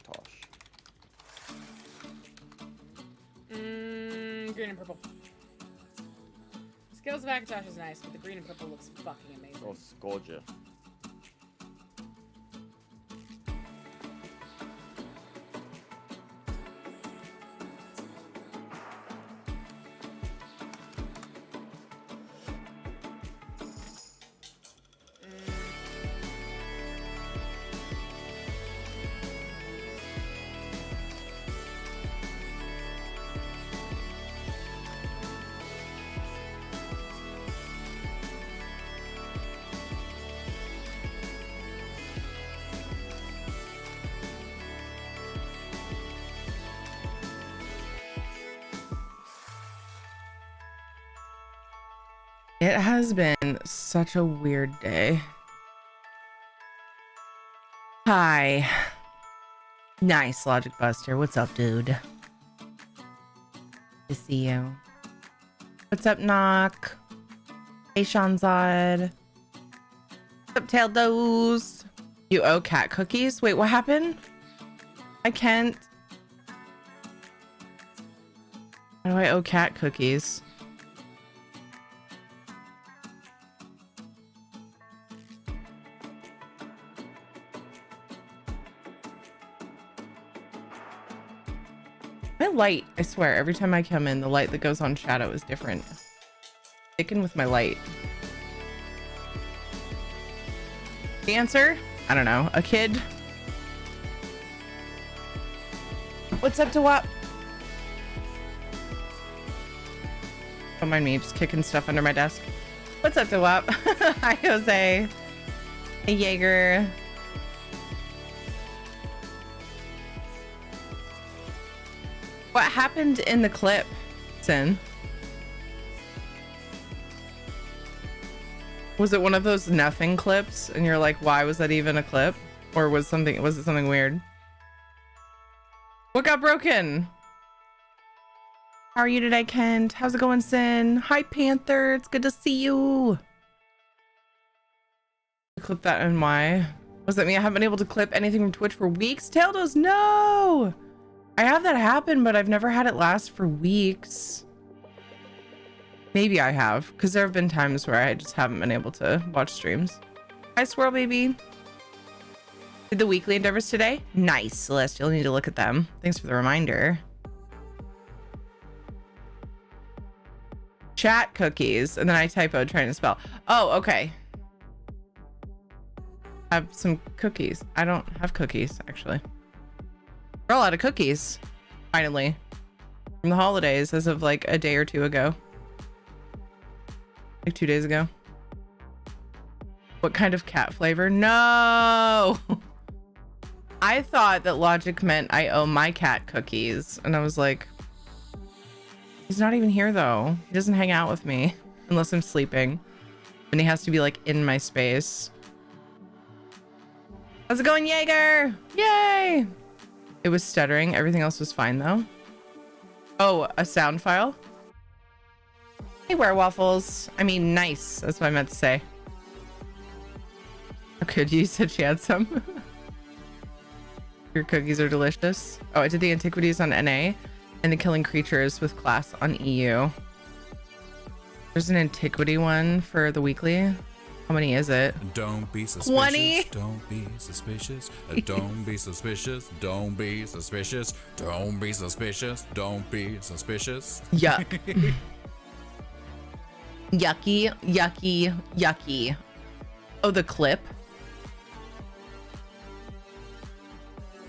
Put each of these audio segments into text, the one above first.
Macintosh. Green and purple. Skills of Macintosh is nice, but the green and purple looks fucking amazing. Oh, it's gorgeous. It has been such a weird day. Hi. Nice, Logic Buster. What's up, dude? Good to see you. What's up, Knock? Hey, Shanzad. What's up, Tail Doze? You owe cat cookies? Wait, what happened? I can't. How do I owe cat cookies? My light, I swear, every time I come in, the light that goes on shadow is different. Sticking with my light. The answer? I don't know. A kid? What's up to what? Don't mind me just kicking stuff under my desk. What's up to what? Hi, Jose. Hey, Jaeger. What happened in the clip, Sin? Was it one of those nothing clips and you're like, why was that even a clip? Or was it something weird? What got broken? How are you today, Kent? How's it going, Sin? Hi, Panther. It's good to see you. Clip that and why? Was that me? I haven't been able to clip anything from Twitch for weeks. Taildos, no! I have that happen, but I've never had it last for weeks. Maybe I have, because there have been times where I just haven't been able to watch streams. Hi, Swirl Baby. Did the weekly endeavors today? Nice, Celeste. You'll need to look at them. Thanks for the reminder. Chat cookies, and then I typoed trying to spell. Oh, okay. I have some cookies. I don't have cookies, actually. We're all out of cookies, finally, from the holidays as of like a day or two ago. Like 2 days ago. What kind of cat flavor? No! I thought that Logic meant I owe my cat cookies. And I was like, he's not even here though. He doesn't hang out with me unless I'm sleeping. And he has to be like in my space. How's it going, Jaeger? Yay! It was stuttering. Everything else was fine though. Oh, a sound file? Hey, Werewaffles. I mean, nice. That's what I meant to say. Okay, you said she had some. Your cookies are delicious. Oh, I did the antiquities on NA and the killing creatures with class on EU. There's an antiquity one for the weekly. How many is it? Don't be suspicious. 20? Don't be suspicious. Don't be suspicious. Don't be suspicious. Don't be suspicious. Don't be suspicious. Yuck. Yucky, yucky, yucky. Oh, the clip.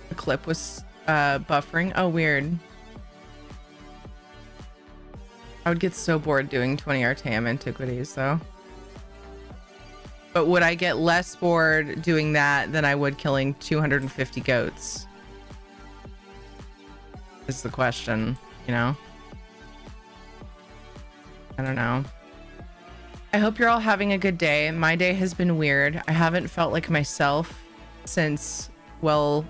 The clip was buffering. Oh, weird. I would get so bored doing 20 RTM antiquities though. But would I get less bored doing that than I would killing 250 goats? Is the question, you know? I don't know. I hope you're all having a good day. My day has been weird. I haven't felt like myself since, well,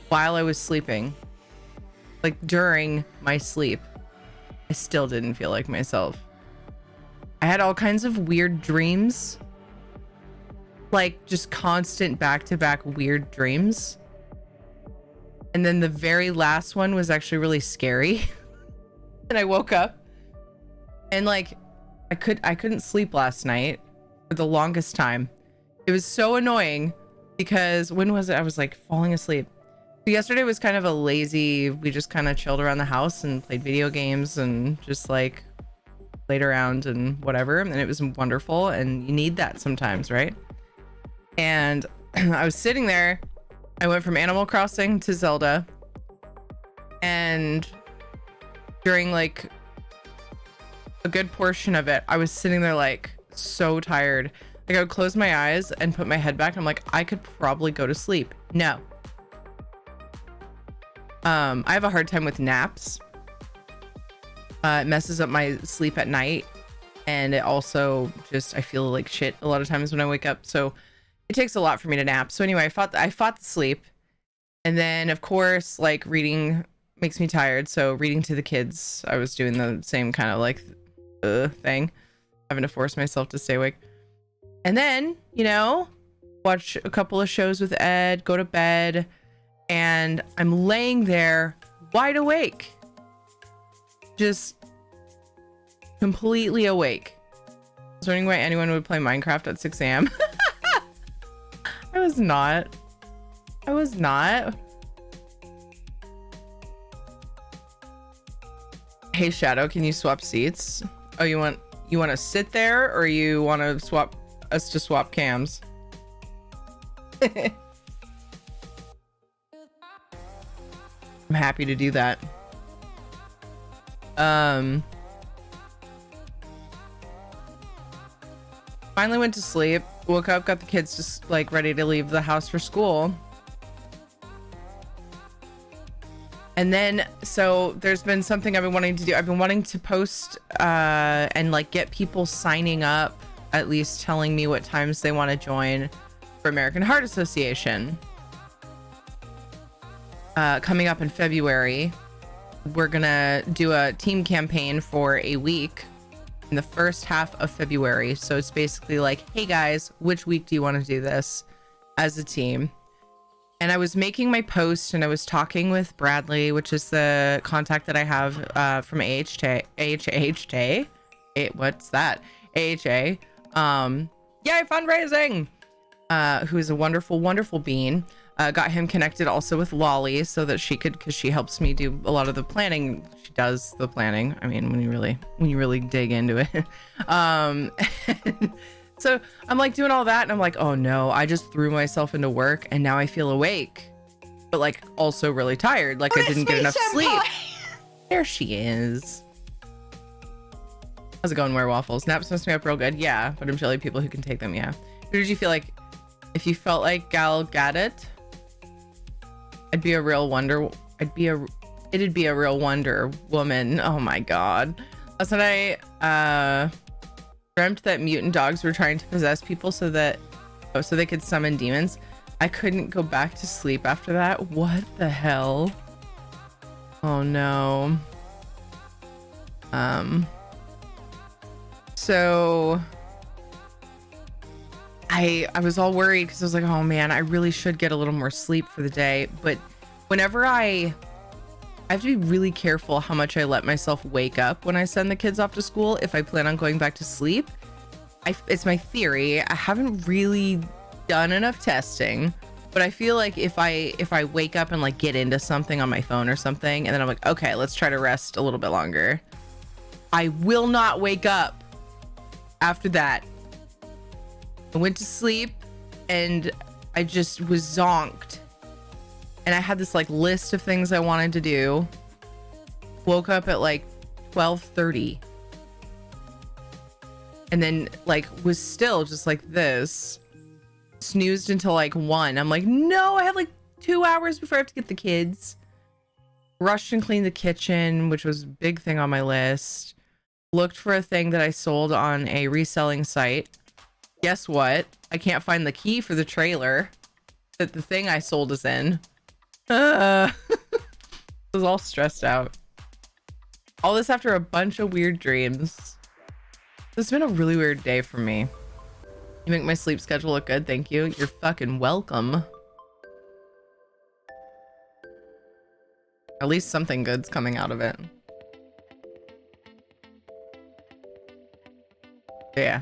while I was sleeping. Like during my sleep, I still didn't feel like myself. I had all kinds of weird dreams. like just constant back-to-back weird dreams. And then the very last one was actually really scary. And I woke up and like I couldn't sleep last night for the longest time. It was so annoying because when was it? I was like falling asleep. So yesterday was kind of a lazy, we just kind of chilled around the house and played video games and just like laid around and whatever. And it was wonderful. And you need that sometimes, right? And I was sitting there. I went from Animal Crossing to Zelda. And during like a good portion of it, I was sitting there like so tired. Like I would close my eyes and put my head back. I'm like, I could probably go to sleep. No. I have a hard time with naps. It messes up my sleep at night. And it also just, I feel like shit a lot of times when I wake up. So it takes a lot for me to nap. So anyway, I fought the sleep. And then of course, like reading makes me tired. So reading to the kids, I was doing the same kind of like thing, having to force myself to stay awake. And then, you know, watch a couple of shows with Ed, go to bed, and I'm laying there wide awake. Just completely awake. I was wondering why anyone would play Minecraft at 6 a.m. I was not. Hey Shadow, can you swap seats? Oh, you want to sit there, or you want to swap us to swap cams? I'm happy to do that. Finally went to sleep, woke up, got the kids just like ready to leave the house for school. And then, so there's been something I've been wanting to do. I've been wanting to post and like get people signing up, at least telling me what times they want to join for American Heart Association. Coming up in February, we're gonna do a team campaign for a week in the first half of February. So it's basically like, hey guys, which week do you want to do this as a team? And I was making my post and I was talking with Bradley, which is the contact that I have from AHA. What's that? AHA. Yay, fundraising! Who is a wonderful, wonderful bean. Got him connected also with Lolly so that she could, because she helps me do a lot of the planning. She does the planning. I mean, when you really dig into it. So I'm like doing all that and I'm like, oh no, I just threw myself into work and now I feel awake, but like also really tired. Like I didn't get enough sleep. There she is. How's it going, Waffles? Naps must be up real good. Yeah, but I'm jelly people who can take them. Yeah. Who did you feel like? If you felt like Gal Gadot, I'd be a real wonder. It'd be a real Wonder Woman. Oh my God. Last night I dreamt that mutant dogs were trying to possess people so they could summon demons. I couldn't go back to sleep after that. What the hell? Oh no. So I was all worried because I was like, oh man, I really should get a little more sleep for the day. But whenever I have to be really careful how much I let myself wake up when I send the kids off to school if I plan on going back to sleep. It's my theory. I haven't really done enough testing, but I feel like if I wake up and like get into something on my phone or something, and then I'm like, okay, let's try to rest a little bit longer, I will not wake up after that. I went to sleep and I just was zonked. And I had this like list of things I wanted to do. Woke up at like 12:30. And then like was still just like this. Snoozed until like 1. I'm like, no, I have like 2 hours before I have to get the kids. Rushed and cleaned the kitchen, which was a big thing on my list. Looked for a thing that I sold on a reselling site. Guess what? I can't find the key for the trailer that the thing I sold is in. I was all stressed out. All this after a bunch of weird dreams. It's been a really weird day for me. You make my sleep schedule look good. Thank you. You're fucking welcome. At least something good's coming out of it. Yeah.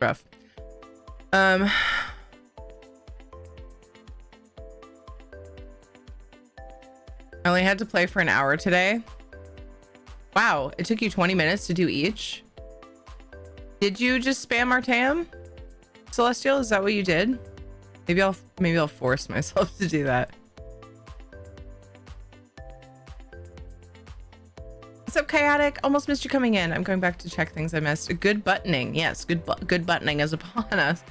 Rough. I only had to play for an hour today. Wow, it took you 20 minutes to do each. Did you just spam Arteum? Celestial, is that what you did? Maybe I'll force myself to do that. What's up, Chaotic? Almost missed you coming in. I'm going back to check things I missed. Good buttoning. Yes, good buttoning is upon us.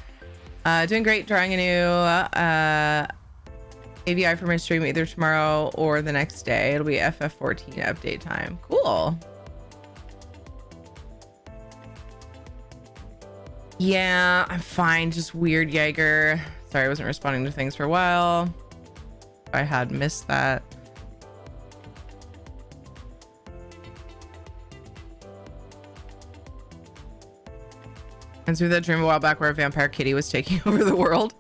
Doing great. Drawing a new AVI for my stream either tomorrow or the next day. It'll be FF14 update time. Cool. Yeah, I'm fine. Just weird, Jaeger. Sorry, I wasn't responding to things for a while. I had missed that. And through that dream a while back where a vampire kitty was taking over the world.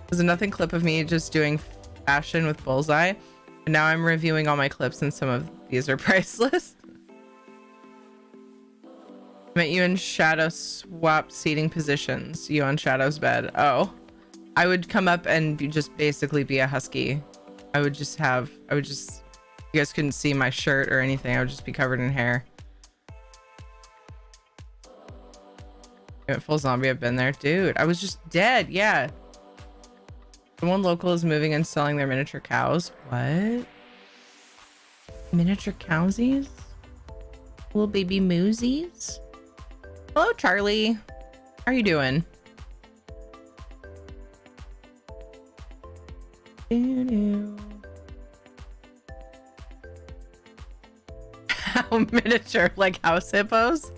There's a nothing clip of me just doing fashion with Bullseye. And now I'm reviewing all my clips and some of these are priceless. Met you in Shadow swap seating positions. You on Shadow's bed. Oh. I would come up and just basically be a husky. You guys couldn't see my shirt or anything. I would just be covered in hair. Full zombie, I've been there. Dude, I was just dead. Yeah. One local is moving and selling their miniature cows. What? Miniature cowsies? Little baby moosies? Hello, Charlie. How are you doing? How miniature, like house hippos?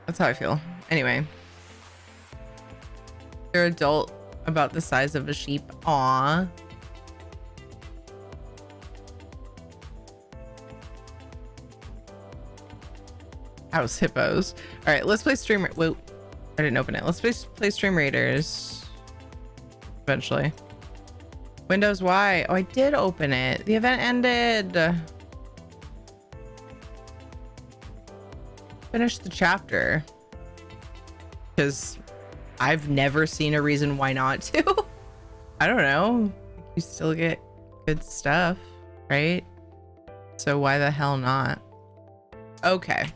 That's how I feel. Anyway, you're adult about the size of a sheep. Aw. House hippos. All right, let's play stream. Whoa, I didn't open it. Let's play Stream Raiders. Eventually. Windows Y. Oh, I did open it. The event ended. Finish the chapter. Because I've never seen a reason why not to. I don't know. You still get good stuff, right? So why the hell not? Okay.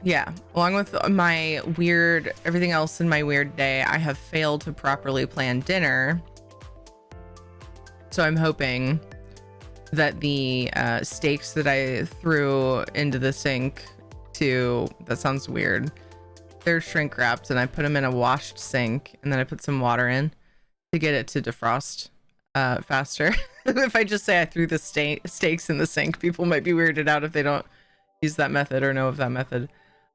Yeah, along with my weird everything else in my weird day, I have failed to properly plan dinner, so I'm hoping that the steaks that I threw into the sink that sounds weird, they're shrink wrapped, and I put them in a washed sink, and then I put some water in to get it to defrost faster. If I just say I threw the steaks in the sink, people might be weirded out if they don't use that method or know of that method.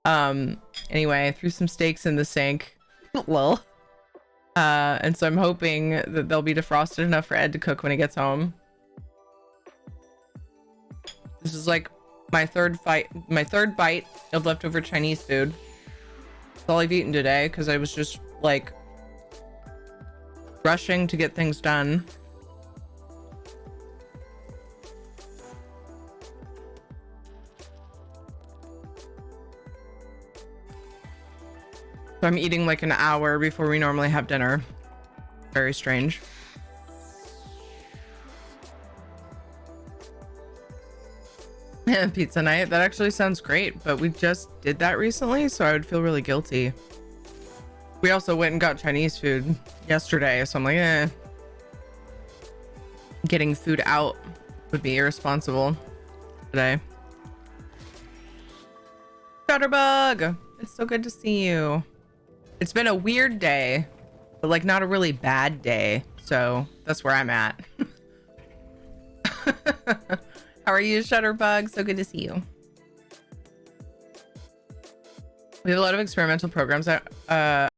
Anyway, I threw some steaks in the sink. Lol. And so I'm hoping that they'll be defrosted enough for Ed to cook when he gets home. This is like my third bite of leftover Chinese food. That's all I've eaten today because I was just like rushing to get things done. So I'm eating like an hour before we normally have dinner. Very strange. Pizza night. That actually sounds great, but we just did that recently, so I would feel really guilty. We also went and got Chinese food yesterday, so I'm like, getting food out would be irresponsible today. Shutterbug! It's so good to see you. It's been a weird day, but like not a really bad day, so that's where I'm at. How are you, Shutterbug? So good to see you. We have a lot of experimental programs that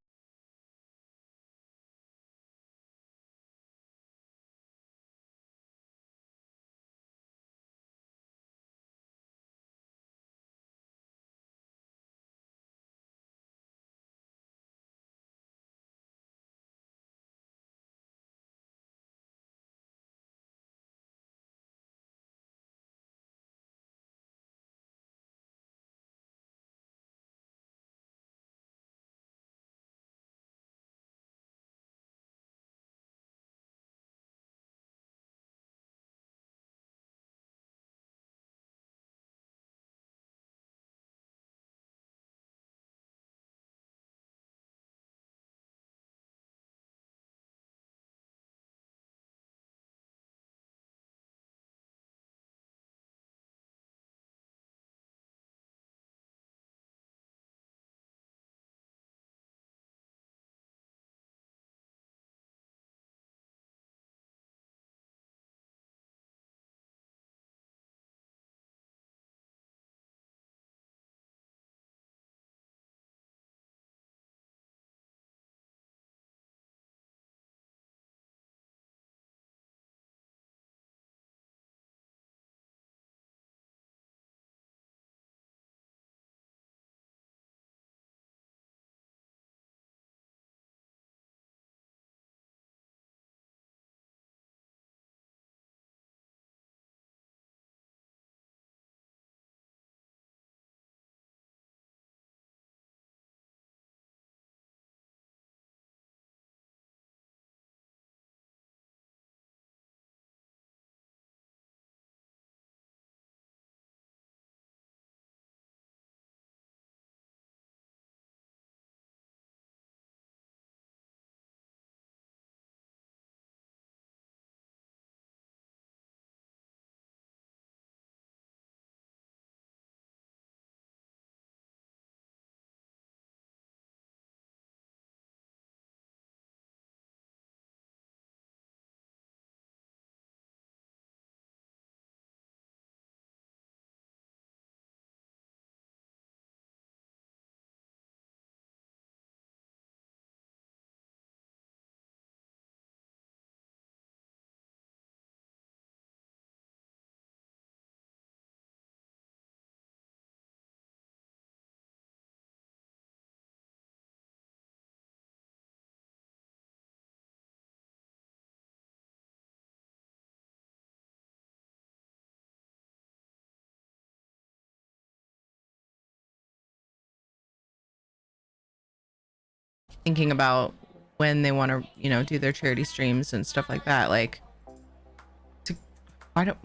thinking about when they want to, you know, do their charity streams and stuff like that. Like,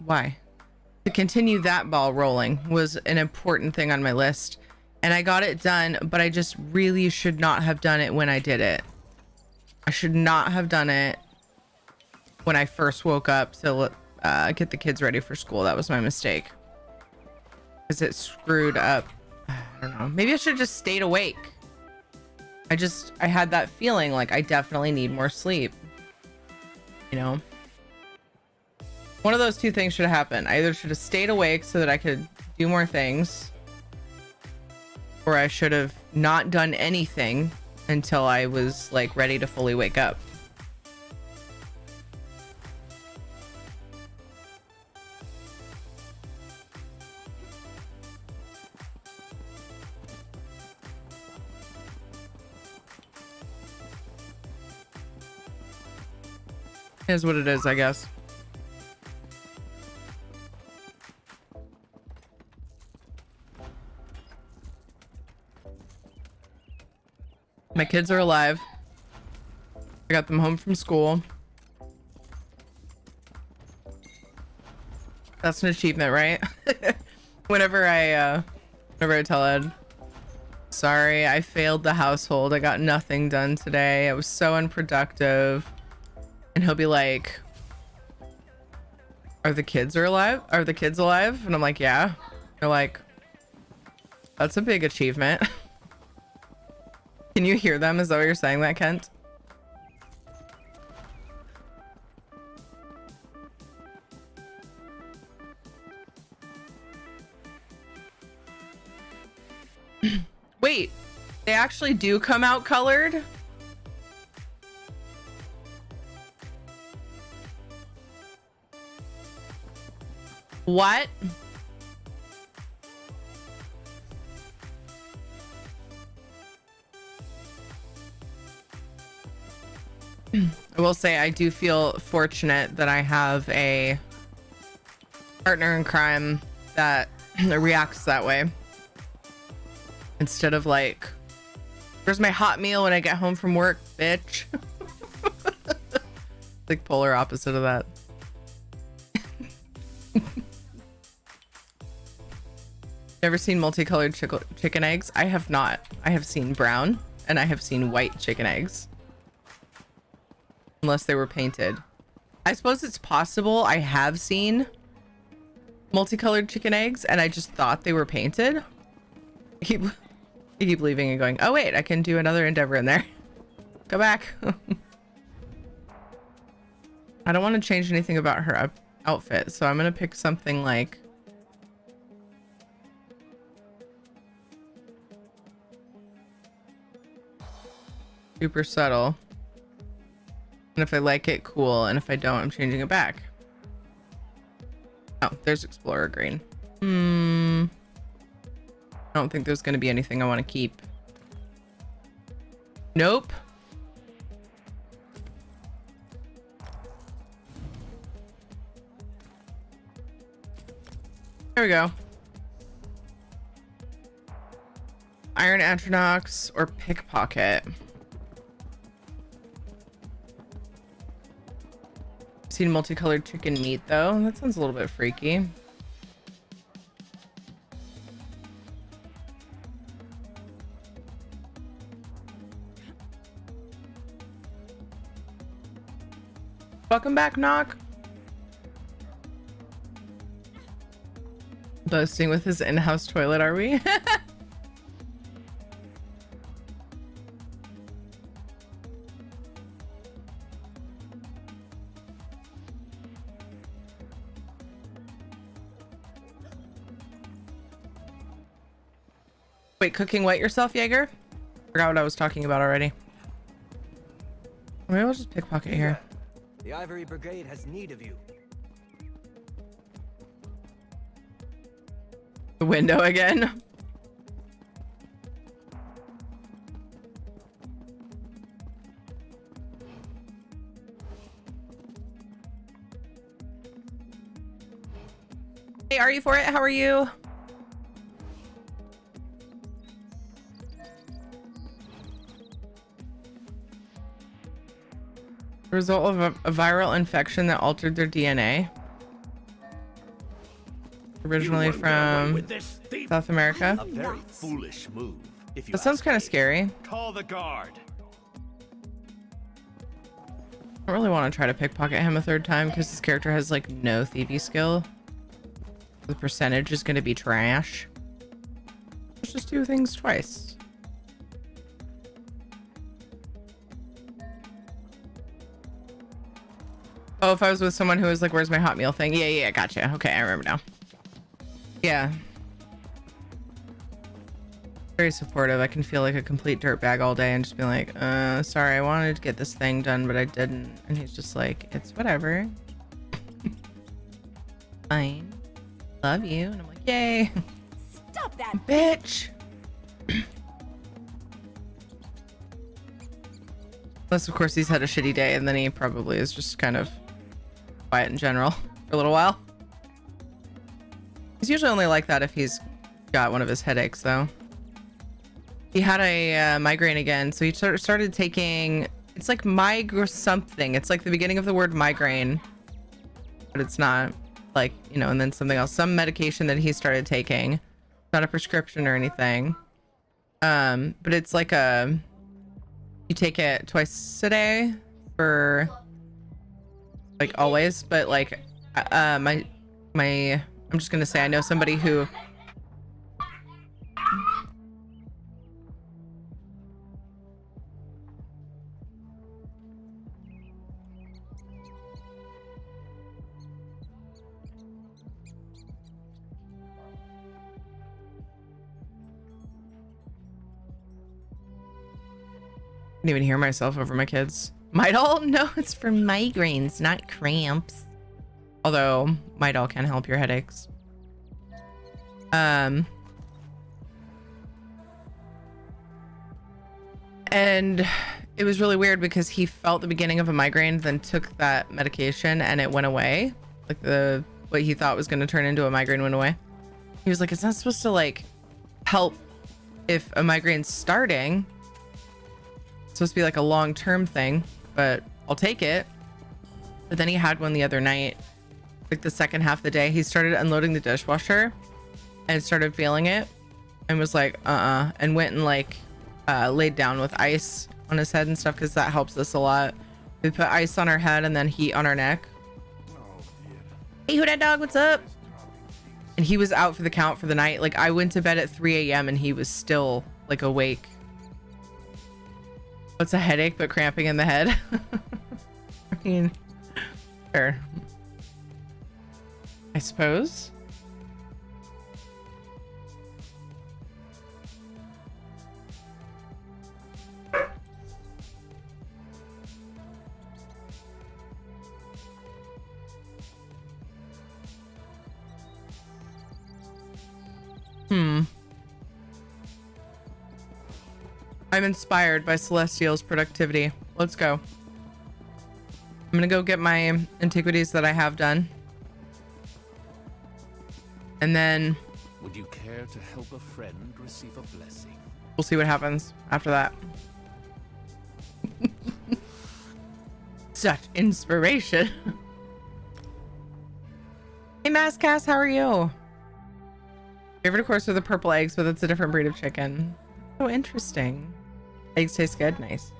why? To continue that ball rolling was an important thing on my list. And I got it done, but I just really should not have done it when I did it. I should not have done it when I first woke up to get the kids ready for school. That was my mistake. Because it screwed up. I don't know. Maybe I should have just stayed awake. I had that feeling like I definitely need more sleep. You know? One of those two things should have happened. I either should have stayed awake so that I could do more things, or I should have not done anything until I was like ready to fully wake up. Is what it is, I guess. My kids are alive. I got them home from school. That's an achievement, right? whenever I tell Ed, sorry, I failed the household. I got nothing done today. I was so unproductive. And he'll be like, are the kids alive? Are the kids alive? And I'm like, yeah. They're like, that's a big achievement. Can you hear them? Is that what you're saying, that Kent? Wait, they actually do come out colored? What? I will say I do feel fortunate that I have a partner in crime that reacts that way. Instead of like, where's my hot meal when I get home from work, bitch? Like polar opposite of that. Ever seen multicolored chicken eggs? I have not. I have seen brown and I have seen white chicken eggs. Unless they were painted. I suppose it's possible I have seen multicolored chicken eggs and I just thought they were painted. I keep leaving and going, oh wait, I can do another endeavor in there. Go back. I don't want to change anything about her outfit, so I'm gonna pick something like super subtle. And if I like it, cool. And if I don't, I'm changing it back. Oh, there's Explorer Green. I don't think there's going to be anything I want to keep. Nope. There we go. Iron Atronox or Pickpocket. Seen multicolored chicken meat though. That sounds a little bit freaky. Welcome back, Knock. Boasting with his in-house toilet, are we? Wait, cooking what yourself, Jaeger? Forgot what I was talking about already. Maybe I'll just pickpocket here. The Ivory Brigade has need of you. The window again. Hey, are you for it? How are you? The result of a viral infection that altered their DNA. Originally from South America. A very foolish move. If you That sounds kind of scary. call the guard. I don't really want to try to pickpocket him a third time because this character has like no thievy skill. The percentage is going to be trash. Let's just do things twice. Oh, if I was with someone who was like, where's my hot meal thing? Yeah, gotcha. Okay, I remember now. Yeah. Very supportive. I can feel like a complete dirtbag all day and just be like, sorry, I wanted to get this thing done, but I didn't. And he's just like, it's whatever. Fine. Love you. And I'm like, yay. Stop that, Bitch. Unless, of course, he's had a shitty day and then he probably is just kind of quiet in general for a little while. He's usually only like that if he's got one of his headaches, though. He had a migraine again, so he started taking, it's like something. It's like the beginning of the word migraine, but it's not, like, you know, and then something else, some medication that he started taking. Not a prescription or anything, but it's like you take it twice a day for like always, but like I'm just gonna say I know somebody who I can't even hear myself over my kids. Midol? No, it's for migraines, not cramps. Although Midol can help your headaches. And it was really weird because he felt the beginning of a migraine, then took that medication and it went away. Like what he thought was going to turn into a migraine went away. He was like, it's not supposed to like help if a migraine's starting. It's supposed to be like a long-term thing, but I'll take it. But then he had one the other night, like the second half of the day. He started unloading the dishwasher and started feeling it and was like, and went and like laid down with ice on his head and stuff because that helps us a lot. We put ice on our head and then heat on our neck. Hey, who that dog? What's up? And he was out for the count for the night. Like I went to bed at 3 a.m. and he was still like awake. What's a headache but cramping in the head? I mean, sure. I suppose. I'm inspired by Celestial's productivity. Let's go. I'm gonna go get my antiquities that I have done. And then Would you care to help a friend receive a blessing? we'll see what happens after that. Such inspiration. Hey, Mascast, how are you? Favorite, of course, are the purple eggs, but it's a different breed of chicken. So interesting. Eggs taste good. Nice.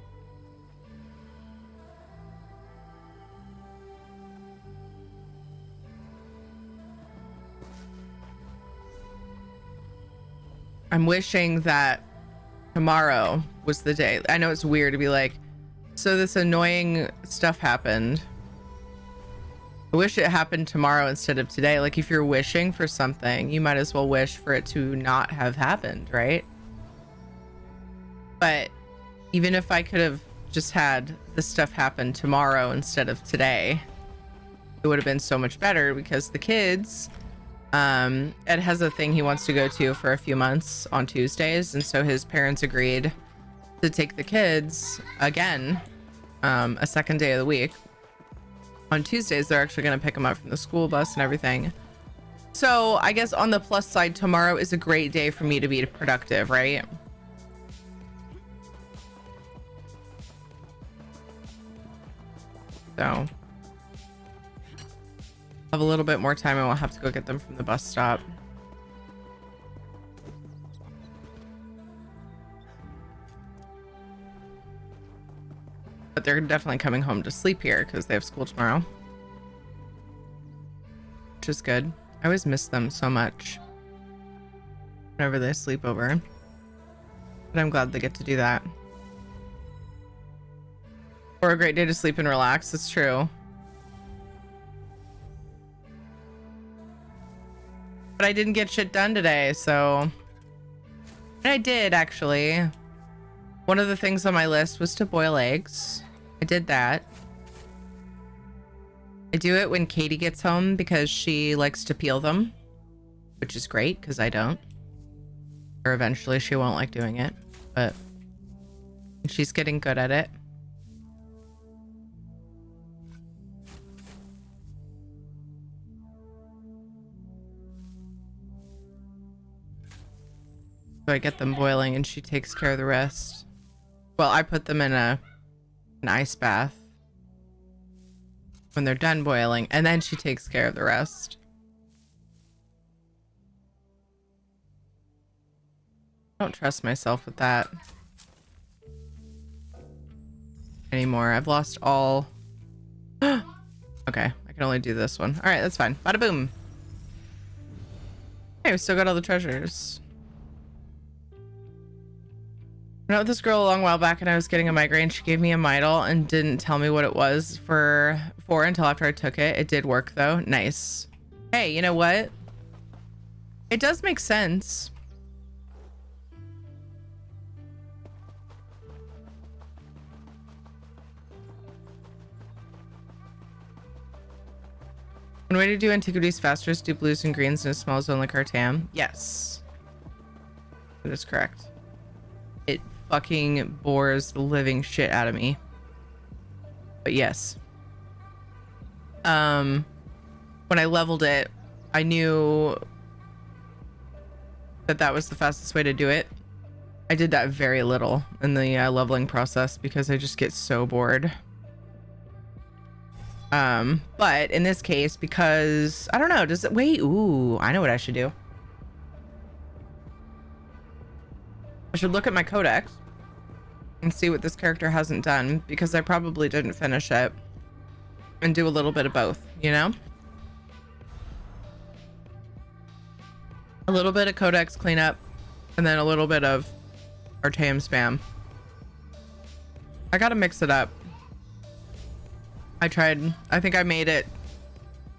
I'm wishing that tomorrow was the day. I know it's weird to be like, so this annoying stuff happened. I wish it happened tomorrow instead of today. Like if you're wishing for something, you might as well wish for it to not have happened, right? But even if I could have just had this stuff happen tomorrow instead of today, it would have been so much better because the kids, Ed has a thing he wants to go to for a few months on Tuesdays. And so his parents agreed to take the kids again, a second day of the week. On Tuesdays, they're actually going to pick them up from the school bus and everything. So I guess on the plus side, tomorrow is a great day for me to be productive, right? So have a little bit more time and we'll have to go get them from the bus stop. But they're definitely coming home to sleep here because they have school tomorrow, which is good. I always miss them so much whenever they sleep over, but I'm glad they get to do that. Or a great day to sleep and relax. It's true. But I didn't get shit done today, so... And I did, actually. One of the things on my list was to boil eggs. I did that. I do it when Katie gets home because she likes to peel them, which is great because I don't. Or eventually she won't like doing it, but she's getting good at it. So I get them boiling and she takes care of the rest. Well, I put them in an ice bath when they're done boiling, and then she takes care of the rest. I don't trust myself with that anymore. I've lost all... Okay, I can only do this one. All right, that's fine. Bada boom. Hey, we still got all the treasures. I met this girl a long while back and I was getting a migraine. She gave me a Midol and didn't tell me what it was for until after I took it. It did work though. Nice. Hey, you know what? It does make sense. One way to do antiquities faster is do blues and greens in a small zone like Artam. Yes. That is correct. It fucking bores the living shit out of me. But yes. When I leveled it, I knew that that was the fastest way to do it. I did that very little in the leveling process because I just get so bored. But in this case, because I don't know, does it wait? Ooh, I know what I should do. I should look at my codex and see what this character hasn't done, because I probably didn't finish it, and do a little bit of both, you know? A little bit of codex cleanup and then a little bit of Artaeum spam. I gotta mix it up. I think I made it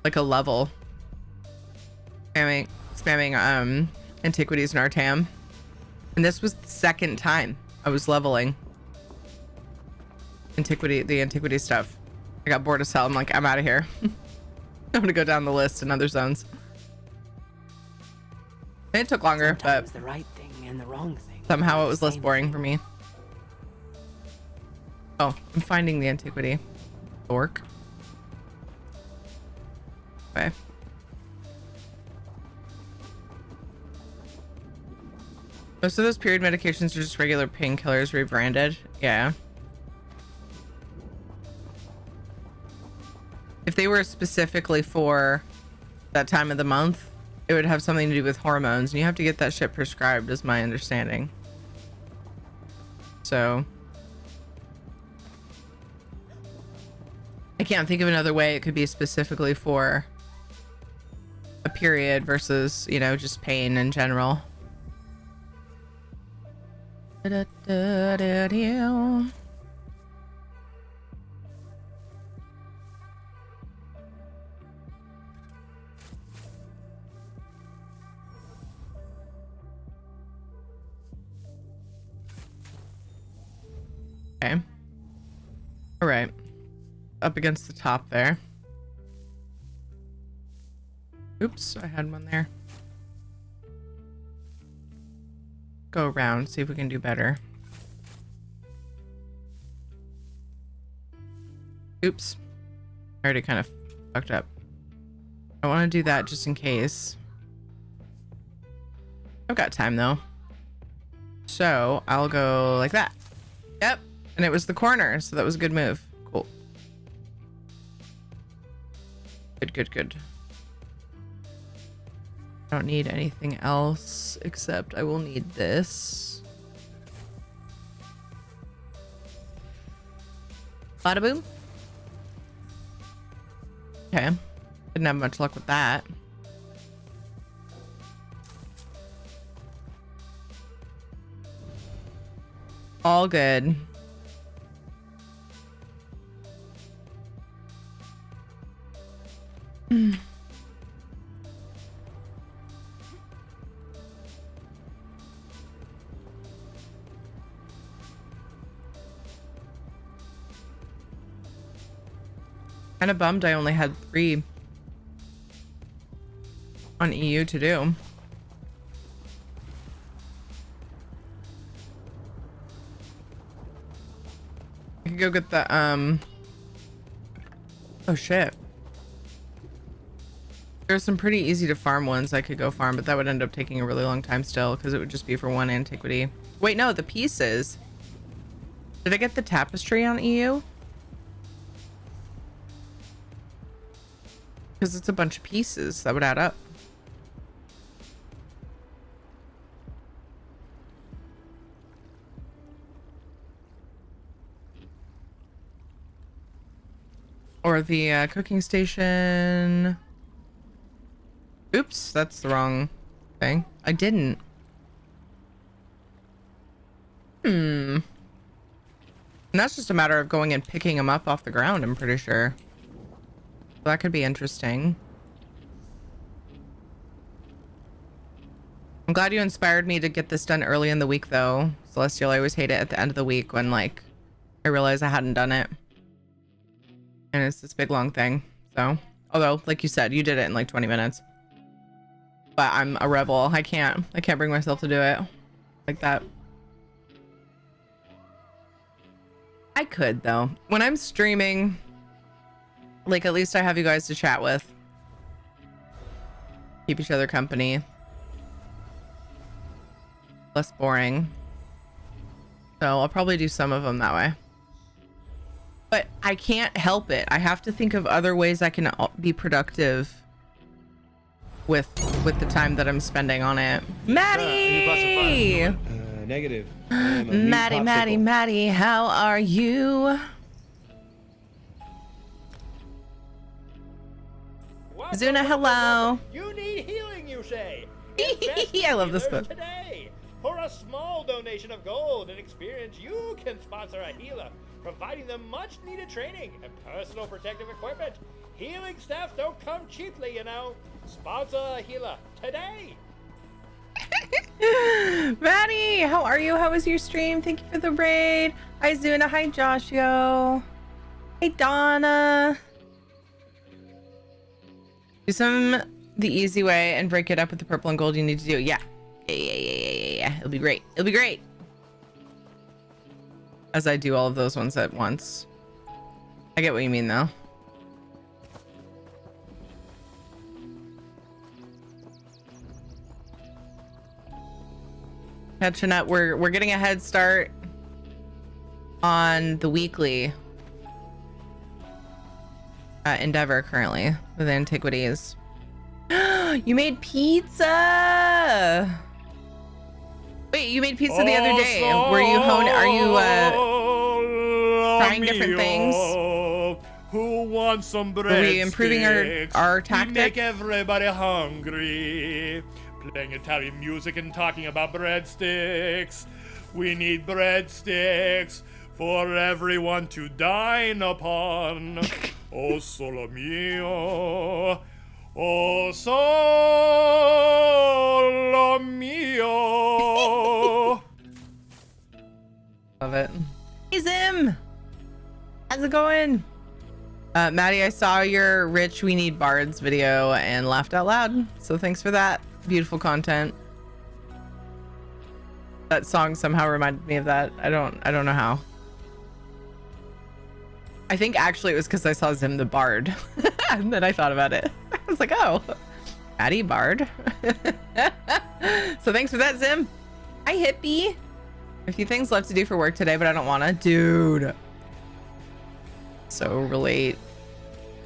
like a level spamming antiquities and Artaeum. And this was the second time I was leveling the antiquity stuff. I got bored as hell. I'm like, I'm out of here. I'm gonna go down the list in other zones. And it took longer, Sometimes but the right thing and the wrong thing. somehow it was less Same boring thing. for me. Oh, I'm finding the antiquity. Dork. Okay. Most of those period medications are just regular painkillers rebranded. Yeah. If they were specifically for that time of the month, it would have something to do with hormones, and you have to get that shit prescribed, is my understanding. So I can't think of another way it could be specifically for a period versus, you know, just pain in general. Okay. All right. Up against the top there. Oops, I had one there. Go around, see if we can do better. Oops. I already kind of fucked up. I want to do that just in case. I've got time though. So I'll go like that. Yep. And it was the corner, so that was a good move. Cool. Good, good, good. I don't need anything else except I will need this. Bada boom. Okay. Didn't have much luck with that. All good. Kind of bummed I only had 3 on EU to do. I could go get the oh shit. There's some pretty easy to farm ones I could go farm, but that would end up taking a really long time still because it would just be for one antiquity. Wait, no, the pieces. Did I get the tapestry on EU? Because it's a bunch of pieces that would add up. Or the cooking station. Oops, that's the wrong thing. I didn't. And that's just a matter of going and picking them up off the ground, I'm pretty sure. So that could be interesting. I'm glad you inspired me to get this done early in the week, though. Celestial, I always hate it at the end of the week when, like, I realize I hadn't done it. And it's this big, long thing. So, although, like you said, you did it in, like, 20 minutes. But I'm a rebel. I can't bring myself to do it like that. I could, though. When I'm streaming, like, at least I have you guys to chat with. Keep each other company. Less boring. So I'll probably do some of them that way. But I can't help it. I have to think of other ways I can be productive with the time that I'm spending on it. Maddie! Negative. Maddie, how are you? Zuna, hello. You need healing, you say? I love this book. Today. For a small donation of gold and experience, you can sponsor a healer, providing them much needed training and personal protective equipment. Healing staff don't come cheaply, you know. Sponsor a healer today. Maddie, how are you? How was your stream? Thank you for the raid. Hi Zuna, hi Joshio. Hey Donna. Do some the easy way and break it up with the purple and gold you need to do. Yeah. Yeah. It'll be great. It'll be great. As I do all of those ones at once. I get what you mean though. Catching up. We're getting a head start on the weekly endeavor currently with antiquities. You made pizza. Wait, you made pizza the other day. Were you are you trying different things? Who wants some bread? Are we improving our tactic? We make everybody hungry. Playing Italian music and talking about breadsticks. We need breadsticks for everyone to dine upon. Oh, solo mio. Oh, solo mio. Love it. Hey, Zim. How's it going? Maddie, I saw your Rich We Need Bards video and laughed out loud. So thanks for that. Beautiful content. That song somehow reminded me of that. I don't know how. I think actually it was because I saw Zim the Bard and then I thought about it. I was like, oh, Maddie Bard. So thanks for that, Zim. Hi, hippie. A few things left to do for work today, but I don't want to. Dude. So relate.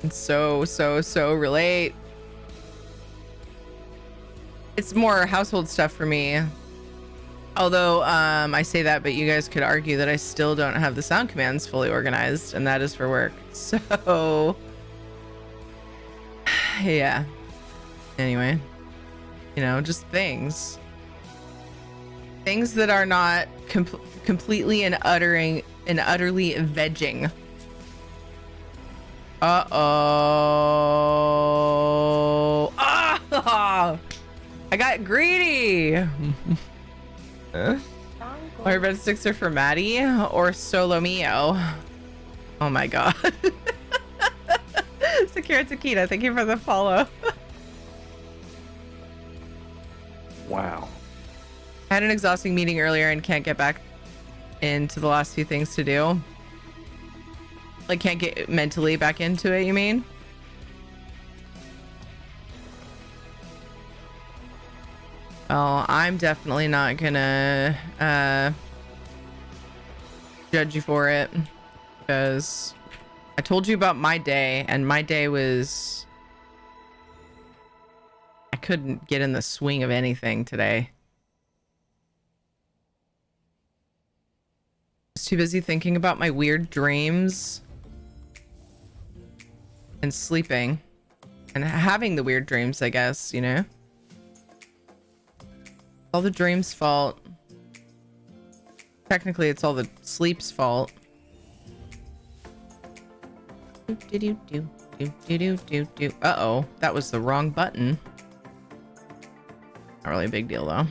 And so relate. It's more household stuff for me. Although I say that, but you guys could argue that I still don't have the sound commands fully organized, and that is for work. So yeah. Anyway, you know, just things that are not completely and utterly vegging. Uh-oh. Ah! I got greedy. My red sticks are for Maddie or Solo Mio. Oh my god. Sakura Takita, thank you for the follow. Wow. I had an exhausting meeting earlier and can't get back into the last few things to do. Like, can't get mentally back into it, you mean? Well, I'm definitely not gonna judge you for it, because I told you about my day, and my day was... I couldn't get in the swing of anything today. I was too busy thinking about my weird dreams and sleeping and having the weird dreams, I guess, you know? All the dreams' fault. Technically, it's all the sleep's fault. Uh-oh, that was the wrong button. Not really a big deal, though.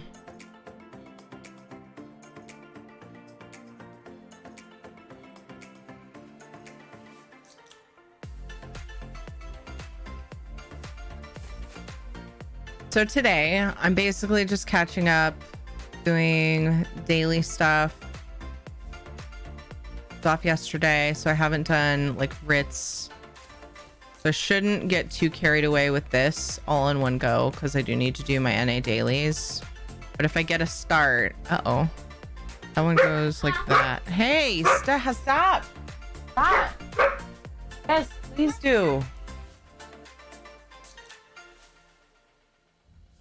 So today, I'm basically just catching up, doing daily stuff. I was off yesterday, so I haven't done like writs. So I shouldn't get too carried away with this all in one go, because I do need to do my NA dailies. But if I get a start, uh-oh. That one goes like that. Hey, stop! Stop! Yes, please do.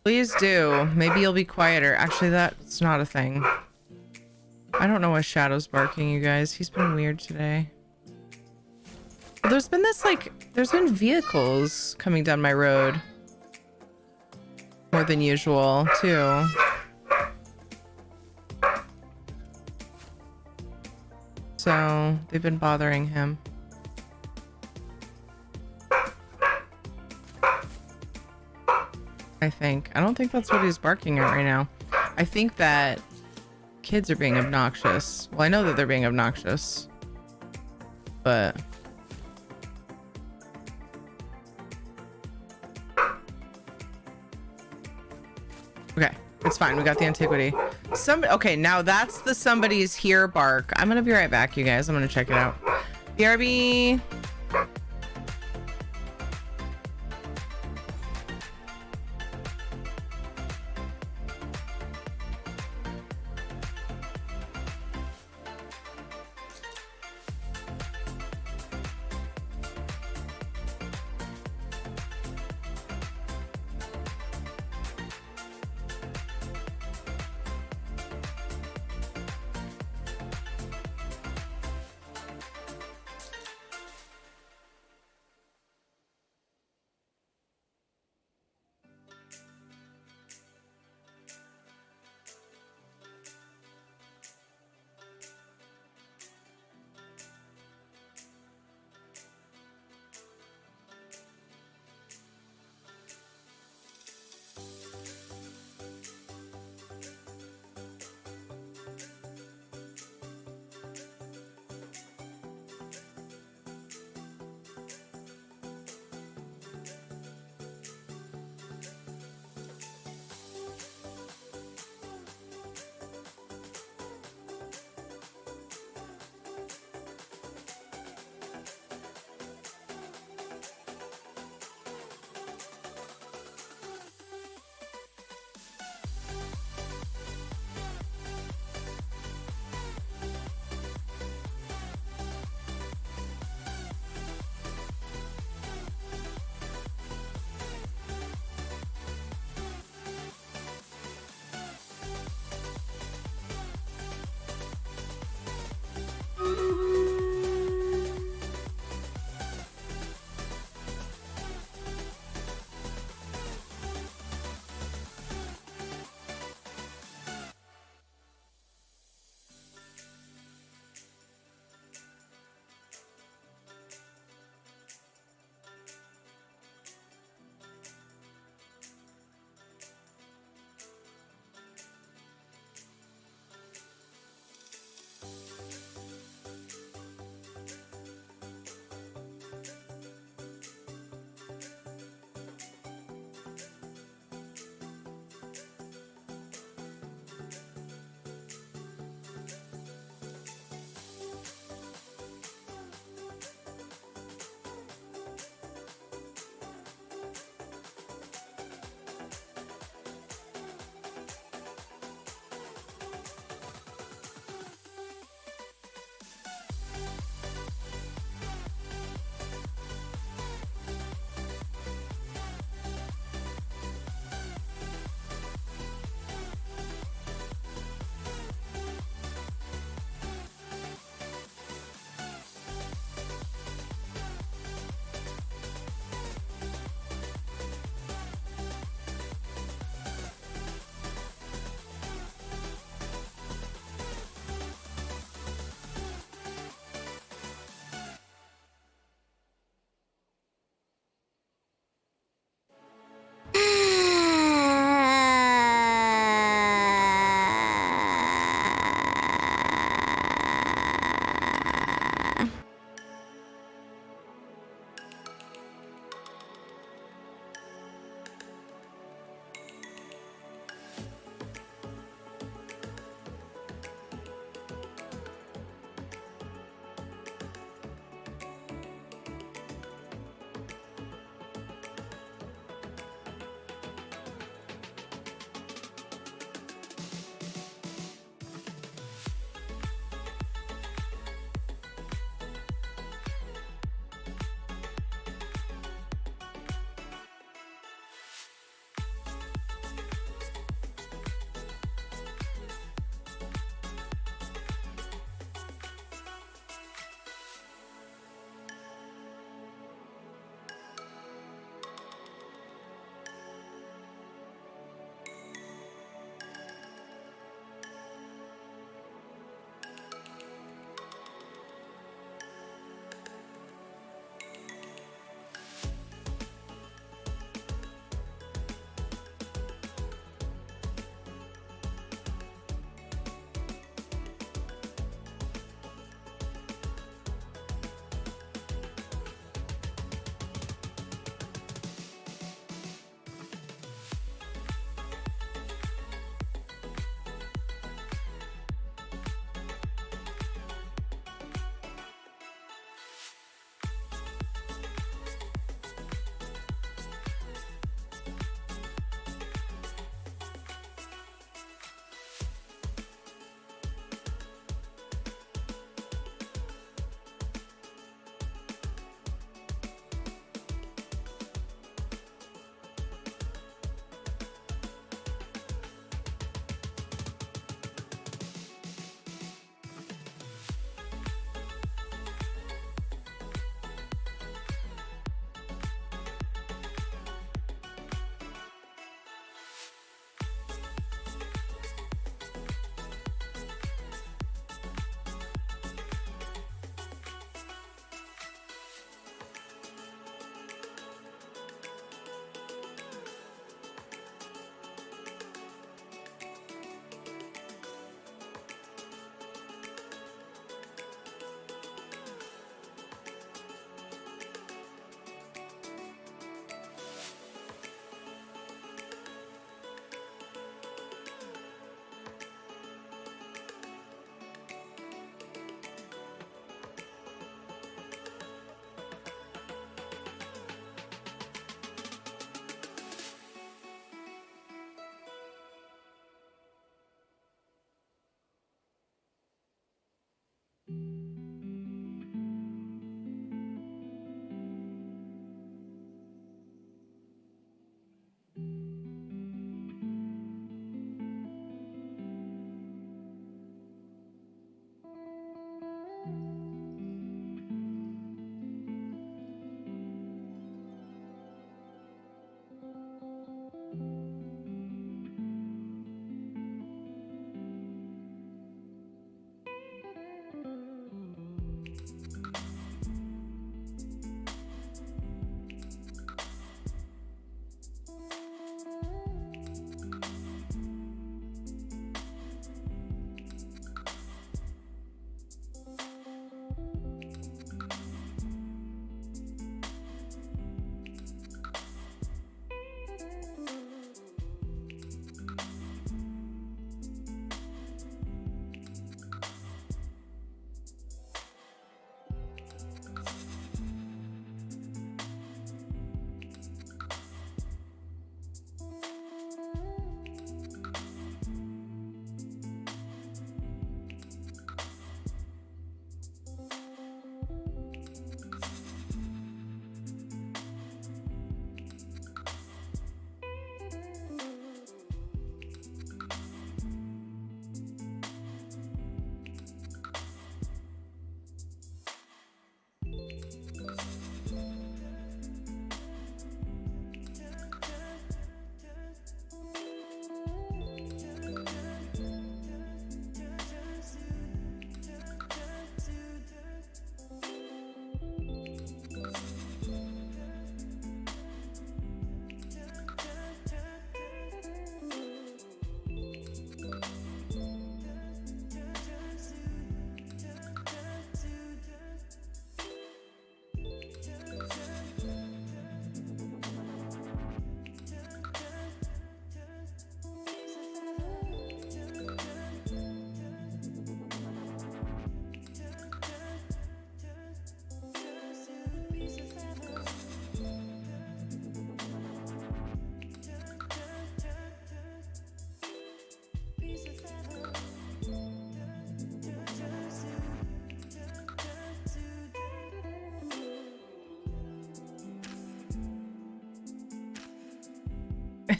Please do. Maybe you'll be quieter. Actually, that's not a thing. I don't know why Shadow's barking, you guys. He's been weird today. But there's been this, like, there's been vehicles coming down my road. More than usual, too. So, they've been bothering him. I think. I don't think that's what he's barking at right now. I think that kids are being obnoxious. Well, I know that they're being obnoxious. But... okay, it's fine. We got the antiquity. Okay, now that's the somebody's here bark. I'm gonna be right back, you guys. I'm gonna check it out. BRB...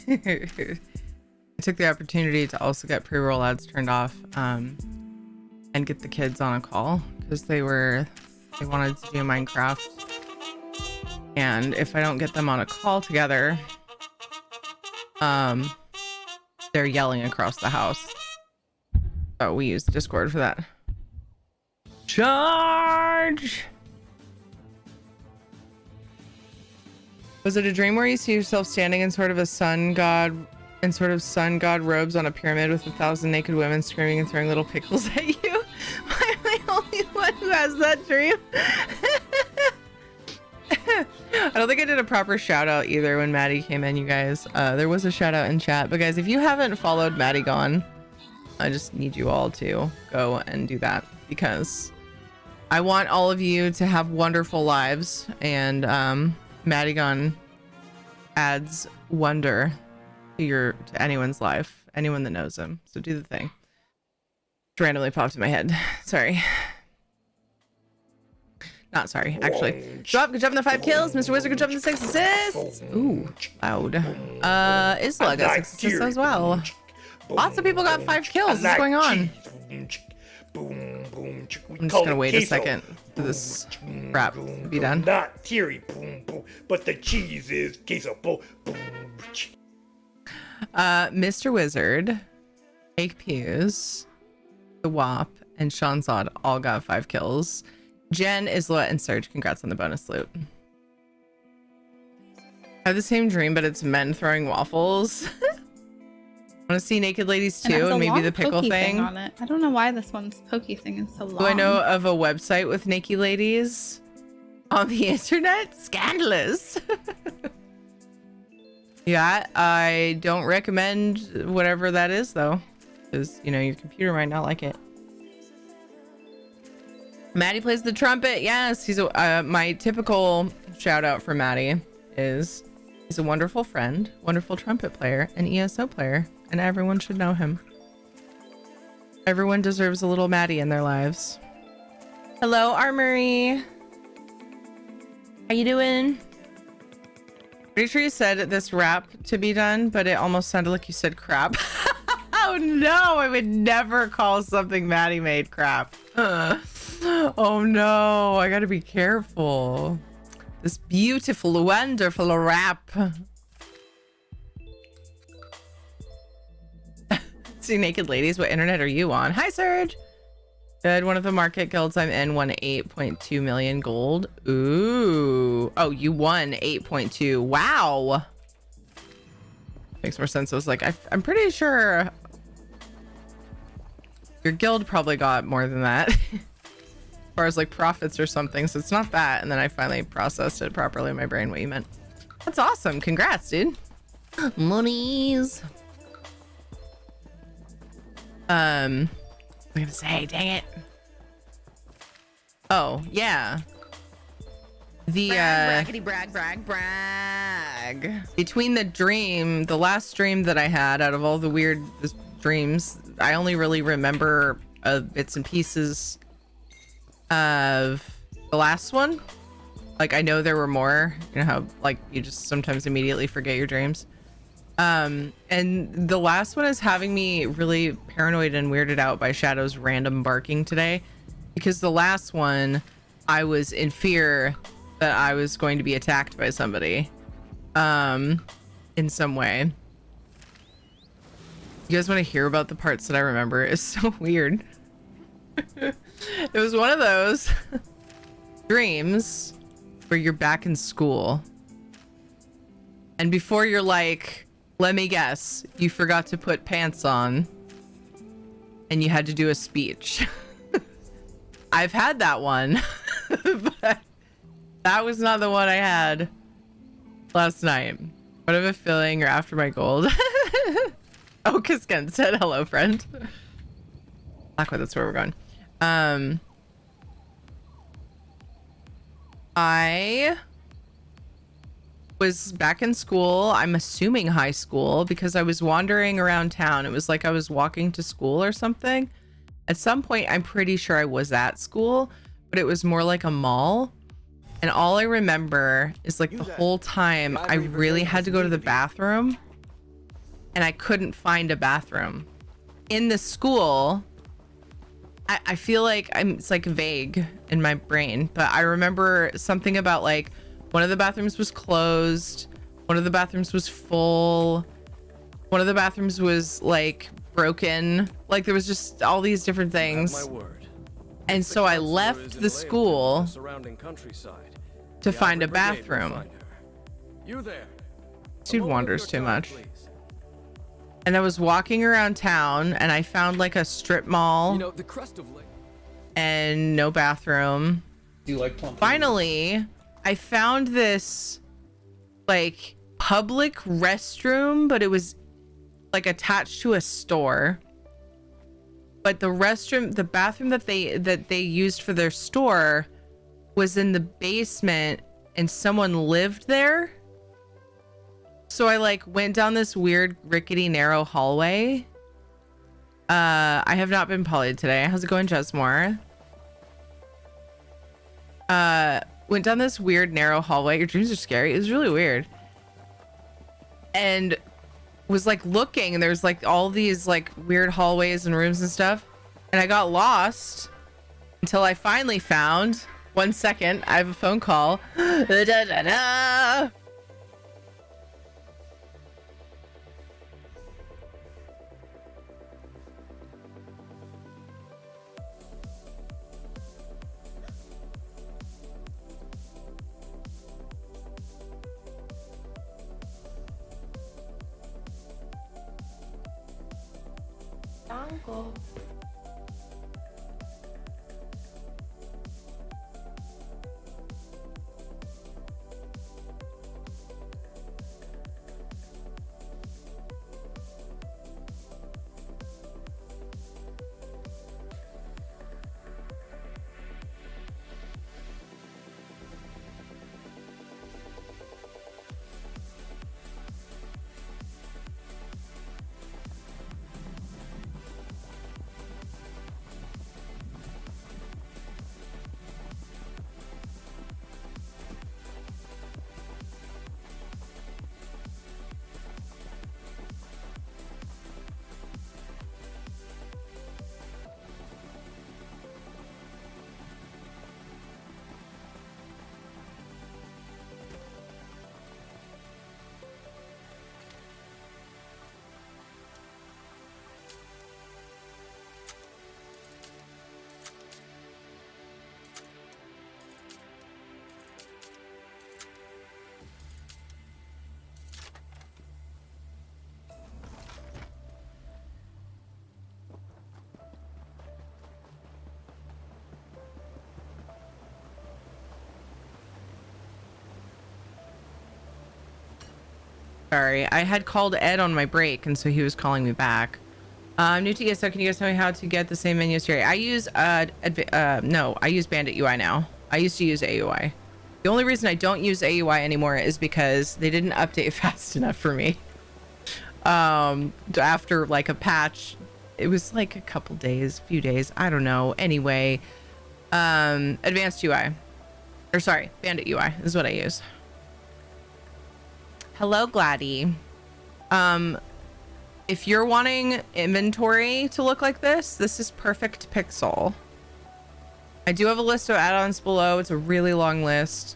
I took the opportunity to also get pre-roll ads turned off, and get the kids on a call because they wanted to do Minecraft. And if I don't get them on a call together, they're yelling across the house. So we use Discord for that. Charge! Was it a dream where you see yourself standing in sort of sun god robes on a pyramid with 1,000 naked women screaming and throwing little pickles at you? Why am I the only one who has that dream? I don't think I did a proper shout out either when Maddie came in, you guys. There was a shout out in chat, but guys, if you haven't followed Maddie Gone, I just need you all to go and do that because I want all of you to have wonderful lives, and Maddie Gone adds wonder to anyone's life, anyone that knows him. So do the thing. It randomly popped in my head. Sorry. Not sorry, actually. Drop, good job on the 5 kills. Mr. Wizard, good job on the 6 assists. Ooh, loud. Isla got 6 assists as well. Lots of people got 5 kills. What's going on? I'm just gonna wait a second for this rap to be done. Not teary, boom, boom, but the cheese is queso, boom, boom. Mr. Wizard, Jake Pews, the WAP, and Sean Zod all got 5 kills. Jen, Isla, and Serge, congrats on the bonus loot. I have the same dream, but it's men throwing waffles. Want to see naked ladies too, and maybe the pickle thing on it. I don't know why this one's pokey thing is so long. Do I know of a website with naked ladies on the internet? Scandalous. Yeah, I don't recommend whatever that is though, because you know your computer might not like it. Maddie plays the trumpet. Yes, he's my typical shout out for Maddie is he's a wonderful friend, wonderful trumpet player, and ESO player, and everyone should know him. Everyone deserves a little Maddie in their lives. Hello, Armory. How you doing? Pretty sure you said this rap to be done, but it almost sounded like you said crap. Oh no, I would never call something Maddie made crap. Oh no, I gotta be careful. This beautiful, wonderful rap. See naked ladies, what internet are you on? Hi, Serge. Good, one of the market guilds I'm in won 8.2 million gold. Ooh. Oh, you won 8.2. Wow. Makes more sense. I was like, I'm pretty sure your guild probably got more than that. As far as like profits or something, so it's not that. And then I finally processed it properly in my brain what you meant. That's awesome. Congrats, dude. Monies. I'm gonna say, dang it. Oh yeah, the brag. Between the last dream that I had, out of all the weird dreams, I only really remember bits and pieces of the last one. Like I know there were more. You know how like you just sometimes immediately forget your dreams. And the last one is having me really paranoid and weirded out by Shadow's random barking today, because the last one I was in fear that I was going to be attacked by somebody in some way. You guys want to hear about the parts that I remember? It's so weird. It was one of those dreams where you're back in school, and before you're like, let me guess, you forgot to put pants on and you had to do a speech. I've had that one, but that was not the one I had last night. What have a feeling you're after my gold. Oh, Kisken said hello, friend. Blackwood, that's where we're going. I was back in school. I'm assuming high school, because I was wandering around town. It was like I was walking to school or something. At some point, I'm pretty sure I was at school, but it was more like a mall. And all I remember is like the whole time I really had to go to the bathroom. and I couldn't find a bathroom. In the school, I feel like it's like vague in my brain, but I remember something about like one of the bathrooms was closed, one of the bathrooms was full, one of the bathrooms was like broken. Like there was just all these different things. Have my word. And so I left the school Surrounding countryside. to The find a Ivory Brigade will bathroom. find her. You there? Dude A moment of wanders your too time, much. please. And I was walking around town and I found like a strip mall You know, the crust of lake. and no bathroom. Do you like plum? Finally, I found this like public restroom, but it was like attached to a store. But the bathroom that they used for their store was in the basement and someone lived there. So I like went down this weird rickety narrow hallway. I have not been polyed today. How's it going, Jesmore? Went down this weird narrow hallway. Your dreams are scary. It was really weird. And was like looking, and there's like all these like weird hallways and rooms and stuff. And I got lost until I finally found. 1 second, I have a phone call. Da, da, da. Uncle. Sorry, I had called Ed on my break, and so he was calling me back. I'm new to ESO. Can you guys tell me how to get the same menus here? I use no, I use Bandit UI now. I used to use AUI. The only reason I don't use AUI anymore is because they didn't update fast enough for me. After like a patch, it was like a couple days, few days, I don't know. Anyway, advanced UI, or sorry, Bandit UI is what I use. Hello, Gladdy. If you're wanting inventory to look like this is Perfect Pixel. I do have a list of add-ons below. It's a really long list,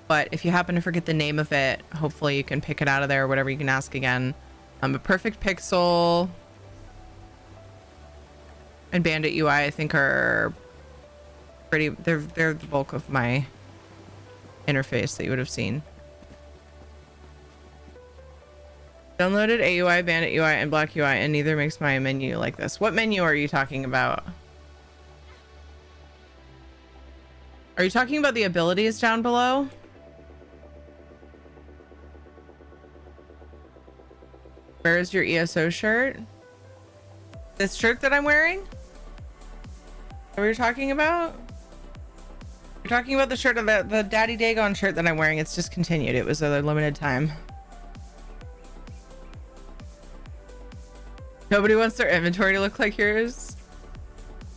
but if you happen to forget the name of it, hopefully you can pick it out of there or whatever. You can ask again. A Perfect Pixel and Bandit UI, I think, are pretty. They're the bulk of my interface that you would have seen. Downloaded AUI, Bandit UI, and Black UI, and neither makes my menu like this. What menu are you talking about? Are you talking about the abilities down below? Where is your ESO shirt? This shirt that I'm wearing? What are you talking about? You're talking about the shirt, the Daddy Dagon shirt that I'm wearing. It's discontinued. It was a limited time. Nobody wants their inventory to look like yours.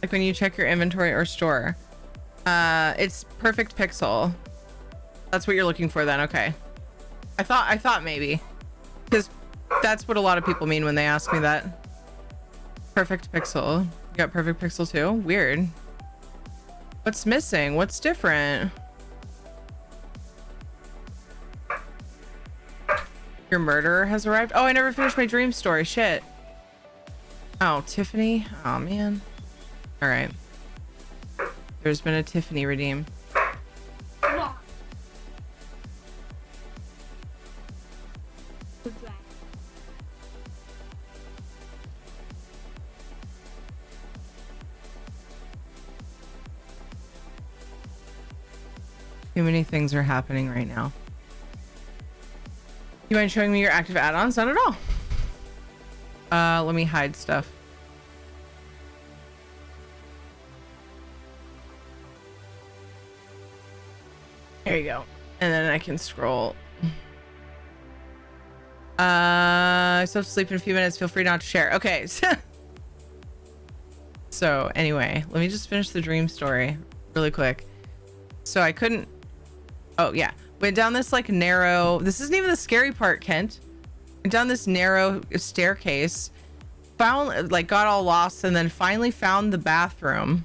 Like when you check your inventory or store. It's Perfect Pixel. That's what you're looking for then. Okay. I thought maybe. Because That's what a lot of people mean when they ask me that. Perfect pixel. You got perfect pixel too? Weird. What's missing? What's different? Your murderer has arrived? Oh, I never finished my dream story. Shit. Oh, Tiffany? Oh, man. All right. There's been a Tiffany redeem. Too many things are happening right now. You mind showing me your active add-ons? Not at all. Let me hide stuff. There you go. And then I can scroll. I still have to sleep in a few minutes. Feel free not to share. Okay. So anyway, let me just finish the dream story really quick. So I couldn't. Oh yeah. Went down this like narrow. This isn't even the scary part, Kent. Went down this narrow staircase. Found like got all lost and then finally found the bathroom.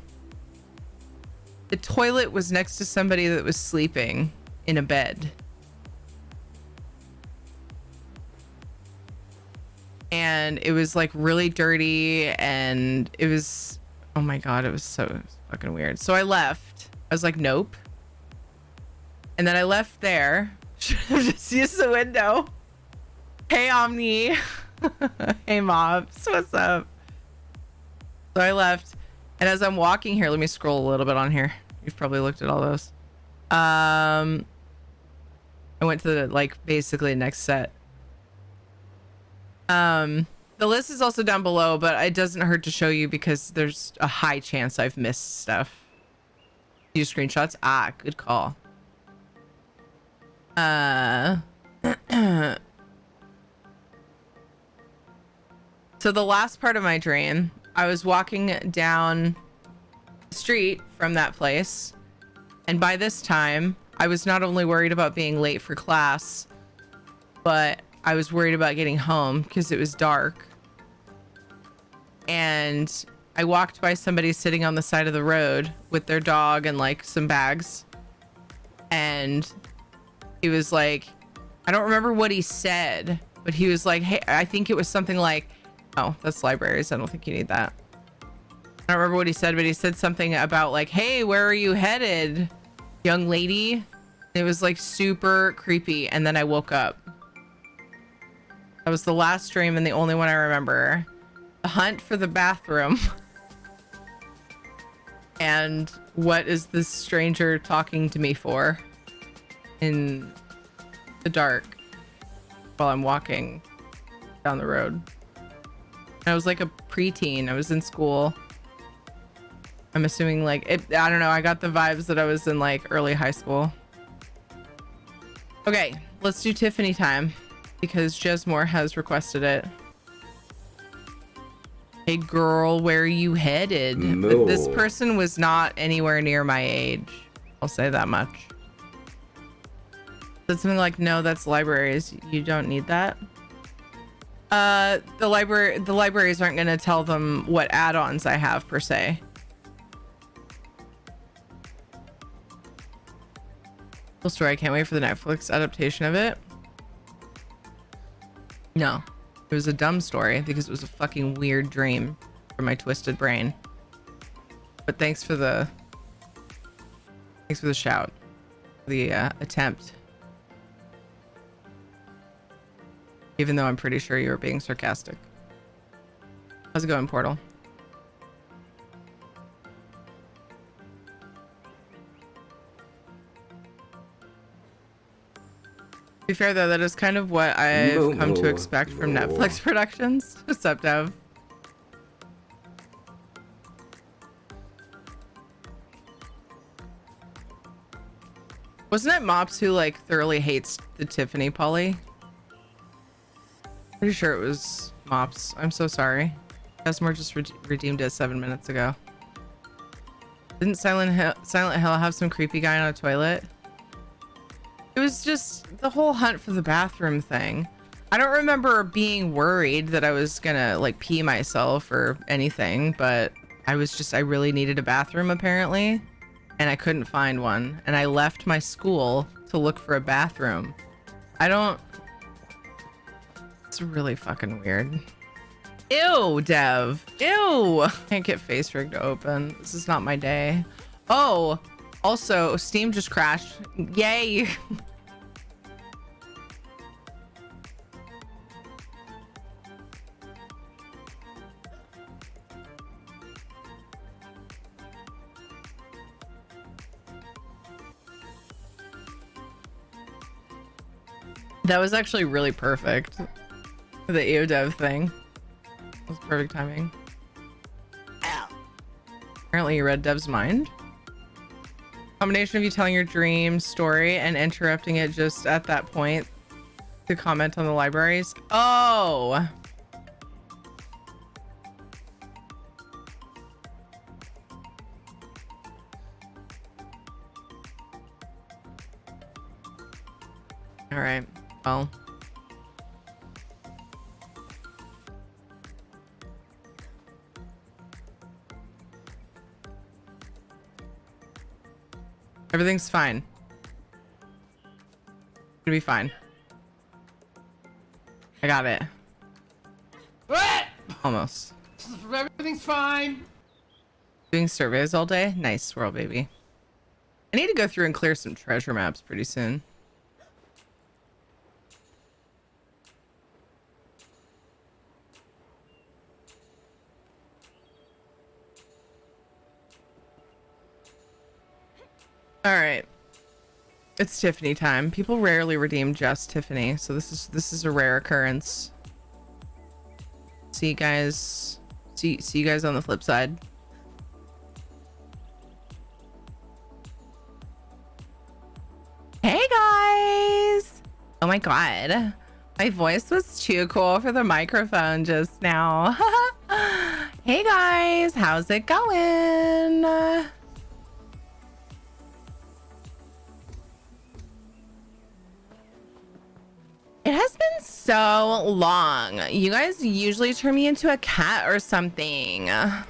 The toilet was next to somebody that was sleeping in a bed. And it was like really dirty and it was, oh my God, it was so fucking weird. So I left. I was like, nope. And then I left there. Should have just used the window. Hey, Omni. Hey, Mobs. What's up? So I left. And as I'm walking here, let me scroll a little bit on here. You've probably looked at all those. I went to the, like, basically next set. The list is also down below, but it doesn't hurt to show you because there's a high chance I've missed stuff. Use screenshots? Ah, good call. So the last part of my dream, I was walking down the street from that place. And by this time, I was not only worried about being late for class, but I was worried about getting home because it was dark. And I walked by somebody sitting on the side of the road with their dog and like some bags. And he was like, I don't remember what he said, but he was like, hey, I think it was something like, oh, that's libraries. I don't think you need that. I don't remember what he said, but he said something about like, hey, where are you headed, young lady? It was like super creepy. And then I woke up. That was the last dream and the only one I remember. The hunt for the bathroom. And what is this stranger talking to me for in the dark while I'm walking down the road? I was like a preteen. I was in school. I'm assuming like it, I don't know. I got the vibes that I was in like early high school. Okay, let's do Tiffany time because Jesmore has requested it. Hey girl, where are you headed? No. This person was not anywhere near my age. I'll say that much. Said something like, no, that's libraries. You don't need that. The libraries aren't going to tell them what add-ons I have per se. Cool story. I can't wait for the Netflix adaptation of it. No, it was a dumb story because it was a fucking weird dream from my twisted brain. But thanks for the shout, the attempt. Even though I'm pretty sure you were being sarcastic. How's it going, Portal? To be fair though, that is kind of what I've come to expect from Netflix productions. What's up, Dev? Wasn't it Mops who like thoroughly hates the Tiffany Polly? Pretty sure it was Mops. I'm so sorry. Customer just redeemed it 7 minutes ago. Didn't Silent Hill have some creepy guy on a toilet? It was just the whole hunt for the bathroom thing. I don't remember being worried that I was gonna like pee myself or anything, but I really needed a bathroom apparently, and I couldn't find one, and I left my school to look for a bathroom. It's really fucking weird. Ew, Dev. Ew. Can't get face rig to open. This is not my day. Oh, also, Steam just crashed. Yay. That was actually really perfect. The EODev thing. That was perfect timing. Ow. Apparently you read Dev's mind. Combination of you telling your dream story and interrupting it just at that point to comment on the libraries. Oh. All right. Well. Everything's fine. It'll be fine. I got it. What? Almost. Everything's fine. Doing surveys all day? Nice, swirl baby. I need to go through and clear some treasure maps pretty soon. All right, it's Tiffany time. People rarely redeem just Tiffany, so this is a rare occurrence. See you guys. See you guys on the flip side. Hey guys! Oh my god, my voice was too cool for the microphone just now. Hey guys, how's it going? It has been so long. You guys usually turn me into a cat or something. Hi,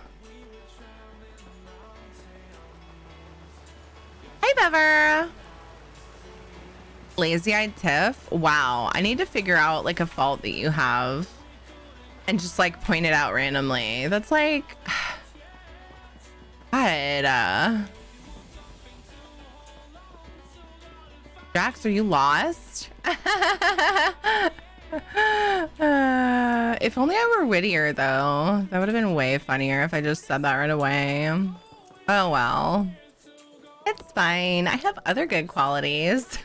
Bever. Lazy-eyed Tiff. Wow. I need to figure out like a fault that you have and just like point it out randomly. That's like, God. Jax, are you lost? If only I were wittier though. That would have been way funnier if I just said that right away. Oh well. It's fine. I have other good qualities.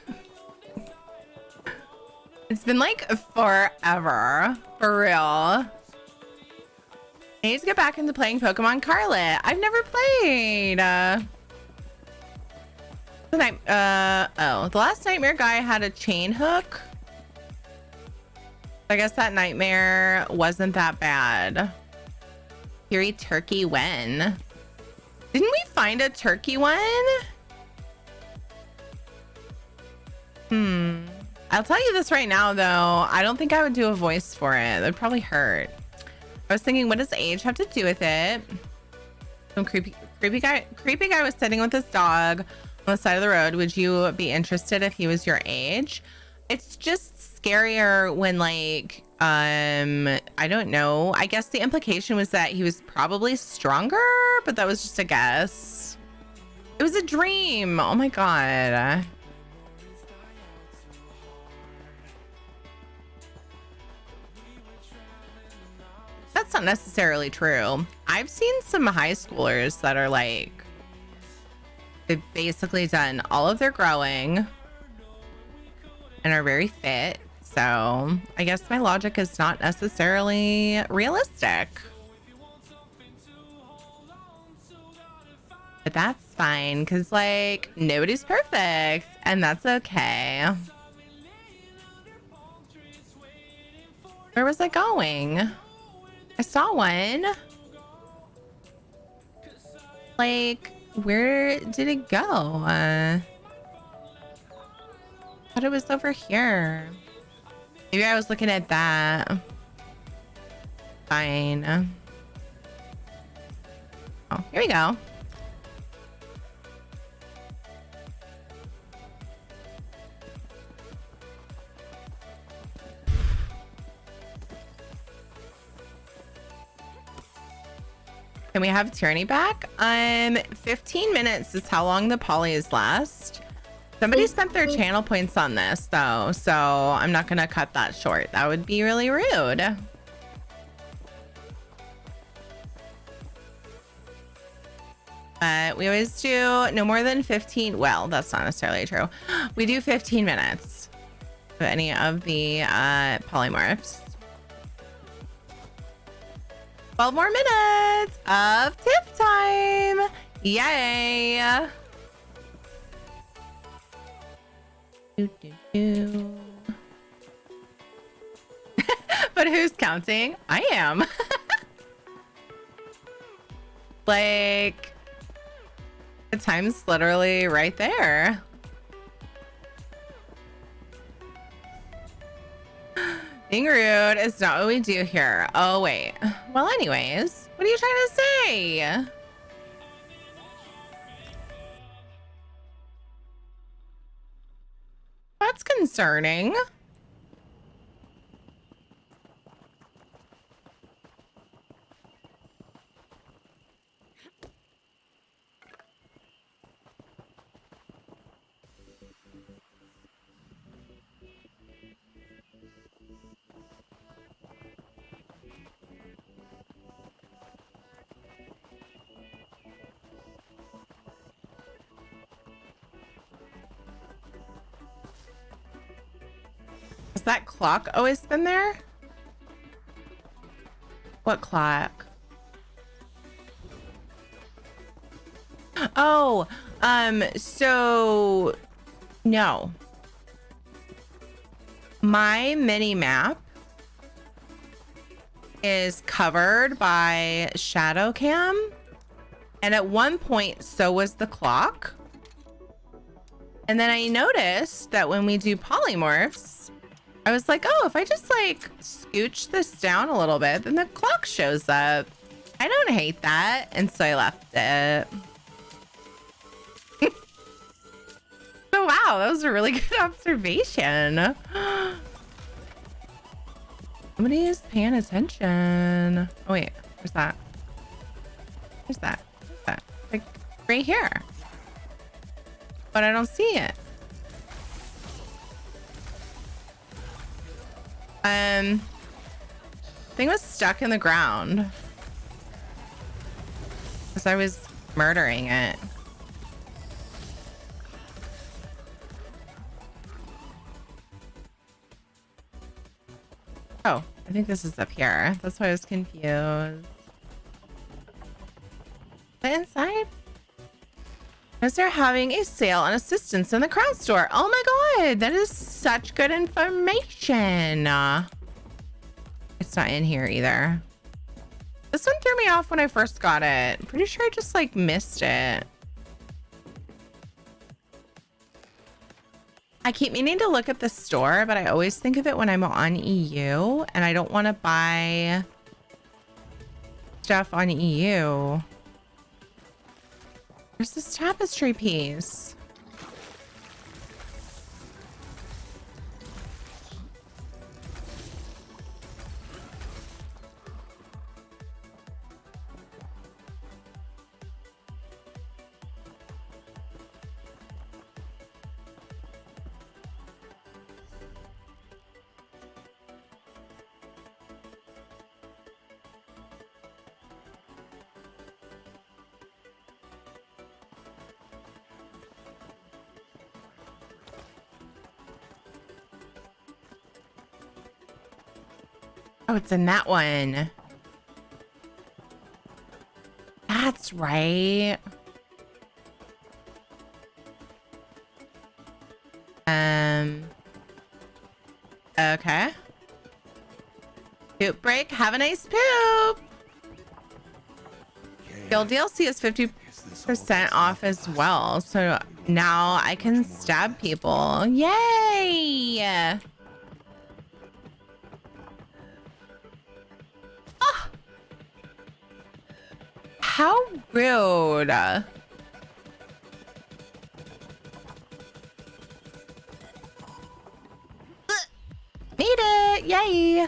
It's been like forever. For real. I need to get back into playing Pokemon Scarlet. I've never played. The last nightmare guy had a chain hook. I guess that nightmare wasn't that bad. Fury turkey when? Didn't we find a turkey one? I'll tell you this right now though. I don't think I would do a voice for it. That'd probably hurt. I was thinking, what does age have to do with it? Some creepy guy was sitting with his dog on the side of the road. Would you be interested if he was your age? It's just scarier when like I don't know. I guess the implication was that he was probably stronger, but that was just a guess. It was a dream. Oh my god. That's not necessarily true. I've seen some high schoolers that are like, they've basically done all of their growing and are very fit. So I guess my logic is not necessarily realistic. But that's fine because like nobody's perfect and that's okay. Where was I going? I saw one. Like, where did it go? I thought it was over here. Maybe I was looking at that. Fine. Oh, here we go. Can we have Tyranny back? 15 minutes is how long the polys last. Somebody spent their channel points on this though, so I'm not gonna cut that short. That would be really rude. But we always do no more than 15. Well, that's not necessarily true. We do 15 minutes of any of the polymorphs. 12 more minutes of tip time. Yay. Do, do, do. But who's counting? I am. Like, the time's literally right there. Being rude is not what we do here. Oh, wait. Well, anyways, what are you trying to say? That's concerning. Has that clock always been there? What clock? Oh, so no. My mini map is covered by shadow cam, and at one point so was the clock. And then I noticed that when we do polymorphs, I was like, oh, if I just like scooch this down a little bit, then the clock shows up. I don't hate that. And so I left it. So wow, that was a really good observation. Somebody is paying attention. Oh wait, where's that? Where's that? Where's that? Like right here. But I don't see it. Thing was stuck in the ground because I was murdering it. Oh, I think this is up here. That's why I was confused. But inside? Because they're having a sale on assistance in the Crown Store. Oh my god, that is such good information. It's not in here either. This one threw me off when I first got it. Pretty sure I just like missed it. I keep meaning to look at the store, but I always think of it when I'm on EU and I don't want to buy stuff on EU. Where's this tapestry piece? Oh, it's in that one. That's right. Okay. Poop break. Have a nice poop. Guild DLC is 50% off as well. So now I can stab people. Yay! How rude. Made it! Yay!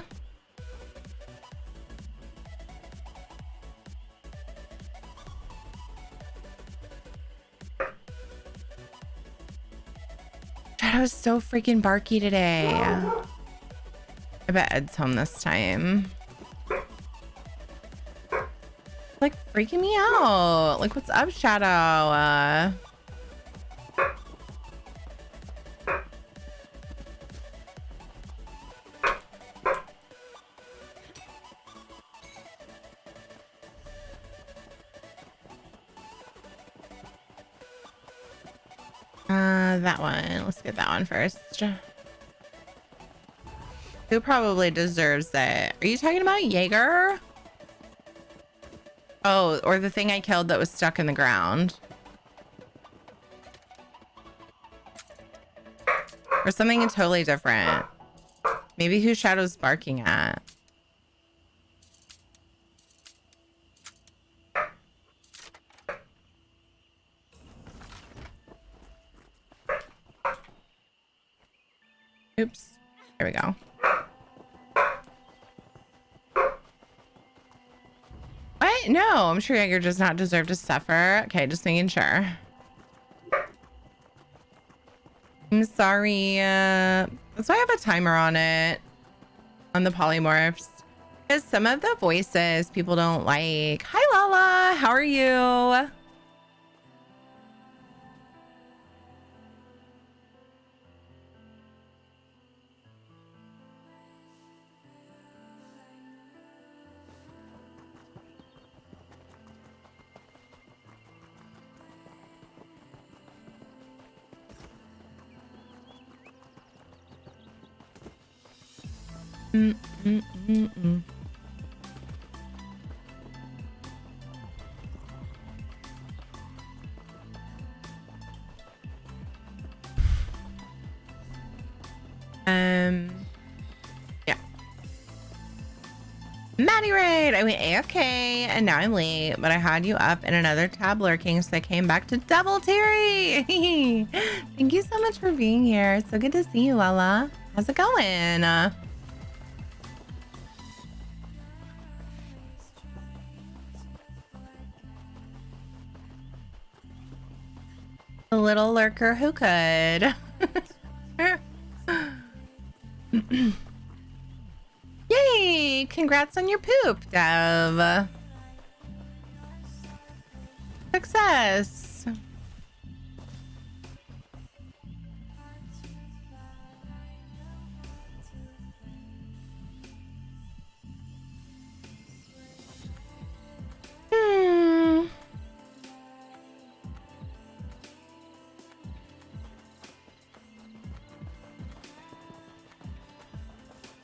I was so freaking barky today. I bet Ed's home this time. Like freaking me out. Like, what's up, Shadow? That one. Let's get that one first. Who probably deserves it? Are you talking about Jaeger? Oh, or the thing I killed that was stuck in the ground. Or something totally different. Maybe who Shadow's barking at. Oops. There we go. What? No, I'm sure Jaeger does not deserve to suffer. Okay, just making sure. I'm sorry. That's why I have a timer on it. On the polymorphs. Because some of the voices people don't like. Hi, Lala. How are you? Yeah. Maddie Raid, I went AFK and now I'm late, but I had you up in another tab lurking, so I came back to double Terry. Thank you so much for being here. It's so good to see you, Lala. How's it going? A little lurker who could. Yay! Congrats on your poop, Dev. Success.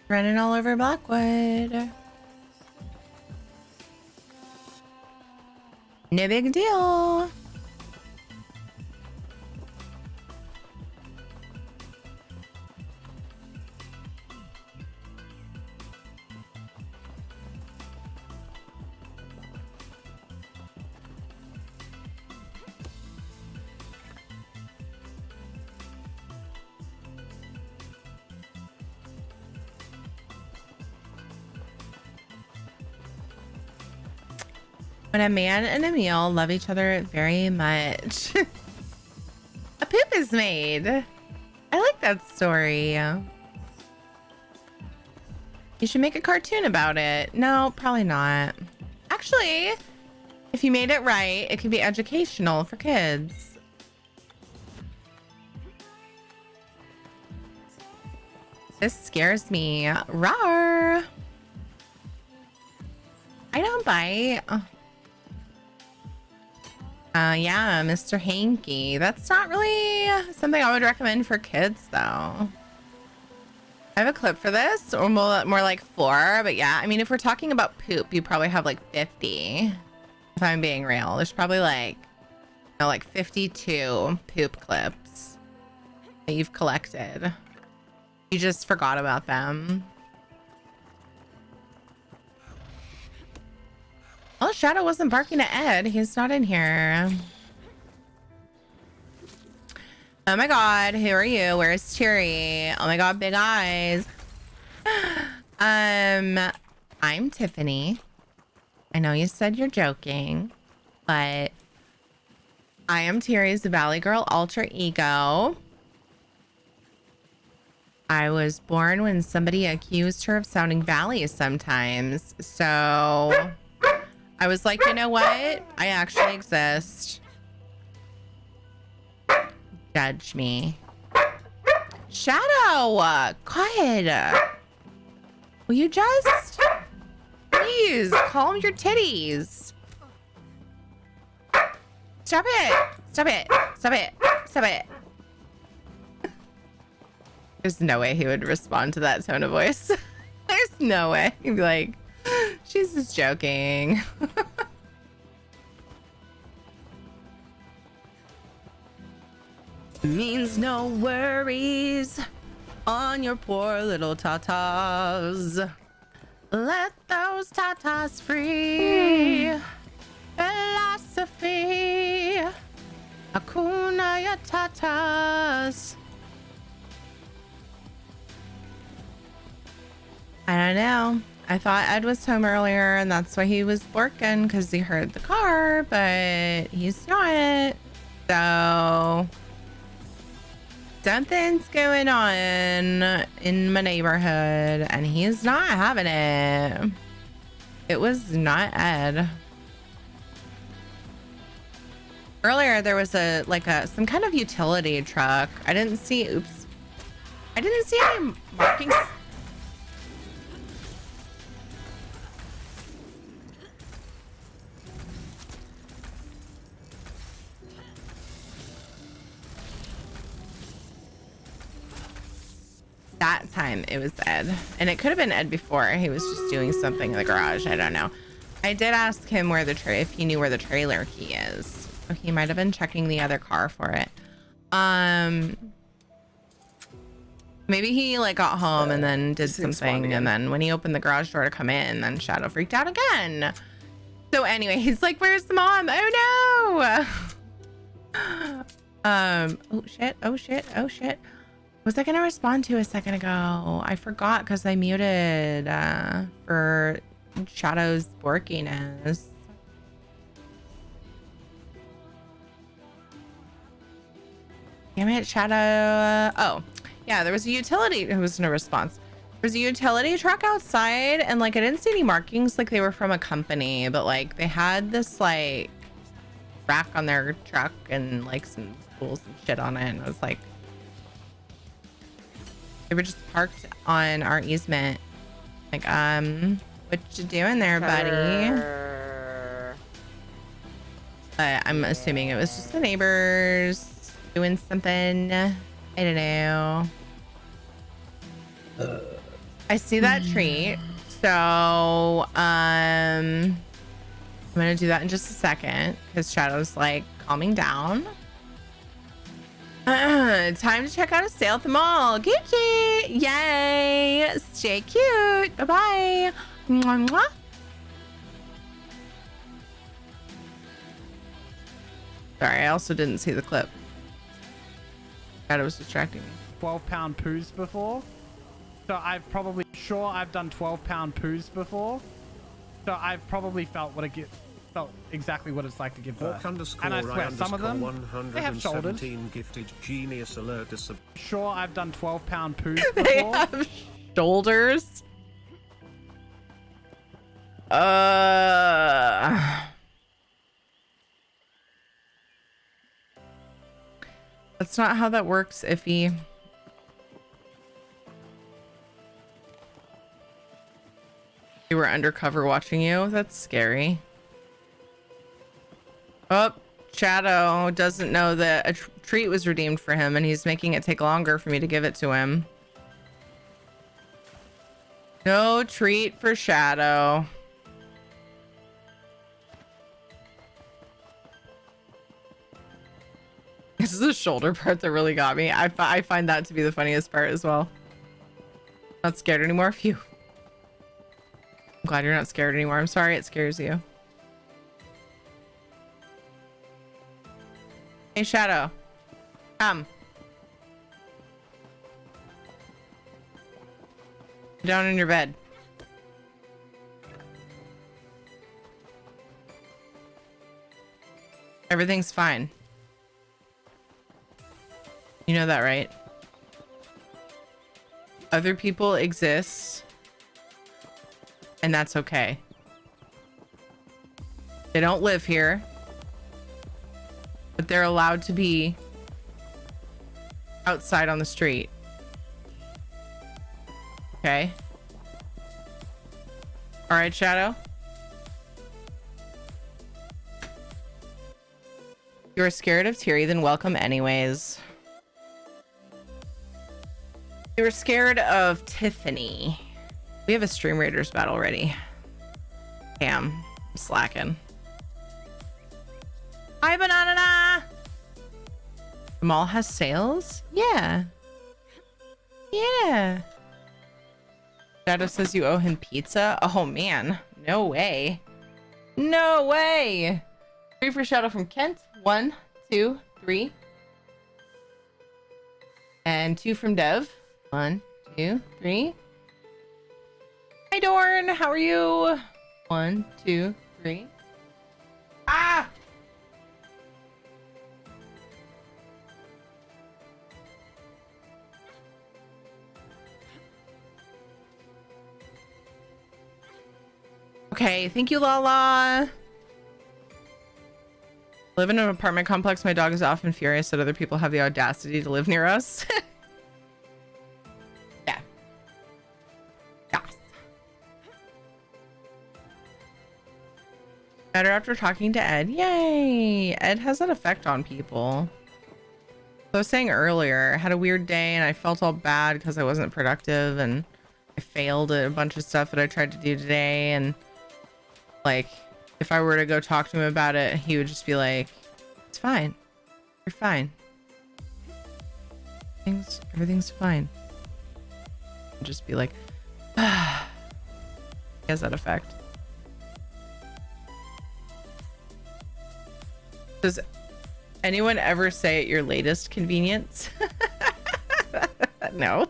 Running all over Blackwood. No big deal. When a man and a meal love each other very much. A poop is made. I like that story. You should make a cartoon about it. No, probably not. Actually, if you made it right, it could be educational for kids. This scares me. Rawr. I don't bite. Yeah, Mr. Hanky. That's not really something I would recommend for kids, though. I have a clip for this, or more like 4, but yeah, I mean, if we're talking about poop, you probably have like 50, if I'm being real. There's probably like, you know, like 52 poop clips that you've collected. You just forgot about them. Oh, Shadow wasn't barking at Ed. He's not in here. Oh my god, who are you? Where's Cheery? Oh my god, big eyes. I'm Tiffany. I know you said you're joking, but I am Terry's Valley Girl alter ego. I was born when somebody accused her of sounding Valley sometimes. So I was like, you know what? I actually exist. Judge me. Shadow! God! Will you just... Please, calm your titties. Stop it! Stop it! Stop it! Stop it! There's no way he would respond to that tone of voice. There's no way. He'd be like, she's just joking. Means no worries on your poor little tatas. Let those tatas free. Philosophy. Hakuna ya tatas. I don't know. I thought Ed was home earlier and that's why he was working, because he heard the car, but he's not. So something's going on in my neighborhood and he's not having it. It was not Ed. Earlier there was some kind of utility truck. I didn't see any markings. That time it was Ed, and it could have been Ed before. He was just doing something in the garage. I don't know. I did ask him if he knew where the trailer key is. So he might have been checking the other car for it. Maybe he got home and then did something, and then when he opened the garage door to come in, then Shadow freaked out again. So anyway, he's like, "Where's the mom? Oh no!" Oh shit! Oh shit! Oh shit! Was I gonna respond to a second ago? I forgot because I muted for Shadow's borkiness. Damn it, Shadow. Oh, yeah, there was a utility. There was no response. There was a utility truck outside, and I didn't see any markings they were from a company, but they had this rack on their truck and some tools and shit on it, and I was like, they were just parked on our easement. What you doing there, buddy? But I'm assuming it was just the neighbors doing something. I don't know. I see that treat. So, I'm gonna do that in just a second because Shadow's calming down. Time to check out a sale at the mall. Gucci! Yay! Stay cute. Bye-bye. Mwah, mwah. Sorry, I also didn't see the clip. Shadow was distracting me. 12-pound poos before. So I've probably I've done 12-pound poos before. So I've probably felt exactly what it's like to give birth. And I swear, some of them, they have shoulders. Gifted genius alert. Sure, I've done 12-pound poos before. They have shoulders. That's not how that works, Iffy. You were undercover watching you? That's scary. Oh, Shadow doesn't know that a treat was redeemed for him and he's making it take longer for me to give it to him. No treat for Shadow. This is the shoulder part that really got me. I find that to be the funniest part as well. Not scared anymore. Phew. I'm glad you're not scared anymore. I'm sorry it scares you. Hey, Shadow. Come. Down in your bed. Everything's fine. You know that, right? Other people exist, and that's okay. They don't live here, but they're allowed to be outside on the street. Okay? All right, Shadow? You're scared of Tiri, then welcome anyways. You were scared of Tiffany. We have a Stream Raiders battle ready. Damn, I'm slacking. Hi, Banana! The mall has sales? Yeah. Yeah. Shadow says you owe him pizza? Oh, man. No way. No way! 3 for Shadow from Kent. 1, 2, 3. And 2 from Dev. 1, 2, 3. Hi, Dorn. How are you? 1, 2, 3. Ah! Okay, thank you, Lala. Live in an apartment complex. My dog is often furious that other people have the audacity to live near us. Yeah. Yes. Better after talking to Ed. Yay! Ed has an effect on people. So I was saying earlier, I had a weird day and I felt all bad because I wasn't productive and I failed at a bunch of stuff that I tried to do today. And like, if I were to go talk to him about it, he would just be like, it's fine. You're fine. Everything's fine. And just be like, ah. He has that effect. Does anyone ever say at your latest convenience? No.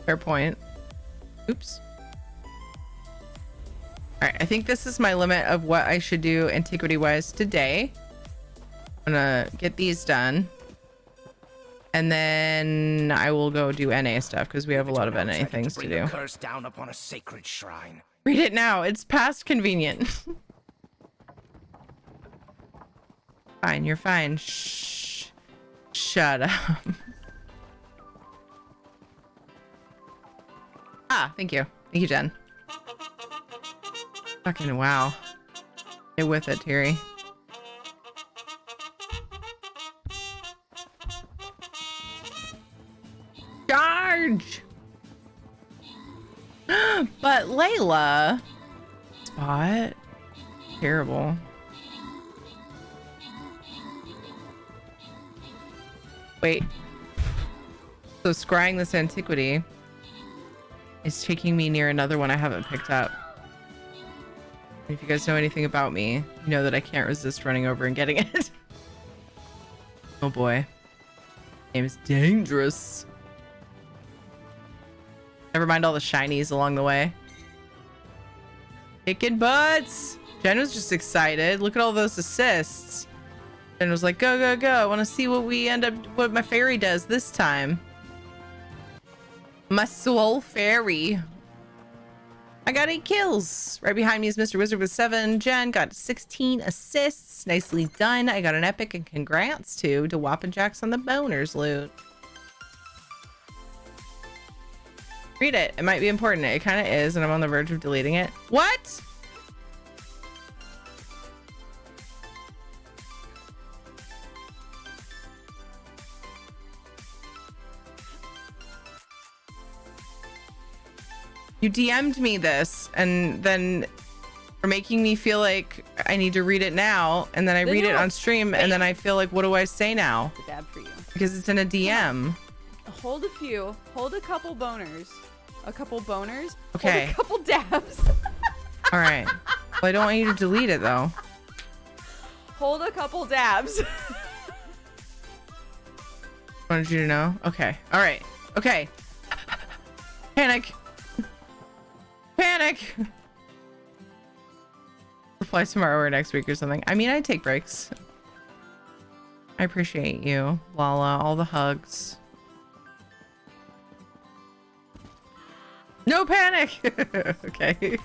Fair point. Oops. All right, I think this is my limit of what I should do antiquity wise today. I'm gonna get these done, and then I will go do NA stuff because we have a lot of NA things to do. Curse down upon a sacred shrine. Read it now. It's past convenient. Fine, you're fine. Shh. Shut up. Ah, thank you. Thank you, Jen. Fucking wow. Get with it, Tiri. Charge! But Layla... Spot? Terrible. Wait. So scrying this antiquity is taking me near another one I haven't picked up. If you guys know anything about me, you know that I can't resist running over and getting it. Oh boy. Name is dangerous. Never mind all the shinies along the way. Kicking butts! Jen was just excited. Look at all those assists. Jen was like, go, go, go. I want to see what my fairy does this time. My soul fairy. I got 8 kills. Right behind me is Mr. Wizard with 7. Jen got 16 assists. Nicely done. I got an epic and congrats to Whoppin' Jacks on the boners loot. Read it. It might be important. It kind of is, and I'm on the verge of deleting it. What? You DM'd me this, and then for making me feel like I need to read it now, and then I read it on stream, and then I feel like, what do I say now? Bad for you. Because it's in a DM. Hold a few. Hold a couple boners. a couple boners. Okay. Hold a couple dabs. All right. Well, I don't want you to delete it though. Hold a couple dabs. Wanted you to know. Okay. All right. Okay. Panic. Panic. Reply tomorrow or next week or something. I mean, I take breaks. I appreciate you, Lala. All the hugs. No panic. Okay.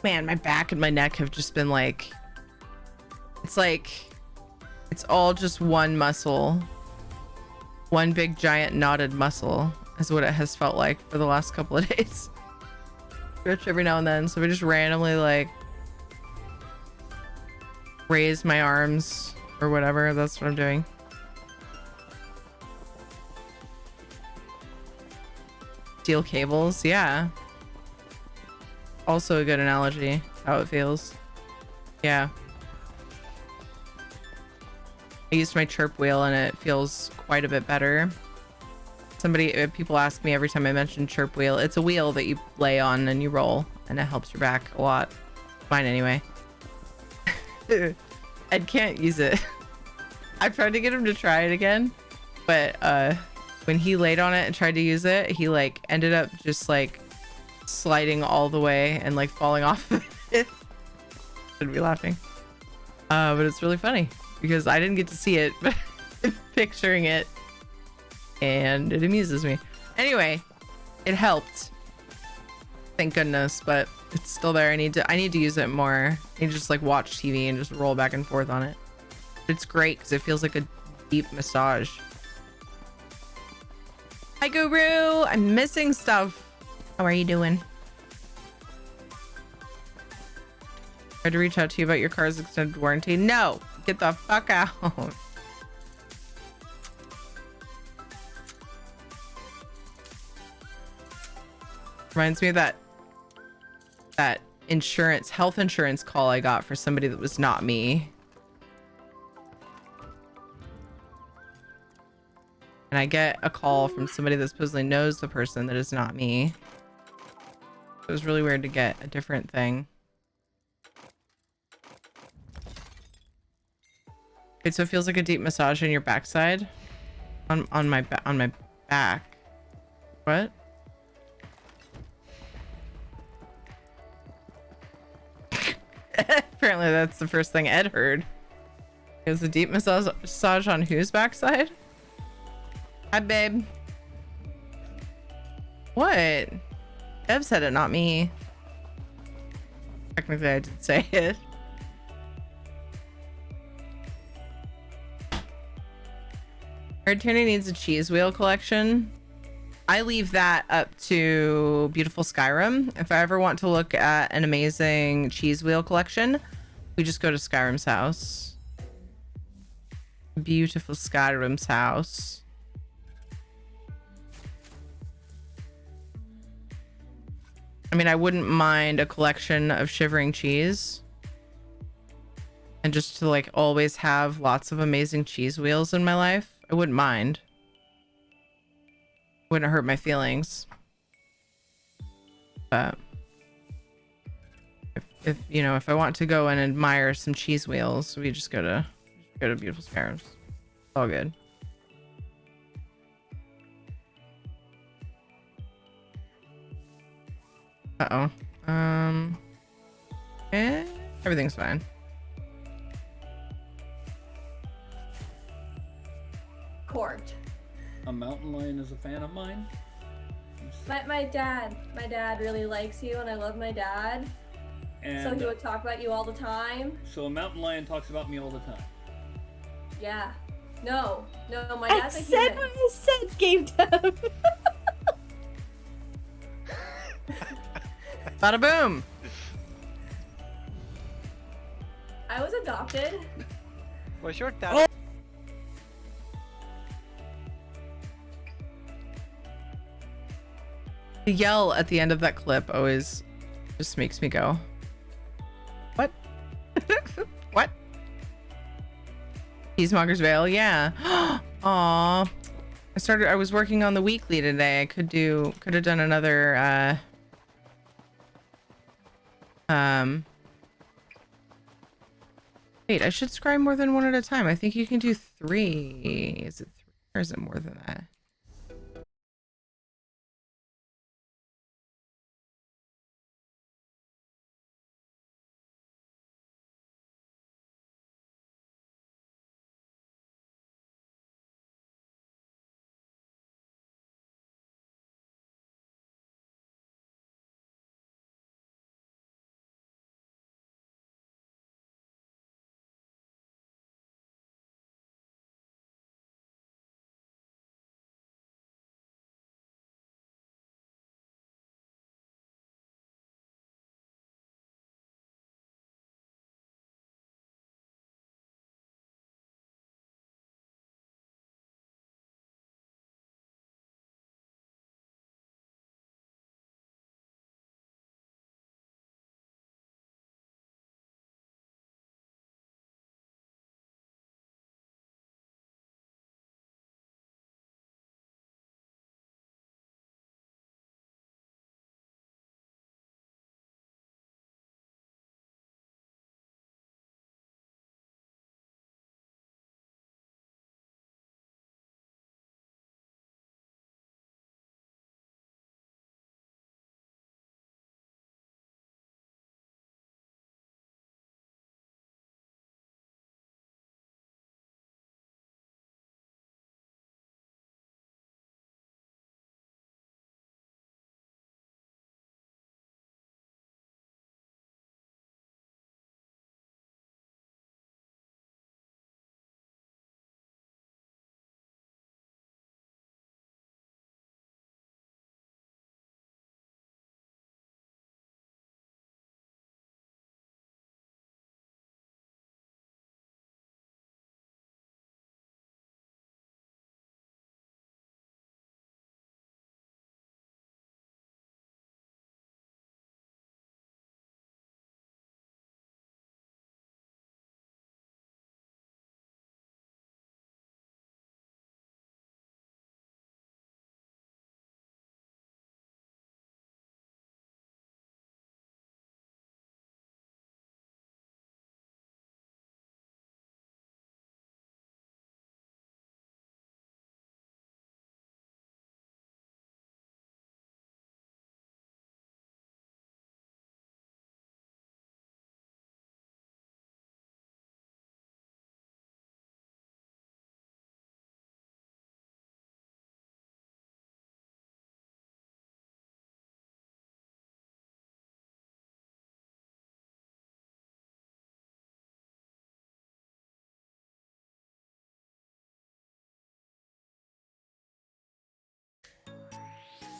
Man, my back and my neck have just been like, it's all just one muscle. One big giant knotted muscle is what it has felt like for the last couple of days. Stretch every now and then. So we just randomly like raise my arms or whatever. That's what I'm doing. Steel cables. Yeah. Also a good analogy. How it feels. Yeah. I used my chirp wheel and it feels quite a bit better. People ask me every time I mention chirp wheel. It's a wheel that you lay on and you roll and it helps your back a lot. Mine anyway. Ed can't use it. I've tried to get him to try it again, but when he laid on it and tried to use it, he like ended up just like sliding all the way and like falling off of it. Shouldn't be laughing. But it's really funny because I didn't get to see it, but picturing it, and it amuses me. Anyway, it helped. Thank goodness, but it's still there. I need to use it more. I need to just like watch TV and just roll back and forth on it. It's great because it feels like a deep massage. Hi, Guru. I'm missing stuff. How are you doing? Tried to reach out to you about your car's extended warranty. No, get the fuck out. Reminds me of that health insurance call I got for somebody that was not me. And I get a call from somebody that supposedly knows the person that is not me. It was really weird to get a different thing. Okay, so it feels like a deep massage on your backside. On my back. What? Apparently that's the first thing Ed heard. It was a deep massage on whose backside? Hi, babe. What? Dev said it, not me. Technically, I did say it. Red Tony needs a cheese wheel collection. I leave that up to beautiful Skyrim. If I ever want to look at an amazing cheese wheel collection, we just go to Skyrim's house. Beautiful Skyrim's house. I mean, I wouldn't mind a collection of shivering cheese. And just to like always have lots of amazing cheese wheels in my life. I wouldn't mind. Wouldn't hurt my feelings. But if you know, if I want to go and admire some cheese wheels, we just go to beautiful Skyrim. It's all good. Uh-oh. Everything's fine. Court. A mountain lion is a fan of mine. My dad really likes you, and I love my dad. And So he would talk about you all the time. so a mountain lion talks about me all the time. Yeah. No, my I dad's a said human. what I said, Game Dev. Bada boom. I was adopted. Was your dad? The yell at the end of that clip always just makes me go, what? What? Peacemongers Vale, yeah. Aw. I was working on the weekly today. I could have done another wait, I should scribe more than one at a time. I think you can do 3. Is it 3 or is it more than that?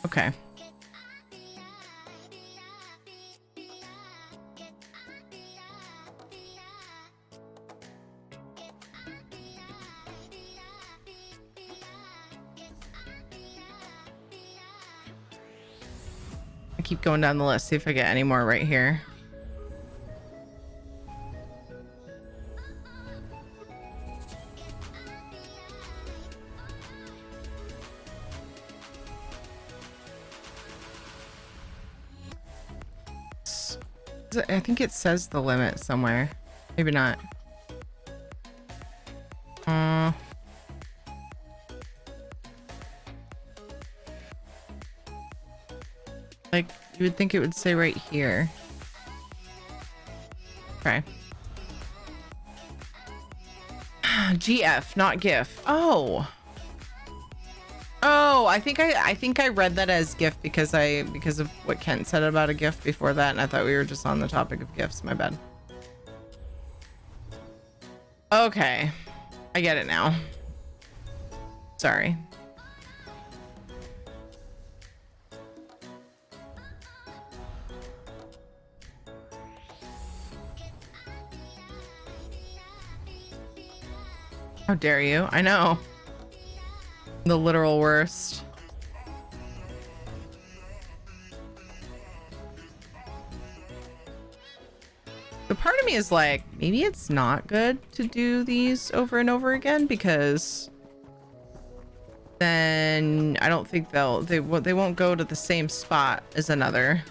Okay. I keep going down the list, see if I get any more right here. I think it says the limit somewhere. Maybe not. Like, you would think it would say right here. Okay. GF, not GIF. Oh. Oh, I think I read that as GIF because of what Kent said about a GIF before that, and I thought we were just on the topic of GIFs. My bad. Okay. I get it now. Sorry. How dare you? I know. The literal worst. The part of me is like, maybe it's not good to do these over and over again, because then I don't think they won't go to the same spot as another.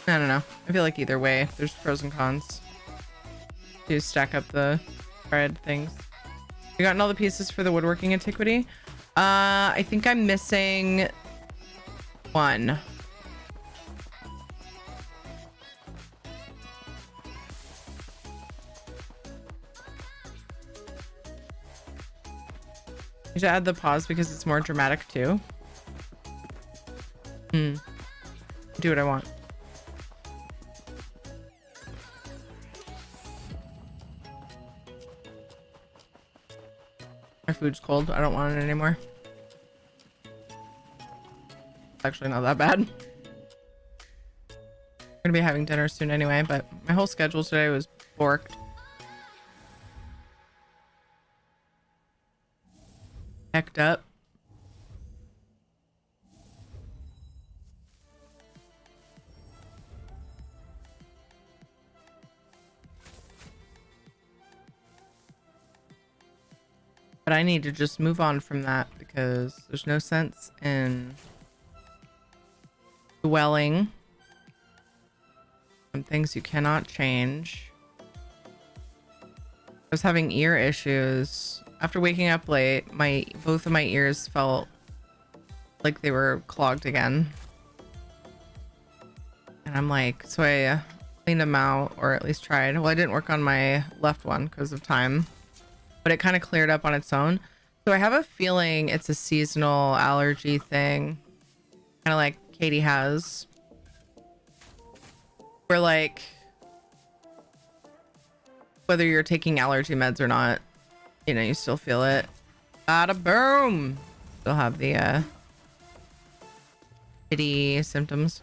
I don't know. I feel like either way, there's pros and cons to stack up the bread things. You gotten all the pieces for the woodworking antiquity? I think I'm missing one. You should add the pause because it's more dramatic too. Do what I want. My food's cold. I don't want it anymore. It's actually not that bad. We're gonna be having dinner soon anyway, but my whole schedule today was borked. Hecked up. But I need to just move on from that because there's no sense in dwelling on things you cannot change. I was having ear issues. After waking up late, both of my ears felt like they were clogged again. And I'm like, so I cleaned them out, or at least tried. Well, I didn't work on my left one because of time, but it kind of cleared up on its own. So I have a feeling it's a seasonal allergy thing, kind of like Katie has, where like whether you're taking allergy meds or not, you know, you still feel it. Bada boom! Still have the itty symptoms.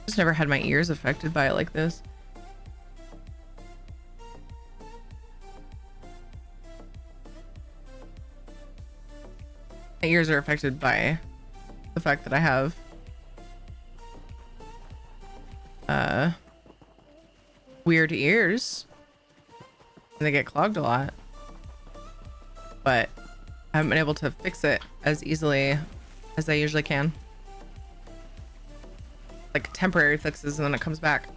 Just never had my ears affected by it like this. My ears are affected by the fact that I have weird ears and they get clogged a lot, but I haven't been able to fix it as easily as I usually can. Like temporary fixes and then it comes back.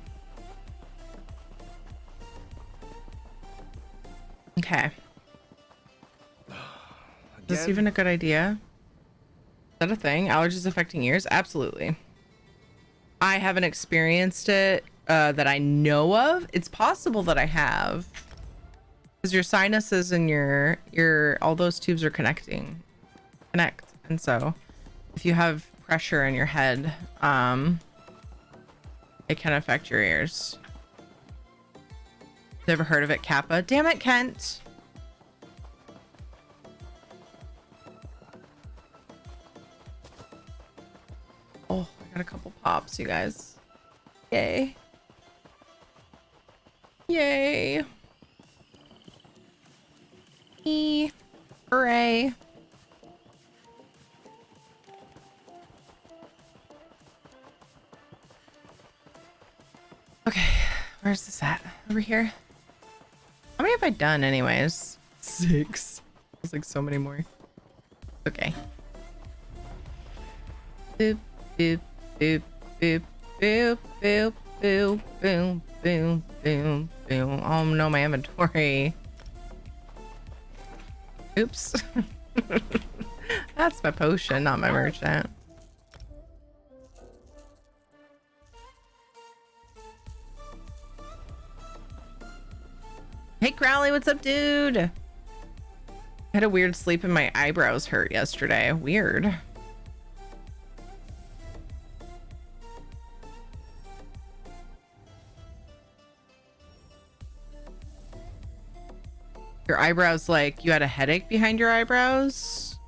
Okay. Is this even a good idea? Is that a thing? Allergies affecting ears? Absolutely. I haven't experienced it that I know of. It's possible that I have, because your sinuses and your all those tubes are connect, and so if you have pressure in your head, it can affect your ears. Never heard of it, Kappa. Damn it, Kent. Oh, I got a couple pops, you guys. Yay. Yay. Hooray. Okay, where's this at? Over here? How many have I done anyways? 6. There's like so many more. Okay. Boop, boop, boop, boop, boop, boop, boop, boom, boom, boom, boom. Oh no, my inventory. Oops. That's my potion, not my merchant. Hey Crowley, what's up, dude? I had a weird sleep and my eyebrows hurt yesterday. Weird. Your eyebrows, like you had a headache behind your eyebrows?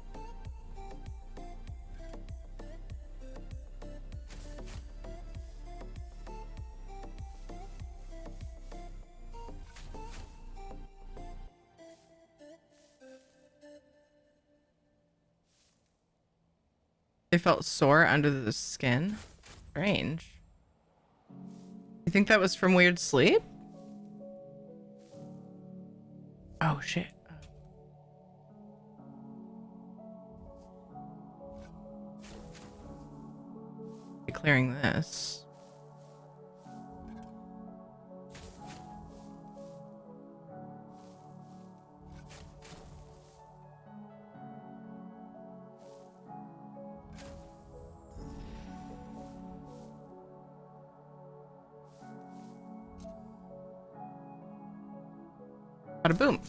They felt sore under the skin. Strange. You think that was from weird sleep? Oh shit. Clearing this. Bada boom.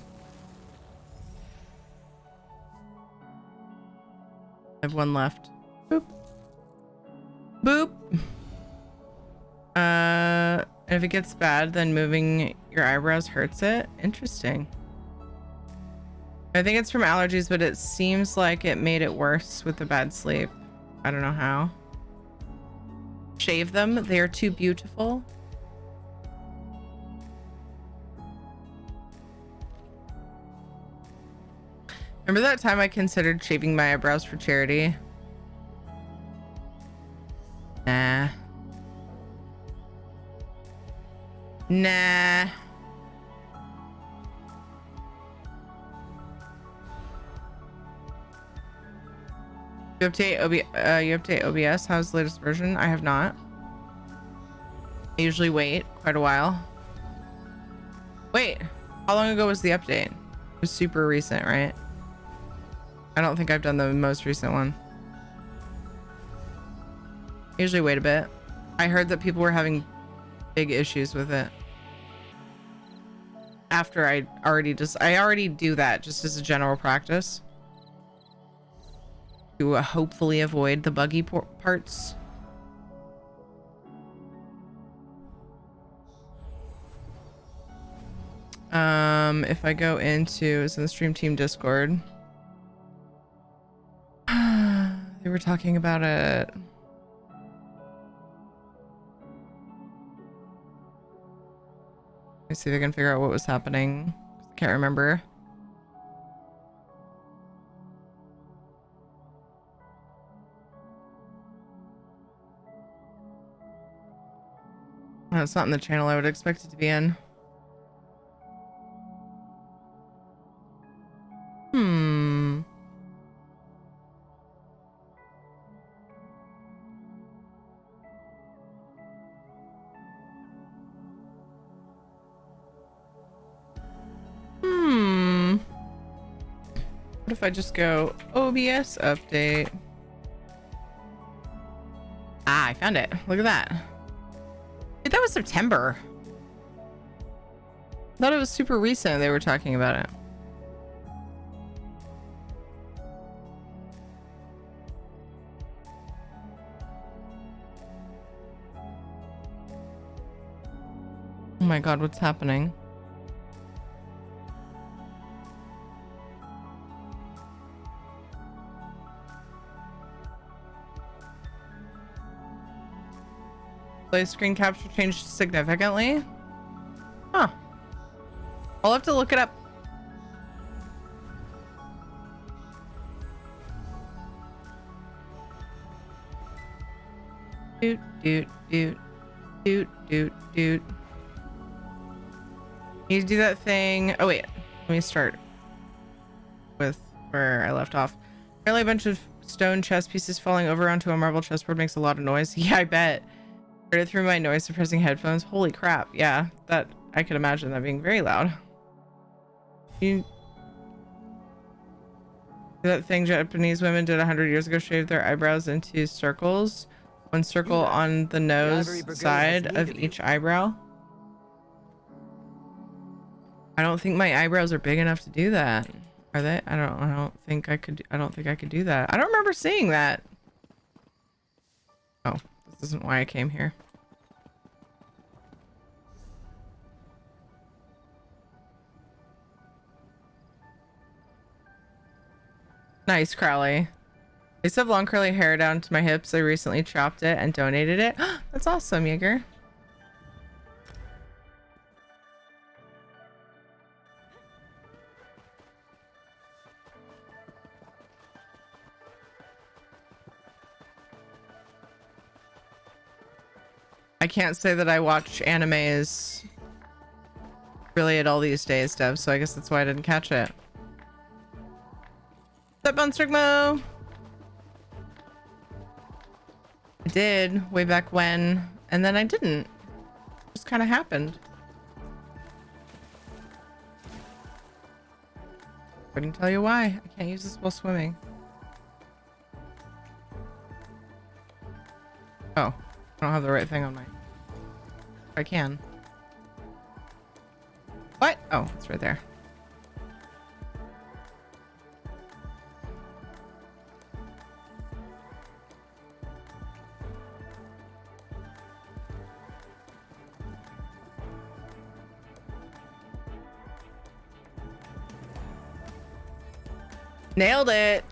I have one left. Boop. Boop. And if it gets bad, then moving your eyebrows hurts it. Interesting. I think it's from allergies, but it seems like it made it worse with the bad sleep. I don't know how. Shave them. They are too beautiful. Remember that time I considered shaving my eyebrows for charity? Nah. Nah. You update OBS? How's the latest version? I have not. I usually wait quite a while. Wait, how long ago was the update? It was super recent, right? I don't think I've done the most recent one. I usually wait a bit. I heard that people were having big issues with it. After I already do that just as a general practice. To hopefully avoid the buggy parts. If I go into, it's in the stream team Discord. They were talking about it. Let me see if I can figure out what was happening. I can't remember. Oh, it's not in the channel I would expect it to be in. What if I just go OBS update? Ah, I found it. Look at that. Dude, that was September. I thought it was super recent they were talking about it. Oh my god, what's happening? Play screen capture changed significantly? Huh. I'll have to look it up. Doot, doot, doot. Doot, doot, doot. Need to do that thing. Oh, wait. Let me start with where I left off. Apparently a bunch of stone chess pieces falling over onto a marble chessboard makes a lot of noise. Yeah, I bet. Heard it through my noise suppressing headphones. Holy crap. Yeah, that I could imagine that being very loud. That thing Japanese women did 100 years ago, shaved their eyebrows into circles. One circle on the nose side of each eyebrow. I don't think my eyebrows are big enough to do that. Are they? I don't think I could do that. I don't remember seeing that. Oh, this isn't why I came here. Nice, Crowley. I used to have long curly hair down to my hips. I recently chopped it and donated it. That's awesome, Jaeger. I can't say that I watch animes really at all these days, Dev, so I guess that's why I didn't catch it. What's up, Bunstrigmo? I did way back when, and then I didn't. It just kind of happened. Couldn't tell you why. I can't use this while swimming. Oh, I don't have the right thing on my... I can. What? Oh, it's right there. Nailed it.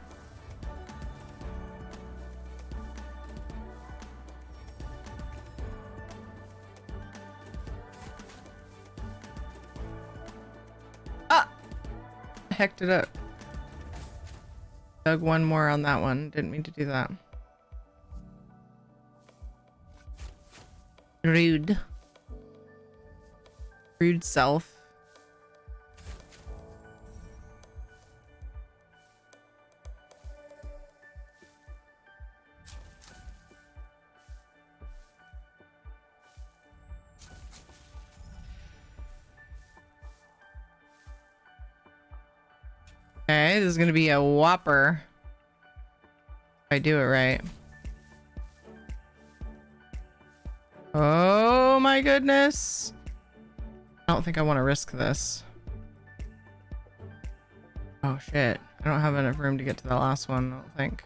Ah! Hecked it up. Dug one more on that one. Didn't mean to do that. Rude. Rude self. Okay, this is gonna be a whopper. If I do it right. Oh my goodness. I don't think I want to risk this. Oh shit. I don't have enough room to get to the last one, I don't think.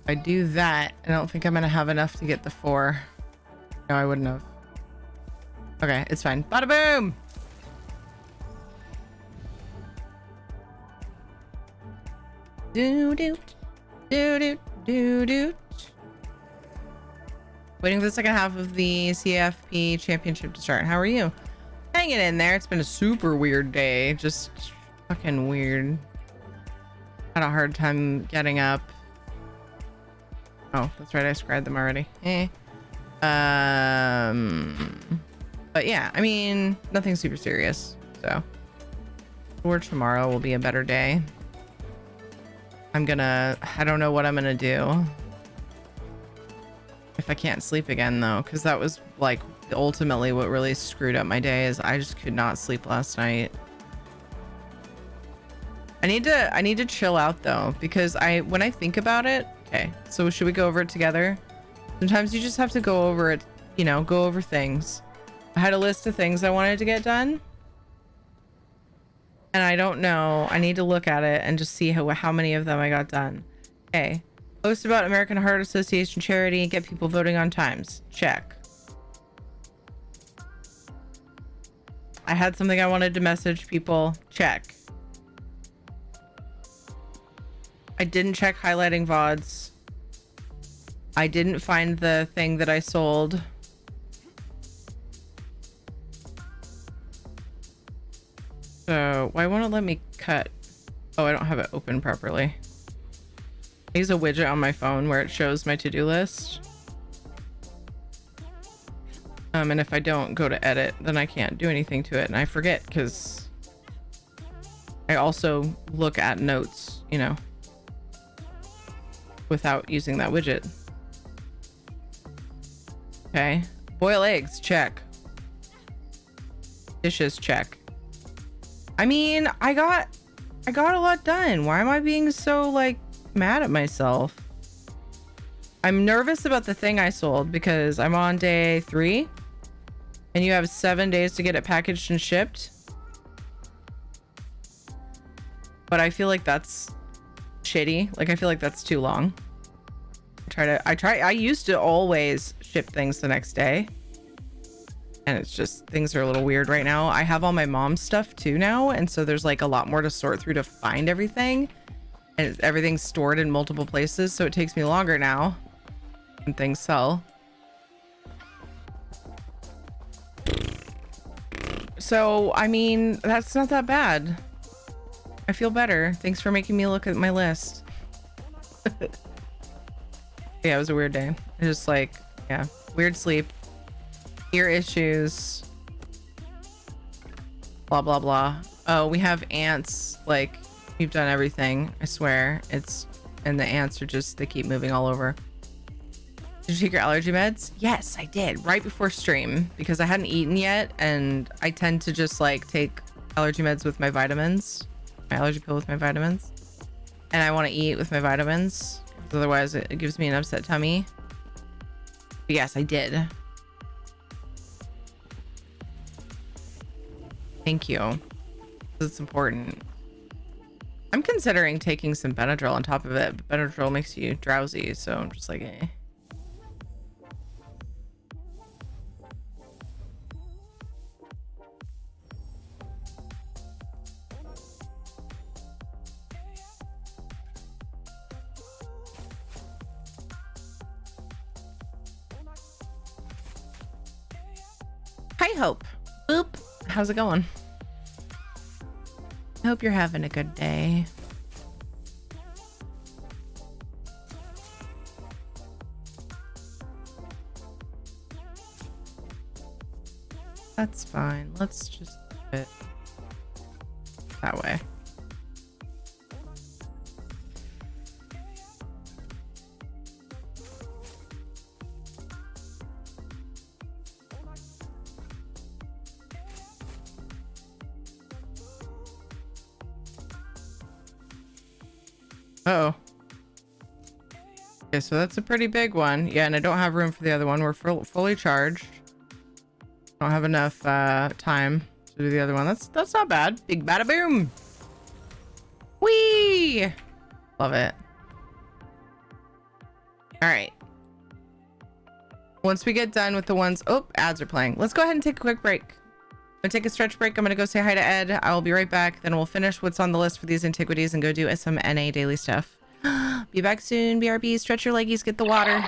If I do that, I don't think I'm gonna have enough to get the 4. No, I wouldn't have. Okay, it's fine. Bada boom! Do do do do do do. Waiting for the second half of the CFP championship to start. How are you? Hanging in there. It's been a super weird day. Just fucking weird. Had a hard time getting up. Oh, that's right. I scribed them already. But yeah, I mean, nothing super serious. So, or tomorrow will be a better day. I don't know what I'm gonna do if I can't sleep again though, because that was like ultimately what really screwed up my day. Is I just could not sleep last night. I need to chill out though, because when I think about it, okay, so should we go over it together? Sometimes you just have to go over it, you know, go over things. I had a list of things I wanted to get done. And I don't know. I need to look at it and just see how many of them I got done. Okay. Post about American Heart Association charity. Get people voting on times. Check. I had something I wanted to message people. Check. I didn't check highlighting VODs. I didn't find the thing that I sold. So why won't it let me cut? Oh, I don't have it open properly. I use a widget on my phone where it shows my to-do list. And if I don't go to edit, then I can't do anything to it. And I forget because I also look at notes, you know, without using that widget. Okay. Boil eggs, check. Dishes, check. I mean, I got a lot done. Why am I being so like mad at myself? I'm nervous about the thing I sold because I'm on day 3 and you have 7 days to get it packaged and shipped. But I feel like that's shitty. Like I feel like that's too long. I used to always ship things the next day. And it's just, things are a little weird right now. I have all my mom's stuff too now. And so there's like a lot more to sort through to find everything. And everything's stored in multiple places. So it takes me longer now. And things sell. So, I mean, that's not that bad. I feel better. Thanks for making me look at my list. Yeah, it was a weird day. Just like, yeah, weird sleep, ear issues, blah, blah, blah. Oh, we have ants. Like, we've done everything. I swear. And the ants are just, they keep moving all over. Did you take your allergy meds? Yes, I did. Right before stream, because I hadn't eaten yet. And I tend to just like take allergy meds with my vitamins. My allergy pill with my vitamins. And I want to eat with my vitamins. Otherwise, it gives me an upset tummy. But yes, I did. Thank you. It's important. I'm considering taking some Benadryl on top of it, but Benadryl makes you drowsy, so I'm just like, eh. Hi, Hope. Boop. How's it going? I hope you're having a good day. That's fine. Let's just do it that way. Uh-oh. Okay, so that's a pretty big one. Yeah, and I don't have room for the other one. We're fully charged. Don't have enough time to do the other one. That's not bad. Big bada boom. Whee! Love it. All right. Once we get done with the ones... Oh, ads are playing. Let's go ahead and take a quick break. I'm gonna take a stretch break. I'm gonna go say hi to Ed. I will be right back. Then we'll finish what's on the list for these antiquities and go do some NA daily stuff. Be back soon, BRB. Stretch your leggies, get the water.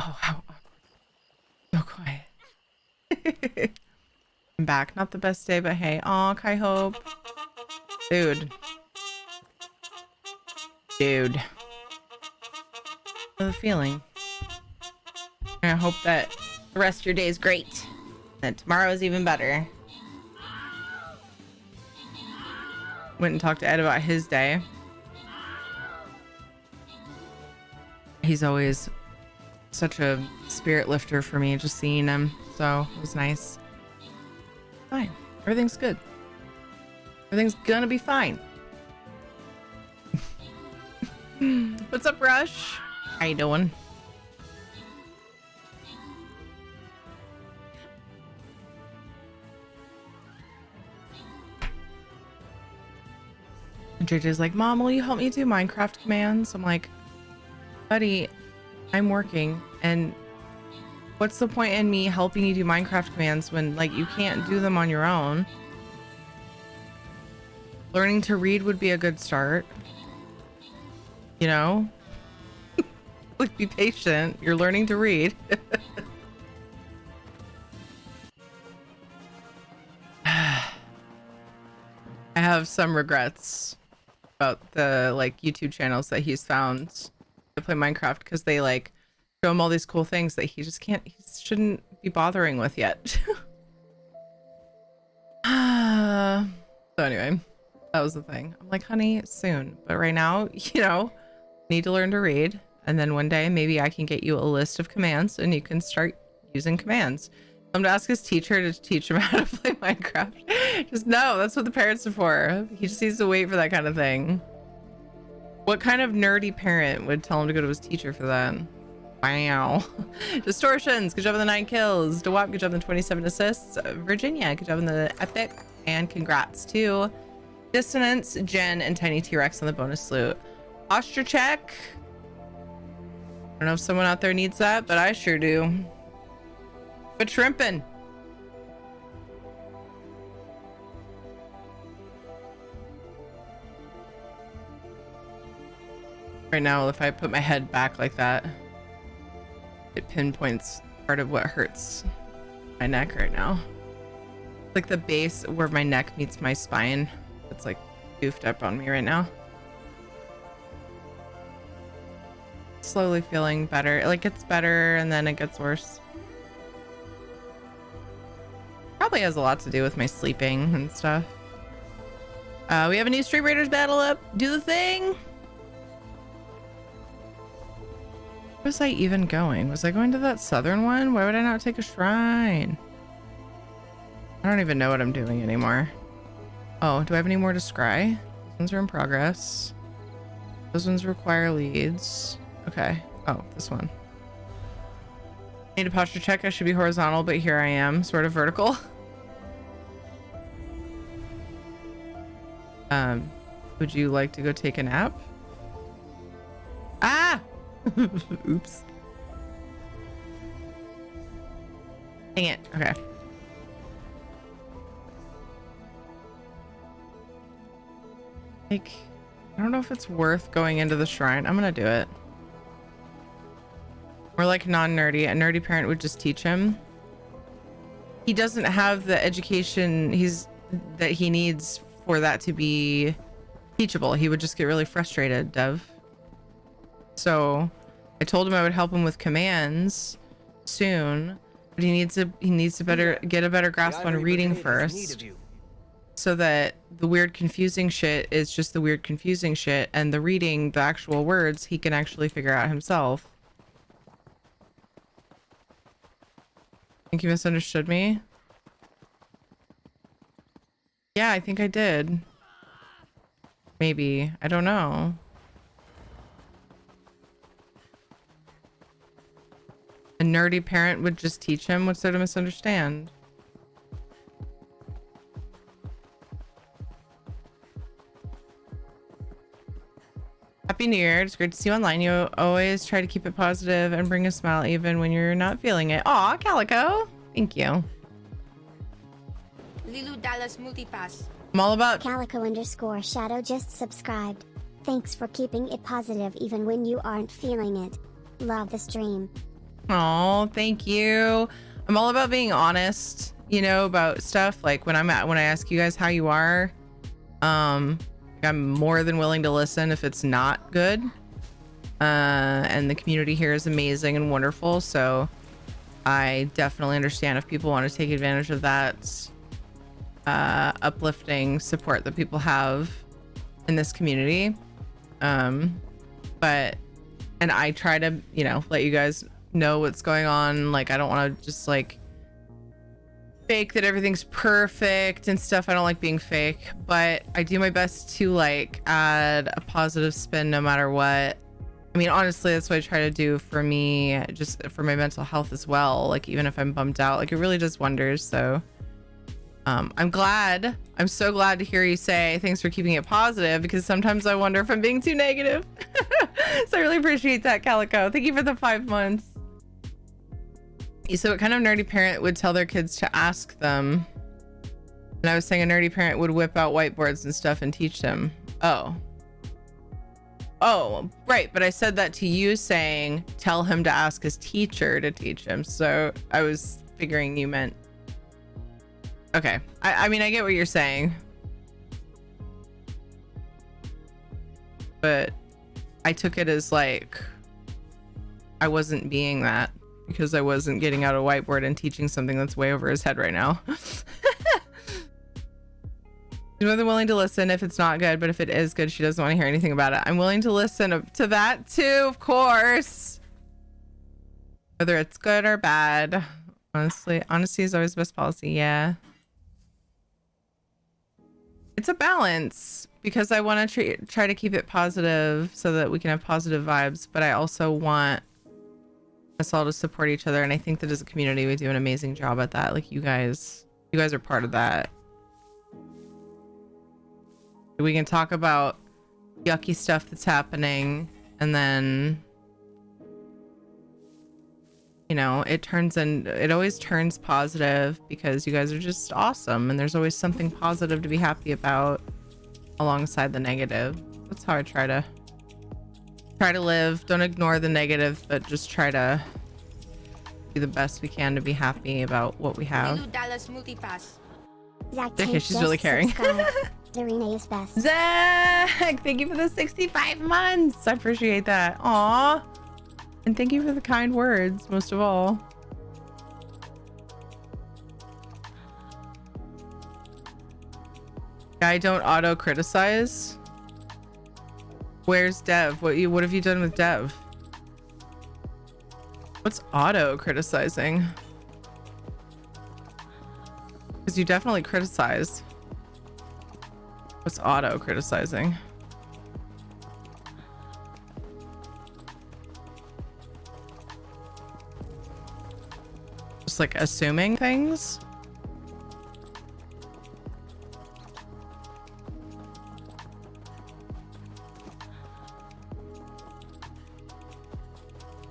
Oh, how so quiet. I'm back. Not the best day, but hey. Aw, Kai Hope. Dude. Dude. I have a feeling. I hope that the rest of your day is great. That tomorrow is even better. Went and talked to Ed about his day. He's always such a spirit lifter for me, just seeing him. So it was nice. Fine. Everything's good. Everything's gonna be fine. What's up, Rush? How you doing? And JJ's like, Mom, will you help me do Minecraft commands? I'm like, buddy, I'm working, and what's the point in me helping you do Minecraft commands when, like, you can't do them on your own? Learning to read would be a good start. You know? Like, be patient. You're learning to read. I have some regrets about the, like, YouTube channels that he's found to play Minecraft, because they, like, show him all these cool things that he just can't, he shouldn't be bothering with yet. So anyway, that was the thing. I'm like, honey, soon. But right now, you know, need to learn to read. And then one day, maybe I can get you a list of commands and you can start using commands. I'm to ask his teacher to teach him how to play Minecraft. Just no, that's what the parents are for. He just needs to wait for that kind of thing. What kind of nerdy parent would tell him to go to his teacher for that? Wow. Distortions, good job on the 9 kills. DeWap, good job on the 27 assists. Virginia, good job on the epic. And congrats to Dissonance, Jen, and Tiny T-Rex on the bonus loot. Posture check. I don't know if someone out there needs that, but I sure do. But shrimping. Right now, if I put my head back like that, it pinpoints part of what hurts my neck right now. Like the base where my neck meets my spine. It's like goofed up on me right now. Slowly feeling better. It like gets better and then it gets worse. Probably has a lot to do with my sleeping and stuff. We have a new Street Raiders battle up. Do the thing. Where was I even going? Was I going to that southern one? Why would I not take a shrine? I don't even know what I'm doing anymore. Oh, do I have any more to scry? Those ones are in progress. Those ones require leads. Okay. Oh, this one. Need a posture check. I should be horizontal, but here I am, sort of vertical. Would you like to go take a nap? Ah! Oops. Dang it. Okay. Like, I don't know if it's worth going into the shrine. I'm gonna do it. We're like non-nerdy. A nerdy parent would just teach him. He doesn't have the education that he needs for that to be teachable. He would just get really frustrated, Dev. So I told him I would help him with commands soon, but he needs to get a better grasp on reading first, so that the weird confusing shit is just the weird confusing shit, and the reading, the actual words, he can actually figure out himself. Think you misunderstood me? Yeah, I think I did. Maybe. I don't know. A nerdy parent would just teach him. What's there to misunderstand? Happy New Year. It's great to see you online. You always try to keep it positive and bring a smile even when you're not feeling it. Aw, Calico. Thank you. Lilu Dallas Multipass. I'm all about Calico_Shadow just subscribed. Thanks for keeping it positive even when you aren't feeling it. Love the stream. Oh, thank you. I'm all about being honest, you know, about stuff. Like when I ask you guys how you are, I'm more than willing to listen if it's not good. And the community here is amazing and wonderful. So I definitely understand if people want to take advantage of that uplifting support that people have in this community. But I try to, you know, let you guys know what's going on. Like, I don't want to just like fake that everything's perfect and stuff. I don't like being fake, but I do my best to like add a positive spin no matter what. I mean, honestly, that's what I try to do for me, just for my mental health as well. Like, even if I'm bummed out, like it really does wonders. So I'm so glad to hear you say thanks for keeping it positive, because sometimes I wonder if I'm being too negative. So I really appreciate that, Calico. Thank you for the 5 months. So what kind of nerdy parent would tell their kids to ask them? And I was saying a nerdy parent would whip out whiteboards and stuff and teach them. Oh, right. But I said that to you saying, tell him to ask his teacher to teach him. So I was figuring you meant, okay. I mean, I get what you're saying, but I took it as like, I wasn't being that because I wasn't getting out a whiteboard and teaching something that's way over his head right now. She's more than willing to listen if it's not good, but if it is good, she doesn't want to hear anything about it. I'm willing to listen to that too, of course. Whether it's good or bad. Honestly, honesty is always the best policy. Yeah. It's a balance because I want to try to keep it positive so that we can have positive vibes, but I also want us all to support each other. And I think that as a community, we do an amazing job at that. Like you guys are part of that. We can talk about yucky stuff that's happening, and then, you know, it always turns positive because you guys are just awesome, and there's always something positive to be happy about alongside the negative. That's how I try to live. Don't ignore the negative, but just try to do the best we can to be happy about what we have. Dallas Multipass. Okay, she's really caring. Darina is best. Zach, thank you for the 65 months. I appreciate that. Aw. And thank you for the kind words, most of all. I don't auto criticize. Where's Dev? What have you done with Dev? What's auto criticizing? Because you definitely criticize. What's auto criticizing? Just like assuming things?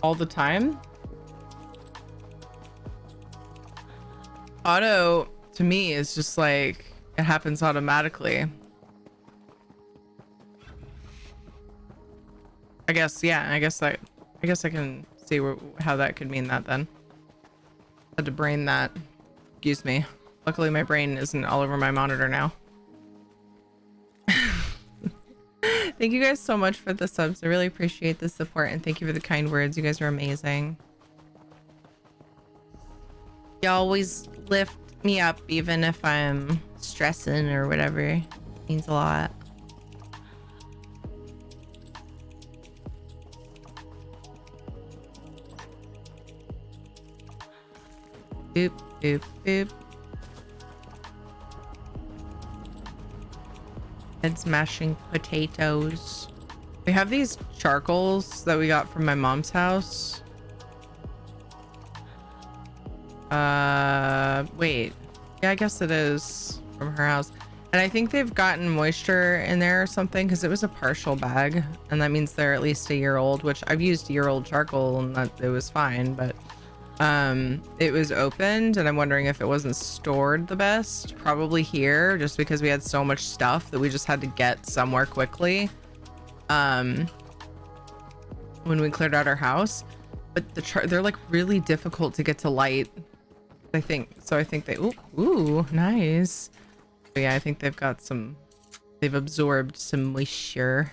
All the time? Auto to me is just like it happens automatically. I guess, yeah, I guess I can see how that could mean that then. Had to brain that. Excuse me. Luckily my brain isn't all over my monitor now. Thank you guys so much for the subs. I really appreciate the support, and thank you for the kind words. You guys are amazing. You always lift me up even if I'm stressing or whatever. It means a lot. Boop, boop, boop. And smashing potatoes. We have these charcoals that we got from my mom's house. Wait. Yeah, I guess it is from her house. And I think they've gotten moisture in there or something because it was a partial bag. And that means they're at least a year old, which I've used year-old charcoal and it was fine, but it was opened and I'm wondering if it wasn't stored the best. Probably here, just because we had so much stuff that we just had to get somewhere quickly when we cleared out our house. But they're like really difficult to get to light. I think so. I think they. Ooh, nice. But yeah, I think they've got some. They've absorbed some moisture.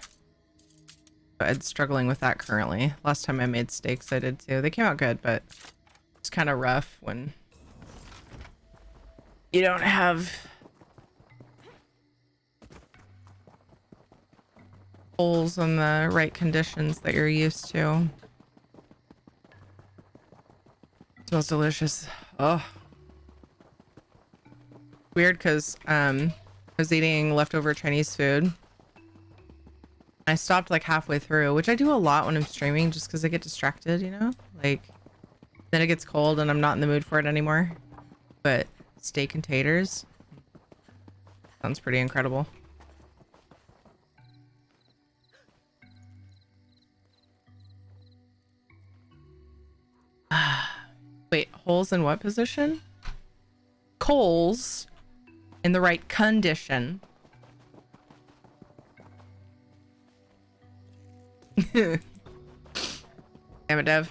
But I'm struggling with that currently. Last time I made steaks, I did too. They came out good, but it's kind of rough when you don't have holes in the right conditions that you're used to. It smells delicious. Oh, weird because I was eating leftover Chinese food. I stopped like halfway through, which I do a lot when I'm streaming just because I get distracted, you know? Like, then it gets cold and I'm not in the mood for it anymore. But steak and taters sounds pretty incredible. Wait, holes in what position? Coals in the right condition. Damn it, Dev.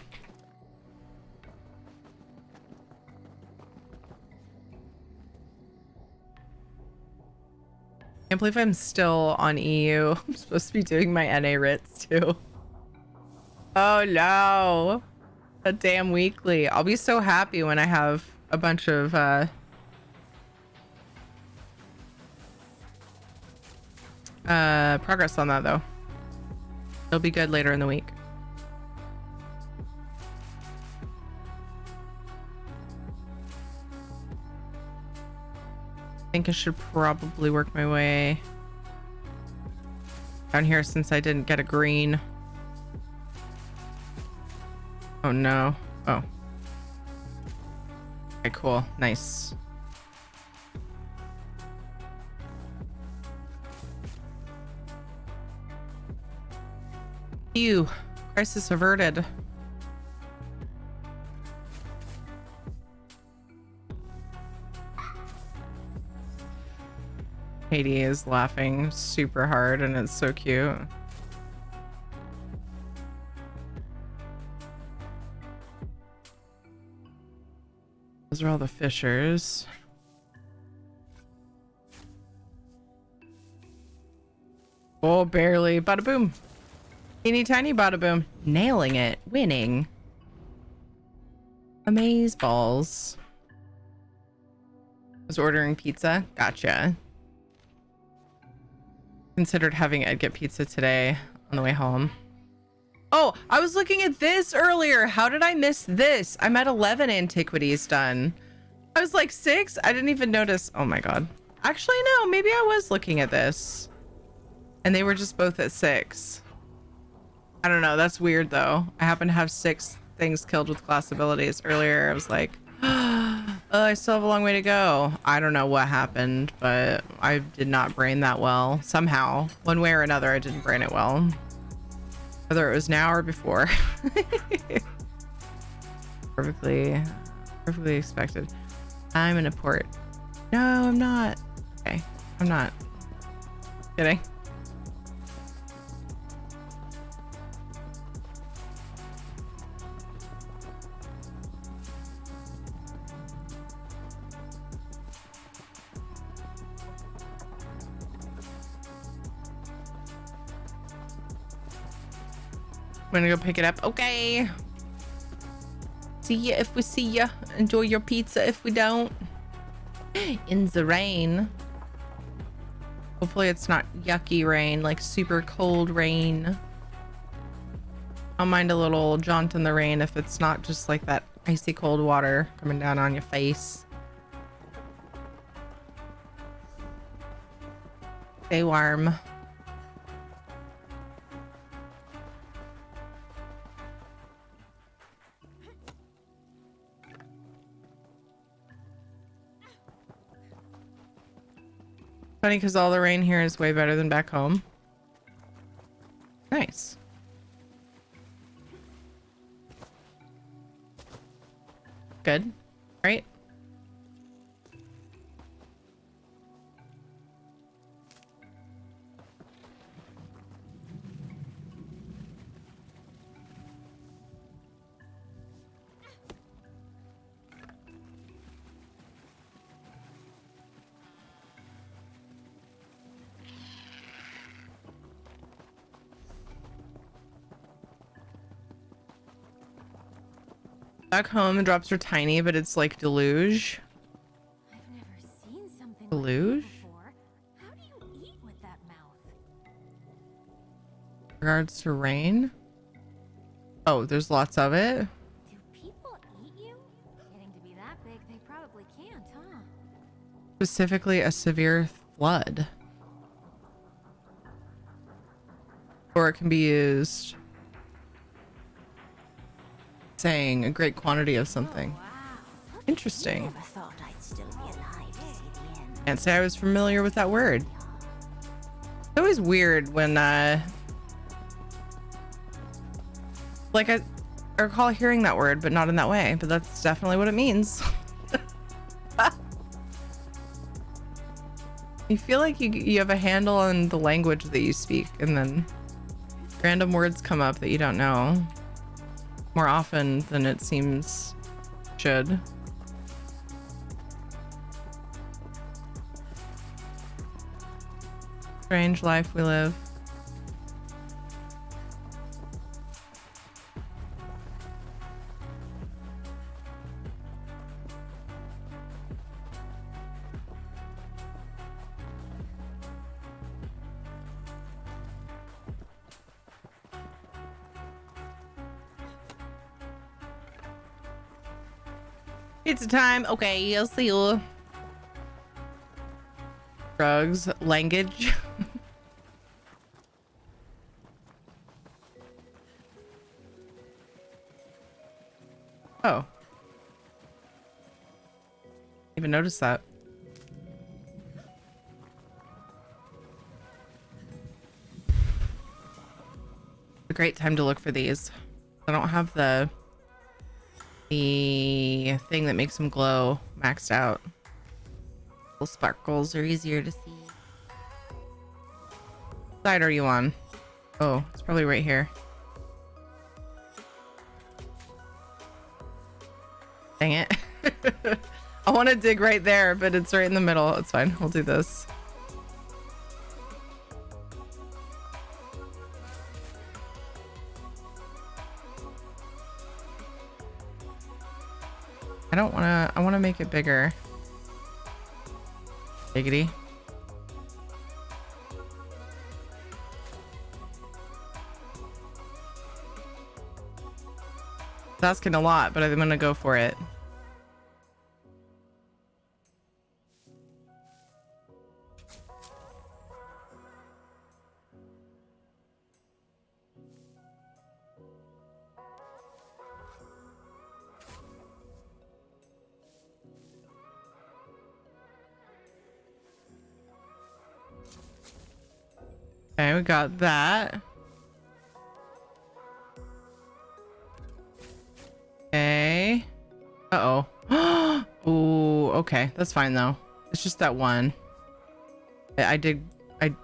Can't believe I'm still on EU. I'm supposed to be doing my NA writs too. Oh no. A damn weekly. I'll be so happy when I have a bunch of progress on that though. It'll be good later in the week. I think I should probably work my way down here since I didn't get a green. Oh no. Oh. Okay, cool. Nice. Phew. Crisis averted. Katie is laughing super hard and it's so cute. Those are all the fishers. Oh, barely. Bada boom. Teeny tiny bada boom. Nailing it. Winning. Amaze balls. Was ordering pizza. Gotcha. Considered having Ed get pizza today on the way home. Oh, I was looking at this earlier. How did I miss this? I'm at 11 antiquities done. I was like 6. I didn't even notice. Oh my god. Actually, no. Maybe I was looking at this. And they were just both at 6. I don't know. That's weird though. I happen to have 6 things killed with class abilities. Earlier I was like, oh, I still have a long way to go. I don't know what happened, but I did not brain that well. Somehow, one way or another, I didn't brain it well. Whether it was now or before. Perfectly expected. I'm in a port. No, I'm not. Okay, I'm not. Kidding. I'm gonna go pick it up. Okay. See ya if we see ya. Enjoy your pizza if we don't. In the rain. Hopefully it's not yucky rain, like super cold rain. I'll mind a little jaunt in the rain if it's not just like that icy cold water coming down on your face. Stay warm. Funny because all the rain here is way better than back home. Nice. Good. Right? Back home, the drops are tiny, but it's like deluge. I've never seen something Deluge? like that before. How do you eat with that mouth? Regards to rain. Oh, there's lots of it. Do people eat you? Getting to be that big, they probably can't, huh? Specifically, a severe flood. Or it can be used saying a great quantity of something. Interesting. Never thought I'd still be alive to see the end. Can't say I was familiar with that word. It's always weird when like I recall hearing that word, but not in that way. But that's definitely what it means. You feel like you have a handle on the language that you speak, and then random words come up that you don't know more often than it seems should. Strange life we live. Pizza time. Okay, I'll see you. Drugs, language. Oh. Even noticed that. A great time to look for these. I don't have the thing that makes them glow maxed out. Little sparkles are easier to see. What side are you on? Oh, it's probably right here. Dang it. I want to dig right there, but it's right in the middle. It's fine. We'll do this. I want to make it bigger. Giggity. It's asking a lot, but I'm going to go for it. Okay, we got that. Okay. Uh-oh. Ooh, okay. That's fine, though. It's just that one. I dug. I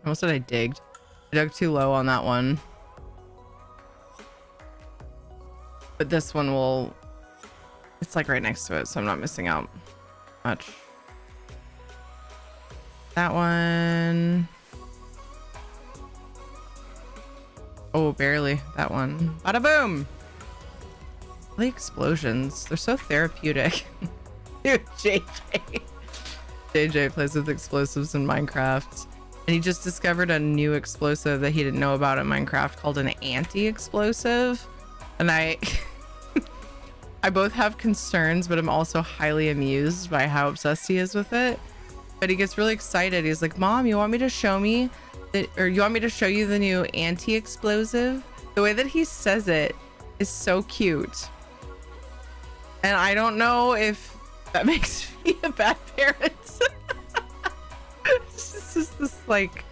almost said I digged. I dug too low on that one. But this one will... It's like right next to it, so I'm not missing out much. That one... Oh, barely. That one. Bada boom! The explosions. They're so therapeutic. Dude, JJ plays with explosives in Minecraft. And he just discovered a new explosive that he didn't know about in Minecraft called an anti-explosive. And I both have concerns, but I'm also highly amused by how obsessed he is with it. But he gets really excited. He's like, Mom, you want me to show me or you want me to show you the new anti-explosive? The way that he says it is so cute. And I don't know if that makes me a bad parent. It's just this like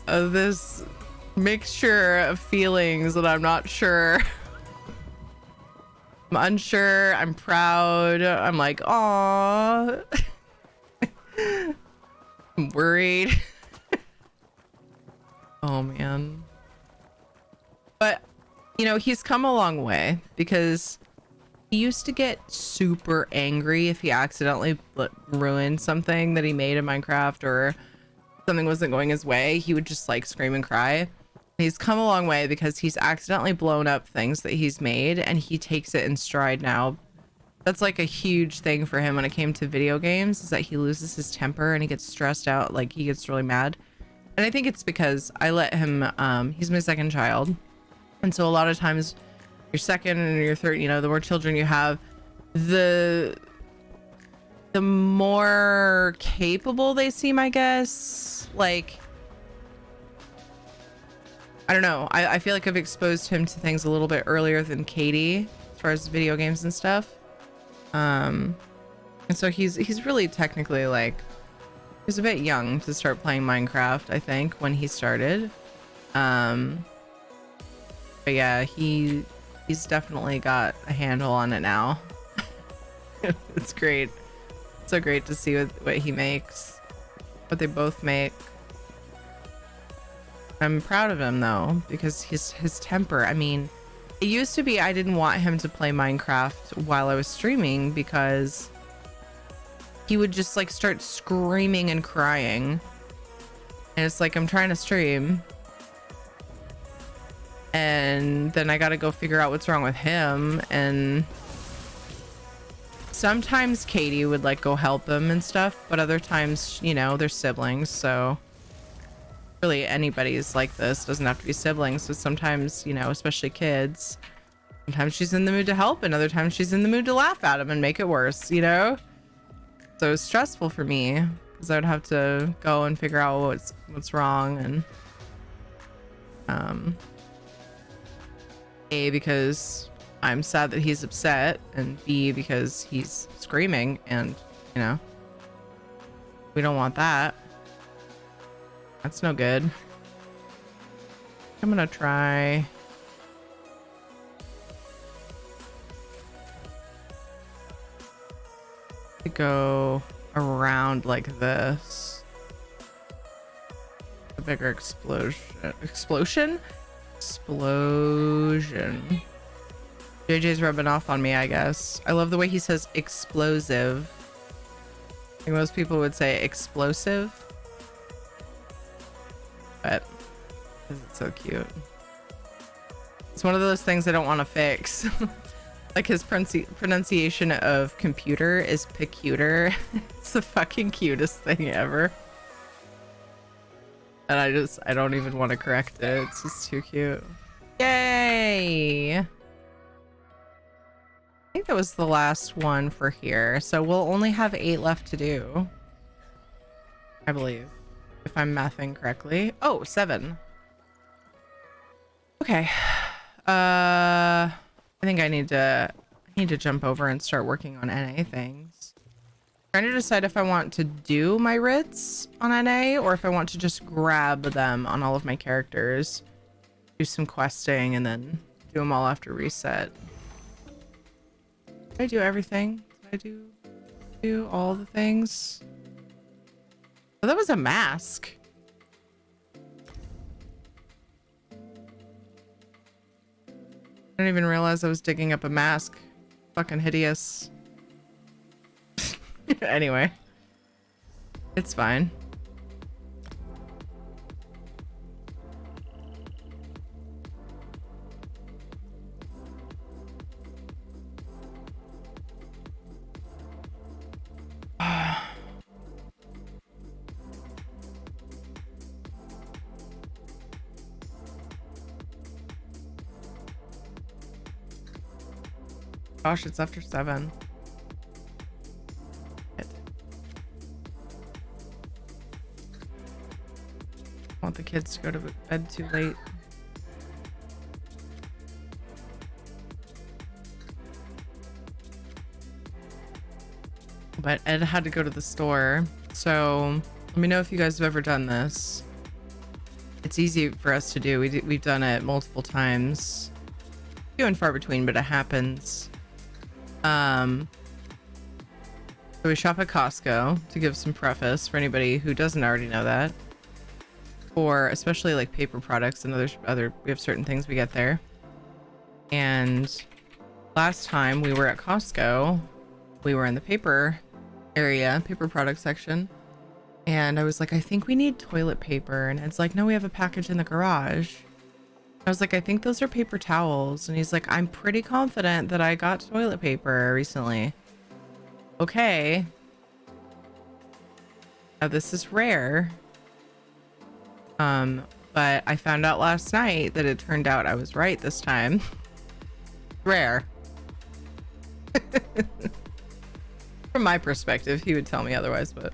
this mixture of feelings that I'm not sure. I'm unsure, I'm proud, I'm like, aw. I'm worried. Oh man. But you know, he's come a long way because he used to get super angry if he accidentally ruined something that he made in Minecraft or something wasn't going his way. He would just like scream and cry. He's come a long way because he's accidentally blown up things that he's made, and he takes it in stride now. That's like a huge thing for him when it came to video games, is that he loses his temper and he gets stressed out, like he gets really mad. And I think it's because I let him, he's my second child. And so a lot of times your second and your third, you know, the more children you have, the more capable they seem, I guess. Like, I don't know. I feel like I've exposed him to things a little bit earlier than Katie as far as video games and stuff. And so he's really technically like, he was a bit young to start playing Minecraft, I think, when he started. But yeah, he's definitely got a handle on it now. It's great. It's so great to see what he makes, what they both make. I'm proud of him though, because his temper, I mean, it used to be I didn't want him to play Minecraft while I was streaming because he would just like start screaming and crying. And it's like, I'm trying to stream. And then I gotta go figure out what's wrong with him. And sometimes Katie would like go help him and stuff, but other times, you know, they're siblings, so really anybody's like this, doesn't have to be siblings. So sometimes, you know, especially kids, sometimes she's in the mood to help and other times she's in the mood to laugh at him and make it worse, you know? So it's stressful for me because I would have to go and figure out what's wrong, and A, because I'm sad that he's upset, and B, because he's screaming, and you know, we don't want that. That's no good. I'm gonna try to go around like this. A bigger explosion. JJ's rubbing off on me, I guess. I love the way he says explosive. I think most people would say explosive. But it's so cute. It's one of those things I don't want to fix. Like his pronunciation of computer is peculiar. It's the fucking cutest thing ever. And I don't even want to correct it. It's just too cute. Yay! I think that was the last one for here. So we'll only have 8 left to do, I believe, if I'm mathing correctly. Oh, 7. Okay. I think I need to jump over and start working on NA things. Trying to decide if I want to do my writs on NA or if I want to just grab them on all of my characters, do some questing, and then do them all after reset. Did I do everything? Did I do all the things? Oh, that was a mask. I didn't even realize I was digging up a mask. Fucking hideous. Anyway. It's fine. Gosh, it's after 7. Shit. I want the kids to go to bed too late. But Ed had to go to the store, so let me know if you guys have ever done this. It's easy for us to do. We've done it multiple times. Few and far between, but it happens. So we shop at Costco, to give some preface for anybody who doesn't already know that. For especially like paper products and other we have certain things we get there. And last time we were at Costco, we were in the paper area, paper product section. And I was like, I think we need toilet paper. And it's like, no, we have a package in the garage. I was like, I think those are paper towels. And he's like, I'm pretty confident that I got toilet paper recently. Okay. Now this is rare. But I found out last night that it turned out I was right this time. Rare. From my perspective, he would tell me otherwise, but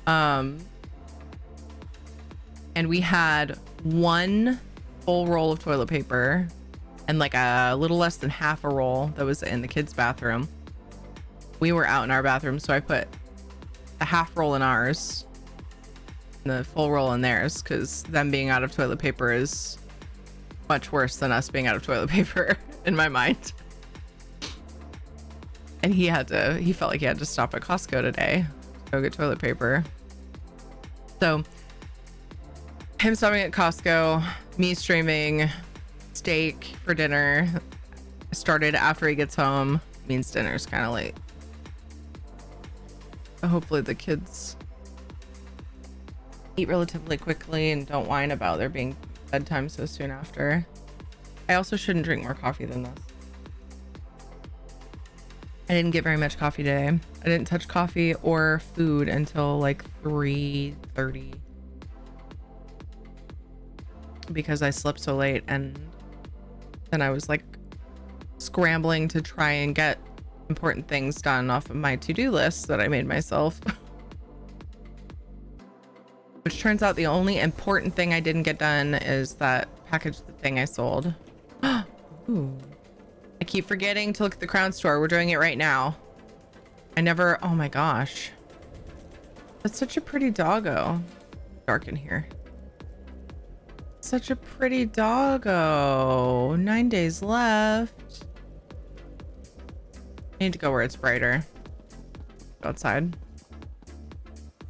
and we had one full roll of toilet paper and like a little less than half a roll that was in the kids' bathroom. We were out in our bathroom, so I put a half roll in ours and the full roll in theirs, because them being out of toilet paper is much worse than us being out of toilet paper in my mind. And he felt like he had to stop at Costco today to go get toilet paper. So him stopping at Costco, me streaming steak for dinner started after he gets home, means dinner's kind of late. But hopefully the kids eat relatively quickly and don't whine about there being bedtime so soon after. I also shouldn't drink more coffee than this. I didn't get very much coffee today. I didn't touch coffee or food until like 3:30 because I slept so late, and then I was like scrambling to try and get important things done off of my to-do list that I made myself. Which turns out the only important thing I didn't get done is that package thing I sold. Ooh. I keep forgetting to look at the Crown Store. We're doing it right now. Oh my gosh. That's such a pretty doggo. Dark in here. Such a pretty doggo. 9 days left. I need to go where it's brighter. Go outside.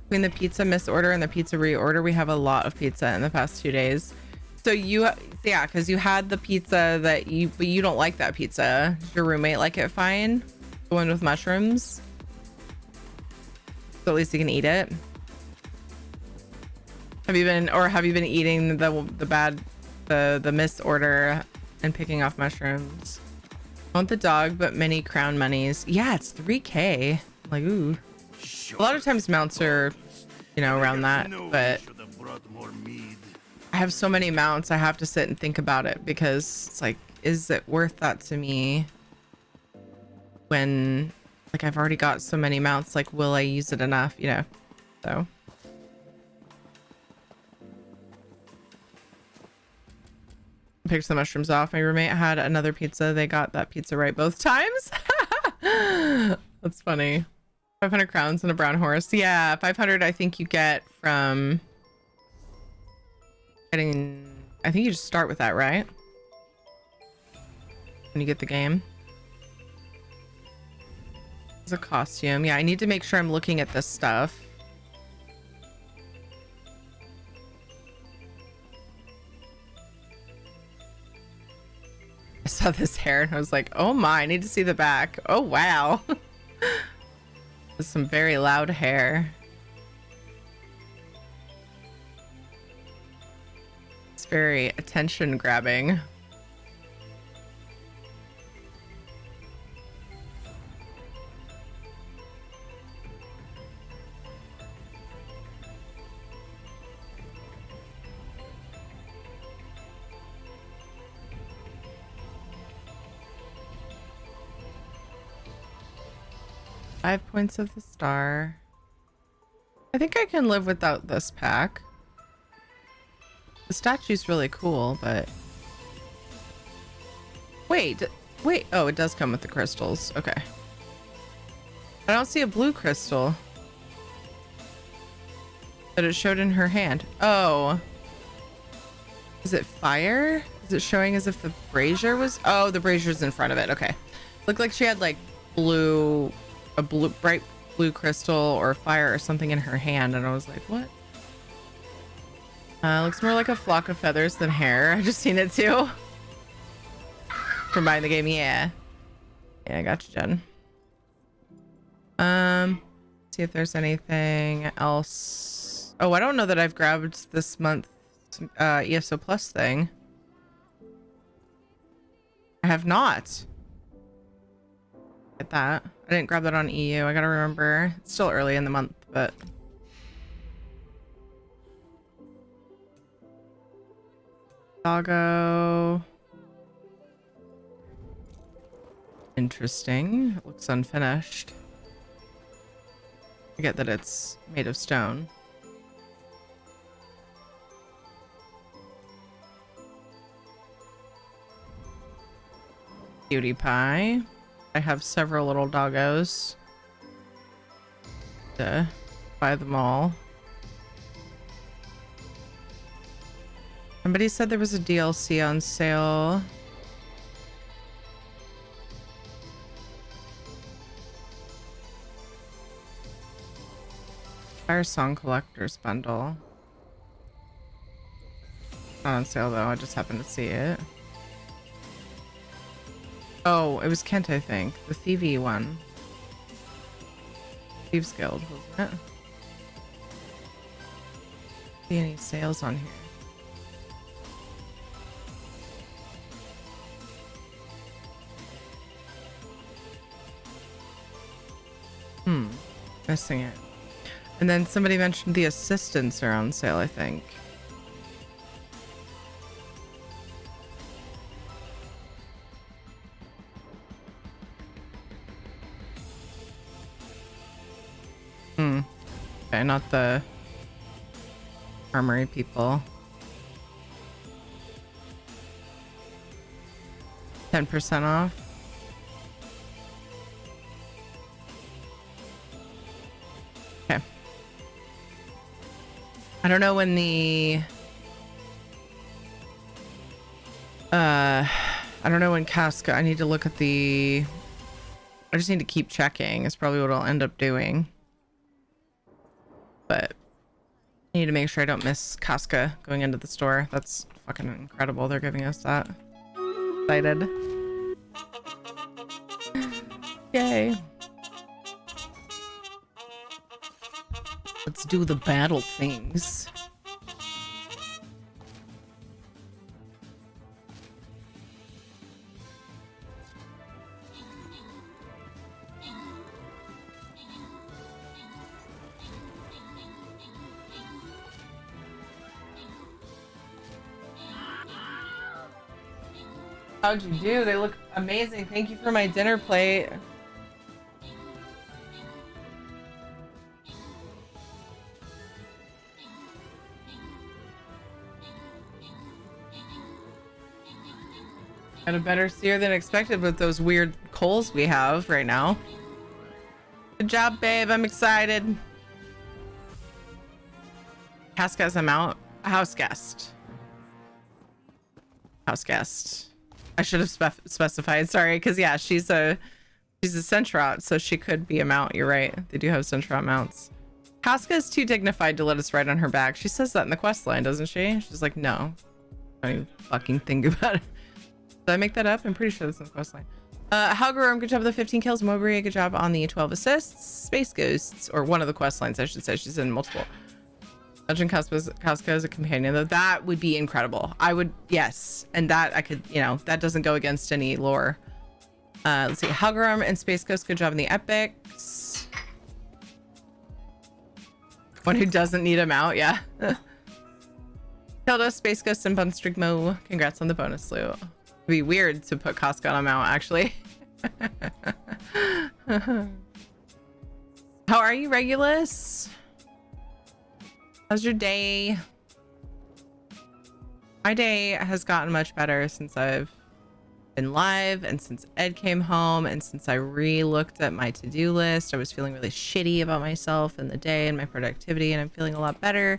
Between the pizza misorder and the pizza reorder, we have a lot of pizza in the past 2 days. So yeah, because you had the pizza but you don't like that pizza. Does your roommate like it fine? The one with mushrooms? So at least you can eat it. Have you been eating the misorder and picking off mushrooms? I want the dog, but many crown monies. Yeah, it's 3K. Like, ooh. A lot of times mounts are, around that, but I have so many mounts, I have to sit and think about it, because it's like, is it worth that to me when like I've already got so many mounts? Like, will I use it enough? So picked the mushrooms off. My roommate had another pizza. They got that pizza right both times. That's funny. 500 crowns and a brown horse. Yeah, 500 I think you get from getting, I think you just start with that, right? When you get the game. It's a costume. Yeah, I need to make sure I'm looking at this stuff. I saw this hair and I was like, oh my, I need to see the back. Oh wow. There's some very loud hair. It's very attention grabbing. Five points of the star. I think I can live without this pack. The statue's really cool, but wait. Oh, it does come with the crystals. Okay. I don't see a blue crystal that it showed in her hand. Oh, is it fire? Is it showing as if the brazier was? Oh, the brazier's in front of it. Okay. Looked like she had like bright blue crystal or fire or something in her hand, and I was like, what? Looks more like a flock of feathers than hair. I just seen it too. From buying the game. Yeah, I got you, Jen. See if there's anything else. Oh, I don't know that I've grabbed this month's ESO Plus thing. I have not. Get that. I didn't grab that on EU. I gotta remember. It's still early in the month, but... Doggo. Interesting. It looks unfinished. I get that it's made of stone. Cutie pie. I have several little doggos. To buy them all. Somebody said there was a DLC on sale. Fire Song Collector's Bundle. Not on sale though, I just happened to see it. Oh, it was Kent, I think. The Thievy one. Thieves Guild, wasn't it? See any sales on here? Missing it. And then somebody mentioned the assistants are on sale, I think. Okay, not the armory people. 10% off. Okay. I don't know when the I don't know when Casca. I need to look at the I just need to keep checking. It's probably what I'll end up doing. But I need to make sure I don't miss Casca going into the store. That's fucking incredible. They're giving us that. Excited. Yay. Let's do the battle things. How'd you do? They look amazing. Thank you for my dinner plate. Got a better sear than expected with those weird coals we have right now. Good job, babe. I'm excited. Casca's a house guest. House guest. I should have specified. Sorry, because yeah, she's a Centrot, so she could be a mount. You're right. They do have Centrot mounts. Casca is too dignified to let us ride on her back. She says that in the quest line, doesn't she? She's like, no. Don't even fucking think about it. Did I make that up? I'm pretty sure that's in the quest line. Halgarum, good job on the 15 kills. Mowbray, good job on the 12 assists. Space Ghosts, or one of the quest lines, I should say. She's in multiple. Legend Casca as a companion, though, that would be incredible. I would, yes. And that I could, you know, that doesn't go against any lore. Let's see. Halgarum and Space Ghost, good job in the epics. One who doesn't need him out, yeah. Hilda, Space Ghost, and Bunstrigmo, congrats on the bonus loot. It'd be weird to put Casca on him out, actually. How are you, Regulus? How's your day? My day has gotten much better since I've been live and since Ed came home and since I re-looked at my to-do list. I was feeling really shitty about myself and the day and my productivity, and I'm feeling a lot better.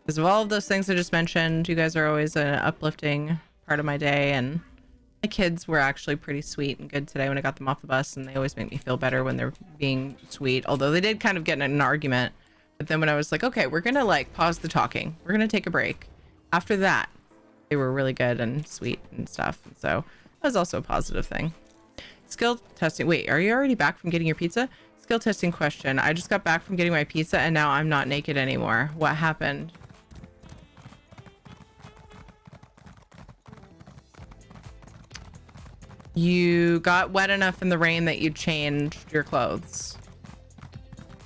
Because of all of those things I just mentioned, you guys are always an uplifting part of my day, and my kids were actually pretty sweet and good today when I got them off the bus, and they always make me feel better when they're being sweet, although they did kind of get in an argument. But then when I was like, okay, we're gonna like pause the talking, we're gonna take a break, after that they were really good and sweet and stuff, and so that was also a positive thing. Skill testing. Wait, are you already back from getting your pizza? Skill testing question. I just got back from getting my pizza and now I'm not naked anymore. What happened? you got wet enough in the rain that you changed your clothes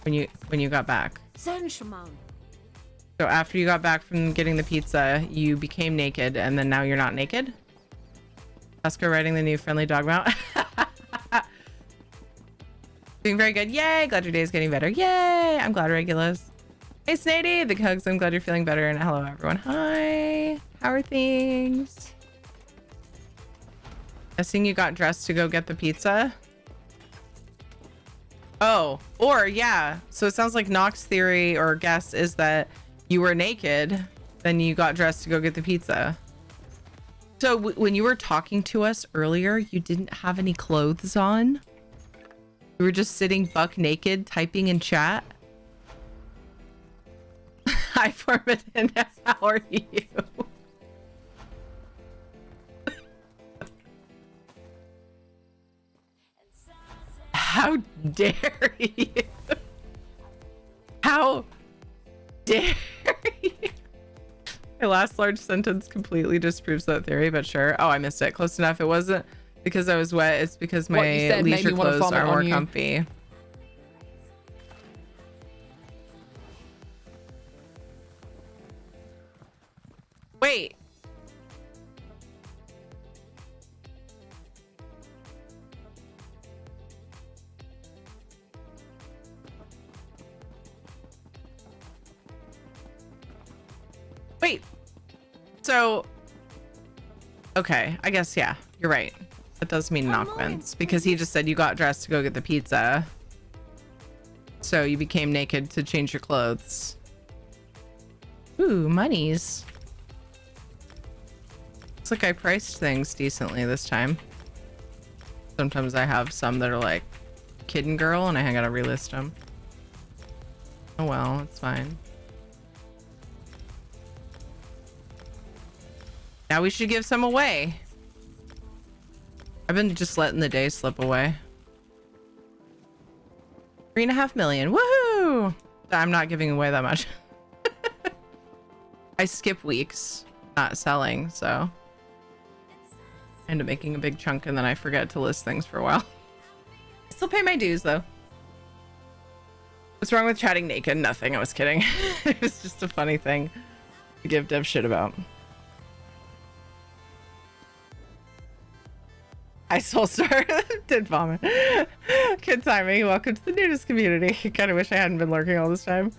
when you got back. So after you got back from getting the pizza, you became naked, and then now you're not naked? Oscar writing the new friendly dog mount. Doing very good. Yay! Glad your day is getting better. Yay! I'm glad, Regulus. Hey, Snady! Big hugs. I'm glad you're feeling better. And hello, everyone. Hi. How are things? Guessing you got dressed to go get the pizza? Oh, or yeah. So it sounds like Nox's theory or guess is that you were naked, then you got dressed to go get the pizza. So when you were talking to us earlier, you didn't have any clothes on? You were just sitting buck naked, typing in chat? Hi, Formatin. How are you? How dare you? How dare you? My last large sentence completely disproves that theory, but sure. Oh, I missed it. Close enough. It wasn't because I was wet. It's because my leisure clothes are more comfy. Wait. Wait. So, okay, I guess, yeah, you're right. That does mean knock wins because he just said you got dressed to go get the pizza. So you became naked to change your clothes. Ooh, monies. Looks like I priced things decently this time. Sometimes I have some that are like kid and girl and I gotta relist them. Oh well, it's fine. Now we should give some away. I've been just letting the day slip away. 3.5 million. Woohoo! I'm not giving away that much. I skip weeks not selling, so I end up making a big chunk and then I forget to list things for a while. I still pay my dues though. What's wrong with chatting naked? Nothing. I was kidding. It was just a funny thing to give Dev shit about. I Soul Star did vomit. Good timing. Welcome to the nudist community. I kind of wish I hadn't been lurking all this time.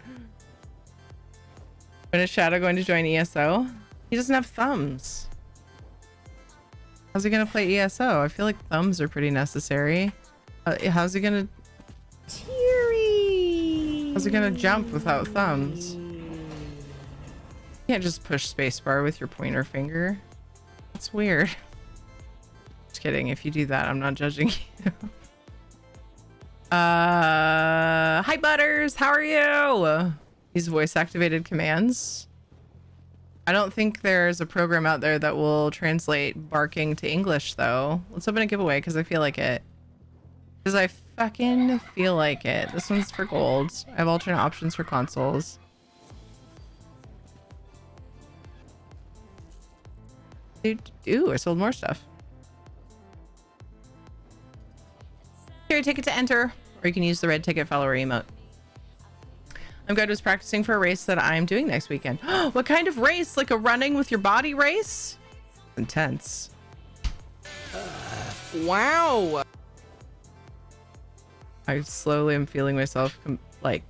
When is Shadow going to join ESO? He doesn't have thumbs. How's he gonna play ESO? I feel like thumbs are pretty necessary. How's he gonna... Teary. How's he gonna jump without thumbs? You can't just push spacebar with your pointer finger. That's weird. Just kidding. If you do that, I'm not judging you. Hi Butters, how are you? These voice activated commands. I don't think there's a program out there that will translate barking to English though. Let's open a giveaway because I feel like it. Because I fucking feel like it. This one's for gold. I have alternate options for consoles. Ooh, I sold more stuff. Here, ticket to enter, or you can use the red ticket follower emote. I'm good. Was practicing for a race that I'm doing next weekend. What kind of race? Like a running with your body race? Intense. Wow. I slowly am feeling myself like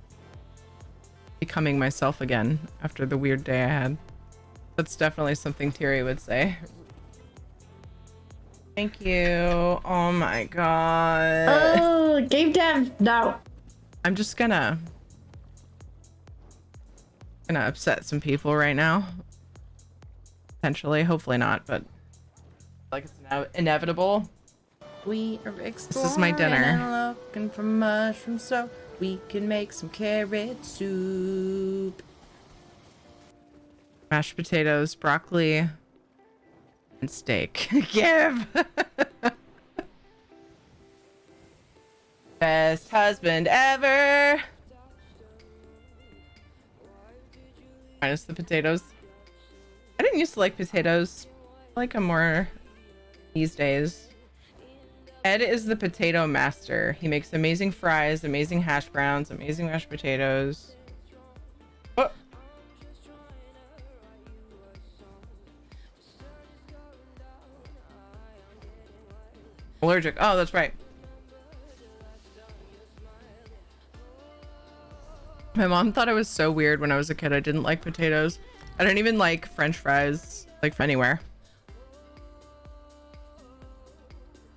becoming myself again after the weird day I had. That's definitely something Terry would say. Thank you. Oh my god. Oh, game dev. No. I'm just gonna upset some people right now. Potentially, hopefully not, but like it's inevitable. We are exploring. This is my dinner. And looking for mushrooms so we can make some carrot soup. Mashed potatoes, broccoli, and steak. Give. Best husband ever. Minus the potatoes. I didn't used to like potatoes. I like them more these days. Ed is the potato master. He makes amazing fries, amazing hash browns, amazing mashed potatoes. Oh. Allergic. Oh, that's right. My mom thought I was so weird when I was a kid. I didn't like potatoes. I didn't even like French fries, like anywhere.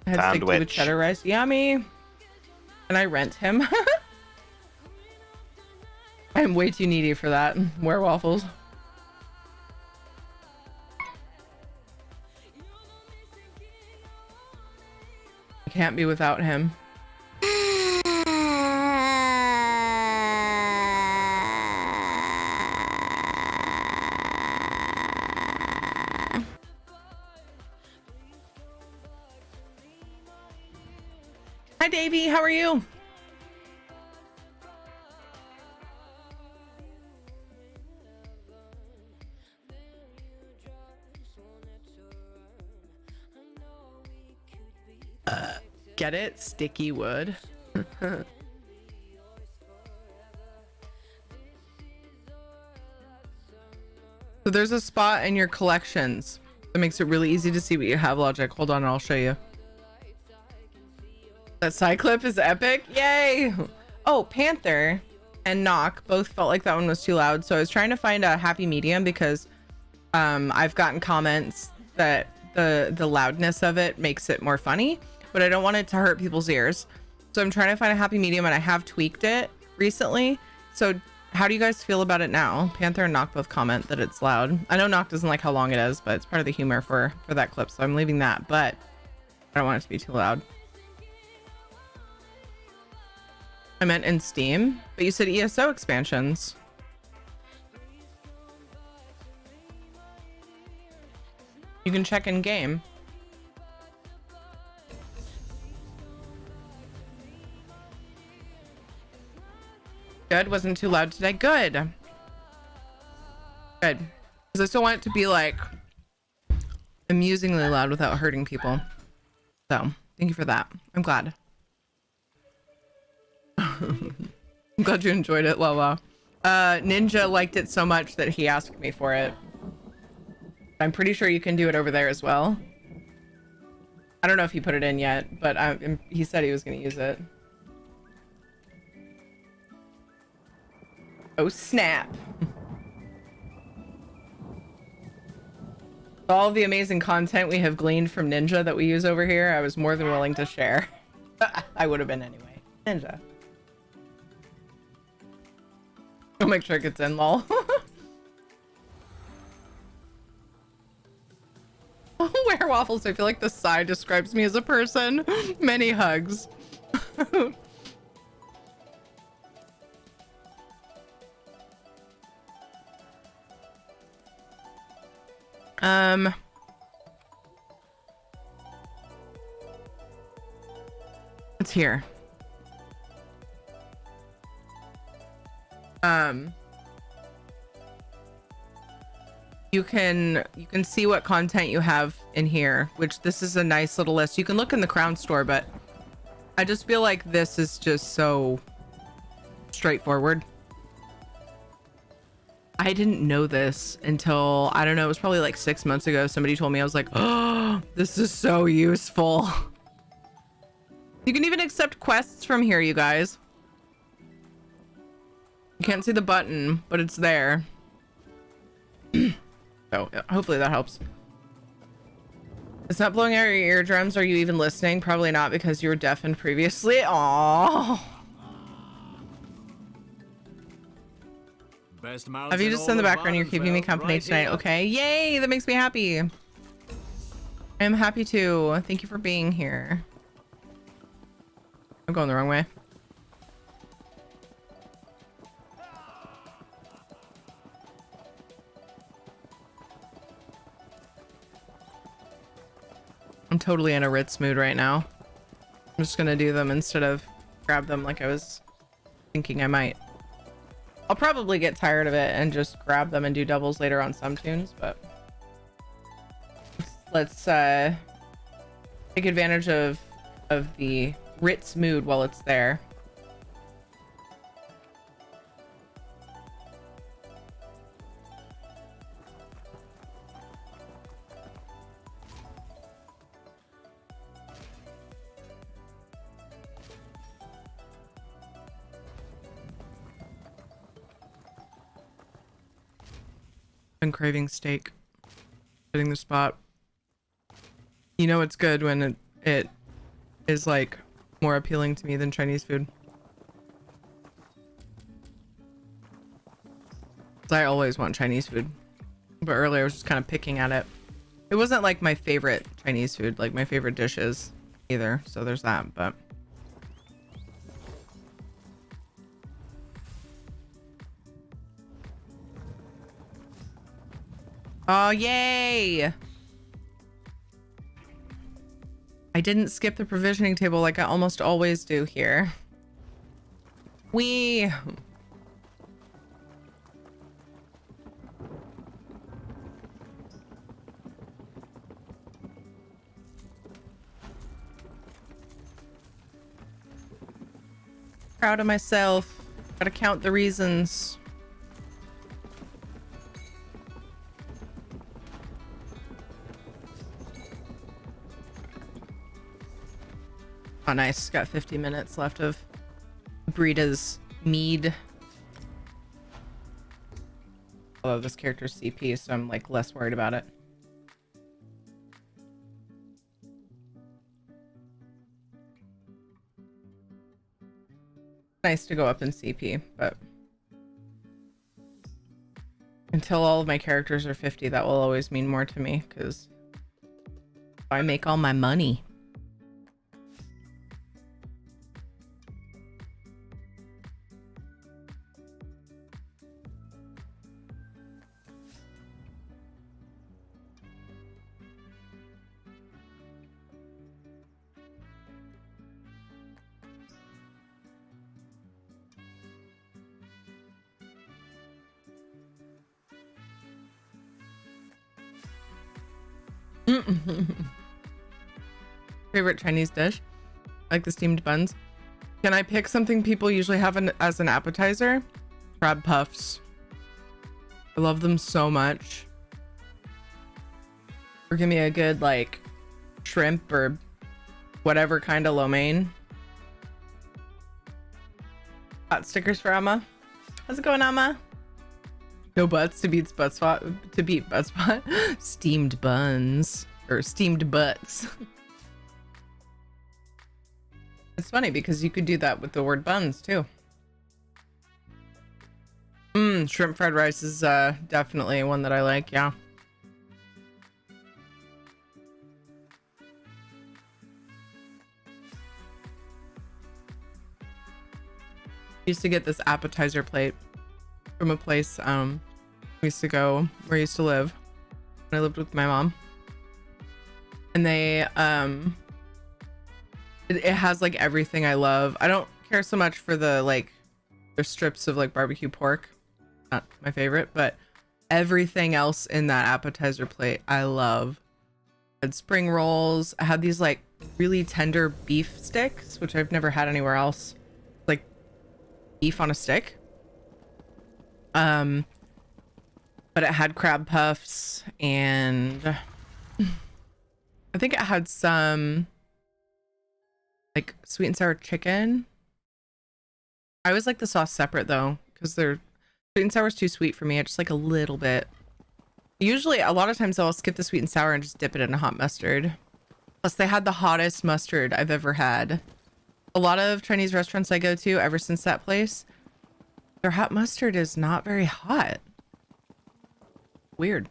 I had steak with cheddar rice. Yummy. And I rent him. I'm way too needy for that. Wear waffles. I can't be without him. Hi, Davey. How are you? Get it? Sticky wood. So there's a spot in your collections that makes it really easy to see what you have, Logic. Hold on, I'll show you. That side clip is epic. Yay! Oh, Panther and Knock both felt like that one was too loud. So I was trying to find a happy medium because I've gotten comments that the loudness of it makes it more funny, but I don't want it to hurt people's ears. So I'm trying to find a happy medium, and I have tweaked it recently. So how do you guys feel about it now? Panther and Knock both comment that it's loud. I know Knock doesn't like how long it is, but it's part of the humor for that clip. So I'm leaving that, but I don't want it to be too loud. I meant in Steam, but you said ESO expansions. You can check in game. Good, wasn't too loud today. Good. Good. Because I still want it to be like amusingly loud without hurting people. So thank you for that. I'm glad. I'm glad you enjoyed it, Lola. Ninja liked it so much that he asked me for it. I'm pretty sure you can do it over there as well. I don't know if he put it in yet, but he said he was going to use it. Oh, snap. All the amazing content we have gleaned from Ninja that we use over here, I was more than willing to share. I would have been anyway. Ninja. I'll make sure it gets in, lol. Wear waffles. I feel like the sigh describes me as a person. Many hugs. It's here. You can see what content you have in here, which this is a nice little list. You can look in the Crown Store, but I just feel like this is just so straightforward. I didn't know this until, I don't know, it was probably like 6 months ago. Somebody told me. I was like, oh, this is so useful. You can even accept quests from here, you guys. You can't see the button, but it's there. So hopefully that helps. It's not blowing out your eardrums. Are you even listening? Probably not, because you were deafened previously. Aww. Have you just in the background? You're keeping me company tonight. Okay. Yay! That makes me happy. I'm happy too. Thank you for being here. I'm going the wrong way. I'm totally in a Ritz mood right now. I'm just gonna do them instead of grab them like I was thinking I might. I'll probably get tired of it and just grab them and do doubles later on some tunes, but let's take advantage of of the Ritz mood while it's there. Been craving steak. Hitting the spot. You know it's good when it is like more appealing to me than Chinese food. I always want Chinese food. But earlier I was just kind of picking at it. It wasn't like my favorite Chinese food, like my favorite dishes either. So there's that, but oh, yay! I didn't skip the provisioning table like I almost always do here. Wee! Proud of myself. Gotta count the reasons. Oh, nice. Got 50 minutes left of Brita's mead. Although this character's CP, so I'm like less worried about it. Nice to go up in CP, but until all of my characters are 50, that will always mean more to me because I make all my money. Favorite Chinese dish? Like the steamed buns. Can I pick something people usually have as an appetizer? Crab puffs. I love them so much. Or give me a good like shrimp or whatever kind of lo mein. Hot stickers for Emma. How's it going, Emma? No butts to beat butt spot. Steamed buns or steamed butts. It's funny because you could do that with the word buns too. Shrimp fried rice is definitely one that I like. Yeah. Used to get this appetizer plate from a place we used to go where I used to live when I lived with my mom, and they it has like everything I love. I don't care so much for the like there's strips of like barbecue pork, not my favorite, but everything else in that appetizer plate I love. I had spring rolls. I had these like really tender beef sticks, which I've never had anywhere else, like beef on a stick. But it had crab puffs, and I think it had some like sweet and sour chicken. I always like the sauce separate though, because they're sweet and sour is too sweet for me. I just like a little bit. Usually, a lot of times I'll skip the sweet and sour and just dip it in a hot mustard. Plus, they had the hottest mustard I've ever had. A lot of Chinese restaurants I go to ever since that place, their hot mustard is not very hot. Weird.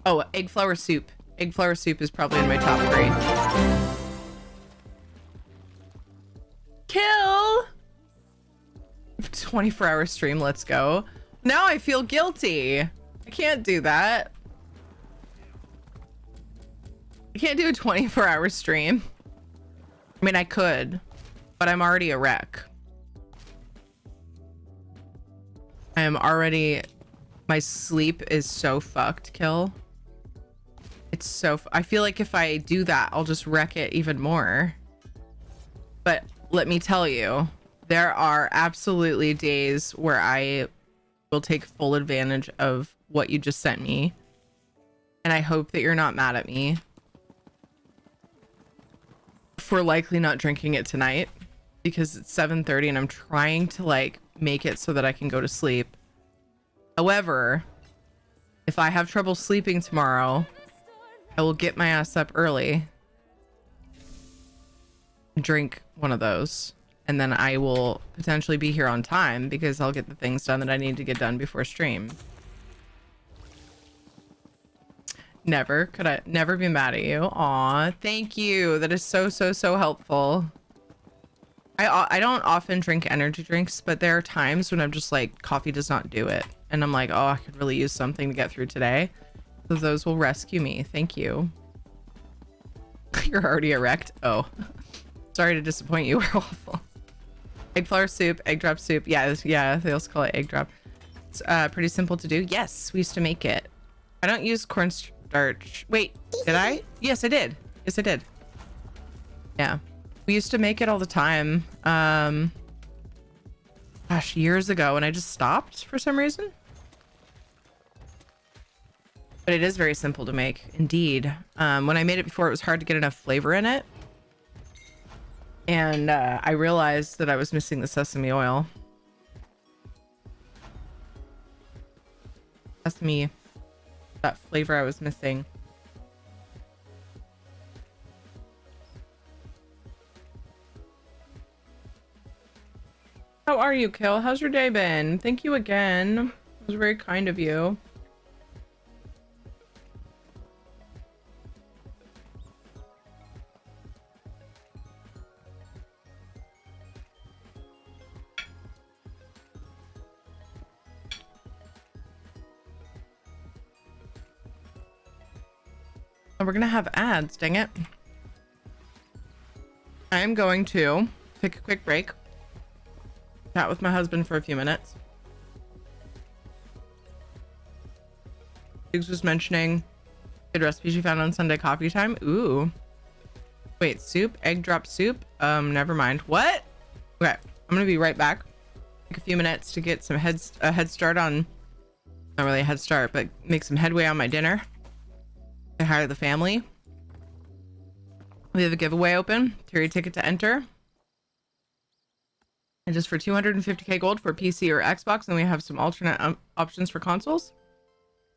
Oh, egg flour soup. Egg flour soup is probably in my top 3. Kill! 24-hour stream, let's go. Now I feel guilty. I can't do that. I can't do a 24-hour stream. I mean, I could, but I'm already a wreck. I am already... My sleep is so fucked, Kill. It's so... I feel like if I do that, I'll just wreck it even more. But let me tell you, there are absolutely days where I will take full advantage of what you just sent me. And I hope that you're not mad at me for likely not drinking it tonight, because it's 7:30 and I'm trying to like make it so that I can go to sleep. However, if I have trouble sleeping tomorrow, I will get my ass up early, drink one of those, and then I will potentially be here on time because I'll get the things done that I need to get done before stream. Never could I never be mad at you. Aw, thank you. That is so helpful. I don't often drink energy drinks, but there are times when I'm just like, coffee does not do it. And I'm like, oh, I could really use something to get through today. So those will rescue me. Thank you. You're already erect. Oh, sorry to disappoint you. We're awful. Egg flour soup, egg drop soup. Yeah, they also call it egg drop. It's pretty simple to do. Yes, we used to make it. I don't use cornstarch. Wait, did I? Yes, I did. Yes, I did. Yeah, we used to make it all the time. Gosh, years ago, and I just stopped for some reason. But it is very simple to make, indeed. When I made it before, it was hard to get enough flavor in it. And I realized that I was missing the sesame oil. Sesame, that flavor I was missing. How are you, Kill? How's your day been? Thank you again. It was very kind of you. Oh, we're gonna have ads, dang it. I am going to take a quick break, chat with my husband for a few minutes. Diggs was mentioning good recipes you found on Sunday coffee time. Ooh. Wait, soup? Egg drop soup? Never mind. What? Okay, I'm gonna be right back. Take a few minutes to get some a head start on, not really a head start, but make some headway on my dinner. I hire the family. We have a giveaway open. Tier ticket to enter. And just for 250k gold for PC or Xbox, and we have some alternate options for consoles.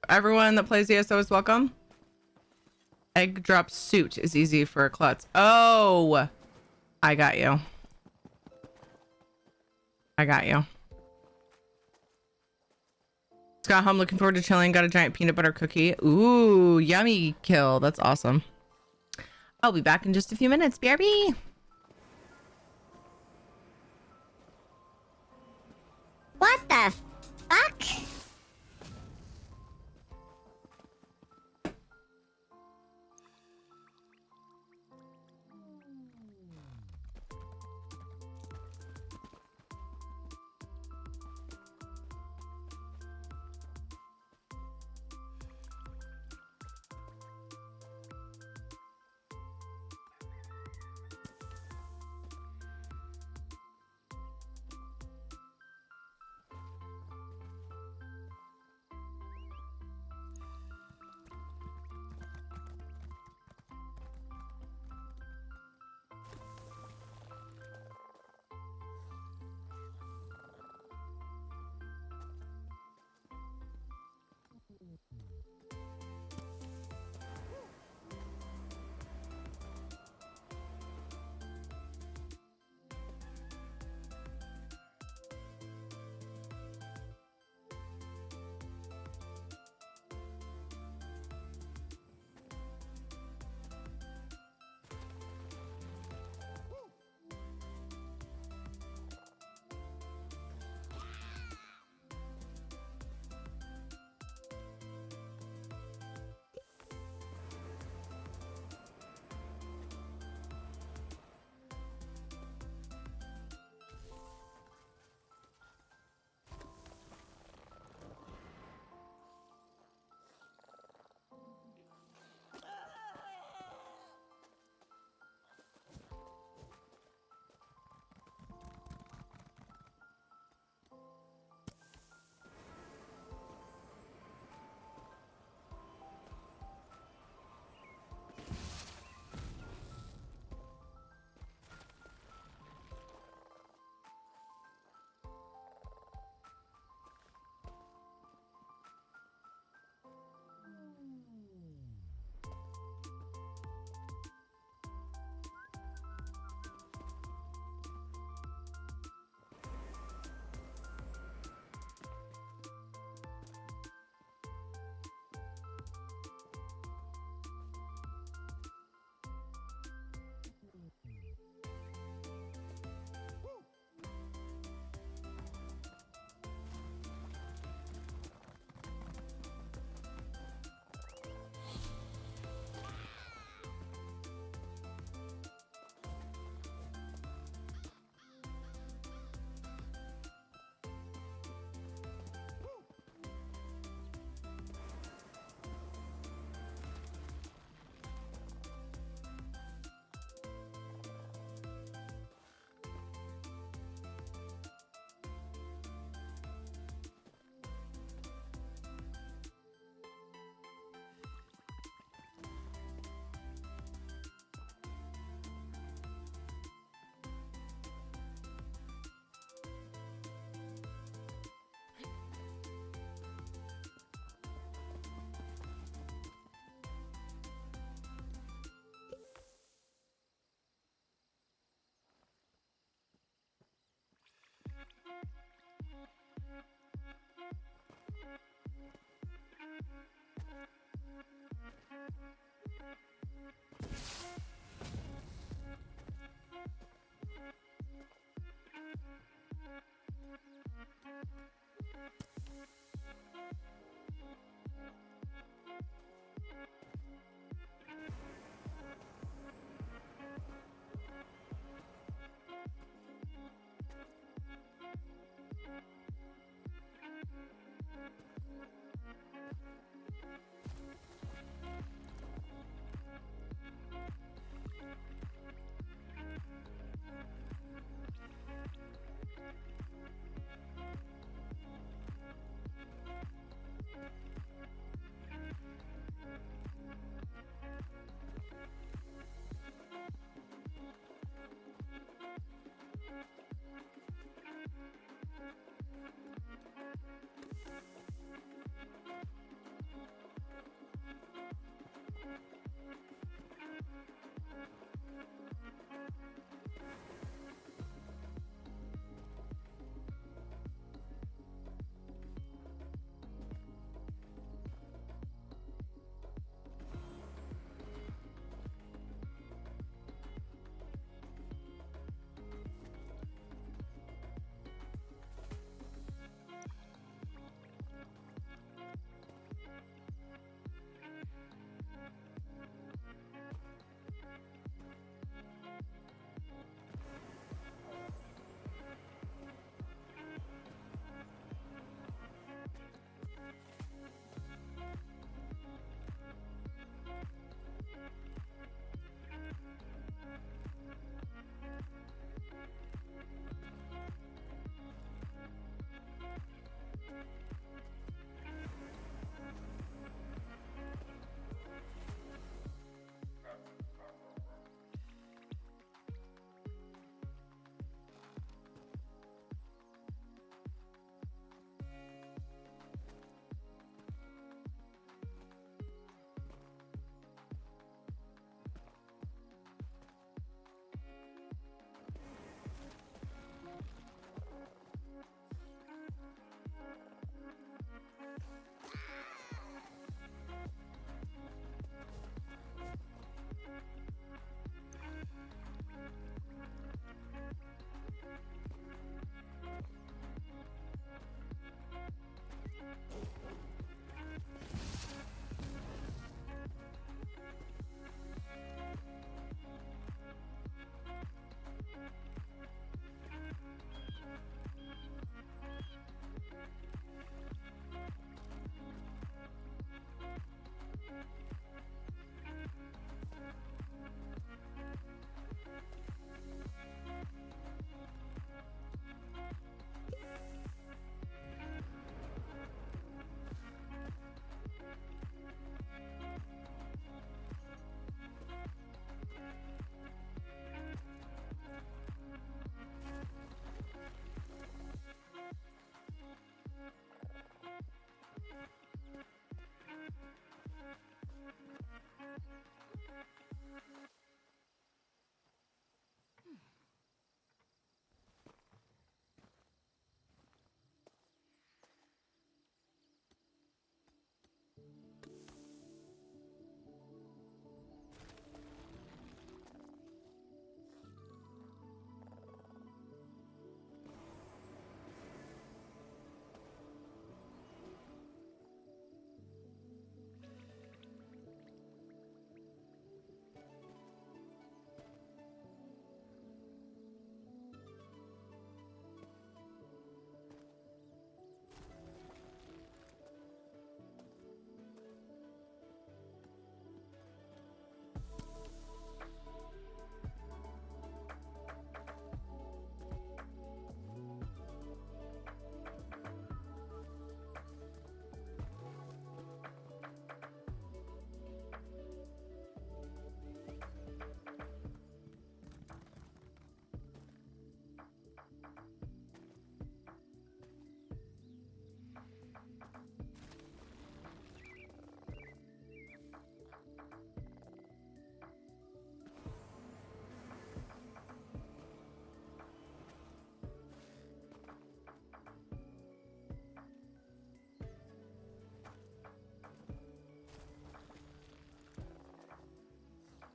Everyone that plays ESO is welcome. Egg drop suit is easy for a klutz. Oh, I got you. I got you. Scott, I'm looking forward to chilling. Got a giant peanut butter cookie. Ooh, yummy, Kill. That's awesome. I'll be back in just a few minutes. BRB. What the fuck?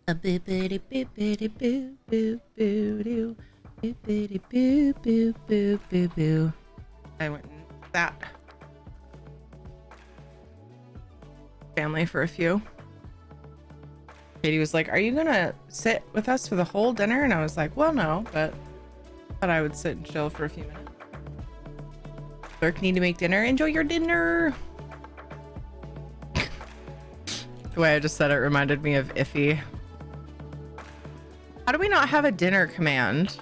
A boopity boopity boo boo boo doo. Boopity boo boo boo boo boo. I went in that family for a few. Katie was like, "Are you gonna sit with us for the whole dinner?" And I was like, "Well, no, but thought I would sit and chill for a few minutes." Clerk, need to make dinner. Enjoy your dinner. The way I just said it reminded me of Iffy. How do we not have a dinner command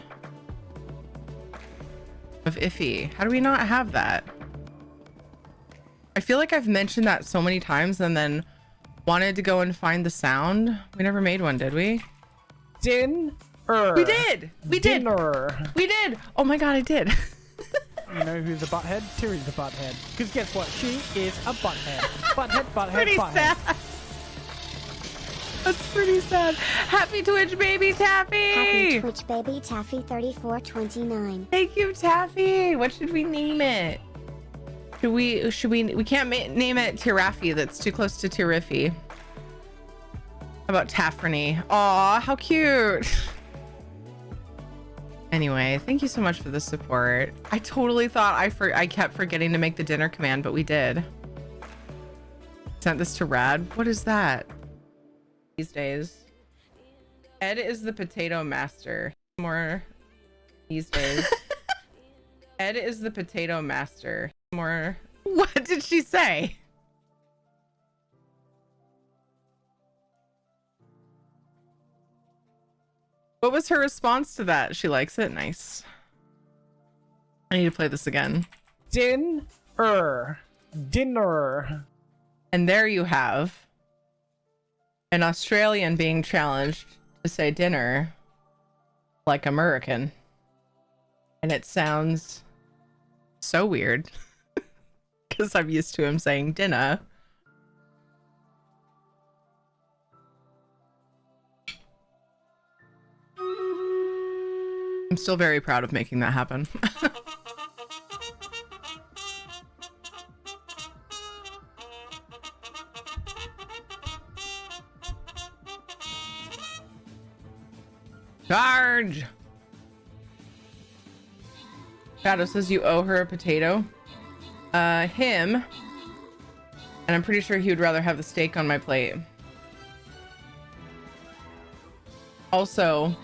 of Iffy? How do we not have that? I feel like I've mentioned that so many times and then wanted to go and find the sound. We never made one, did we? Dinner. We did. We did. We did. Oh my god, I did. You know who's a butthead? Tiri's the butthead. Because guess what? She is a butthead. Butthead, butthead, Pretty butthead. sad. That's pretty sad. Happy Twitch baby Taffy. Happy Twitch baby Taffy 3429. Thank you, Taffy. What should we name it? We can't name it Tiraffi. That's too close to Tiriffy. How about Taffrony? Aw, how cute. Anyway, thank you so much for the support. I totally thought I kept forgetting to make the dinner command, but we did. Sent this to Rad. What is that? These days. Ed is the potato master. More these days. Ed is the potato master. More. What did she say? What was her response to that? She likes it. Nice. I need to play this again. Dinner. And there you have an Australian being challenged to say dinner like American. And it sounds so weird because I'm used to him saying dinner. I'm still very proud of making that happen. Charge! Shadow says you owe her a potato. Him. And I'm pretty sure he would rather have the steak on my plate. Also,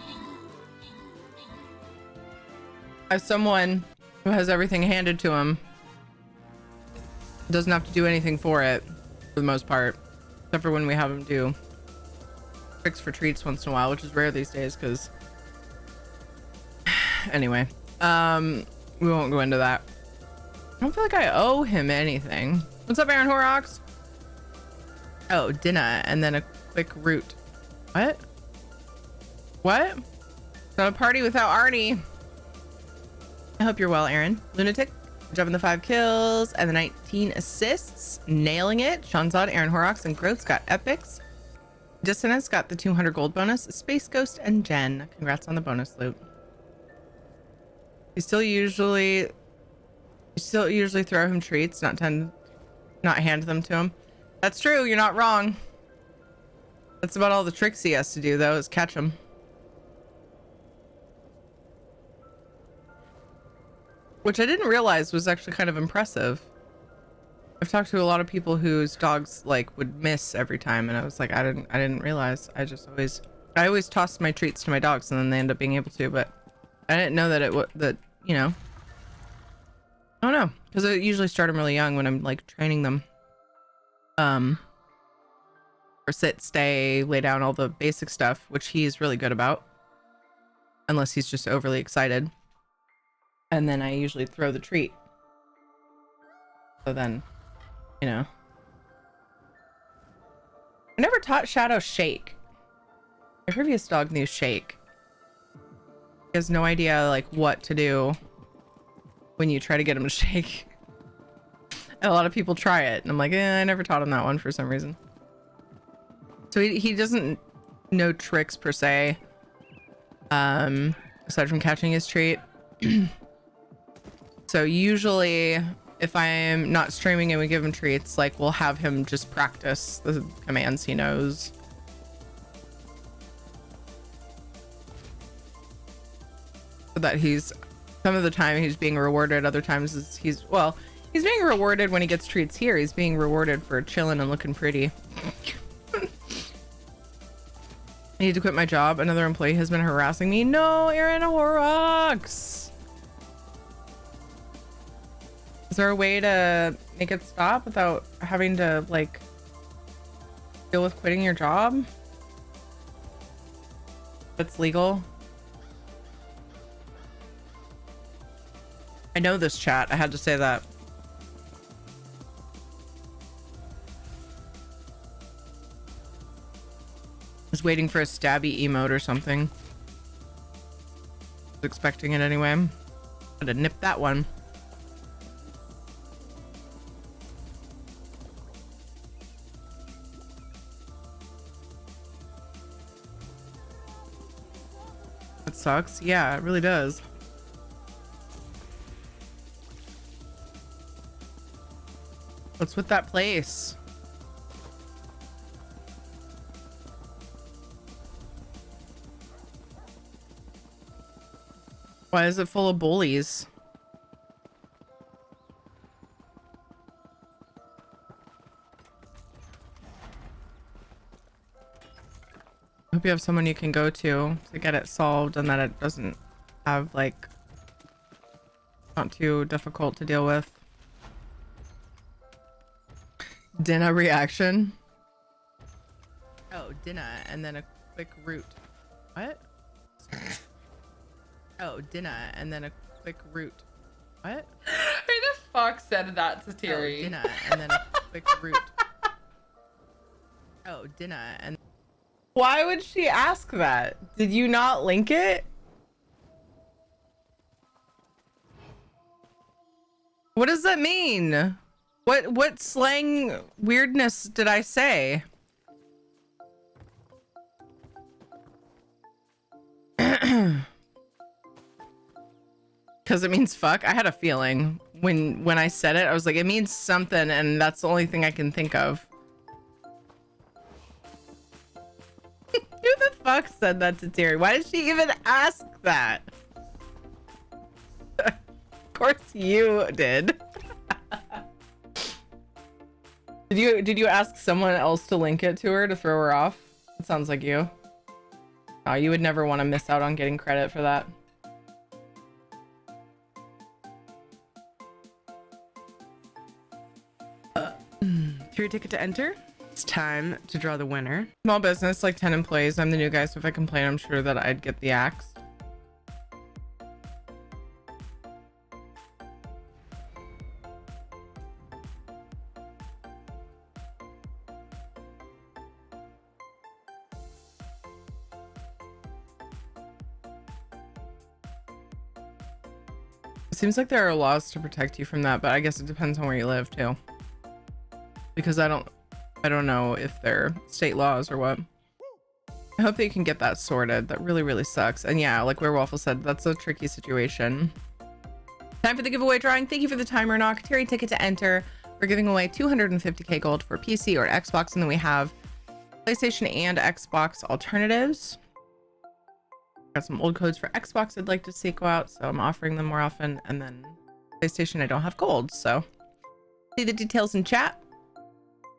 as someone who has everything handed to him, doesn't have to do anything for it, for the most part. Except for when we have him do tricks for treats once in a while, which is rare these days, because... Anyway. We won't go into that. I don't feel like I owe him anything. What's up, Aaron Horrocks? Oh, dinner and then a quick root. What? What? Not a party without Arnie. I hope you're well, Aaron. Lunatic, good job on the 5 kills and the 19 assists. Nailing it. Shanzad, Aaron Horrocks, and Groats got epics. Dissonance got the 200 gold bonus. Space Ghost and Jen. Congrats on the bonus loot. You still usually throw him treats, not hand them to him. That's true. You're not wrong. That's about all the tricks he has to do, though, is catch him. Which I didn't realize was actually kind of impressive. I've talked to a lot of people whose dogs like would miss every time, and I was like, I didn't realize. I always toss my treats to my dogs, and then they end up being able to, but I didn't know that you know. I don't know, because I usually start them really young when I'm like training them. Or sit, stay, lay down, all the basic stuff, which he's really good about. Unless he's just overly excited. And then I usually throw the treat. So then, you know. I never taught Shadow Shake. My previous dog knew Shake. He has no idea like what to do when you try to get him to shake. And a lot of people try it, and I'm like, I never taught him that one for some reason. So he doesn't know tricks per se, aside from catching his treat. So usually, if I'm not streaming and we give him treats, like we'll have him just practice the commands he knows. that he's, some of the time he's being rewarded, other times he's being rewarded when he gets treats here. He's being rewarded for chilling and looking pretty. I need to quit my job. Another employee has been harassing me. No, Aaron Horrocks. Is there a way to make it stop without having to like deal with quitting your job? That's legal. I know this chat. I had to say that. I was waiting for a stabby emote or something. Was expecting it anyway. Had to nip that one. That sucks. Yeah, it really does. What's with that place? Why is it full of bullies? I hope you have someone you can go to get it solved and that it doesn't have like not too difficult to deal with. Dinner reaction. Oh, dinner and then a quick root. What? Oh, dinner and then a quick root. What? Who the fuck said that to Terry? Oh, dinner and then a quick root. Oh, dinner and. Why would she ask that? Did you not link it? What does that mean? What slang weirdness did I say? Because it means fuck. I had a feeling when I said it. I was like, it means something, and that's the only thing I can think of. Who the fuck said that to Terry? Why did she even ask that? Of course you did. Did you ask someone else to link it to her to throw her off? It sounds like you. Oh, you would never want to miss out on getting credit for that. Your ticket to enter. It's time to draw the winner. Small business, like 10 employees. I'm the new guy, so if I complain, I'm sure that I'd get the axe. It seems like there are laws to protect you from that, but I guess it depends on where you live too. Because I don't know if they're state laws or what. I hope that you can get that sorted. That really, really sucks. And yeah, like Werewolf said, that's a tricky situation. Time for the giveaway drawing. Thank you for the timer, Knock. Terry ticket to enter. We're giving away 250k gold for PC or Xbox, and then we have PlayStation and Xbox alternatives. Got some old codes for Xbox I'd like to see go out, so I'm offering them more often. And then PlayStation, I don't have gold, so see the details in chat.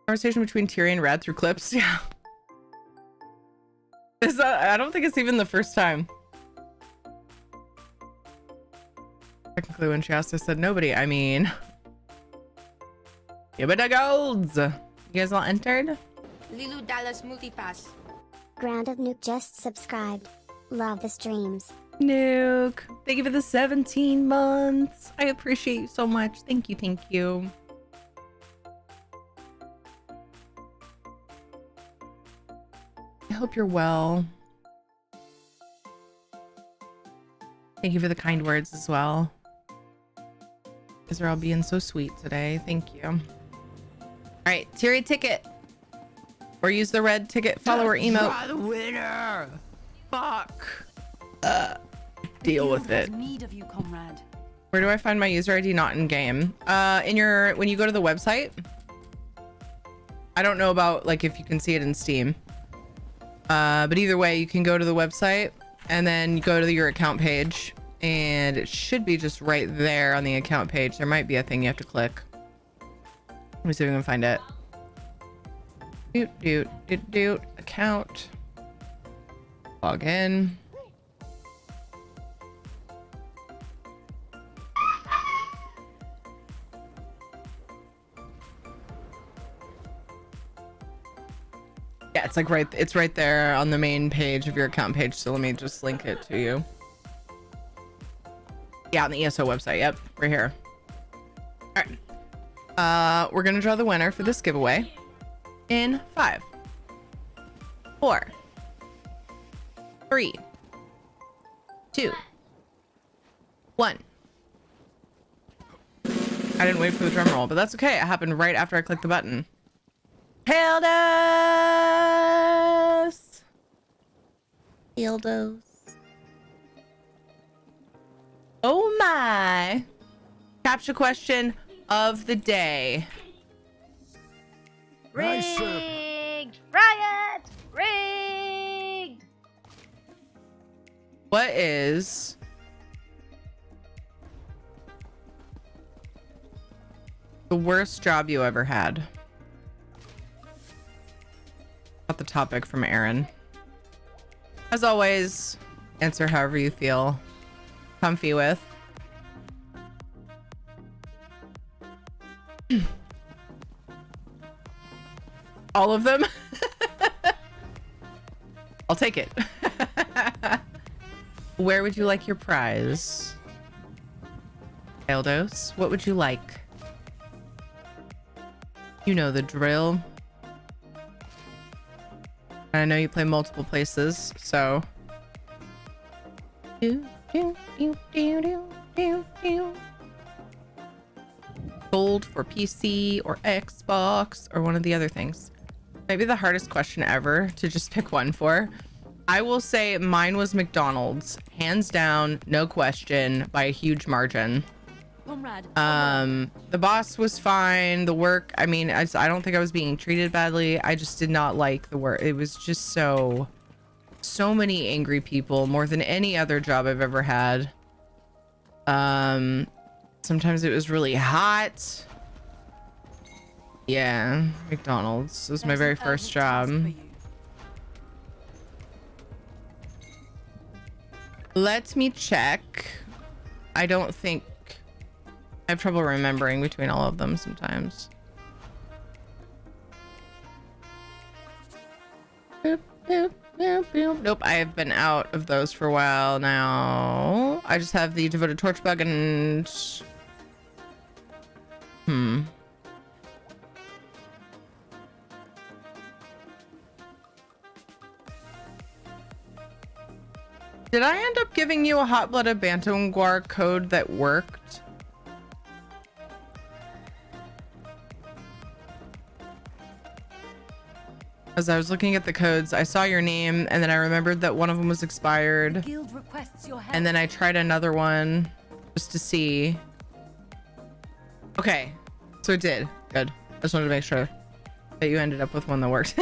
Conversation between Tyrion and Rad through clips. Yeah. Is that, I don't think it's even the first time. Technically, when she asked, I said nobody. I mean, give it a golds. You guys all entered? Lilu Dallas Multipass. Ground of Nuke just subscribed. Love the streams. Nuke, thank you for the 17 months. I appreciate you so much. Thank you, thank you. I hope you're well. Thank you for the kind words as well. You guys are all being so sweet today. Thank you. All right, Terry ticket. Or use the red ticket follower emote. The winner. Fuck. Deal with it. Need of you, comrade. Where do I find my user ID? Not in game. When you go to the website. I don't know about like if you can see it in Steam. But either way, you can go to the website and then you go to your account page And it should be just right there on the account page. There might be a thing you have to click. Let me see if we can find it. Doot. Account. Log in. Yeah, it's like it's right there on the main page of your account page. So let me just link it to you. Yeah, on the ESO website. Yep, right here. All right. We're gonna draw the winner for this giveaway in 5, 4, 3, 2, 1. I didn't wait for the drum roll, but that's okay. It happened right after I clicked the button. Hildos. Oh my. Captcha question of the day. Rigged! Riot! Rigged! What is the worst job you ever had? Not the topic from Aaron. As always, answer however you feel comfy with. All of them? I'll take it. Where would you like your prize? Eldos, what would you like? You know the drill. I know you play multiple places, so. Gold for PC or Xbox or one of the other things. Maybe the hardest question ever to just pick one for. I will say mine was McDonald's, hands down, no question, by a huge margin. The boss was fine. The work, I mean, I don't think I was being treated badly. I just did not like the work. It was just so many angry people, more than any other job I've ever had. Sometimes it was really hot. Yeah, McDonald's. This was my very first job. Let me check. I don't think I have trouble remembering between all of them sometimes. Boop, boop, boop, boop. Nope, I have been out of those for a while now. I just have the devoted torchbug and Did I end up giving you a hot-blooded Bantamguar code that worked? As I was looking at the codes, I saw your name, and then I remembered that one of them was expired. Guild requests your help. And then I tried another one just to see. Okay, so it did. Good. I just wanted to make sure that you ended up with one that worked.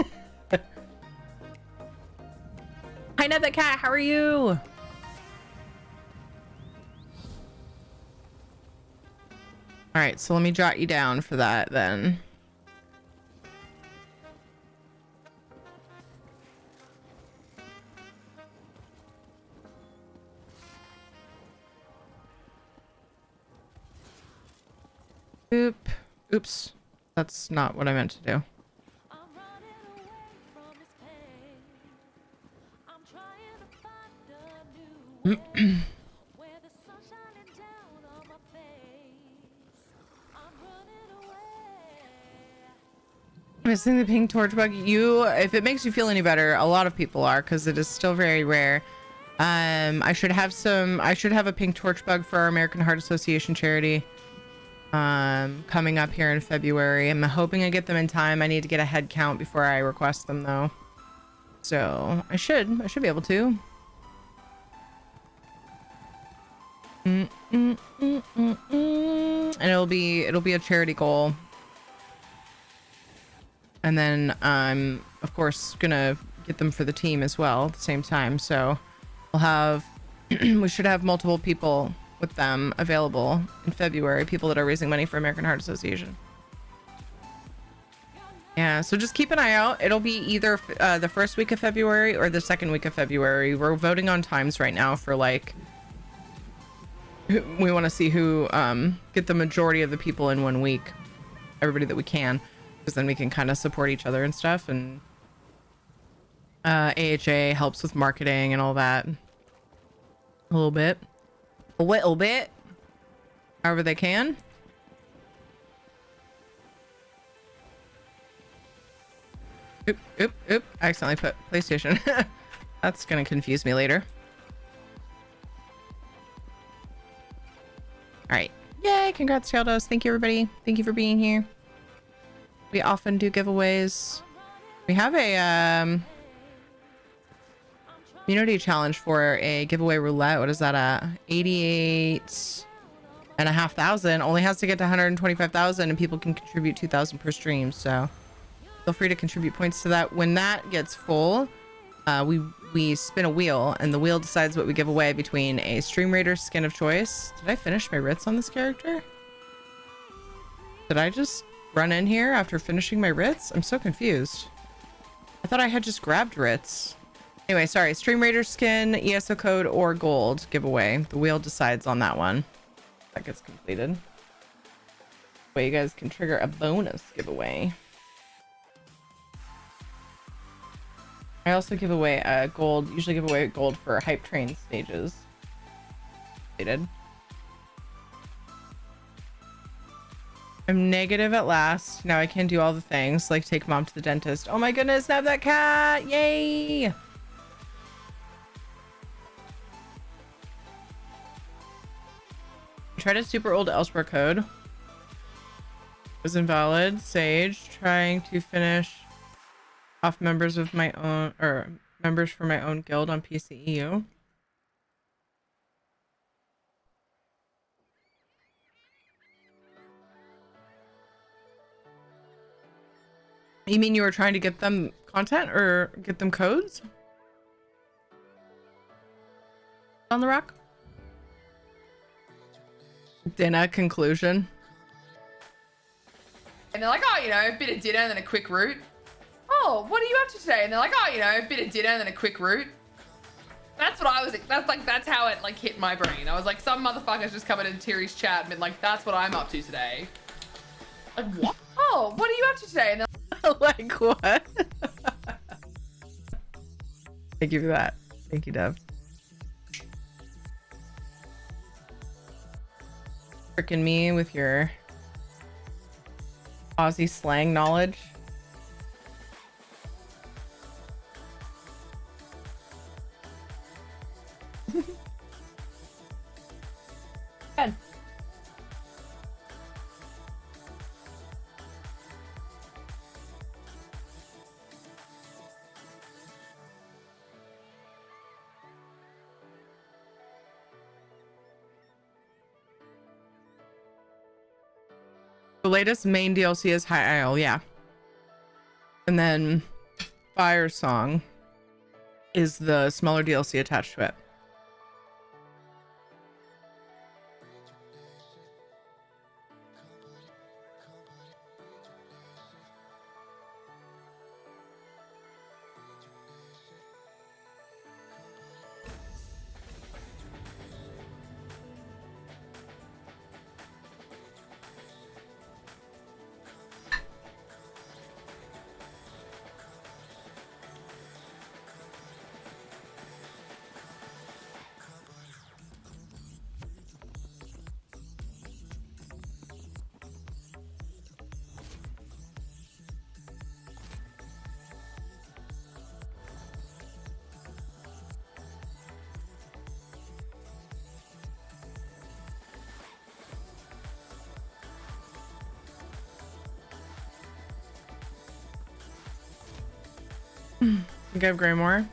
Hi, Ned the Cat. How are you? All right, so let me jot you down for that then. Oops. That's not what I meant to do. Missing the pink torch bug. If it makes you feel any better, a lot of people are, because it is still very rare. I should have a pink torch bug for our American Heart Association charity coming up here in February. I'm hoping I get them in time. I need to get a head count before I request them though, so I should be able to. And it'll be a charity goal, and then I'm of course gonna get them for the team as well at the same time, so I'll have we should have multiple people with them available in February, people that are raising money for American Heart Association. Yeah, so just keep an eye out. It'll be either the first week of February or the second week of February. We're voting on times right now for like, we want to see who get the majority of the people in 1 week, everybody that we can, because then we can kind of support each other and stuff. And AHA helps with marketing and all that a little bit, however they can. Oop, I accidentally put PlayStation. That's gonna confuse me later. All right, yay, congrats Chaldos. Thank you everybody, thank you for being here. We often do giveaways. We have a community challenge for a giveaway roulette. What is that at? 88,500. Only has to get to 125,000 and people can contribute 2,000 per stream, so feel free to contribute points to that. When that gets full, we spin a wheel and the wheel decides what we give away between a Stream Raider skin of choice. Did I finish my writs on this character? Did I just run in here after finishing my writs? I'm so confused. I thought I had just grabbed writs. Anyway, sorry, Stream Raider skin, ESO code, or gold giveaway. The wheel decides on that one. That gets completed. But you guys can trigger a bonus giveaway. I also give away gold, usually give away gold for hype train stages. They did. I'm negative at last. Now I can do all the things, like take mom to the dentist. Oh my goodness, nab that cat! Yay! Tried a super old Elsewhere code. Was invalid. Sage. Trying to finish off members of my own, or members for my own guild on PCEU. You mean you were trying to get them content or get them codes? On the rock? Dinner conclusion. And they're like, oh, you know, a bit of dinner and then a quick route. Oh, what are you up to today? And they're like, oh, you know, a bit of dinner and then a quick route. That's what I was, that's how it like hit my brain. I was like, some motherfuckers just come into Terry's chat and been like, that's what I'm up to today. Like, what? Oh, what are you up to today? And they're like, what? Thank you for that. Thank you, Dev. Frickin' me with your Aussie slang knowledge. Good. The latest main DLC is High Isle, yeah. And then Fire Song is the smaller DLC attached to it. Think I have Greymore.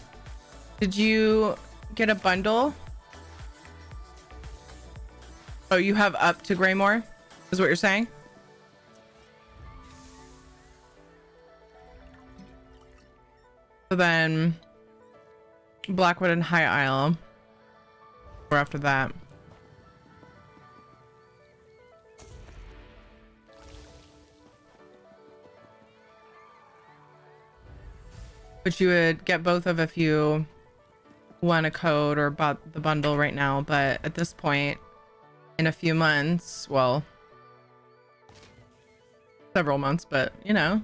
Did you get a bundle? Oh, you have up to Greymore? Is what you're saying? So then Blackwood and High Isle. or after that. But you would get both of if you won a code or bought the bundle right now. But at this point, in a few months, well, several months, but you know,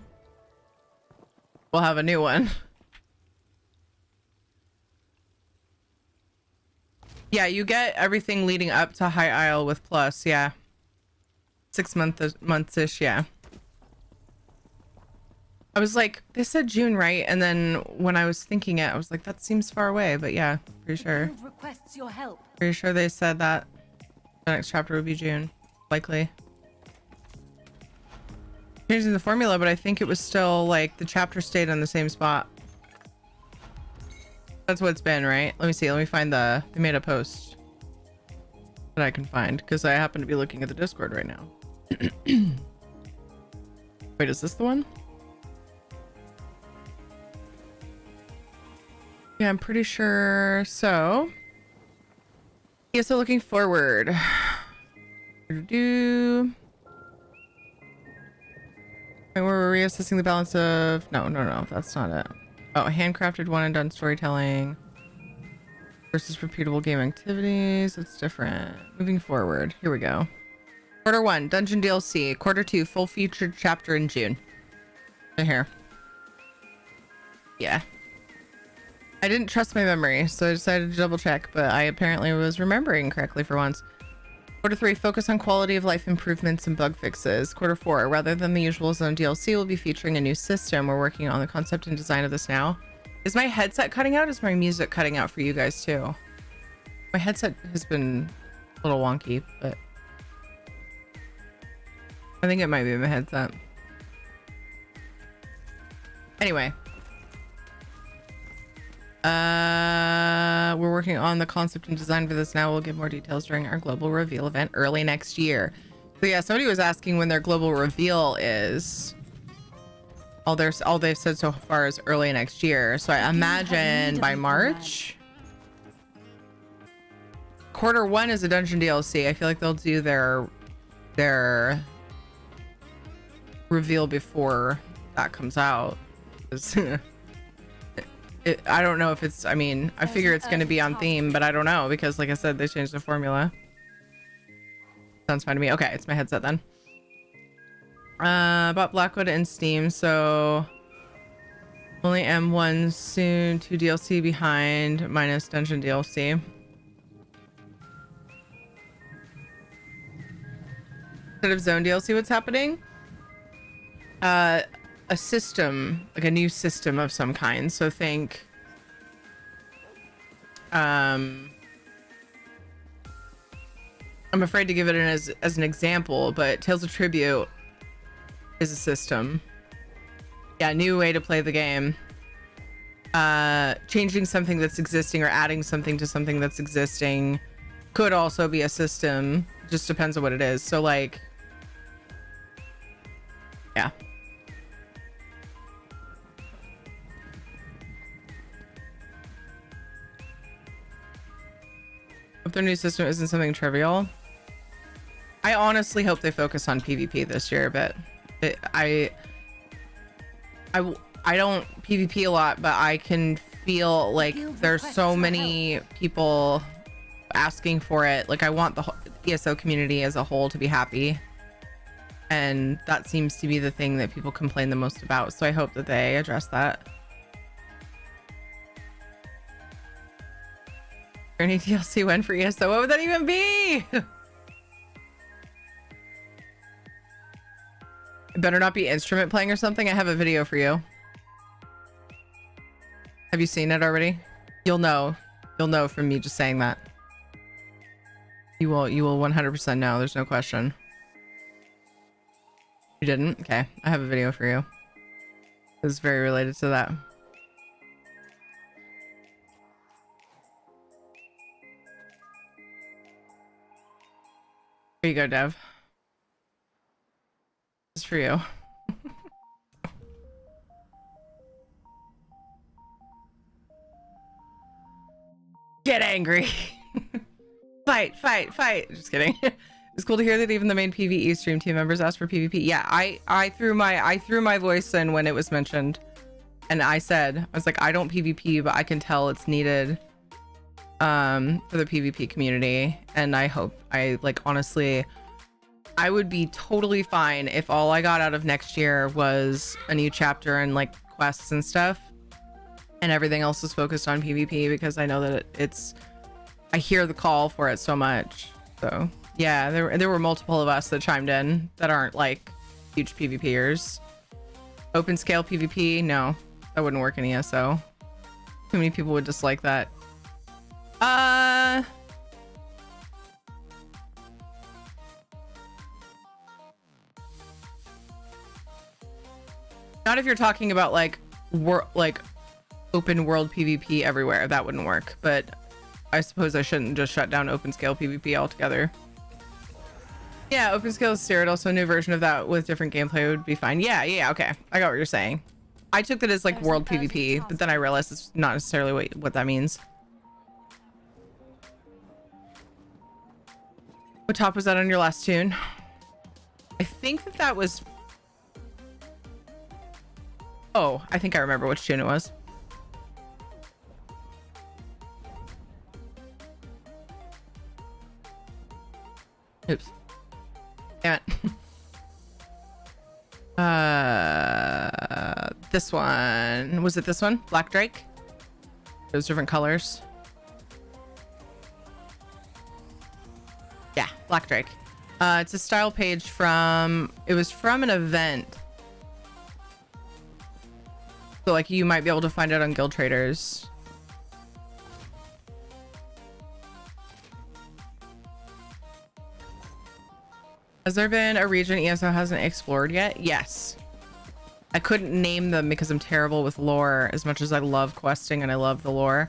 we'll have a new one. Yeah, you get everything leading up to High Isle with Plus. Yeah, 6 months-ish. Yeah. I was like, they said June, right? And then when I was thinking it, I was like, that seems far away. But yeah, pretty sure. Requests your help. Pretty sure they said that the next chapter would be June, likely. Changing the formula, but I think it was still like the chapter stayed on the same spot. That's what it's been, right? Let me see. Let me find they made a post that I can find because I happen to be looking at the Discord right now. Wait, is this the one? Yeah, I'm pretty sure. So, yeah, so looking forward. We're reassessing the balance of... No, that's not it. Oh, handcrafted one and done storytelling versus repeatable game activities. It's different. Moving forward. Here we go. Quarter 1, Dungeon DLC. Quarter 2, full featured chapter in June. Right here. Yeah. I didn't trust my memory, so I decided to double check, but I apparently was remembering correctly for once. Quarter 3, focus on quality of life improvements and bug fixes. Quarter 4, rather than the usual zone DLC, we'll be featuring a new system. We're working on the concept and design of this now. Is my headset cutting out? Is my music cutting out for you guys too? My headset has been a little wonky, but I think it might be my headset. Anyway. We're working on the concept and design for this now. We'll give more details during our global reveal event early next year. So yeah, somebody was asking when their global reveal is. All they've said so far is early next year. So I imagine by March. Quarter 1 is a dungeon DLC. I feel like they'll do their reveal before that comes out. I don't know if it's, I mean, I figure it's going to be on theme, but I don't know because like I said, they changed the formula. Sounds fine to me. Okay, it's my headset then. Bought Blackwood and Steam, so only M1 soon, 2 DLC behind, minus Dungeon DLC. Instead of Zone DLC, what's happening? A system, like a new system of some kind. So think I'm afraid to give it as an example, but Tales of Tribute is a system. Yeah, new way to play the game. Changing something that's existing or adding something to something that's existing could also be a system. Just depends on what it is. So like, yeah. If their new system isn't something trivial. I honestly hope they focus on PvP this year, but I don't PvP a lot, but I can feel like there's so many people asking for it. Like I want the ESO community as a whole to be happy. And that seems to be the thing that people complain the most about. So I hope that they address that. Any DLC went for ESO? What would that even be? It better not be instrument playing or something. I have a video for you. Have you seen it already? You'll know. You'll know from me just saying that. You will 100% know. There's no question. You didn't? Okay. I have a video for you. It's very related to that. Here you go, Dev. This is for you. Get angry. Fight, fight, fight. Just kidding. It's cool to hear that even the main PvE stream team members asked for PvP. Yeah, I threw my voice in when it was mentioned. And I was like, I don't PvP, but I can tell it's needed for the PvP community. And honestly, I would be totally fine if all I got out of next year was a new chapter and like quests and stuff, and everything else is focused on PvP, because I know that I hear the call for it so much. So yeah, there were multiple of us that chimed in that aren't like huge PvPers. Open scale PvP, no, that wouldn't work in ESO. Too many people would dislike that. Not if you're talking about like open world PvP everywhere. That wouldn't work. But I suppose I shouldn't just shut down open scale PvP altogether. Yeah, open scale is steered. Also, a new version of that with different gameplay would be fine. Yeah, okay. I got what you're saying. I took that as like world PvP, but then I realized it's not necessarily what that means. What top was that on your last tune? I think that was... Oh, I think I remember which tune it was. Oops. Damn it. This one. Was it this one? Black Drake? Those different colors. Yeah, Black Drake. It's a style page it was from an event. So like you might be able to find it on Guild Traders. Has there been a region ESO hasn't explored yet? Yes. I couldn't name them because I'm terrible with lore, as much as I love questing and I love the lore.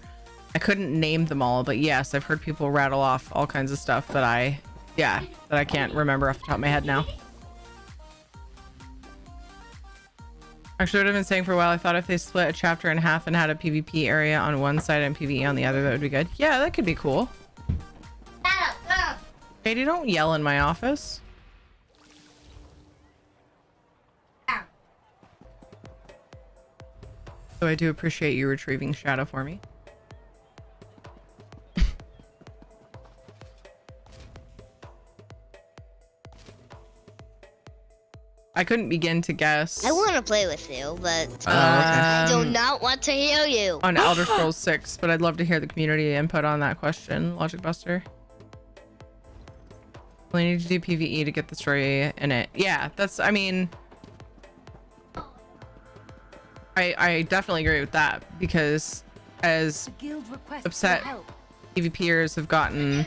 I couldn't name them all, but yes, I've heard people rattle off all kinds of stuff that I can't remember off the top of my head now. Actually, what I've been saying for a while, I thought if they split a chapter in half and had a PvP area on one side and PvE on the other, that would be good. Yeah, that could be cool. Katie, don't yell in my office. So I do appreciate you retrieving Shadow for me. I couldn't begin to guess. I want to play with you, but I do not want to hear you. On Elder Scrolls 6, but I'd love to hear the community input on that question, Logic Buster. We need to do PvE to get the story in it. Yeah, I mean... I definitely agree with that, because as upset PvPers have gotten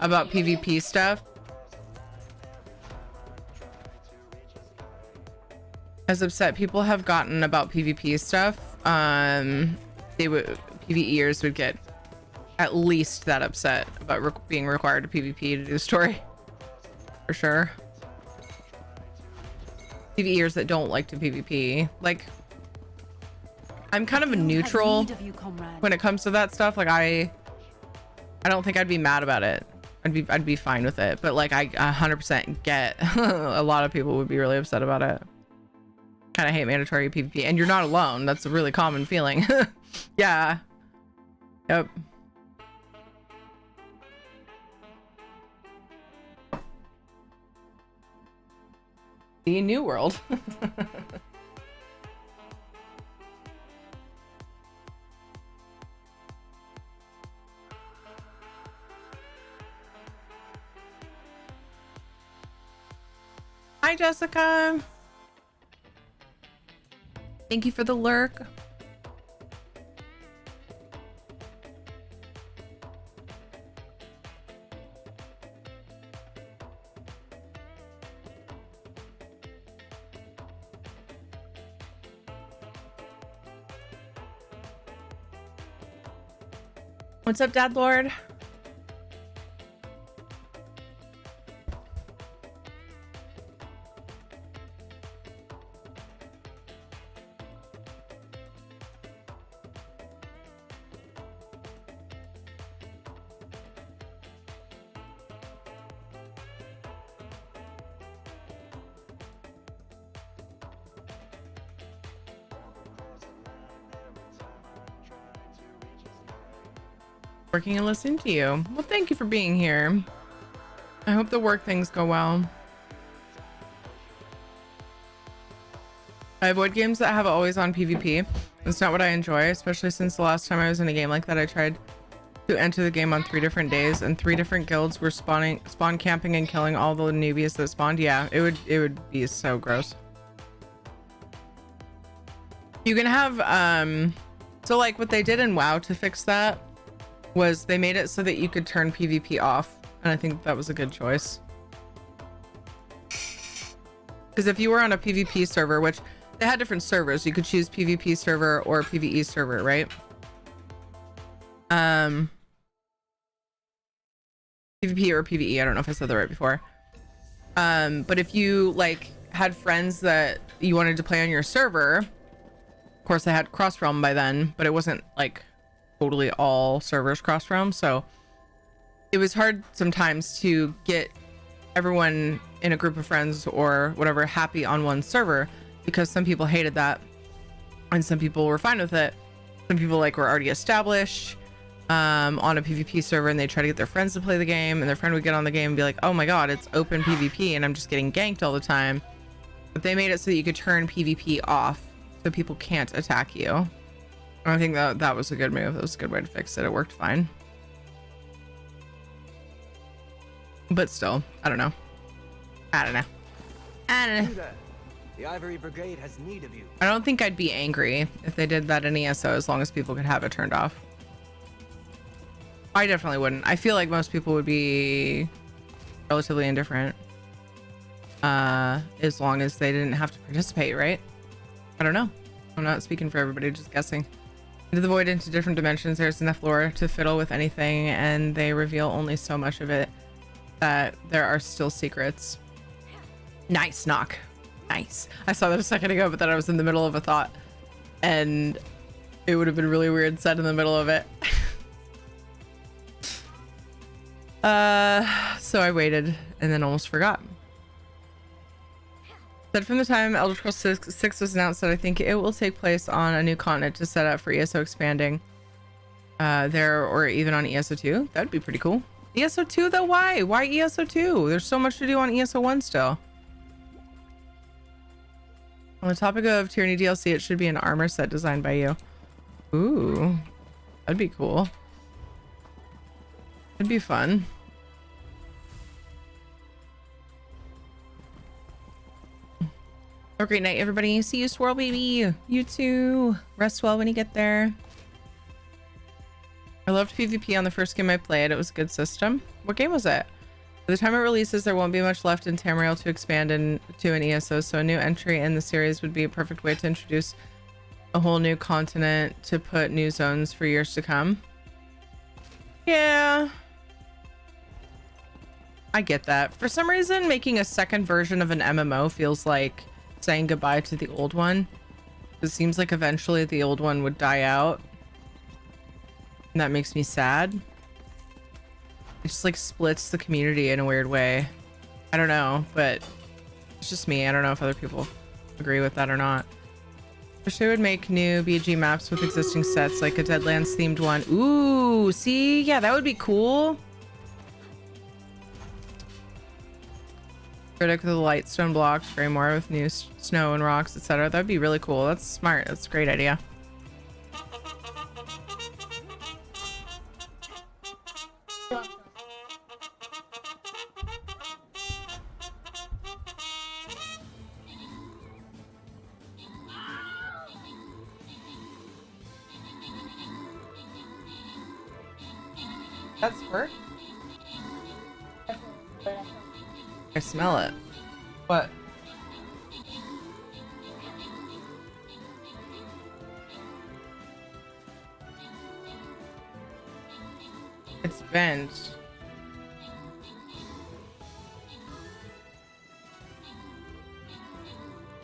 about PvP stuff, people have gotten about PvP stuff, PvEers would get at least that upset about being required to PvP to do the story, for sure. PvEers that don't like to PvP, like, I'm kind of a neutral when it comes to that stuff. Like I don't think I'd be mad about it. I'd be fine with it. But like I 100% get a lot of people would be really upset about it. Kind of hate mandatory PvP, and you're not alone. That's a really common feeling. Yeah. Yep. The New World. Hi, Jessica. Thank you for the lurk. What's up, Dad Lord? Working and listening to you. Well, thank you for being here. I hope the work things go well. I avoid games that have always on PvP. It's not what I enjoy, especially since the last time I was in a game like that, I tried to enter the game on 3 different days and 3 different guilds were spawn camping and killing all the newbies that spawned. Yeah, it would be so gross. You can have so like what they did in WoW to fix that was they made it so that you could turn PvP off, and I think that was a good choice. Because if you were on a PvP server, which they had different servers, you could choose PvP server or PvE server, right? PvP or PvE, I don't know if I said that right before. But if you like had friends that you wanted to play on your server, of course I had cross realm by then, but it wasn't like totally all servers cross realm, so it was hard sometimes to get everyone in a group of friends or whatever happy on one server, because some people hated that and some people were fine with it. Some people like were already established on a PvP server and they try to get their friends to play the game, and their friend would get on the game and be like, oh my god, it's open PvP and I'm just getting ganked all the time. But they made it so that you could turn PvP off so people can't attack you. I think that was a good move. That was a good way to fix it. It worked fine. But still, I don't know. I don't know. The Ivory Brigade has need of you. I don't think I'd be angry if they did that in ESO, as long as people could have it turned off. I definitely wouldn't. I feel like most people would be relatively indifferent. As long as they didn't have to participate, right? I don't know. I'm not speaking for everybody, just guessing. Into the void, into different dimensions, there's enough lore to fiddle with anything, and they reveal only so much of it that there are still secrets. Nice knock. Nice. I saw that a second ago, but then I was in the middle of a thought and it would have been really weird said in the middle of it. So I waited and then almost forgot. Said from the time Elder Scrolls 6 was announced that I think it will take place on a new continent to set up for ESO expanding there, or even on ESO 2. That'd be pretty cool. ESO 2 though? Why? Why ESO 2? There's so much to do on ESO 1 still. On the topic of Tyranny DLC, it should be an armor set designed by you. Ooh, that'd be cool. It'd be fun. Have a great night, everybody. See you, Swirl Baby. You too. Rest well when you get there. I loved PvP on the first game I played. It was a good system. What game was it? By the time it releases, there won't be much left in Tamriel to expand into an ESO, so a new entry in the series would be a perfect way to introduce a whole new continent to put new zones for years to come. Yeah. I get that. For some reason, making a second version of an MMO feels like saying goodbye to the old one. It seems like eventually the old one would die out. And that makes me sad. It just like splits the community in a weird way. I don't know, but it's just me. I don't know if other people agree with that or not. Wish they would make new BG maps with existing sets, like a Deadlands themed one. Ooh, see? Yeah, that would be cool. Critic with the lightstone blocks, Greymore with new snow and rocks, etc. That'd be really cool. That's smart. That's a great idea. That's hurt. I smell it. What? It's bent.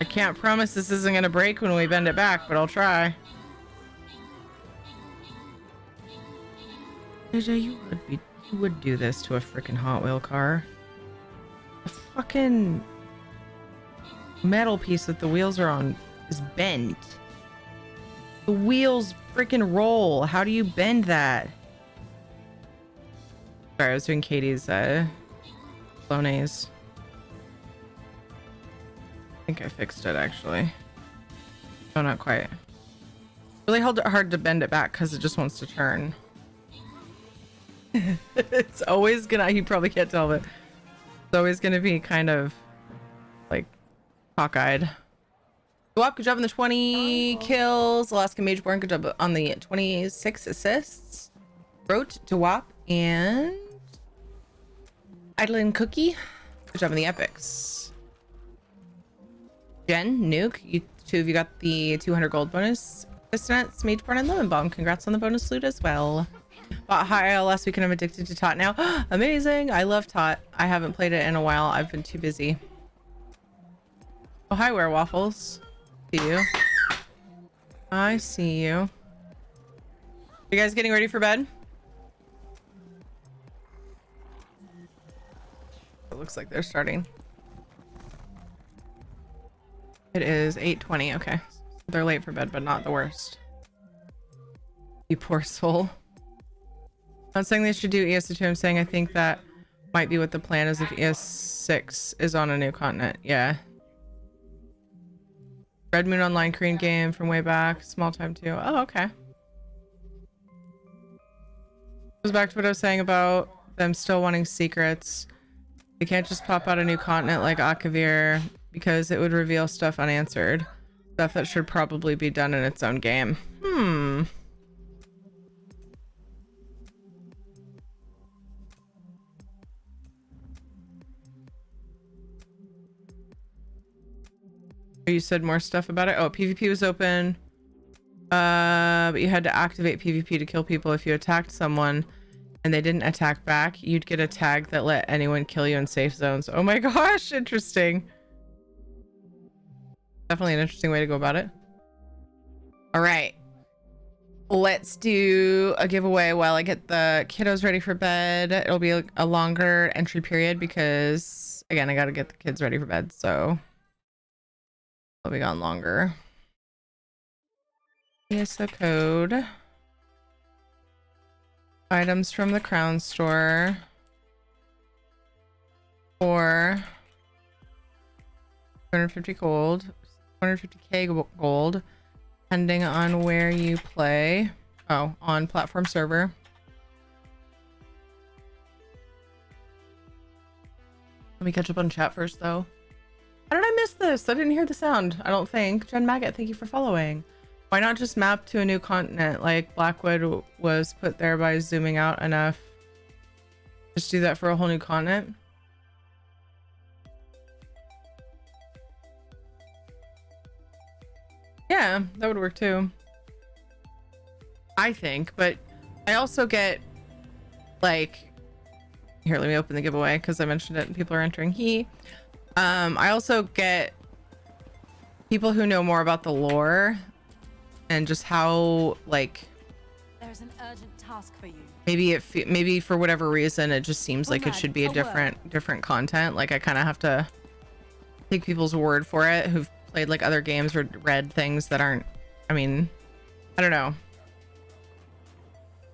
I can't promise this isn't gonna break when we bend it back, but I'll try. JJ, you would do this to a freaking Hot Wheel car. A fucking metal piece that the wheels are on is bent. The wheels freaking roll. How do you bend that? Sorry, I was doing Katie's Bolognese. I think I fixed it actually. Oh, not quite. Really hard to bend it back because it just wants to turn. It's always gonna, you probably can't tell, but it's always gonna be kind of like cockeyed. Dwap, good job on the 20 kills. Alaska Mageborn, good job on the 26 assists. Wrote Dwap and Idlin Cookie, good job on the epics. Jen, Nuke, you two of you got the 200 gold bonus. Assistants, Mageborn and Lemon Bomb, congrats on the bonus loot as well. Bought high last weekend. I'm addicted to Tot now. Amazing. I love Tot. I haven't played it in a while. I've been too busy. Oh, hi, Waffles. See you. I see you. You guys getting ready for bed? It looks like they're starting. It is 8:20. Okay. They're late for bed, but not the worst. You poor soul. I'm not saying they should do ES2. I'm saying I think that might be what the plan is if ES6 is on a new continent. Yeah. Red Moon Online Korean game from way back. Small time too. Oh, okay. Goes back to what I was saying about them still wanting secrets. They can't just pop out a new continent like Akavir because it would reveal stuff unanswered. Stuff that should probably be done in its own game. You said more stuff about it. Oh, PvP was open. But you had to activate PvP to kill people. If you attacked someone and they didn't attack back, you'd get a tag that let anyone kill you in safe zones. Oh my gosh, interesting. Definitely an interesting way to go about it. All right. Let's do a giveaway while I get the kiddos ready for bed. It'll be a longer entry period because, again, I got to get the kids ready for bed. So it'll be gone longer. Here's the code. Items from the Crown Store. For 250 gold. 250k gold. Depending on where you play. Oh, on platform server. Let me catch up on chat first, though. How did I miss this? I didn't hear the sound, I don't think. Jen Maggot, thank you for following. Why not just map to a new continent like Blackwood was put there by zooming out enough? Just do that for a whole new continent? Yeah, that would work too. I think, but I also get like, here, let me open the giveaway because I mentioned it and people are entering. I also get people who know more about the lore and just how, like, There's an urgent task for you. maybe for whatever reason it just seems like it should be a different content. Like I kind of have to take people's word for it who've played like other games or read things that aren't, I mean, I don't know.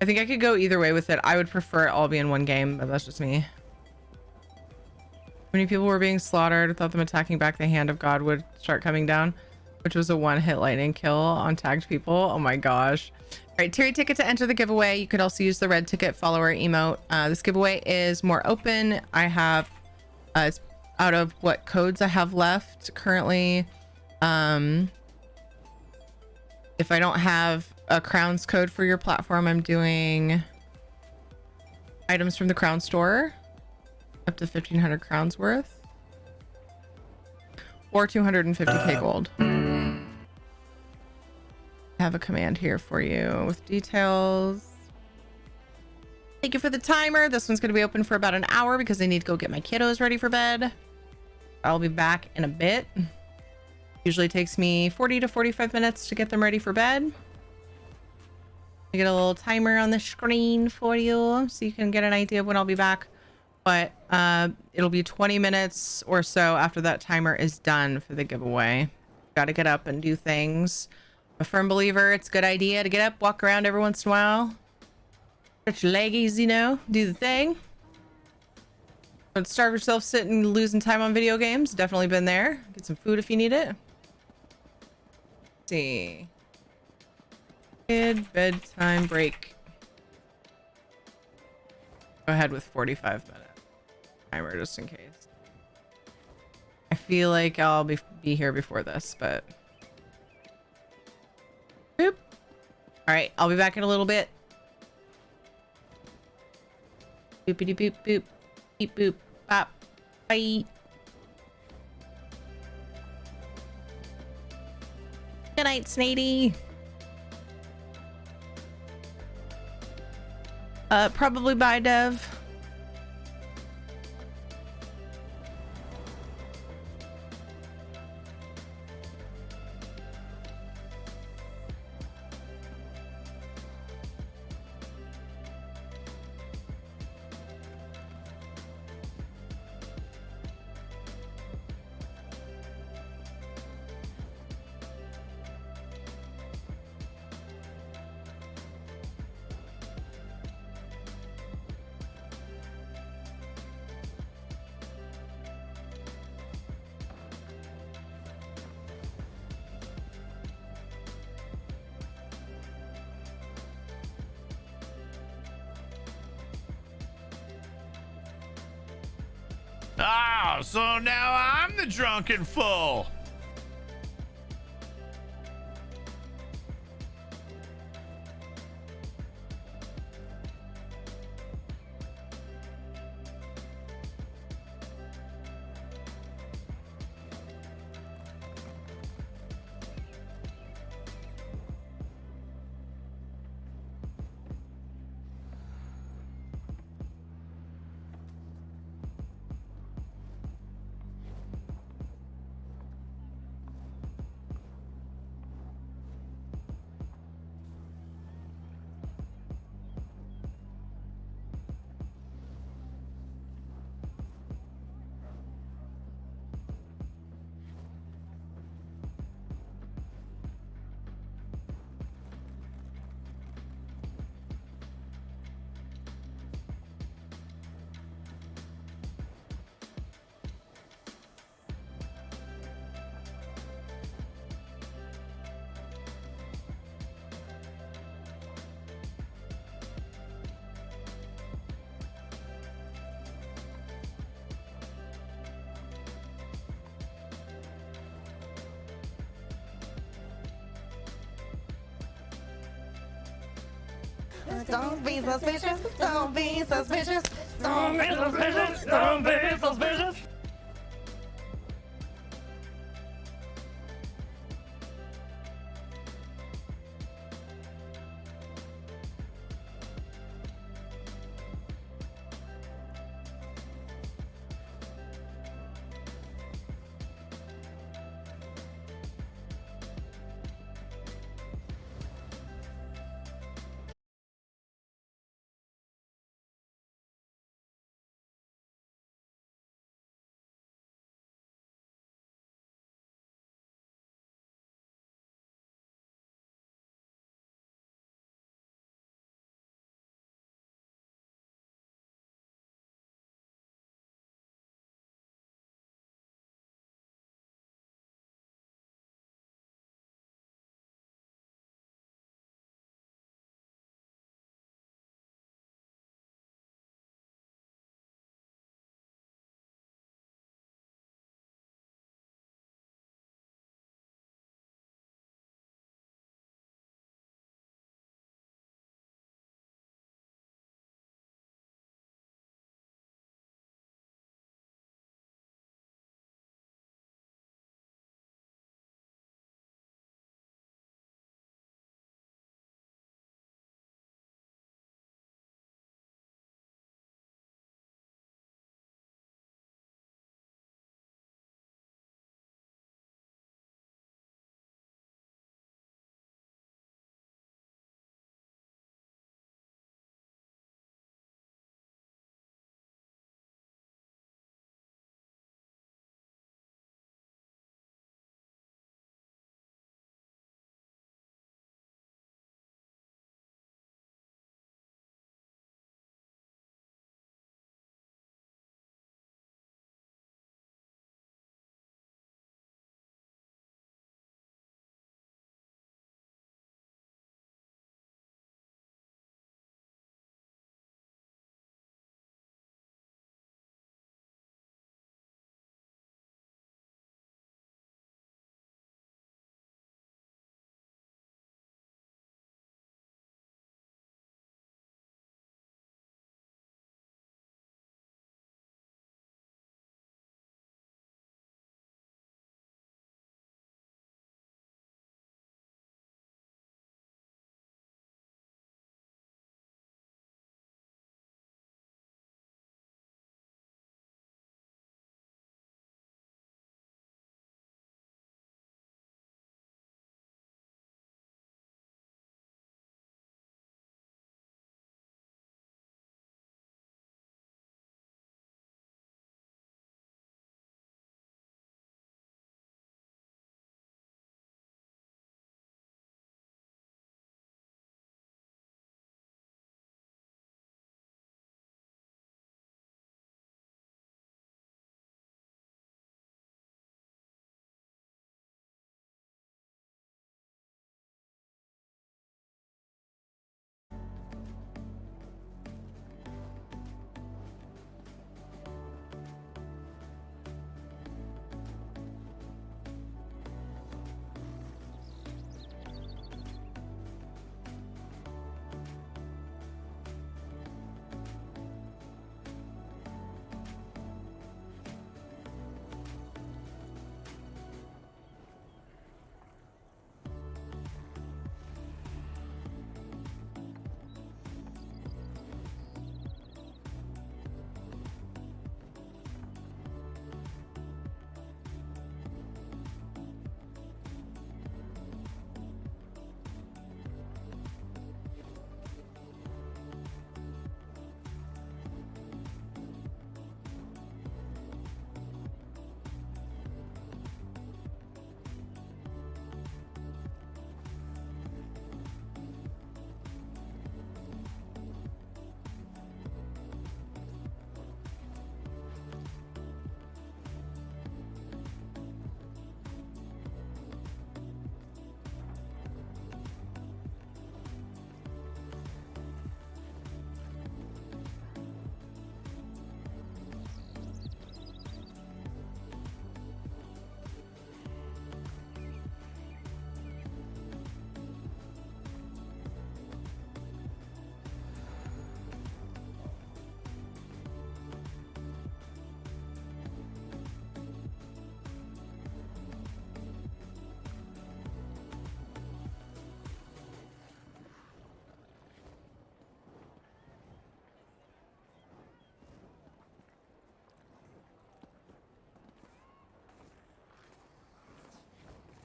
I think I could go either way with it. I would prefer it all be in one game, but that's just me. Many people were being slaughtered. Thought them attacking back the hand of God would start coming down, which was a one-hit lightning kill on tagged people. Oh my gosh. All right, tier ticket to enter the giveaway. You could also use the red ticket follower emote. This giveaway is more open. I have it's out of what codes I have left currently. If I don't have a crowns code for your platform, I'm doing items from the crown store up to 1,500 crowns worth or 250k gold. I have a command here for you with details. Thank you for the timer. This one's going to be open for about an hour because I need to go get my kiddos ready for bed. I'll be back in a bit. Usually takes me 40 to 45 minutes to get them ready for bed. I get a little timer on the screen for you so you can get an idea of when I'll be back. But it'll be 20 minutes or so after that timer is done for the giveaway. Got to get up and do things. I'm a firm believer it's a good idea to get up, walk around every once in a while. Stretch your leggies, you know, do the thing. Don't starve yourself sitting losing time on video games. Definitely been there. Get some food if you need it. Let's see. Kid bedtime break. Go ahead with 45-minute timer just in case. I feel like I'll be here before this, but boop. All right, I'll be back in a little bit. Boopity boop boop. Beep boop bop. Bye. Good night, Snady. Probably bye, Dev. Ah, so now I'm the drunken fool. Don't be suspicious. Don't be suspicious. Don't be suspicious. Don't be suspicious.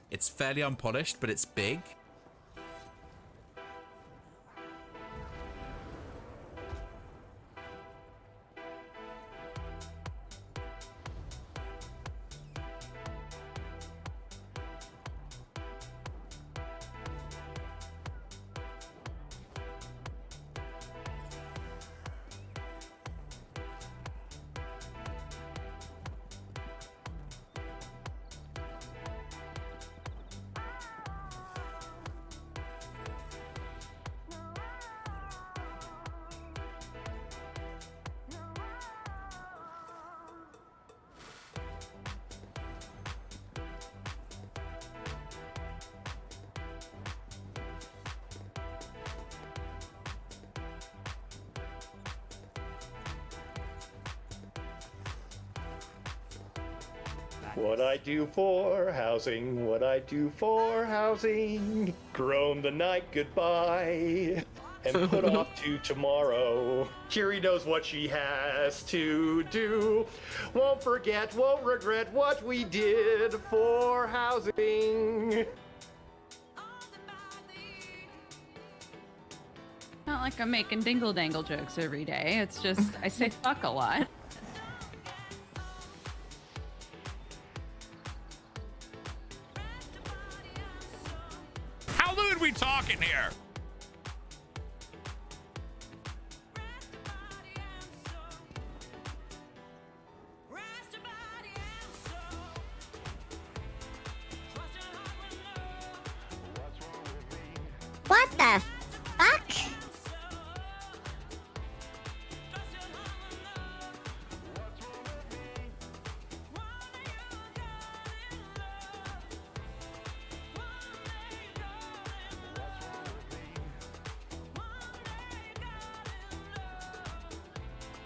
It's fairly unpolished, but it's big. What I do for housing, what I do for housing. Groan the night goodbye and put off to tomorrow. Kiri knows what she has to do. Won't forget, won't regret what we did for housing. Not like I'm making dingle dangle jokes every day. It's just I say fuck a lot. How lewd we talking here? What the fuck?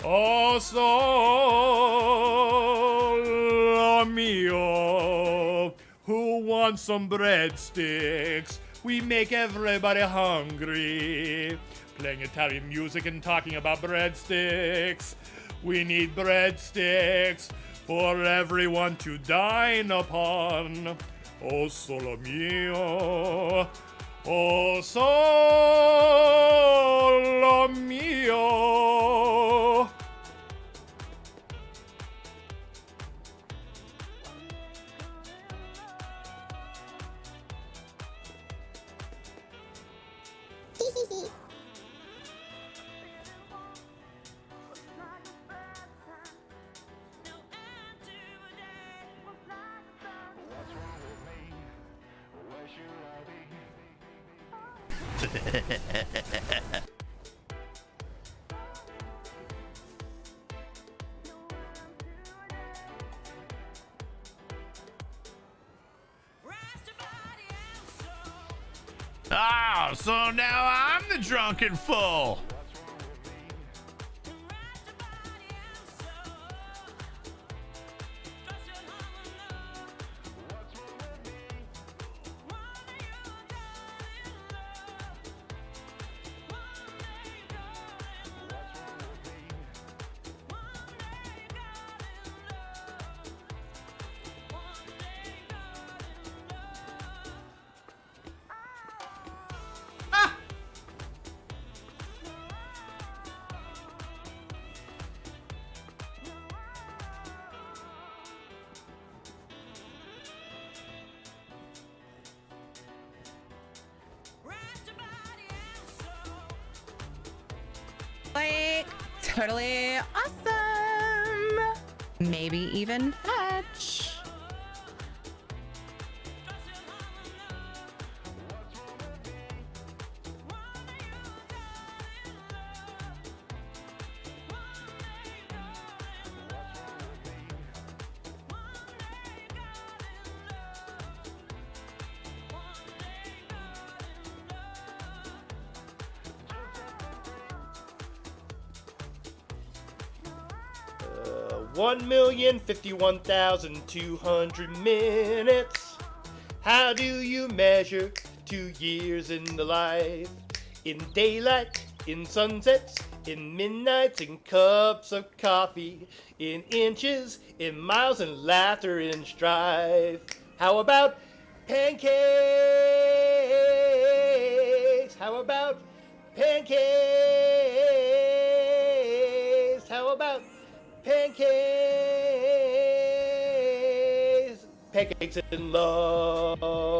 Oh, solo mio, who wants some breadsticks? We make everybody hungry. Playing Italian music and talking about breadsticks. We need breadsticks for everyone to dine upon. Oh, solo mio. Oh, solo mio. Ah, so now I'm the drunken fool. Like, totally awesome. Maybe even fetch. Uh, 1,051,200 minutes. How do you measure 2 years in the life? In daylight, in sunsets, in midnights, in cups of coffee, in inches, in miles, and laughter, in strife. How about pancakes? How about pancakes? How about pancakes? Pancakes in love.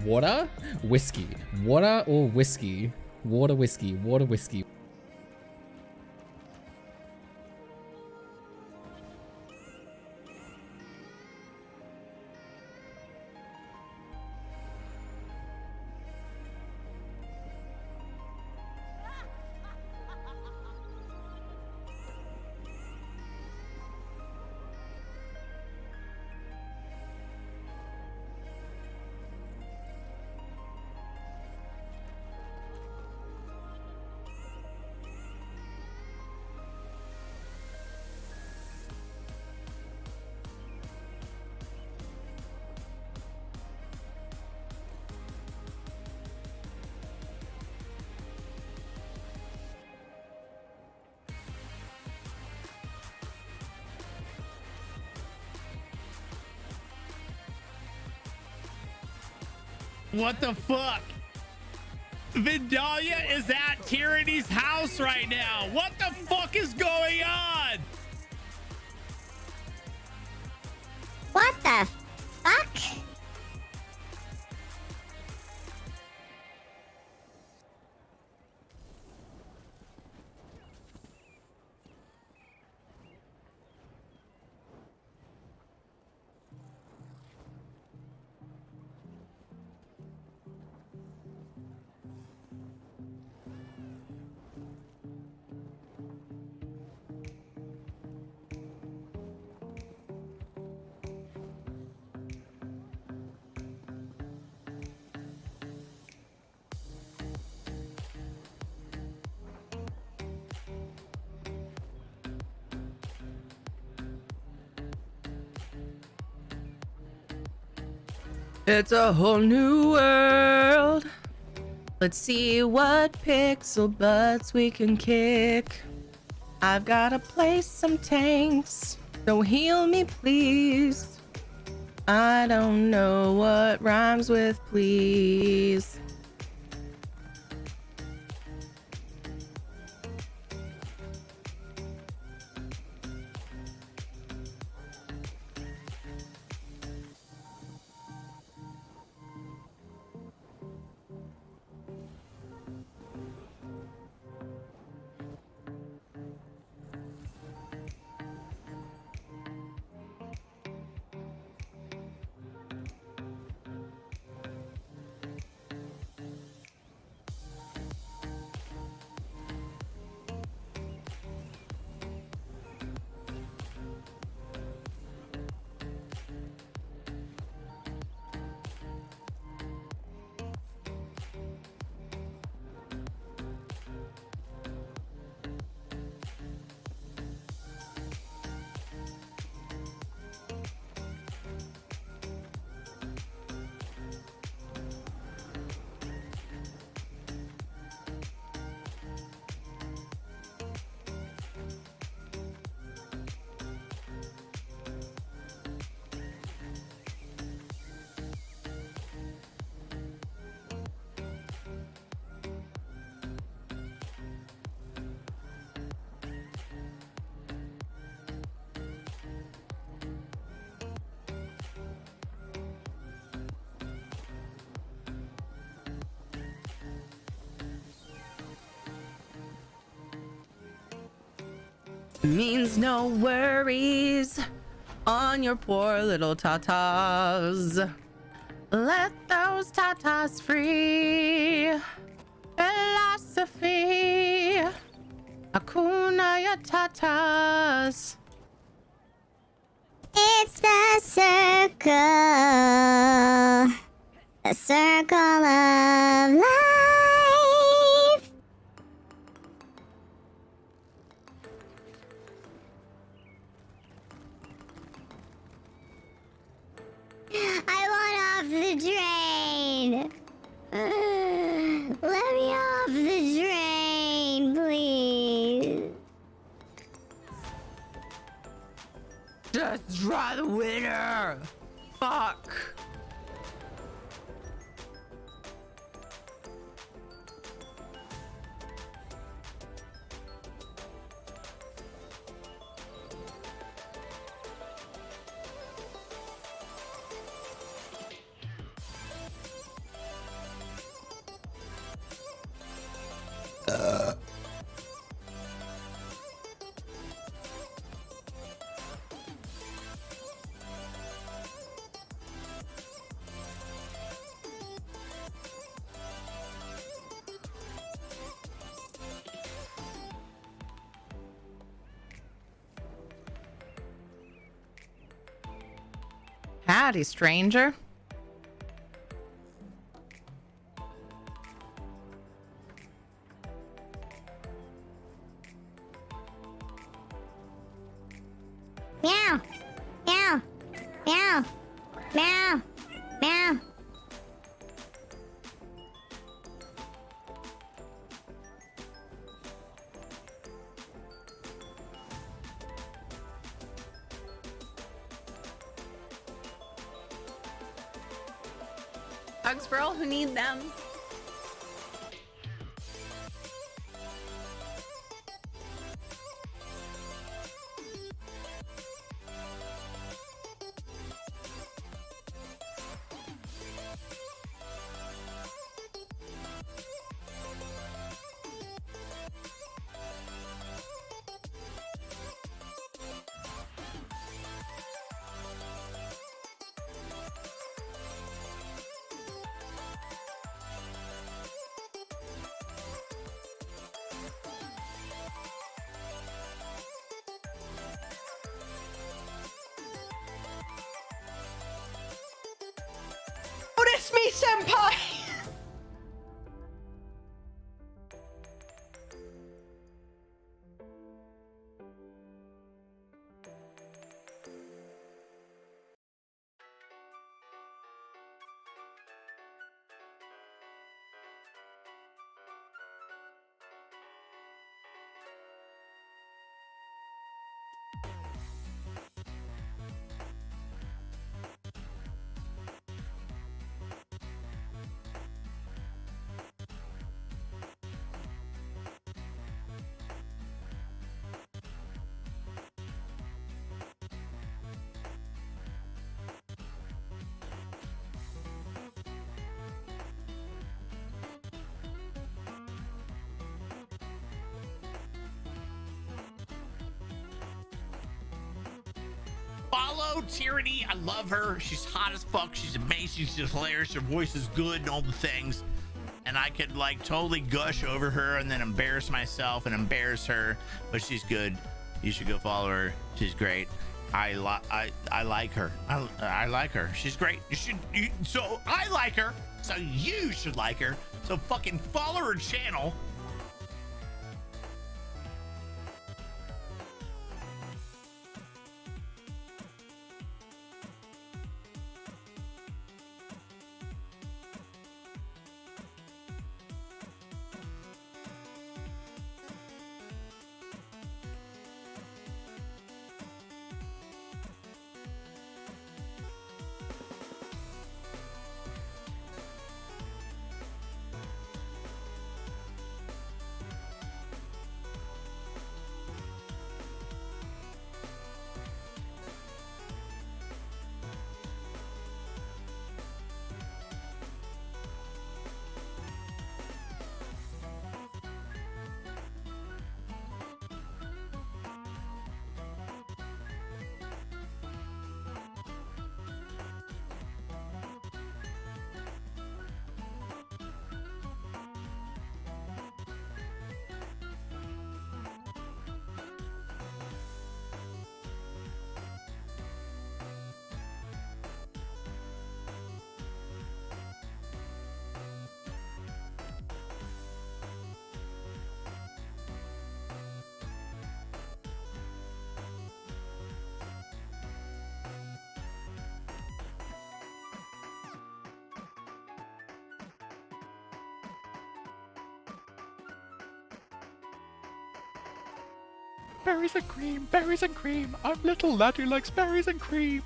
Water? Whiskey. Water or whiskey? Water, whiskey. Water, whiskey. What the fuck? Vidalia is at Tyranny's house right now. What the fuck is going on? What the fuck? It's a whole new world. Let's see what pixel butts we can kick. I've gotta place some tanks, so heal me please. I don't know what rhymes with please. Means no worries on your poor little tatas. Let those tatas free. Philosophy. Hakuna tatas. It's the circle of life. I want off the train. Let me off the train, please. Just draw the winner. Fuck. Howdy, stranger. Meow. Meow. Meow. Meow. Meow. Hugs for all who need them. Notice me, senpai! Follow Tyranny. I love her. She's hot as fuck. She's amazing. She's hilarious. Her voice is good and all the things. And I could like totally gush over her and then embarrass myself and embarrass her. But she's good. You should go follow her. She's great. I like her. I like her. She's great. So I like her. So you should like her. So fucking follow her channel. berries and cream, berries and cream. I'm little lad who likes berries and cream.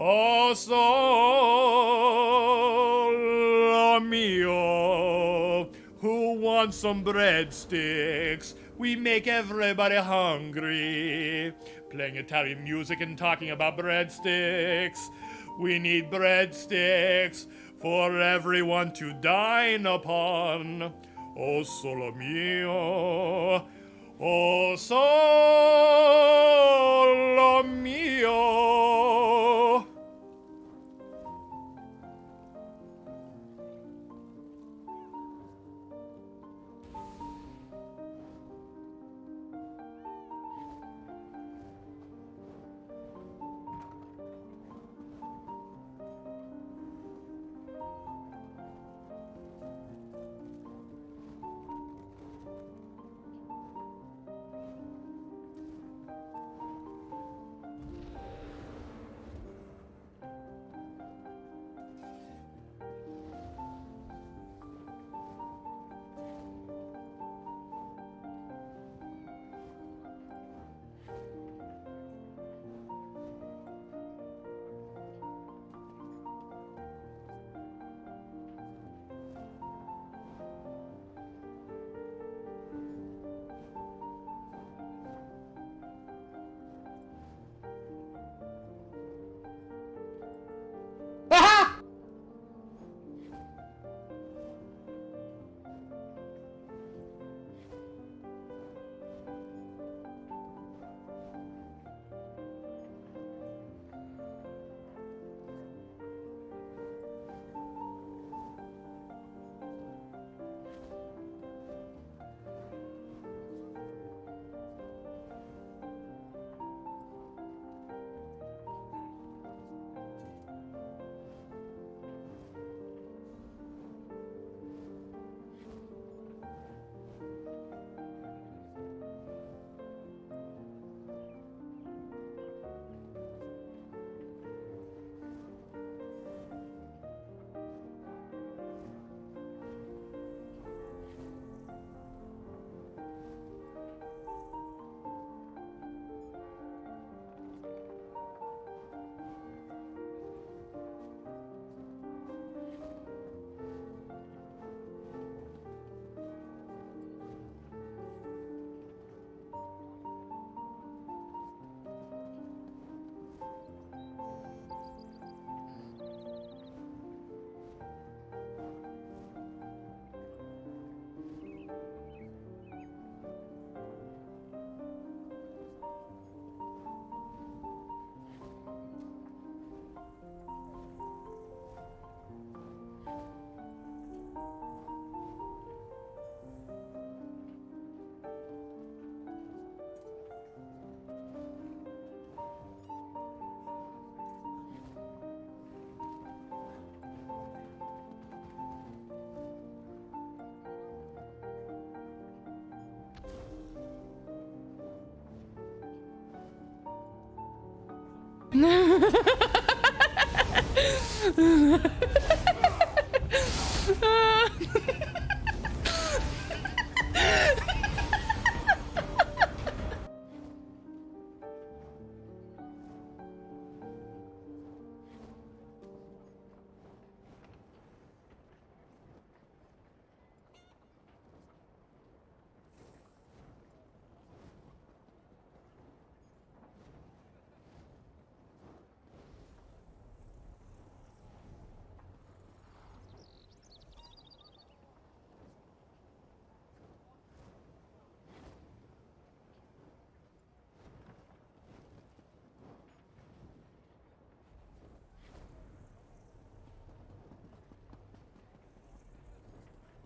Oh, solo mio, who wants some breadsticks? We make everybody hungry. Playing Italian music and talking about breadsticks. We need breadsticks for everyone to dine upon. Oh, solo mio. Oh, solo mio.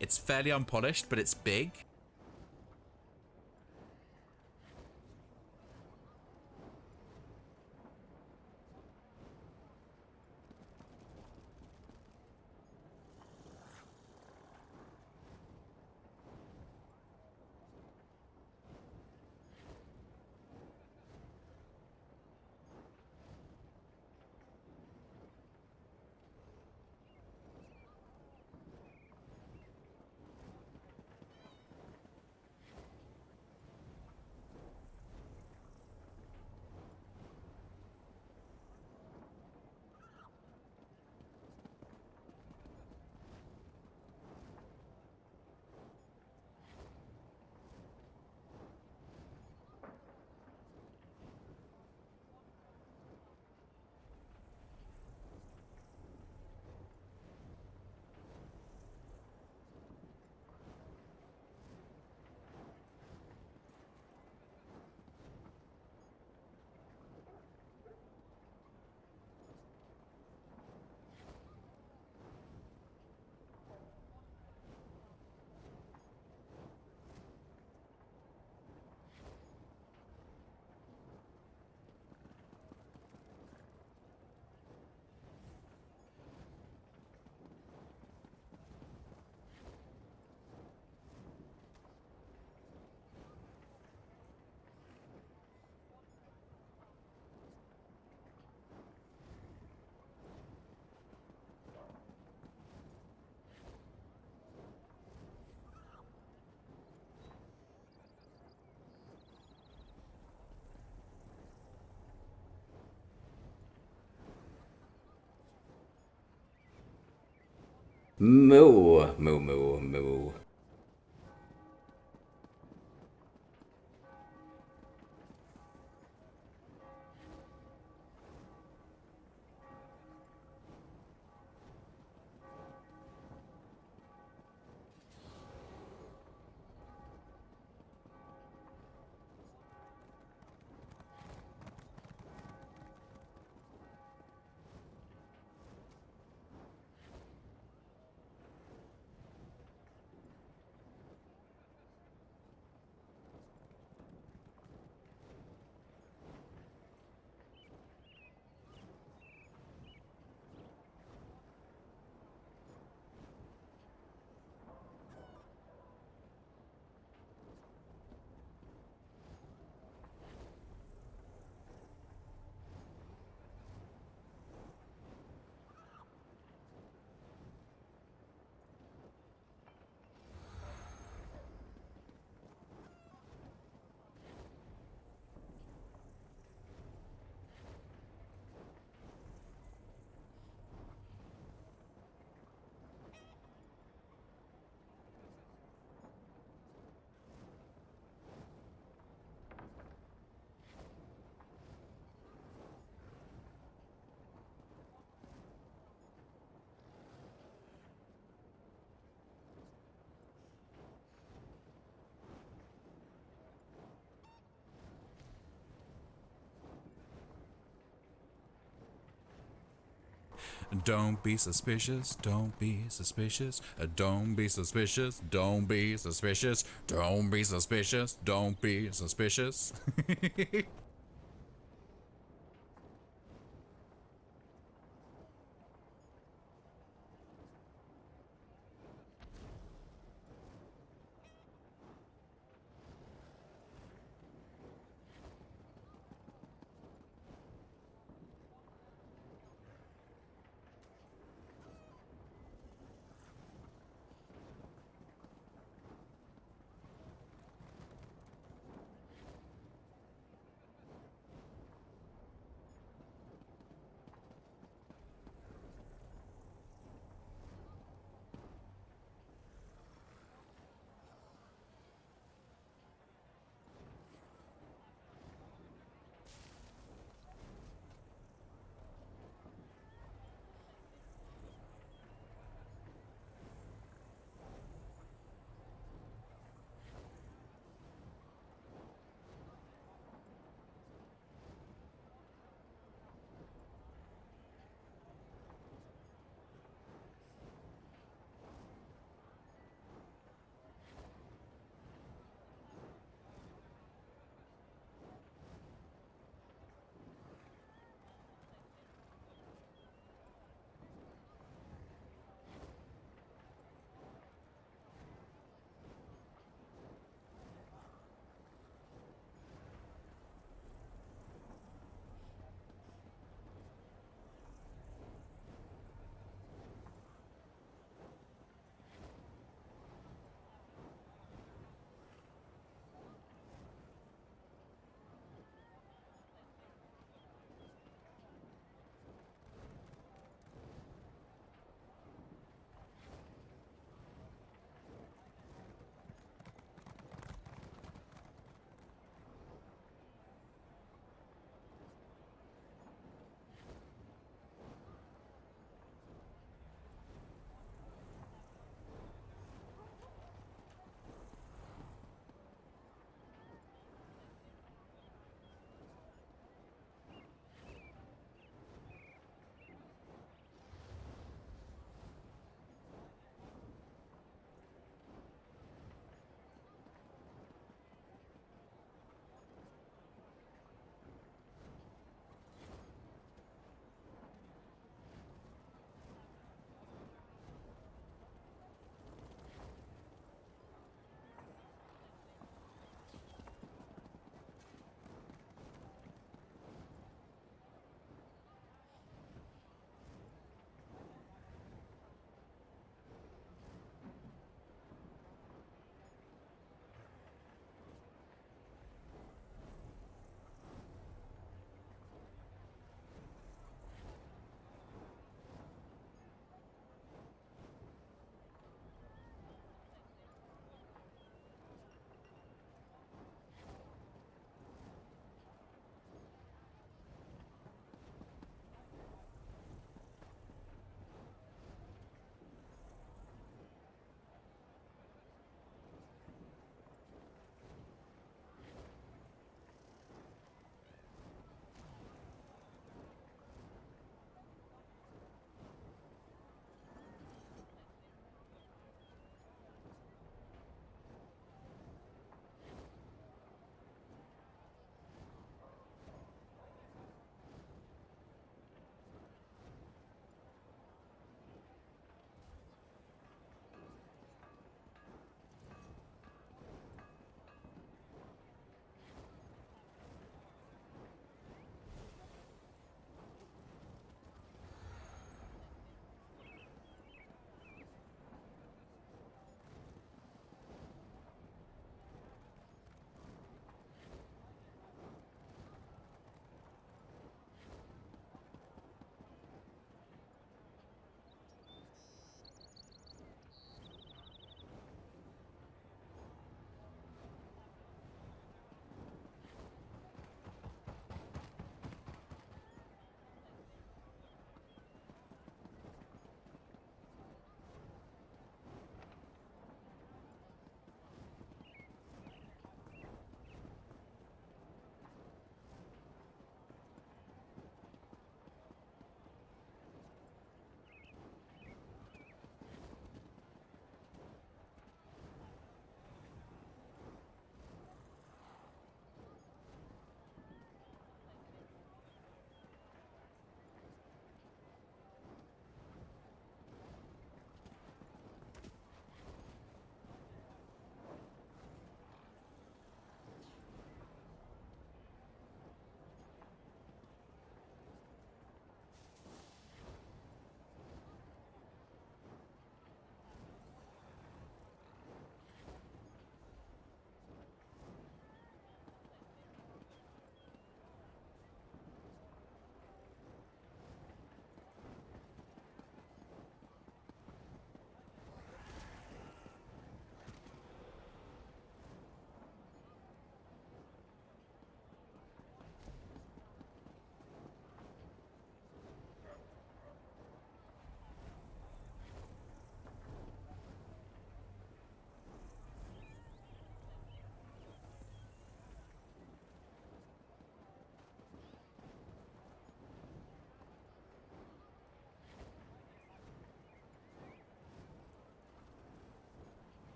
It's fairly unpolished, but it's big. Moo, moo, moo, moo. Don't be suspicious, don't be suspicious, don't be suspicious, don't be suspicious, don't be suspicious, don't be suspicious.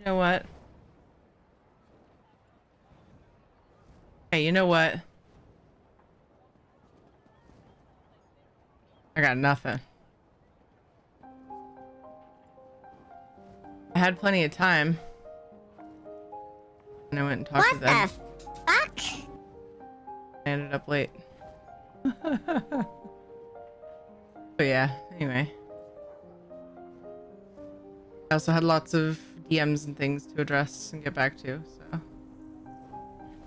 You know what? Hey, you know what? I got nothing. I had plenty of time. And I went and talked to them. What the fuck? I ended up late. But yeah, anyway. I also had lots of DMs and things to address and get back to, so.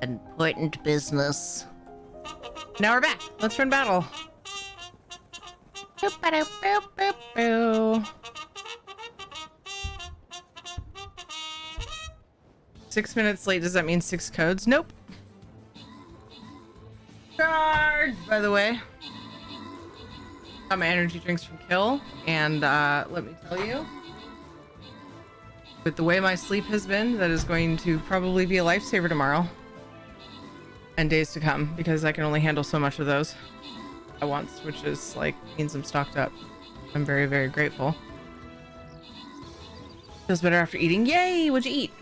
Important business. Now we're back. Let's run battle. Boop, ba-doop, boop, boop, boo. 6 minutes late, does that mean 6 codes? Nope. Charge, by the way. Got my energy drinks from Kill, and let me tell you, with the way my sleep has been, that is going to probably be a lifesaver tomorrow and days to come, because I can only handle so much of those at once, which is like means I'm stocked up. I'm very, very grateful. Feels better after eating. Yay! What'd you eat?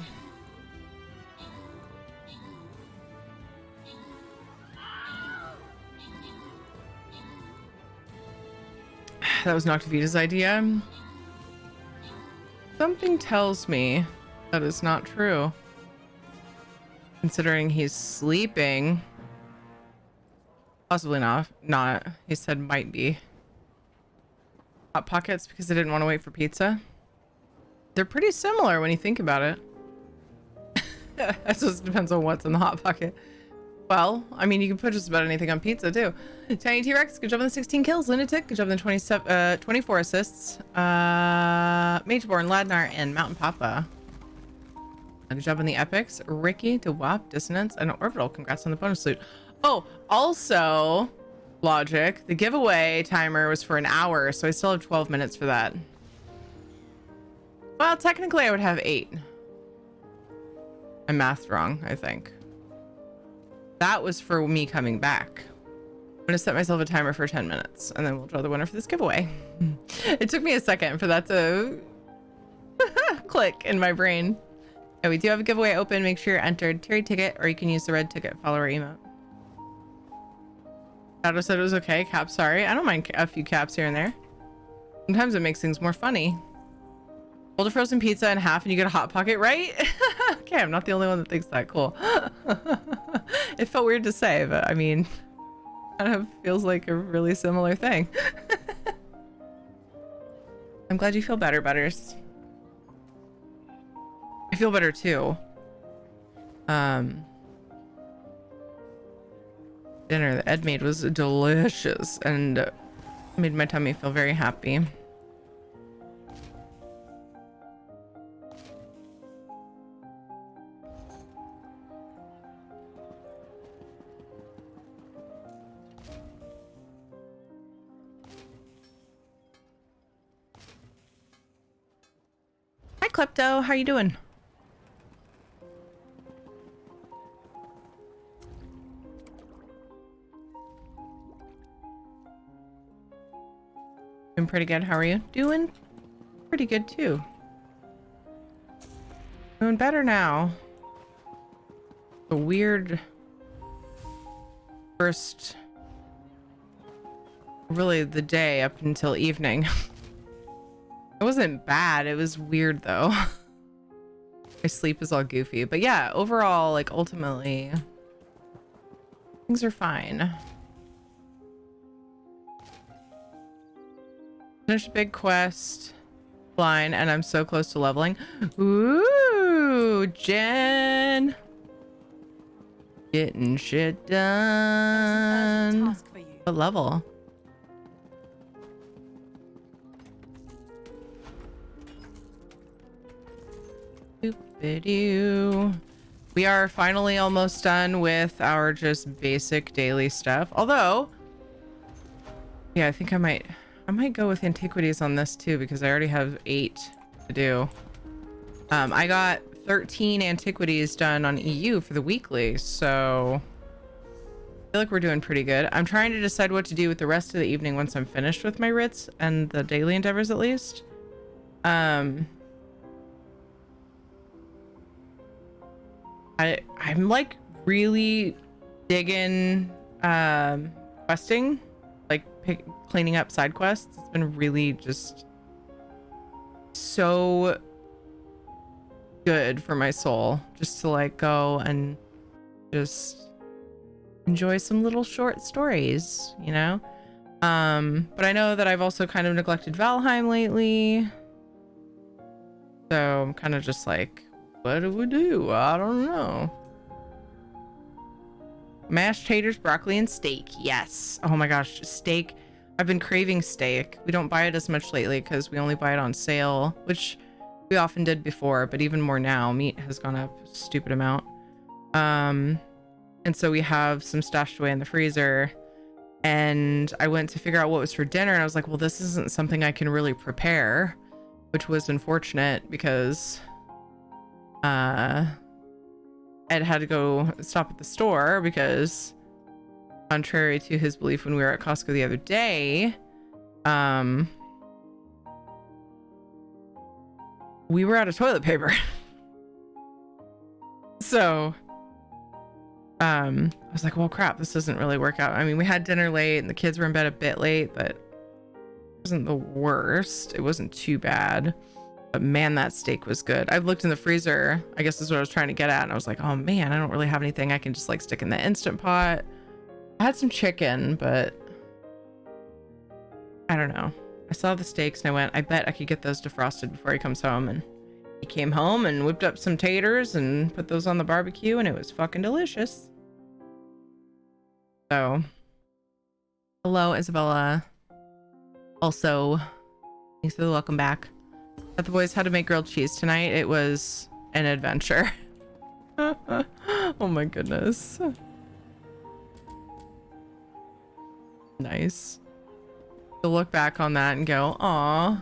That was Noctavita's idea. Something tells me that is not true. Considering he's sleeping. Possibly not. He said might be. Hot Pockets because I didn't want to wait for pizza. They're pretty similar when you think about it. It just depends on what's in the Hot Pocket. Well, I mean, you can put just about anything on pizza, too. Tiny T-Rex, good job on the 16 kills. Lunatic, good job on the 24 assists. Mageborn, Ladnar, and Mountain Papa. Good job on the epics. Ricky, DeWap, Dissonance, and Orbital. Congrats on the bonus loot. Oh, also, Logic, the giveaway timer was for an hour, so I still have 12 minutes for that. Well, technically, I would have 8. I mathed wrong, I think. That was for me coming back. I'm gonna set myself a timer for 10 minutes and then we'll draw the winner for this giveaway. It took me a second for that to click in my brain. Yeah, we do have a giveaway open. Make sure you're entered. Terry ticket, or you can use the red ticket follower emote. Shadow said it was okay. Cap, sorry. I don't mind a few caps here and there. Sometimes it makes things more funny. Fold a frozen pizza in half and you get a Hot Pocket, right? Okay, I'm not the only one that thinks that. Cool. It felt weird to say, but I mean, kind of feels like a really similar thing. I'm glad you feel better, Butters. I feel better too. Dinner that Ed made was delicious and made my tummy feel very happy. Hi, Klepto. How you doing? Doing pretty good. How are you? Doing pretty good, too. Doing better now. A weird first... Really, the day up until evening. It wasn't bad. It was weird though. My sleep is all goofy, but yeah, overall, like ultimately, things are fine. Finished a big quest, blind, and I'm so close to leveling. Ooh, Jen, getting shit done. What level? We are finally almost done with our just basic daily stuff. Although, yeah, I think I might go with antiquities on this too because I already have 8 to do. I got 13 antiquities done on EU for the weekly, so I feel like we're doing pretty good. I'm trying to decide what to do with the rest of the evening once I'm finished with my writs and the daily endeavors at least. I'm like really digging questing, like cleaning up side quests. It's been really just so good for my soul, just to like go and just enjoy some little short stories, you know. But I know that I've also kind of neglected Valheim lately, so I'm kind of just like, what do we do? I don't know. Mashed taters, broccoli, and steak. Yes. Oh my gosh, steak. I've been craving steak. We don't buy it as much lately because we only buy it on sale, which we often did before, but even more now. Meat has gone up a stupid amount. And so we have some stashed away in the freezer. And I went to figure out what was for dinner, and I was like, well, this isn't something I can really prepare, which was unfortunate because Ed had to go stop at the store because, contrary to his belief when we were at Costco the other day, we were out of toilet paper. So I was like, well, crap, this doesn't really work out. I mean, we had dinner late and the kids were in bed a bit late, but it wasn't the worst. It wasn't too bad. But man, that steak was good. I've looked in the freezer. I guess this is what I was trying to get at. And I was like, oh man, I don't really have anything I can just like stick in the Instant Pot. I had some chicken, but I don't know. I saw the steaks and I went, I bet I could get those defrosted before he comes home. And he came home and whipped up some taters and put those on the barbecue, and it was fucking delicious. So, hello, Isabella. Also, thanks for the welcome back. But the boys had to make grilled cheese tonight. It was an adventure. Oh my goodness. Nice. To look back on that and go, aw.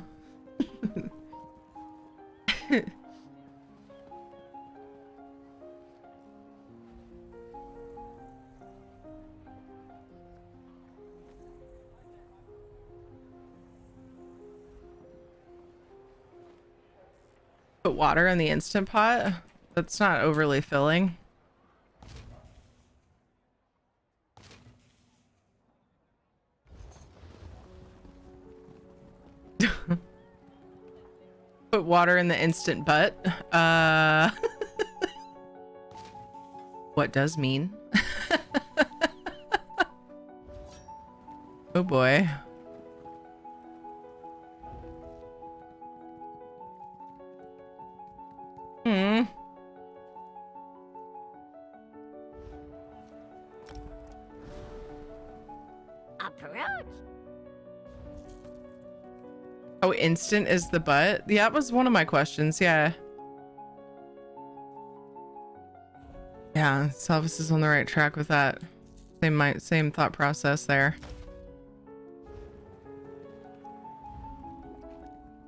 Put water in the Instant Pot? That's not overly filling. Put water in the Instant Butt. What does mean? Oh boy. Approach. Oh, instant is the butt? Yeah, that was one of my questions. Yeah. Yeah, Salvis is on the right track with that. Same thought process there.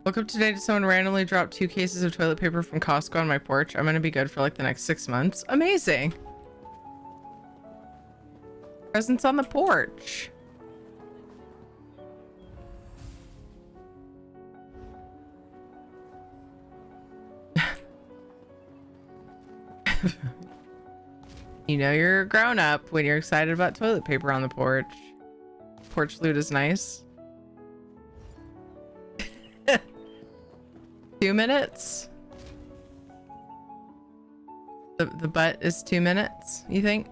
Woke up today to someone randomly drop 2 cases of toilet paper from Costco on my porch. I'm gonna be good for like the next 6 months. Amazing. Presents on the porch. You know you're a grown up when you're excited about toilet paper on the porch. Porch loot is nice. 2 minutes? The butt is 2 minutes, you think?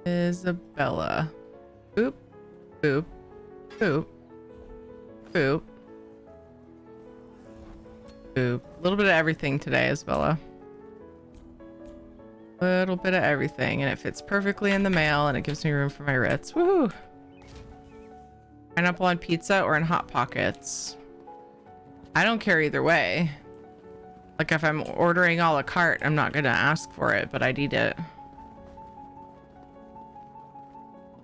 Isabella. Boop, boop, boop, boop, boop. A little bit of everything today, Isabella. A little bit of everything, and it fits perfectly in the mail, and it gives me room for my Ritz. Woohoo! Pineapple on pizza or in Hot Pockets. I don't care either way. Like if I'm ordering a la carte, I'm not gonna ask for it, but I'd eat it.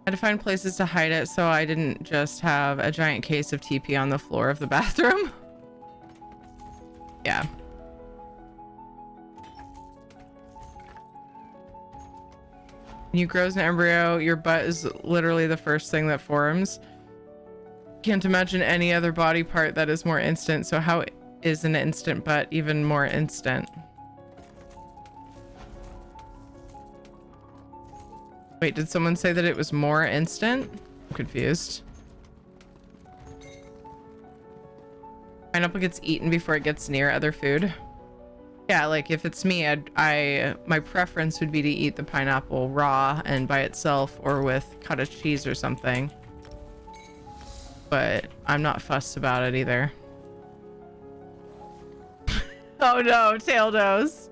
I had to find places to hide it so I didn't just have a giant case of TP on the floor of the bathroom. Yeah. When you grow as an embryo, your butt is literally the first thing that forms. Can't imagine any other body part that is more instant. So how is an instant butt even more instant? Wait, did someone say that it was more instant? I'm confused. Pineapple gets eaten before it gets near other food. Yeah, like if it's me, my preference would be to eat the pineapple raw and by itself or with cottage cheese or something. But I'm not fussed about it either. Oh no, tail nose.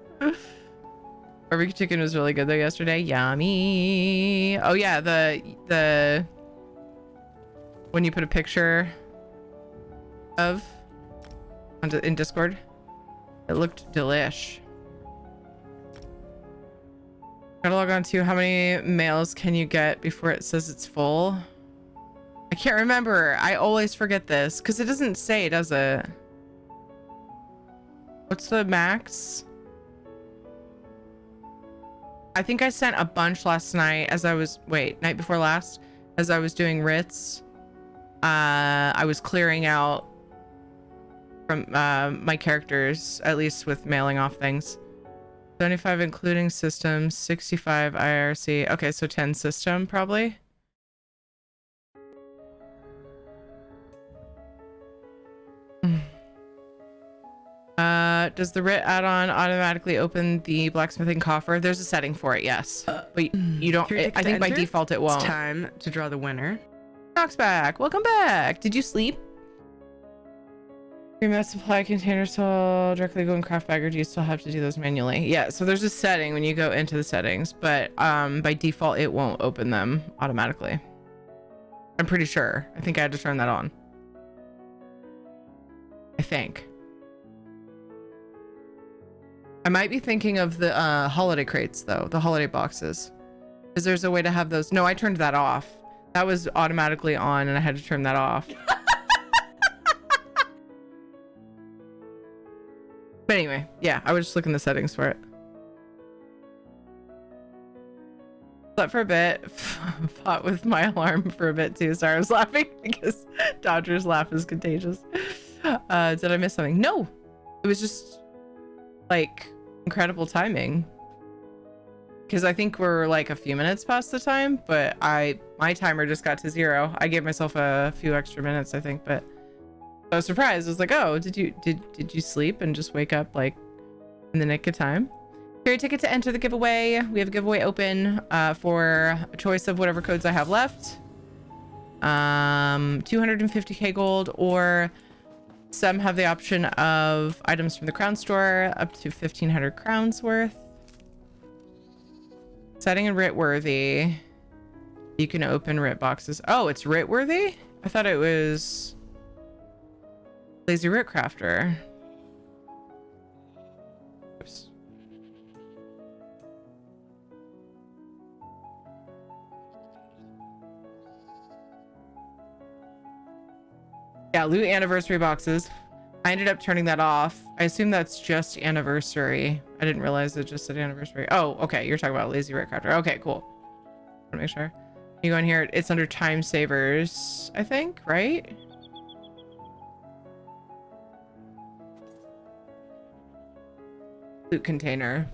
Barbecue chicken was really good though yesterday. Yummy. Oh yeah, the when you put a picture of in Discord, it looked delish. Gotta log on to how many mails can you get before it says it's full? I can't remember. I always forget this because it doesn't say, does it? What's the max? I think I sent a bunch last night as I was, night before last, as I was doing Ritz. I was clearing out from my characters, at least with mailing off things. 75 including systems, 65 IRC. Okay, so 10 system probably. Does the RIT add-on automatically open the blacksmithing coffer? There's a setting for it, yes. But you don't, I think by default it won't. It's time to draw the winner. Knox back. Welcome back. Did you sleep? Your mess supply containers will directly go in craft bag, or do you still have to do those manually? Yeah, so there's a setting when you go into the settings, but by default it won't open them automatically. I'm pretty sure. I think I had to turn that on. I think. I might be thinking of the holiday crates though, the holiday boxes. Because there's a way to have those. No, I turned that off. That was automatically on and I had to turn that off. But anyway, yeah, I was just looking at the settings for it. Slept for a bit. Fought with my alarm for a bit too. Sorry, I was laughing because Dodger's laugh is contagious. Did I miss something? No, it was just like incredible timing. Because I think we're like a few minutes past the time, but my timer just got to 0. I gave myself a few extra minutes, I think, but I was surprised. I was like, oh, did you sleep and just wake up like in the nick of time? Here, ticket to enter the giveaway. We have a giveaway open for a choice of whatever codes I have left. 250k gold, or some have the option of items from the crown store up to 1500 crowns worth. Setting in writ worthy. You can open writ boxes. Oh, it's writ worthy? I thought it was Lazy Writ Crafter. Oops. Yeah, loot anniversary boxes. I ended up turning that off. I assume that's just anniversary. I didn't realize it just said anniversary. Oh, okay. You're talking about Lazy Writ Crafter. Okay, cool. Want to make sure. You go in here. It's under time savers, I think, right? Loot container.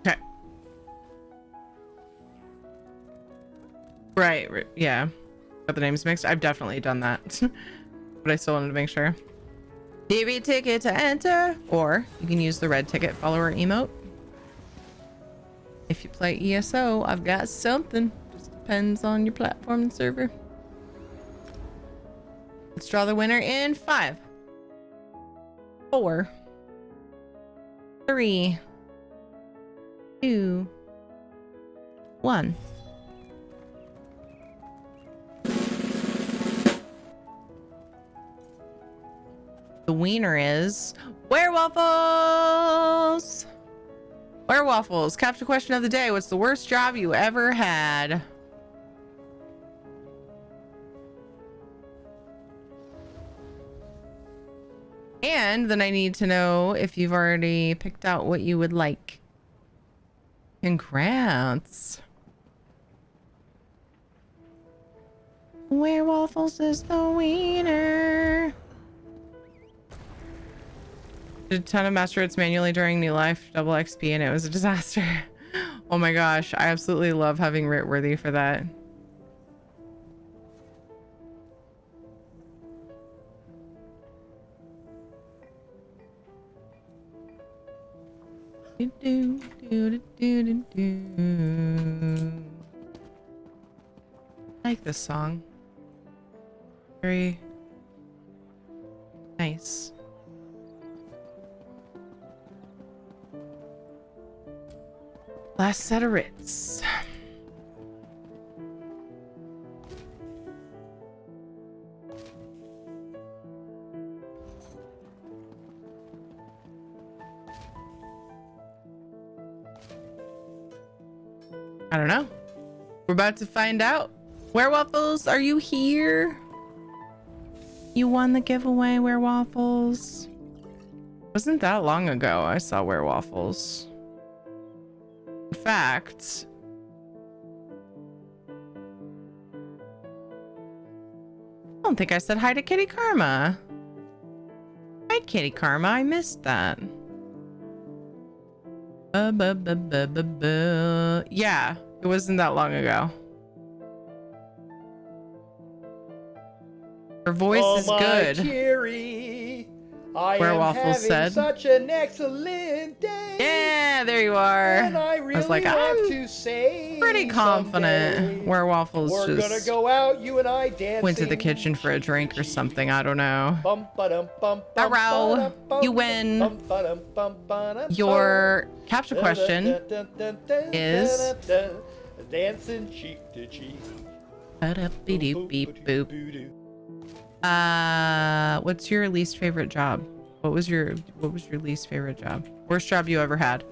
Okay. Right, yeah. Got the names mixed. I've definitely done that. But I still wanted to make sure. TV ticket to enter, or you can use the red ticket follower emote. If you play ESO, I've got something. Just depends on your platform and server. Let's draw the winner in 5, 4, 3, 2, 1. The wiener is Werewaffles! Werewaffles, capture question of the day. What's the worst job you ever had? And then I need to know if you've already picked out what you would like. Congrats. Where Waffles is the wiener. Did a ton of master routes manually during New Life double XP and it was a disaster. Oh my gosh, I absolutely love having Writ Worthy for that. Do, do, do, do, do, do. I like this song. Very nice. Last set of writs. I don't know. We're about to find out. Waffles, are you here? You won the giveaway, Waffles. Wasn't that long ago I saw Waffles. In fact, I don't think I said hi to Kitty Karma. Hi, Kitty Karma. I missed that. Yeah, it wasn't that long ago. Her voice is good. Kiri, I Where am Waffles having said. such an excellent day. Yeah, there you are. And I really was like, want to say pretty confident someday, where Waffles we're gonna just go out, you and I dancing. went to the kitchen for a drink or something. I don't know. Bum, Arrow, you win. Your captcha question is dancing cheek to cheek. Boop. What's your least favorite job? What was your least favorite job? Worst job you ever had?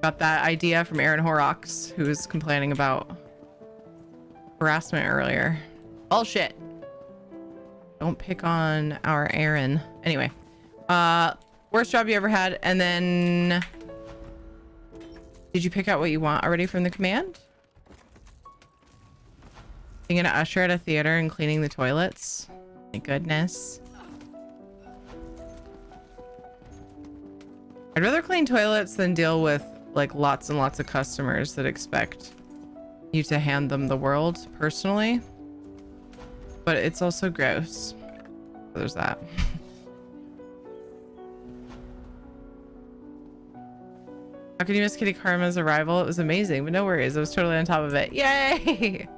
Got that idea from Aaron Horrocks, who was complaining about harassment earlier. Bullshit. Don't pick on our Aaron. Anyway, worst job you ever had, and then did you pick out what you want already from the command? Being an usher at a theater and cleaning the toilets. My goodness. I'd rather clean toilets than deal with like lots and lots of customers that expect you to hand them the world personally. But it's also gross. So there's that. How can you miss Kitty Karma's arrival? It was amazing, but no worries. I was totally on top of it. Yay!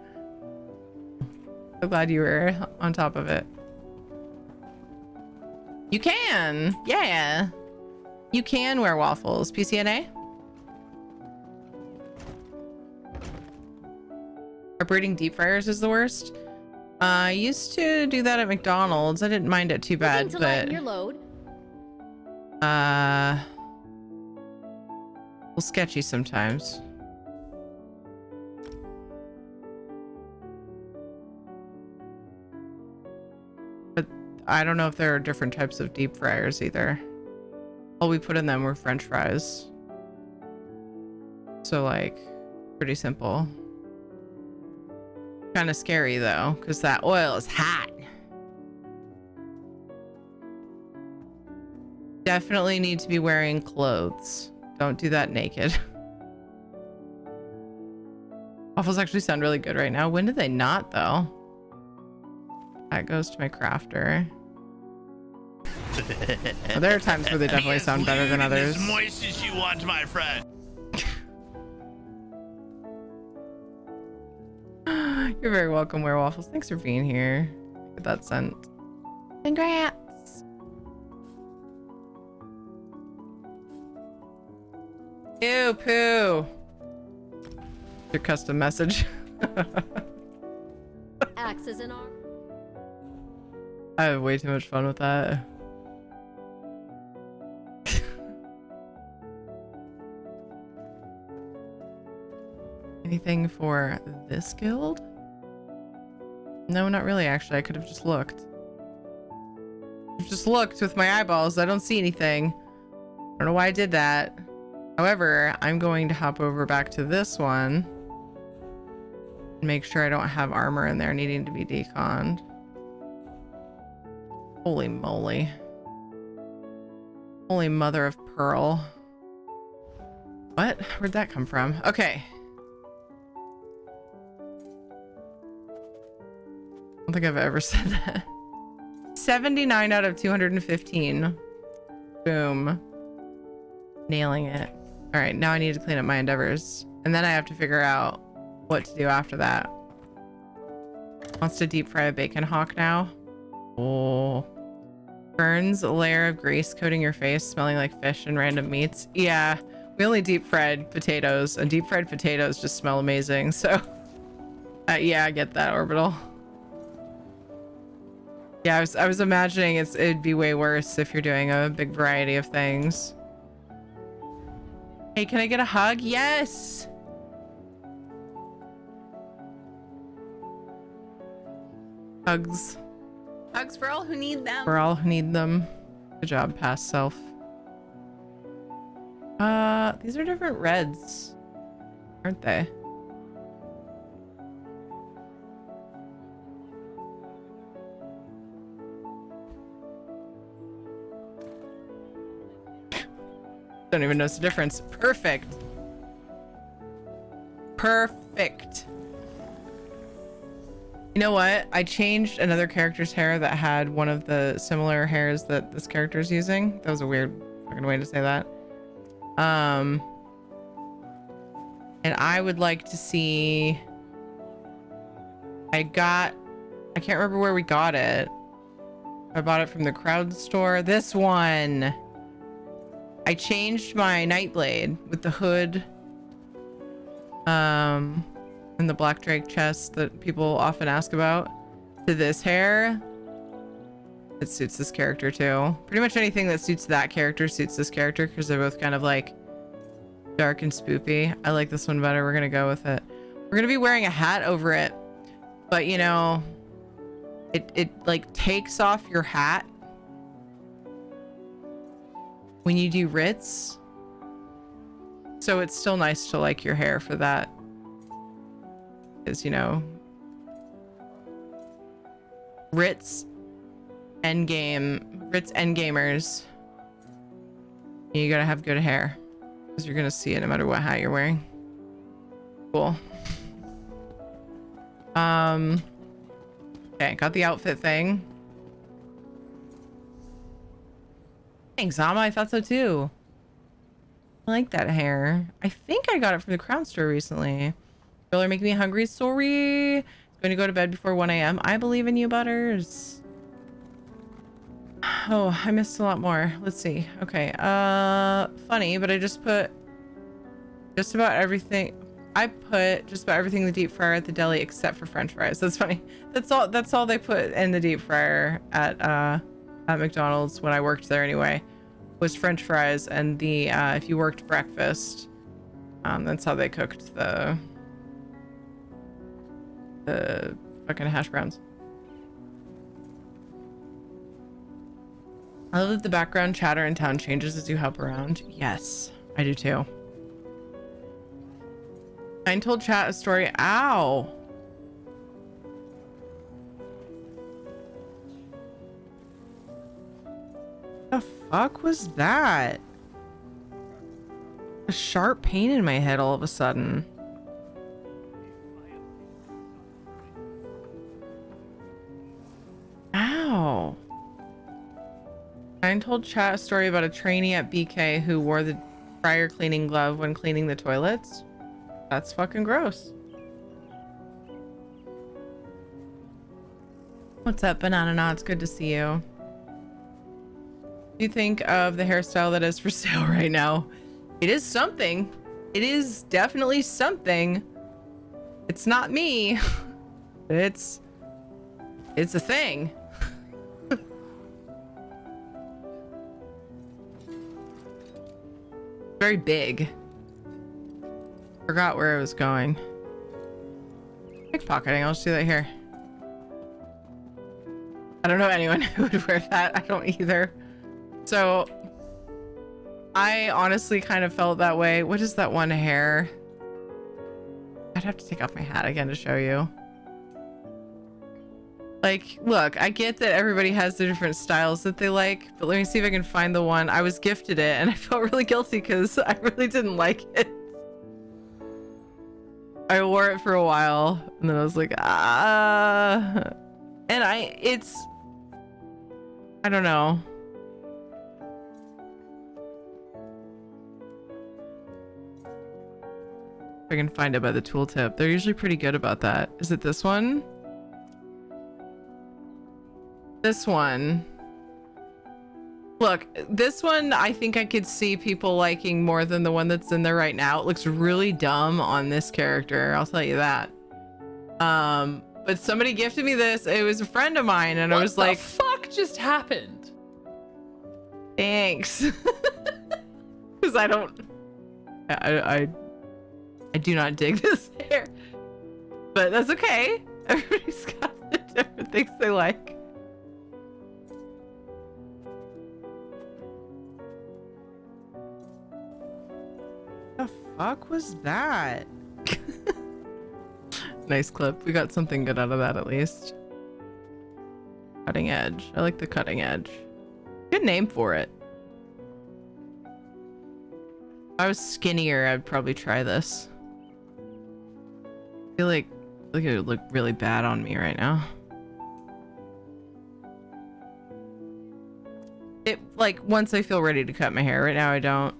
So glad you were on top of it. You can. Yeah. You can wear Waffles. PCNA? Our breeding deep fryers is the worst. I used to do that at McDonald's. I didn't mind it too bad, to but lighten your load. a little sketchy sometimes. But I don't know if there are different types of deep fryers either. All we put in them were French fries. So like, pretty simple. Kind of scary though, because that oil is hot. Definitely need to be wearing clothes. Don't do that naked. Waffles actually sound really good right now. When did they not though? That goes to my crafter. Well, there are times where they definitely sound better than others. As moist as you want, my friend. You're very welcome, Waffles. Thanks for being here. Get that sent. Congrats. Ew, poo. Your custom message. Axes in arm. I have way too much fun with that. Anything for this guild? No, not really, actually. I could have just looked. I've just looked with my eyeballs. I don't see anything. I don't know why I did that. However, I'm going to hop over back to this one. Make sure I don't have armor in there needing to be deconned. Holy moly. Holy mother of pearl. What? Where'd that come from? Okay. I don't think I've ever said that. 79 out of 215. Boom. Nailing it. All right, now I need to clean up my endeavors. And then I have to figure out what to do after that. Wants to deep fry a bacon hawk now. Oh. Burns a layer of grease coating your face, smelling like fish and random meats. Yeah, we only deep fried potatoes, and deep fried potatoes just smell amazing. So, yeah, I get that, Orbital. Yeah, I was imagining it'd be way worse if you're doing a big variety of things. Hey, can I get a hug? Yes! Hugs. Hugs for all who need them. For all who need them. Good job, past self. These are different reds, aren't they? Don't even notice the difference. Perfect. Perfect. You know what? I changed another character's hair that had one of the similar hairs that this character is using. That was a weird fucking way to say that. And I would like to see... I can't remember where we got it. I bought it from the crowd store. This one. I changed my Nightblade with the hood. And the black drake chest that people often ask about to this hair. It suits this character too. Pretty much anything that suits that character suits this character because they're both kind of like dark and spoopy. I like this one better. We're gonna go with it. We're gonna be wearing a hat over it, but you know, it like takes off your hat when you do Ritz. So it's still nice to like your hair for that. Is, you know, Ritz endgamers. You gotta have good hair because you're gonna see it no matter what hat you're wearing. Cool. Okay, got the outfit thing. Thanks, Zama. I thought so too. I like that hair. I think I got it from the Crown store recently. Y'all are making me hungry. Sorry. I'm going to go to bed before 1 a.m. I believe in you, Butters. Oh, I missed a lot more. Let's see. Okay. Funny, but I just put just about everything. I put just about everything in the deep fryer at the deli except for French fries. That's funny. That's all they put in the deep fryer at McDonald's when I worked there anyway, was French fries and the if you worked breakfast, that's how they cooked the fucking hash browns. I love that the background chatter in town changes as you hop around. Yes, I do too. I told chat a story. Ow. The fuck was that? A sharp pain in my head all of a sudden. Ow. I told chat a story about a trainee at BK who wore the fryer cleaning glove when cleaning the toilets. That's fucking gross. What's up, Banana? It's good to see you. What do you think of the hairstyle that is for sale right now? It is something. It is definitely something. It's not me. It's a thing. Very big. Forgot where I was going. Pickpocketing. I'll just do that here. I don't know anyone who would wear that. I don't either. So I honestly kind of felt that way. What is that one hair? I'd have to take off my hat again to show you. Like, look, I get that everybody has the different styles that they like, but let me see if I can find the one. I was gifted it and I felt really guilty because I really didn't like it. I wore it for a while and then I was like, ah. And I don't know. If I can find it by the tooltip. They're usually pretty good about that. Is it this one? This one. Look, this one I think I could see people liking more than the one that's in there right now. It looks really dumb on this character, I'll tell you that. But somebody gifted me this. It was a friend of mine and I was like, what the fuck just happened? Thanks. Because I do not dig this hair. But that's okay. Everybody's got the different things they like. The fuck was that? Nice clip. We got something good out of that at least. Cutting edge. I like the cutting edge. Good name for it. If I was skinnier, I'd probably try this. I feel like it would look really bad on me right now. It, like, once I feel ready to cut my hair. Right now I don't.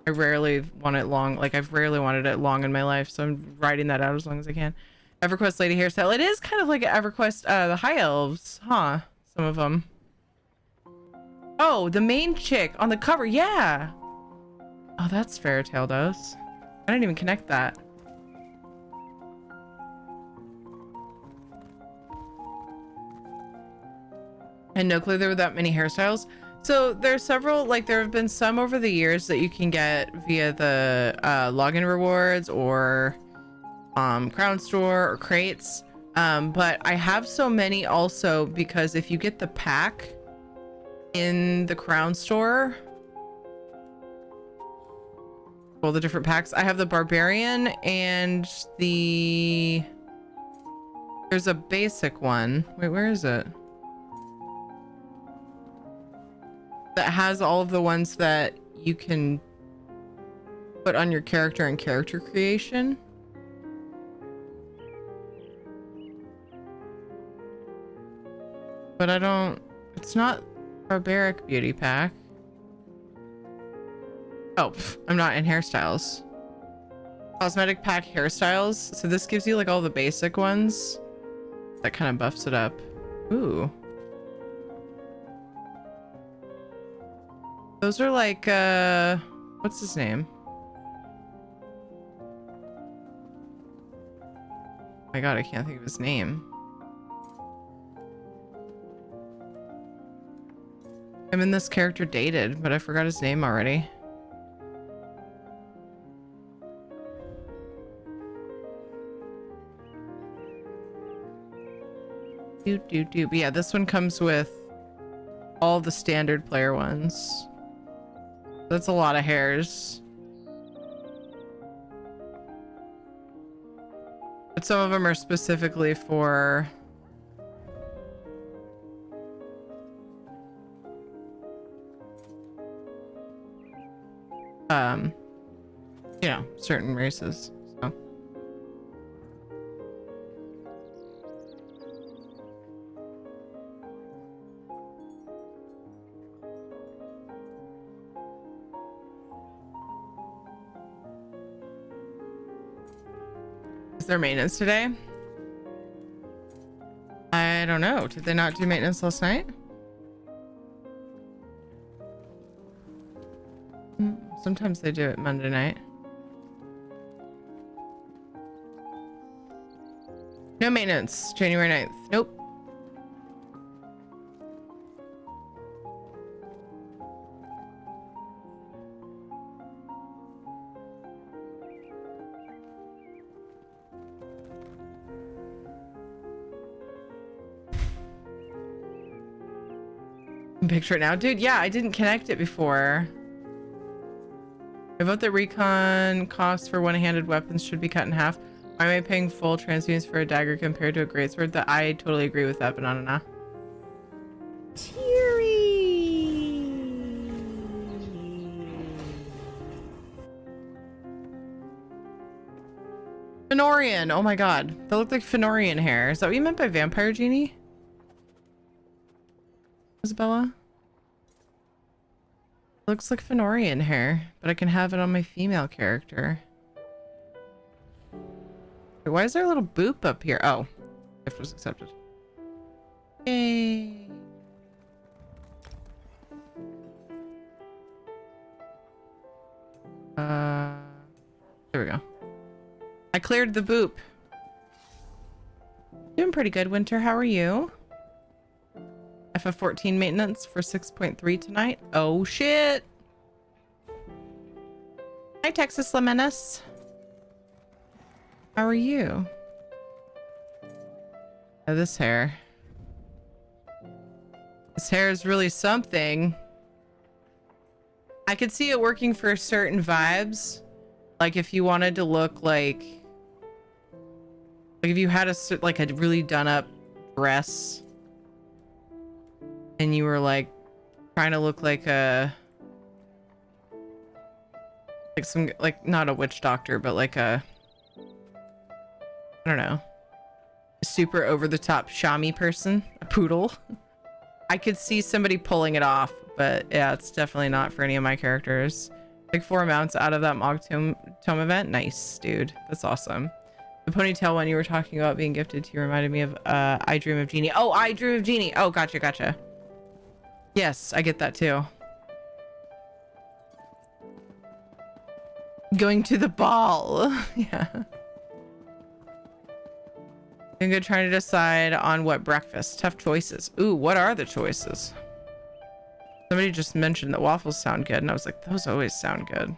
I rarely want it long. Like, I've rarely wanted it long in my life, so I'm riding that out as long as I can. EverQuest lady hairstyle. It is kind of like an EverQuest, the High Elves, huh? Some of them. Oh, the main chick on the cover. Yeah. Oh, that's fair, Taildos. I didn't even connect that. And no clue there were that many hairstyles. So there's several, like there have been some over the years that you can get via the login rewards or Crown Store or crates. But I have so many also because if you get the pack in the Crown Store, all the different packs, I have the Barbarian and there's a basic one. Wait, where is it? That has all of the ones that you can put on your character and character creation. But it's not Barbaric Beauty Pack. Oh, I'm not in hairstyles. Cosmetic pack hairstyles. So this gives you like all the basic ones. That kind of buffs it up. Ooh. Those are like, what's his name? Oh my god, I can't think of his name. I'm in this character dated, but I forgot his name already. But yeah, this one comes with all the standard player ones. That's a lot of hairs. But some of them are specifically for you know, certain races. So is there maintenance today? I don't know. Did they not do maintenance last night? Sometimes they do it Monday night. No maintenance. January 9th. Nope. picture it now. Dude, yeah, I didn't connect it before. I vote that recon costs for one-handed weapons should be cut in half. Why am I paying full transunions for a dagger compared to a greatsword? That I totally agree with that, Banana. Fenorian. Oh my god. That looked like Fenorian hair. Is that what you meant by vampire genie? Isabella? Looks like Fenorian hair, but I can have it on my female character. Wait, why is there a little boop up here? Oh, gift was accepted. Yay. There we go. I cleared the boop. Doing pretty good, Winter. How are you? FF14 maintenance for 6.3 tonight. Oh shit. Hi, Texas Lemenis. How are you? Oh, this hair. This hair is really something. I could see it working for certain vibes. Like if you wanted to look like if you had a really done up dress and you were like trying to look like not a witch doctor, but like a, I don't know, a super over the top Shami person, a poodle. I could see somebody pulling it off, but yeah, it's definitely not for any of my characters. Like 4 mounts out of that Mog Tome event. Nice, dude. That's awesome. The ponytail one you were talking about being gifted to you reminded me of I Dream of Genie. Oh, I Dream of Genie. Oh, gotcha. Yes, I get that too. Going to the ball. Yeah. I'm good trying to decide on what breakfast. Tough choices. Ooh, what are the choices? Somebody just mentioned that waffles sound good, and I was like, those always sound good.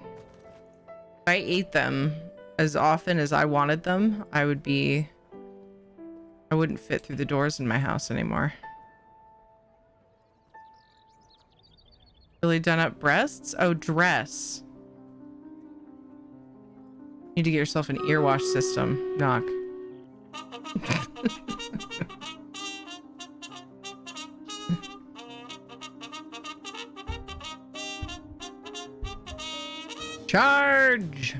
If I ate them as often as I wanted them, I wouldn't fit through the doors in my house anymore. Really done up breasts? Oh, dress. Need to get yourself an ear wash system. Knock. Charge!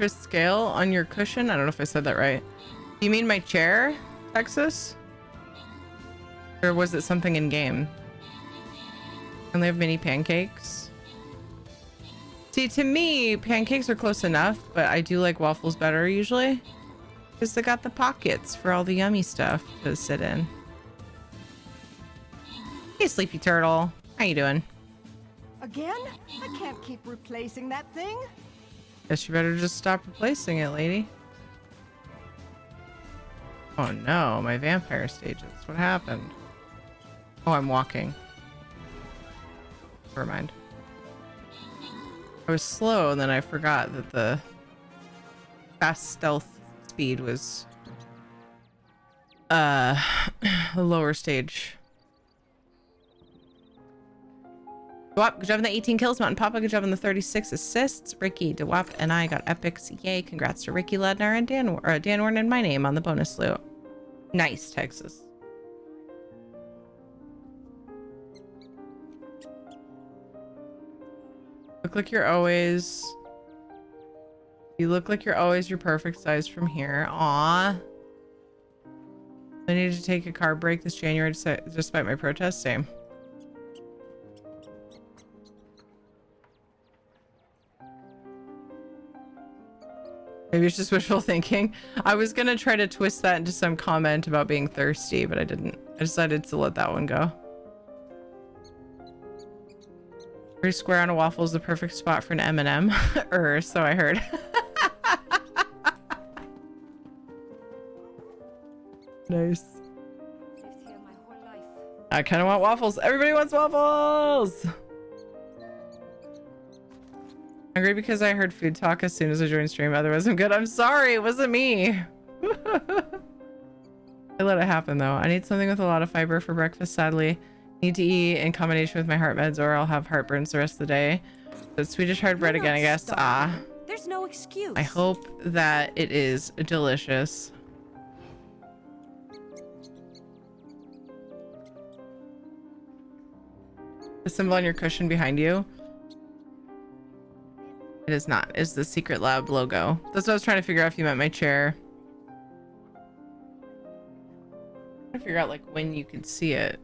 Scale on your cushion? I don't know if I said that right. You mean my chair, Texas? Or was it something in game? And they have mini pancakes. See, to me, pancakes are close enough, but I do like waffles better usually. Because they got the pockets for all the yummy stuff to sit in. Hey, Sleepy Turtle. How you doing? Again? I can't keep replacing that thing. Guess you better just stop replacing it, lady. Oh no, my vampire stages. What happened? Oh, I'm walking. Never mind. I was slow and then I forgot that the fast stealth speed was a lower stage. Dewap, good job on the 18 kills. Mountain Papa, good job on the 36 assists. Ricky, Dewap, and I got epics. Yay, congrats to Ricky Ledner and Dan Warren and my name on the bonus loot. Nice, Texas. Look like you're always... You look like you're always your perfect size from here. Aw. I needed to take a carb break this January despite my protest. Same. Maybe it's just wishful thinking. I was gonna try to twist that into some comment about being thirsty, but I didn't. I decided to let that one go. 3 square on a waffle is the perfect spot for an M&M. So I heard. Nice. I kind of want waffles. Everybody wants waffles! Hungry because I heard food talk as soon as I joined stream. Otherwise I'm good. I'm sorry. It wasn't me. I let it happen though. I need something with a lot of fiber for breakfast, sadly. Need to eat in combination with my heart meds or I'll have heartburns the rest of the day. But Swedish hard bread again, I guess. There's no excuse. I hope that it is delicious. The symbol on your cushion behind you. It is not. It's the Secret Lab logo. That's what I was trying to figure out if you meant my chair. I'm trying to figure out like when you could see it.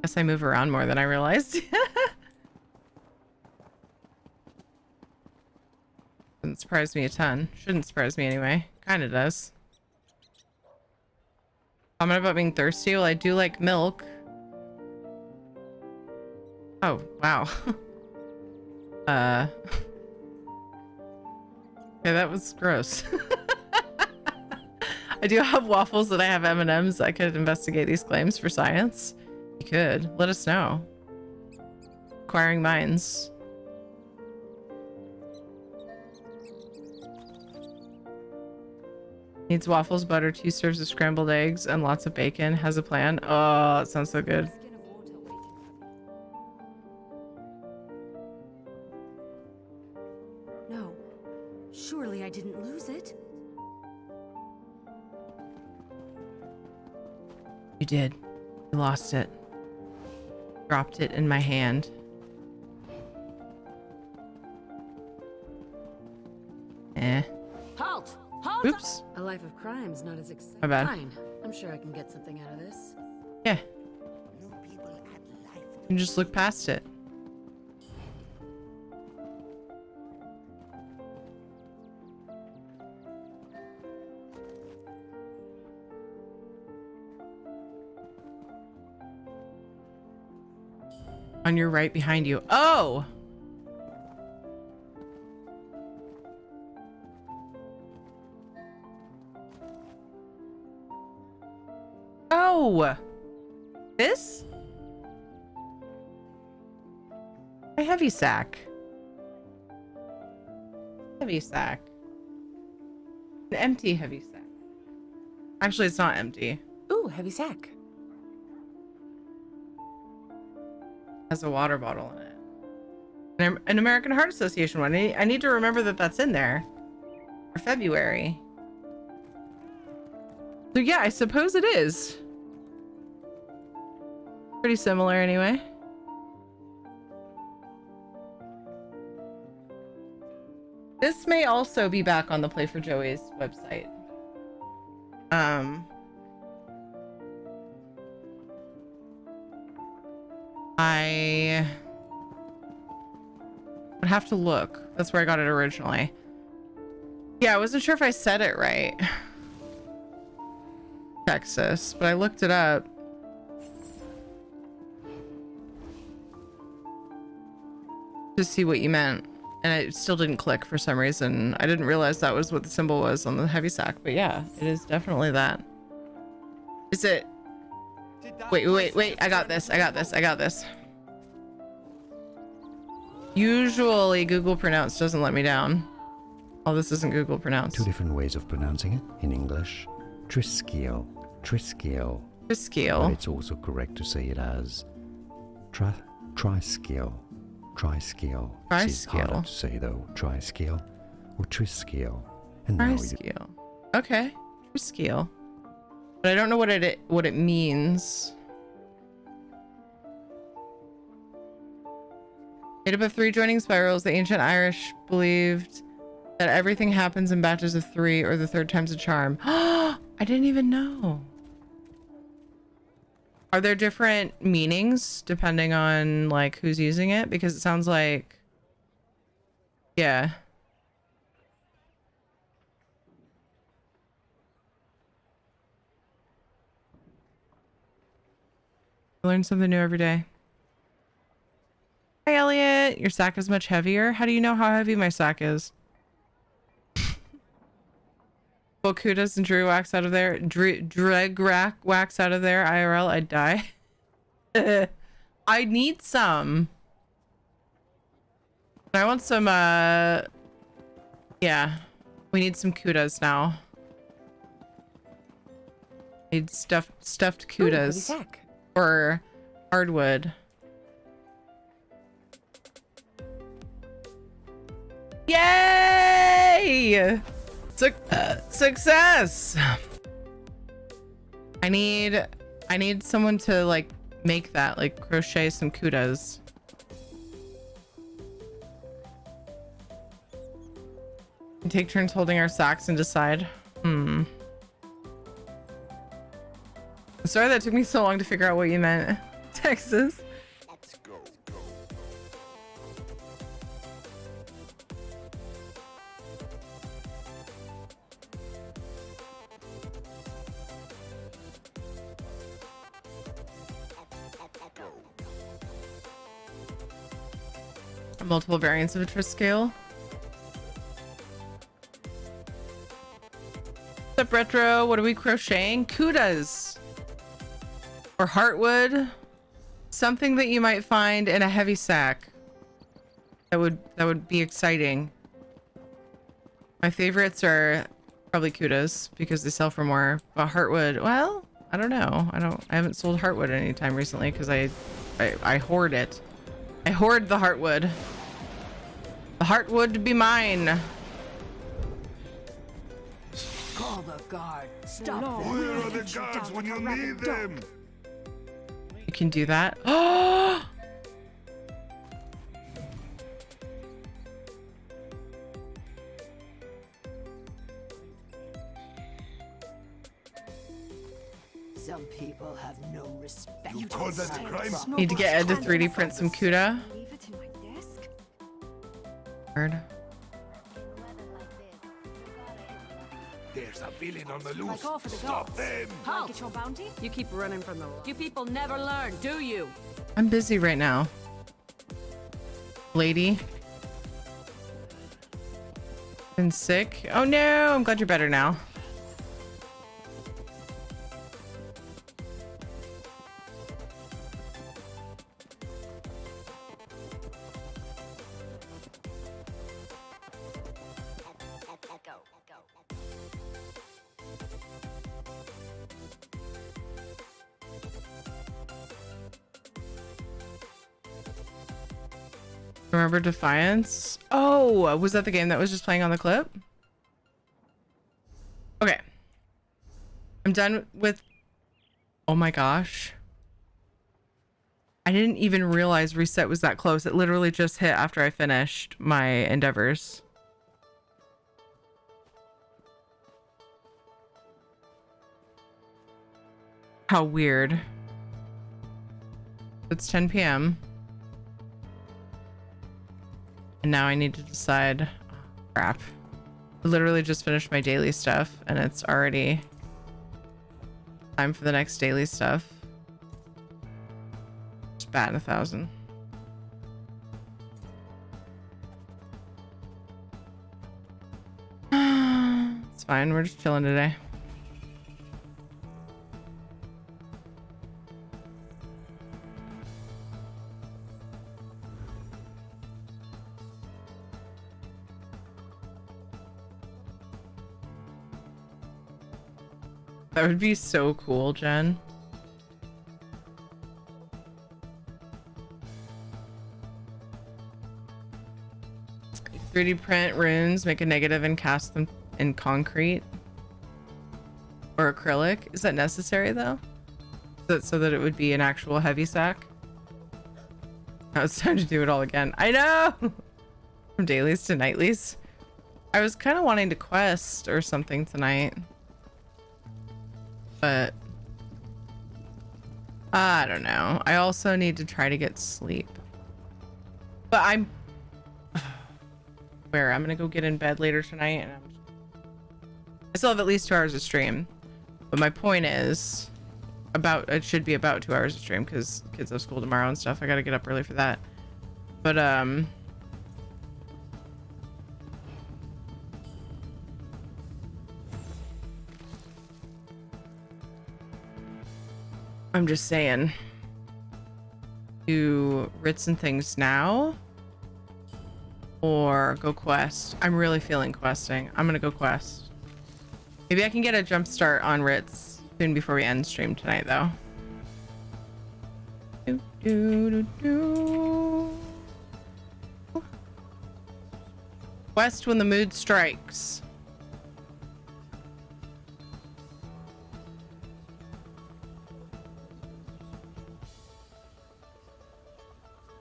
Guess I move around more than I realized. Doesn't surprise me a ton. Shouldn't surprise me anyway. Kind of does. Comment about being thirsty? Well, I do like milk. Oh, wow. Yeah, that was gross. I do have waffles that I have M&Ms. I could investigate these claims for science. You could. Let us know. Acquiring minds. Needs waffles, butter, 2 serves of scrambled eggs, and lots of bacon. Has a plan. Oh, it sounds so good. No. Surely I didn't lose it. You did. You lost it. Dropped it in my hand. Eh. Halt! Halt! Oops. A life of crime's not as exciting. My bad. Fine. I'm sure I can get something out of this. Yeah. You can just look past it. On your right behind you. Oh! Oh! This? A heavy sack. Heavy sack. An empty heavy sack. Actually, it's not empty. Ooh, heavy sack. Has a water bottle in it. An American Heart Association one. I need to remember that that's in there. For February. So yeah, I suppose it is. Pretty similar anyway. This may also be back on the Play for Joey's website. I would have to look. That's where I got it originally. Yeah, I wasn't sure if I said it right. Texas, but I looked it up. To see what you meant. And it still didn't click for some reason. I didn't realize that was what the symbol was on the heavy sack. But yeah, it is definitely that. Is it? Wait. I got this. Usually Google Pronounce doesn't let me down. Oh, this isn't Google Pronounce. 2 different ways of pronouncing it in English. Triskiel. Triskiel. But it's also correct to say it as triskiel. Triskiel. It's harder to say though. Triskiel or triskiel. And now Triskiel. Okay. Triskiel. But I don't know what it means. Made up of 3 joining spirals, the ancient Irish believed that everything happens in batches of 3 or the 3rd time's a charm. I didn't even know. Are there different meanings depending on like who's using it? Because it sounds like Yeah. Learn something new every day. Hi, Elliot. Your sack is much heavier. How do you know how heavy my sack is? Pull kudos and Drew wax out of there. Dreg rack wax out of there. IRL, I'd die. I need some. I want some, yeah. We need some kudos now. Need stuffed kudos. Or hardwood. Yay! Success! I need someone to like make that, like crochet some kudos. And take turns holding our socks and decide. I'm sorry that took me so long to figure out what you meant. Texas. Let's go. Multiple variants of a twist scale. What's up, Retro? What are we crocheting? Kudas. Or heartwood. Something that you might find in a heavy sack. That would be exciting. My favorites are probably kudas because they sell for more. But heartwood, well, I don't know. I haven't sold heartwood anytime recently because I hoard it. I hoard the heartwood. The heartwood be mine. Call the guard. Stop them. Where are the guards when you need them? You can do that. Oh! Some people have no respect. You call that a crime? Need to get Ed to 3D print some Cuda. Leave it in my desk. Word. There's a villain on the loose. Like all for the Stop gods. them. Halt. Get your bounty? You keep running from the law. You people never learn, do you? I'm busy right now. Lady. Been sick. Oh no, I'm glad you're better now. Remember Defiance? Oh, was that the game that was just playing on the clip? Okay. I'm done with... Oh my gosh. I didn't even realize reset was that close. It literally just hit after I finished my endeavors. How weird. It's 10 p.m. And now I need to decide. Oh, crap. I literally just finished my daily stuff and it's already time for the next daily stuff. Just batting 1,000. It's fine. We're just chilling today. That would be so cool, Jen. .3D print runes, make a negative and cast them in concrete or acrylic. Is that necessary though? So that it would be an actual heavy sack? Now it's time to do it all again. I know! From dailies to nightlies. I was kind of wanting to quest or something tonight. But I don't know. I also need to try to get sleep. But where I'm gonna go get in bed later tonight, and I still have at least 2 hours of stream. But my point is, it should be about 2 hours of stream because kids have school tomorrow and stuff. I gotta get up early for that. But I'm just saying, do Ritz and things now or go quest? I'm really feeling questing. I'm gonna go quest. Maybe I can get a jump start on Ritz soon before we end stream tonight, though. Quest when the mood strikes.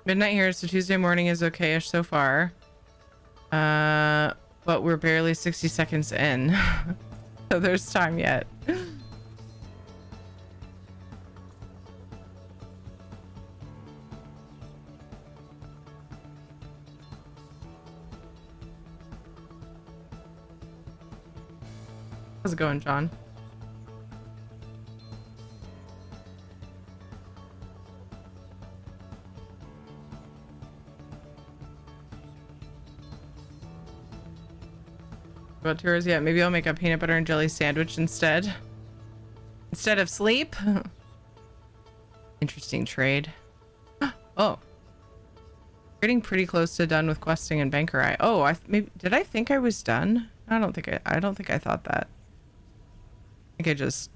Midnight here, so Tuesday morning is okay-ish so far. But we're barely 60 seconds in. So there's time yet. How's it going, John? About tours yet? Maybe I'll make a peanut butter and jelly sandwich instead of sleep. Interesting trade. Oh, getting pretty close to done with questing and Banker Eye. Oh, did I think I was done? I don't think I thought that. I think I just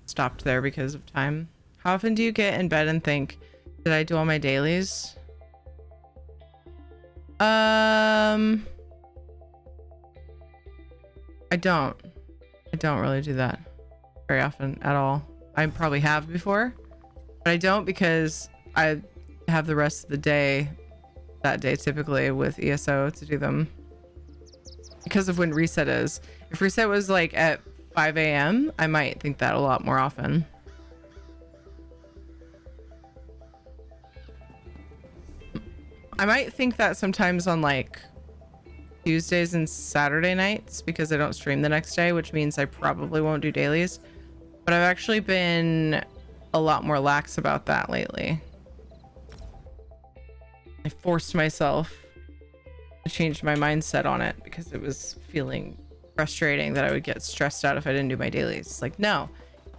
stopped there because of time. How often do you get in bed and think, did I do all my dailies? I don't really do that very often at all. I probably have before, but I don't because I have the rest of the day that day typically with ESO to do them because of when reset is. If reset was like at 5 a.m., I might think that a lot more often. I might think that sometimes on like Tuesdays and Saturday nights because I don't stream the next day, which means I probably won't do dailies. But I've actually been a lot more lax about that lately. I forced myself to change my mindset on it because it was feeling frustrating that I would get stressed out if I didn't do my dailies. It's like, no,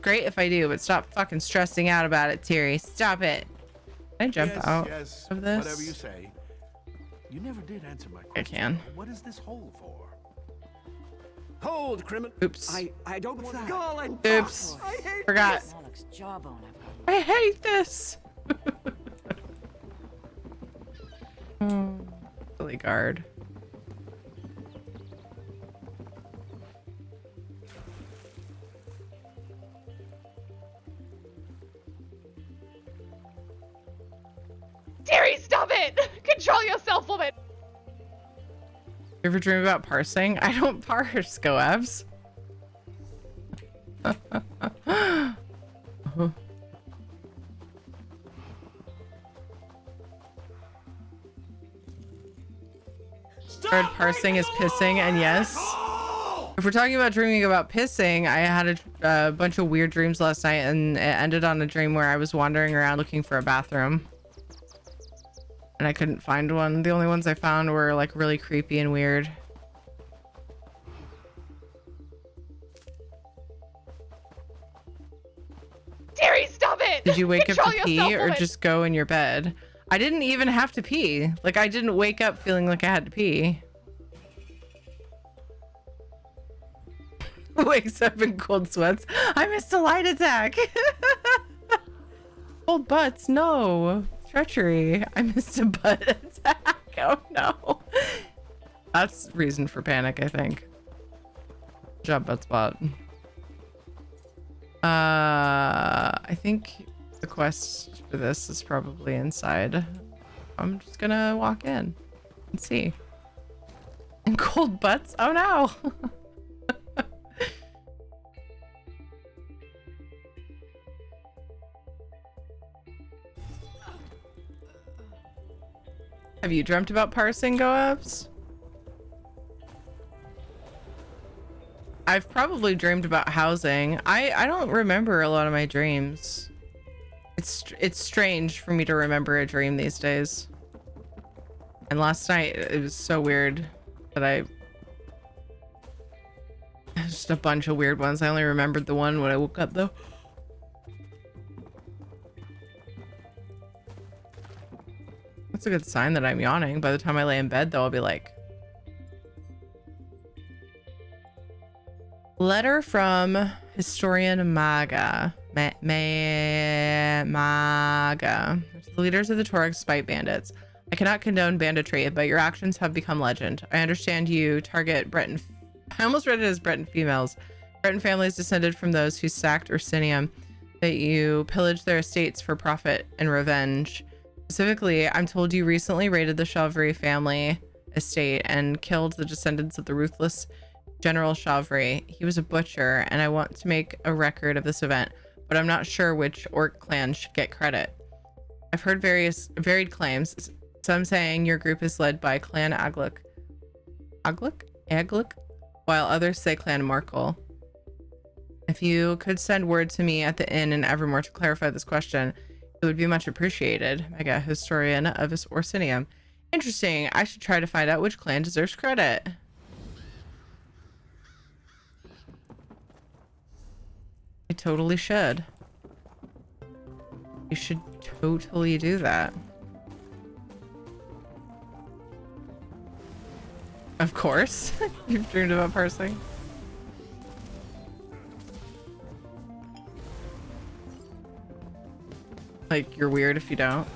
great if I do, but stop fucking stressing out about it, Terry. Stop it. Can I jump out of this? Whatever you say. You never did answer my question. I can. What is this hole for? Hold, criminal. Oops. I don't want to go and oops. I hate Forgot. this. Alex jawbone. I hate this. Silly guard. Terry, stop it! Control yourself, woman! You ever dream about parsing? I don't parse, Goabs. Word parsing is pissing, and yes. If we're talking about dreaming about pissing, I had a bunch of weird dreams last night, and it ended on a dream where I was wandering around looking for a bathroom. And I couldn't find one. The only ones I found were like really creepy and weird. Terry, stop it! Did you wake up to pee yourself, or woman. just go in your bed? I didn't even have to pee. Like I didn't wake up feeling like I had to pee. Wakes up in cold sweats. I missed a light attack. Cold butts, no. Treachery. I missed a butt attack. Oh no. That's reason for panic, I think. Good job, butt spot. I think the quest for this is probably inside. I'm just gonna walk in and see. And cold butts? Oh no. Have you dreamt about parsing, Go-Ups? I've probably dreamed about housing. I don't remember a lot of my dreams. It's strange for me to remember a dream these days. And last night it was so weird that just a bunch of weird ones. I only remembered the one when I woke up though. That's a good sign that I'm yawning. By the time I lay in bed though, I'll be like, letter from historian Maga. Maga. The leaders of the Torx spite bandits. I cannot condone banditry, but your actions have become legend. I understand you target Breton. I almost read it as Breton females. Breton families descended from those who sacked Ursinium, that you pillaged their estates for profit and revenge. Specifically, I'm told you recently raided the Chavry family estate and killed the descendants of the ruthless General Chavry. He was a butcher, and I want to make a record of this event, but I'm not sure which orc clan should get credit. I've heard varied claims, some saying your group is led by Clan Aglik, while others say Clan Markle. If you could send word to me at the inn in Evermore to clarify this question, it would be much appreciated. Mega historian of Orsinium. Interesting. I should try to find out which clan deserves credit. I totally should. You should totally do that. Of course. You've dreamed about parsing. Like, you're weird if you don't.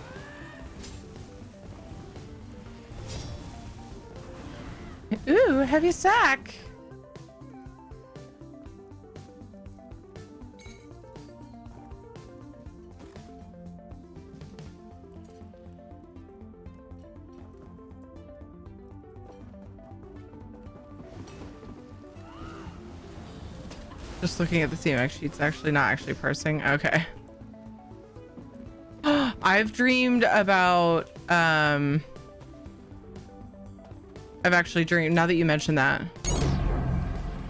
Ooh, heavy sack. Just looking at the CMX sheets, actually not actually parsing. Okay. I've dreamed about I've actually dreamed, now that you mentioned that,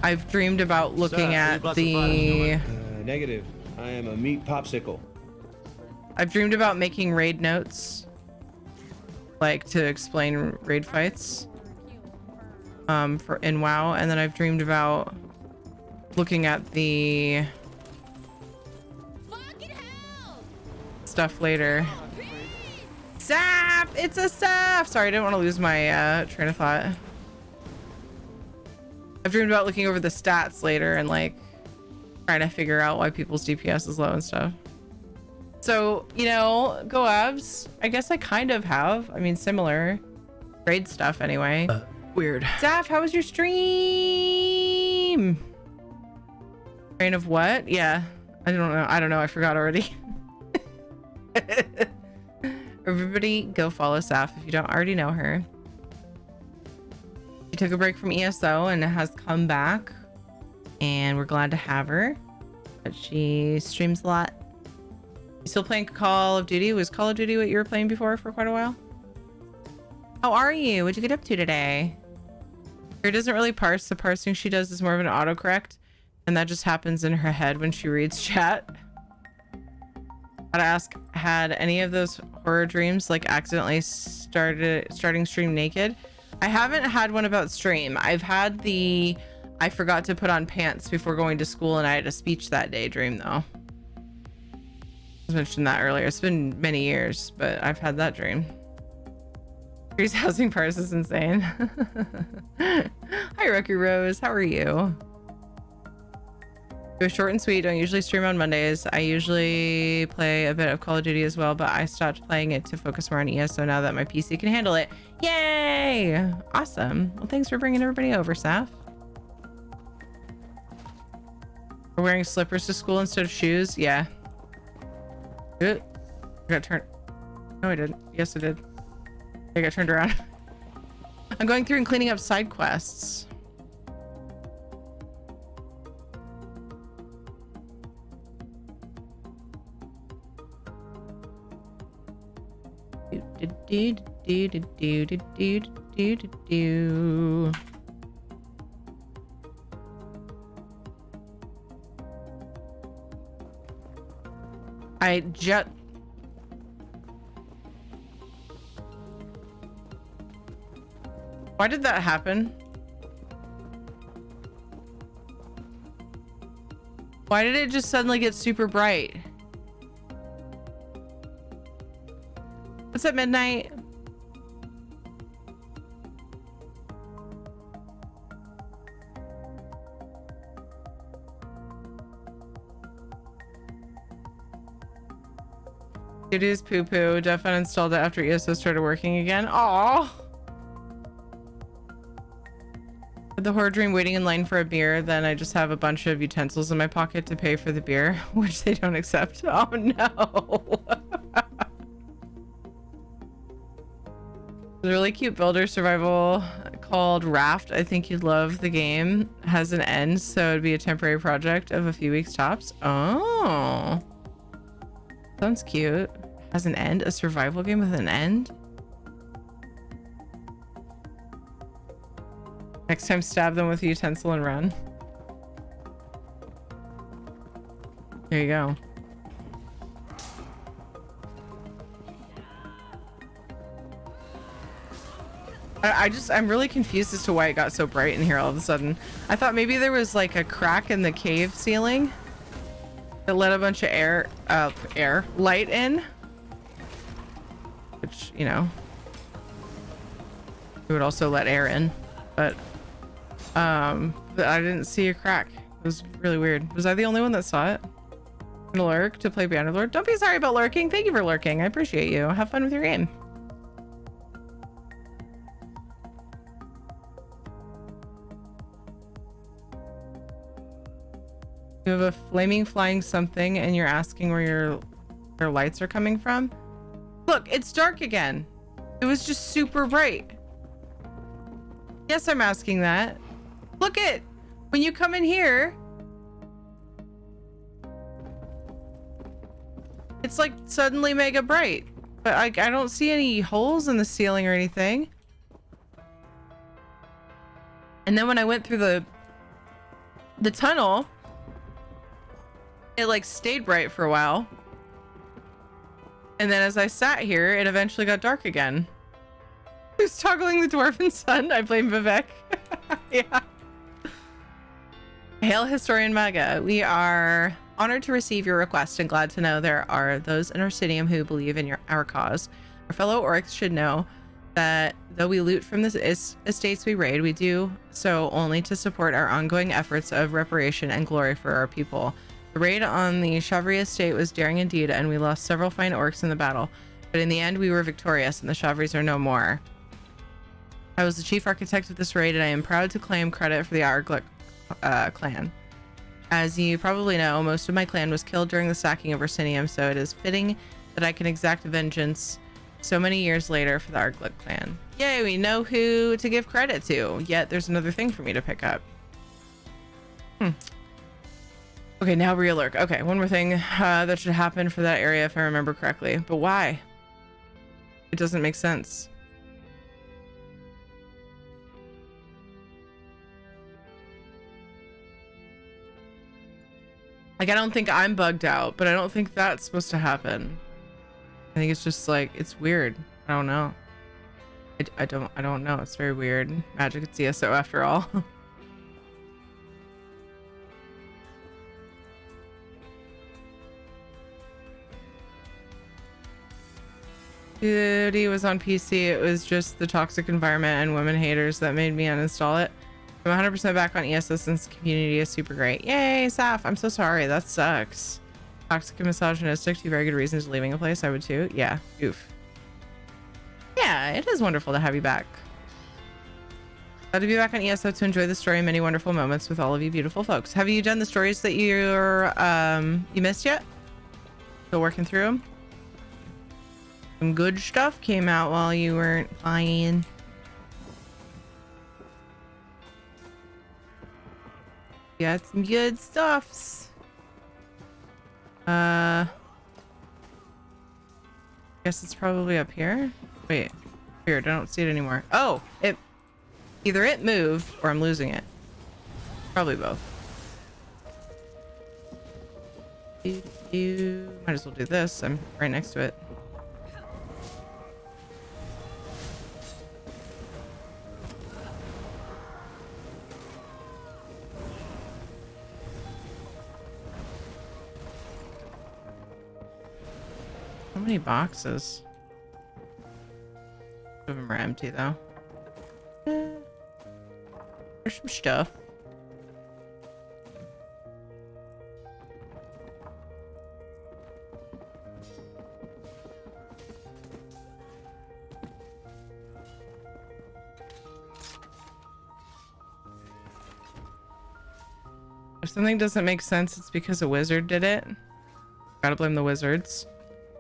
I've dreamed about looking at the negative. I am a meat popsicle. I've dreamed about making raid notes, like to explain raid fights for in WoW, and then I've dreamed about looking at the stuff later. Saf! It's a Saf! Sorry, I didn't want to lose my train of thought. I've dreamed about looking over the stats later and like trying to figure out why people's DPS is low and stuff. So, you know, go abs. I guess I kind of have. I mean, similar grade stuff anyway. Weird. Saf, how was your stream? Train of what? Yeah. I don't know. I don't know. I forgot already. Everybody go follow Saf if you don't already know her. She took a break from ESO and has come back, and we're glad to have her. But she streams a lot. You still playing Call of Duty? Was Call of Duty what you were playing before for quite a while? How are you? What'd you get up to today? Her doesn't really parse. The parsing she does is more of an autocorrect, and that just happens in her head when she reads chat. Gotta ask, had any of those horror dreams like accidentally starting stream naked? I haven't had one about stream. I've had the I forgot to put on pants before going to school and I had a speech that day dream though. I mentioned that earlier. It's been many years, but I've had that dream. Tree's housing parse is insane. Hi Rookie Rose, how are you? It was short and sweet. Don't usually stream on Mondays. I usually play a bit of Call of Duty as well, but I stopped playing it to focus more on ESO now that my PC can handle it. Yay! Awesome. Well, thanks for bringing everybody over, Saf. We're wearing slippers to school instead of shoes. Yeah. I got turned. No, I didn't. Yes, I did. I got turned around. I'm going through and cleaning up side quests. I just... Why did that happen? Why did it just suddenly get super bright? What's up, Midnight? It is poo-poo. Def uninstalled it after ESO started working again. Aww. With the horror dream waiting in line for a beer, then I just have a bunch of utensils in my pocket to pay for the beer, which they don't accept. Oh no. The really cute builder survival called Raft. I think you'd love the game. Has an end, so it'd be a temporary project of a few weeks tops. Oh. Sounds cute. Has an end? A survival game with an end? Next time, stab them with a utensil and run. There you go. I'm really confused as to why it got so bright in here all of a sudden. I thought maybe there was like a crack in the cave ceiling that let a bunch of light in, which, you know, it would also let air in, but I didn't see a crack. It was really weird. Was I the only one that saw it? Gonna lurk to play Bannerlord. Don't be sorry about lurking. Thank you for lurking. I appreciate you. Have fun with your game. You have a flaming flying something and you're asking where your lights are coming from. Look, it's dark again. It was just super bright. Yes, I'm asking that. Look at when you come in here, it's like suddenly mega bright, but I don't see any holes in the ceiling or anything. And then when I went through the tunnel, it like stayed bright for a while. And then as I sat here, it eventually got dark again. Who's toggling the dwarven sun? I blame Vivek. Yeah. Hail Historian Maga. We are honored to receive your request and glad to know there are those in our Arcinium who believe in our cause. Our fellow orcs should know that though we loot from the estates we raid, we do so only to support our ongoing efforts of reparation and glory for our people. The raid on the Chavri estate was daring indeed, and we lost several fine orcs in the battle. But in the end, we were victorious, and the Chavris are no more. I was the chief architect of this raid, and I am proud to claim credit for the Arglick clan. As you probably know, most of my clan was killed during the sacking of Arcinium, so it is fitting that I can exact vengeance so many years later for the Arglick clan. Yay, we know who to give credit to, yet there's another thing for me to pick up. Okay, now real-lurk. Okay, one more thing that should happen for that area if I remember correctly. But why? It doesn't make sense. Like, I don't think I'm bugged out, but I don't think that's supposed to happen. I think it's just like, it's weird. I don't know. I don't know. It's very weird. Magic at CSO after all. Duty was on PC. It was just the toxic environment and women haters that made me uninstall it. I'm 100% back on ESO since the community is super great. Yay, Saf. I'm so sorry. That sucks. Toxic and misogynistic. Two very good reasons for leaving a place. I would too. Yeah. Oof. Yeah, it is wonderful to have you back. Glad to be back on ESO to enjoy the story and many wonderful moments with all of you beautiful folks. Have you done the stories that you missed yet? Still working through them? Some good stuff came out while you weren't playing. Got some good stuffs. Guess it's probably up here. Wait, weird. I don't see it anymore. Oh, either it moved or I'm losing it. Probably both. Might as well do this. I'm right next to it. How many boxes? Some of them are empty though. There's some stuff. If something doesn't make sense, it's because a wizard did it. Gotta blame the wizards.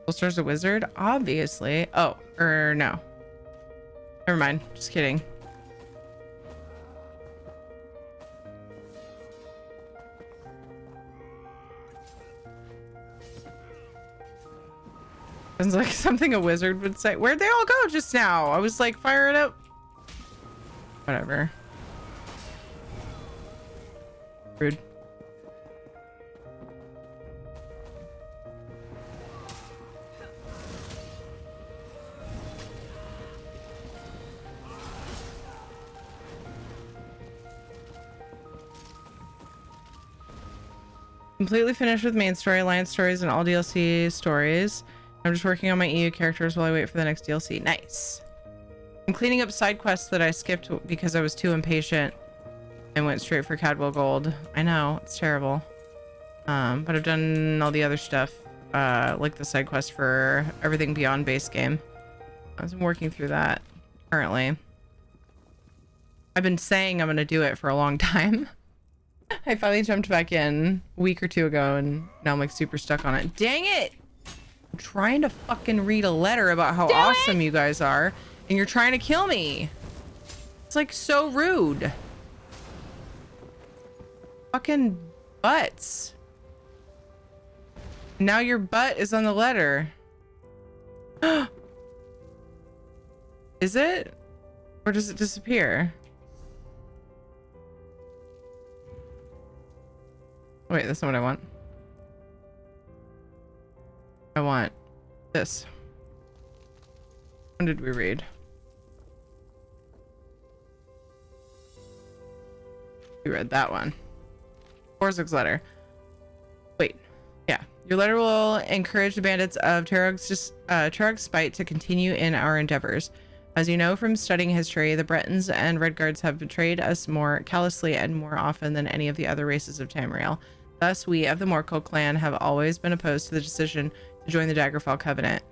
Holster's a wizard? Obviously. Oh, or no. Never mind. Just kidding. Sounds like something a wizard would say. Where'd they all go just now? I was like, fire it up. Whatever. Rude. Completely finished with main story, alliance stories, and all DLC stories. I'm just working on my EU characters while I wait for the next DLC. Nice. I'm cleaning up side quests that I skipped because I was too impatient and went straight for Cadwell Gold. I know, it's terrible. But I've done all the other stuff, like the side quest for everything beyond base game. I've been working through that currently. I've been saying I'm gonna do it for a long time. I finally jumped back in a week or two ago and now I'm like super stuck on it. Dang it! I'm trying to fucking read a letter about how awesome you guys are and you're trying to kill me. It's like so rude. Fucking butts. Now your butt is on the letter. Is it? Or does it disappear? Wait, that's not what I want. I want this. When did we read? We read that one. Borzig's letter. Wait. Yeah. Your letter will encourage the bandits of Terog's spite to continue in our endeavors. As you know from studying history, the Bretons and Redguards have betrayed us more callously and more often than any of the other races of Tamriel. Thus, we of the Morkel clan have always been opposed to the decision to join the Daggerfall Covenant.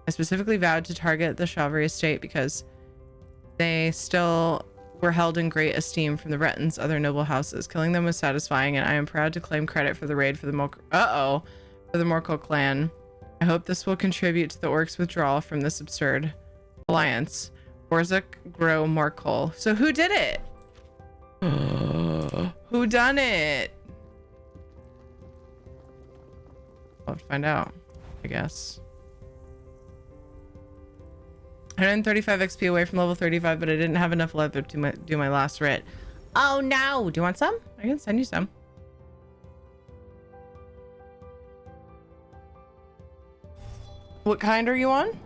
I specifically vowed to target the Chauvery estate because they still were held in great esteem from the Bretons' other noble houses. Killing them was satisfying, and I am proud to claim credit for the raid for the Morkel clan. I hope this will contribute to the orcs' withdrawal from this absurd alliance. Borzig Grow Morkel. So who did it? Who done it? I'll have to find out, I guess. 135 XP away from level 35, but I didn't have enough leather to do my last writ. Oh no! Do you want some? I can send you some. What kind are you on?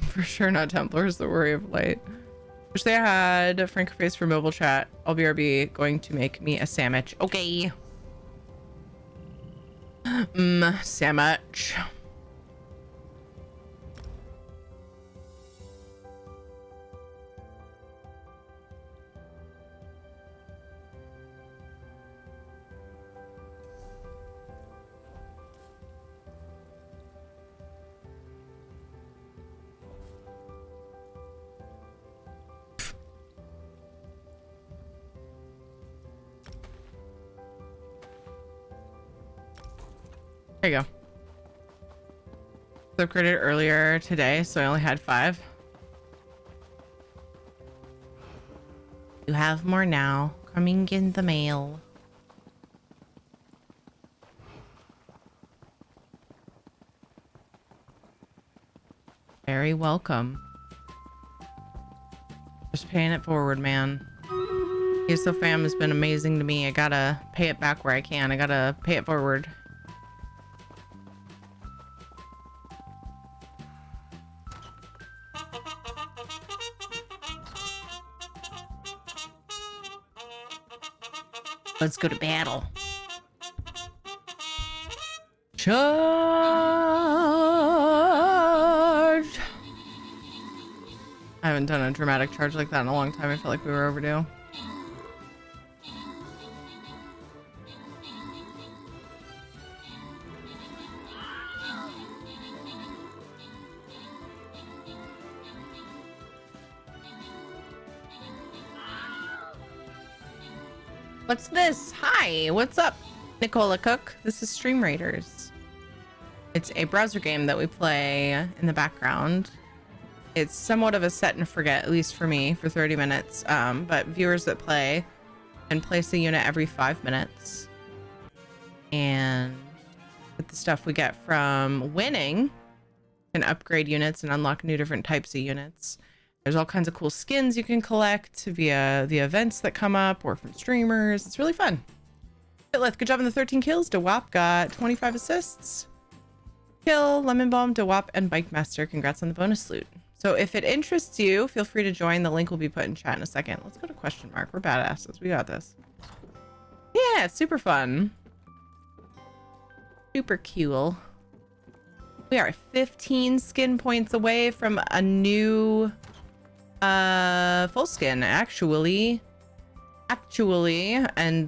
For sure not Templars, the worry of light. Wish they had Frank face for mobile chat. I'll BRB going to make me a sandwich. Okay. Sandwich. There you go. Upgraded earlier today, so I only had 5. You have more now. Coming in the mail. Very welcome. Just paying it forward, man. ESO fam has been amazing to me. I gotta pay it back where I can. I gotta pay it forward. Let's go to battle. Charge! I haven't done a dramatic charge like that in a long time. I feel like we were overdue. What's this? Hi, what's up, Nicola Cook? This is Stream Raiders. It's a browser game that we play in the background. It's somewhat of a set and forget, at least for me, for 30 minutes. But viewers that play can place a unit every 5 minutes. And with the stuff we get from winning, can upgrade units and unlock new different types of units. There's all kinds of cool skins you can collect via the events that come up or from streamers. It's really fun. Good job on the 13 kills. DeWap got 25 assists. Kill, Lemon Bomb, DeWap, and Bike Master. Congrats on the bonus loot. So if it interests you, feel free to join. The link will be put in chat in a second. Let's go to question mark. We're badasses. We got this. Yeah, it's super fun. Super cool. We are 15 skin points away from a new full skin, actually, and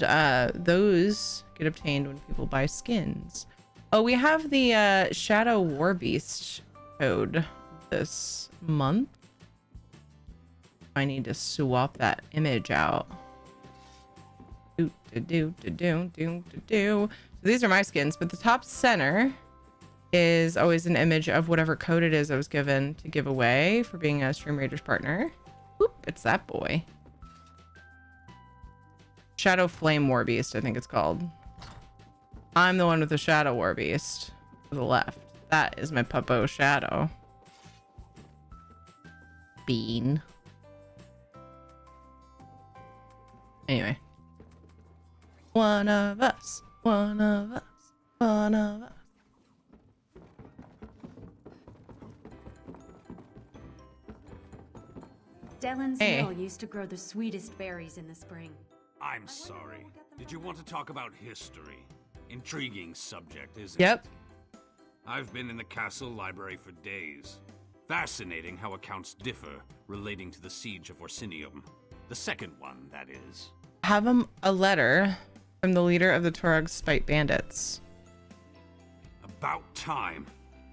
those get obtained when people buy skins. Oh, we have the Shadow Warbeast code this month. I need to swap that image out. So these are my skins, but the top center is always an image of whatever code it is I was given to give away for being a Stream Raiders partner. Whoop, it's that boy. Shadow Flame Warbeast, I think it's called. I'm the one with the Shadow Warbeast to the left. That is my puppo Shadow. Bean. Anyway. One of us. One of us. One of us. Dellen's mill used to grow the sweetest berries in the spring. I'm sorry. Did you want to talk about history? Intriguing subject, isn't it? Yep. I've been in the castle library for days. Fascinating how accounts differ relating to the siege of Orsinium. The second one, that is. Have a letter from the leader of the Torog Spite Bandits. About time.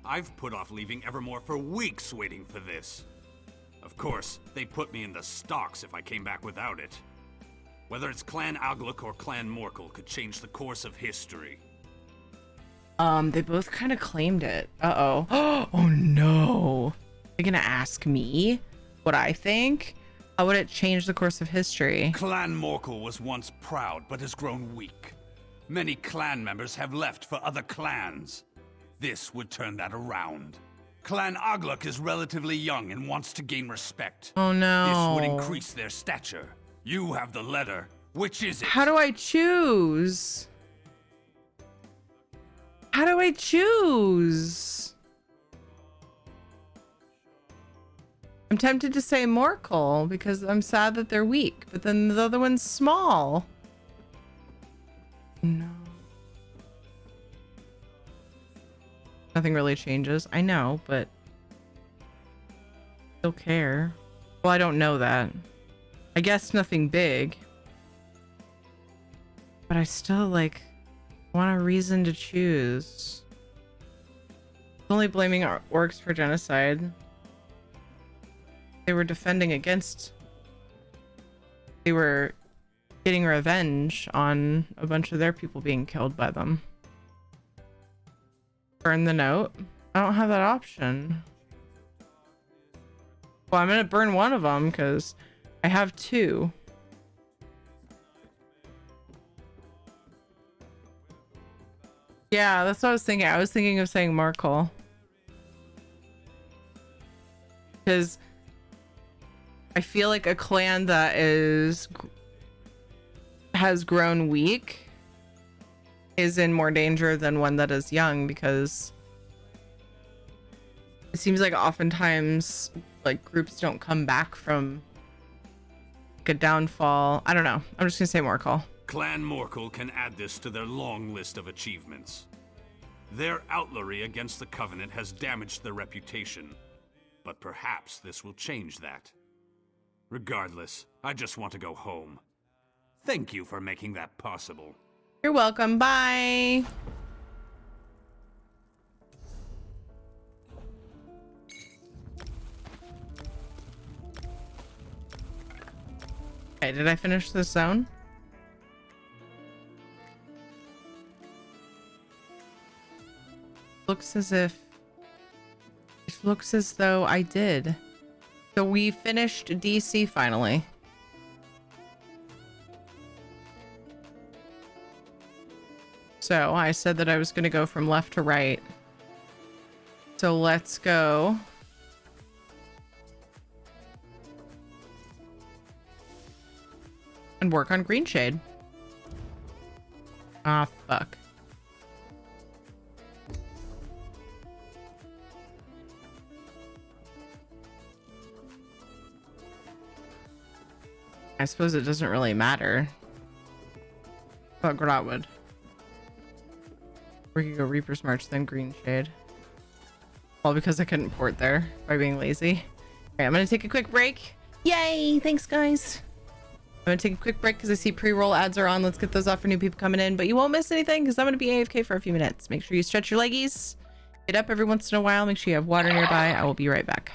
I've put off leaving Evermore for weeks waiting for this. Of course, they put me in the stocks if I came back without it. Whether it's Clan Agluk or Clan Morkel could change the course of history. They both kind of claimed it. Uh-oh. Oh no. You're gonna ask me what I think? How would it change the course of history? Clan Morkel was once proud, but has grown weak. Many clan members have left for other clans. This would turn that around. Clan Agluk is relatively young and wants to gain respect. Oh no. This would increase their stature. You have the letter. Which is it? How do I choose? How do I choose? I'm tempted to say Morkel because I'm sad that they're weak, but then the other one's small. No. Nothing really changes. I know, but still care. Well, I don't know that. I guess nothing big. But I still, like, want a reason to choose. Only blaming our orcs for genocide. They were defending against... They were getting revenge on a bunch of their people being killed by them. Burn the note? I don't have that option. Well, I'm gonna burn one of them because I have two. Yeah, that's what I was thinking. I was thinking of saying Markle. Because I feel like a clan that has grown weak is in more danger than one that is young, because it seems like oftentimes like groups don't come back from like a downfall. I don't know. I'm just gonna say Morkel. Clan Morkel can add this to their long list of achievements. Their outlawry against the Covenant has damaged their reputation, but perhaps this will change that. Regardless, I just want to go home. Thank you for making that possible. You're welcome. Bye. Okay, did I finish this zone? Looks as if... It looks as though I did. So we finished DC finally. So I said that I was going to go from left to right. So let's go. And work on Green Shade. Ah, fuck. I suppose it doesn't really matter. But Grot would. We could go Reaper's March, then Green Shade. All because I couldn't port there by being lazy. Okay, I'm gonna take a quick break. Yay! Thanks, guys. I'm gonna take a quick break because I see pre-roll ads are on. Let's get those off for new people coming in. But you won't miss anything because I'm gonna be AFK for a few minutes. Make sure you stretch your leggies. Get up every once in a while. Make sure you have water nearby. I will be right back.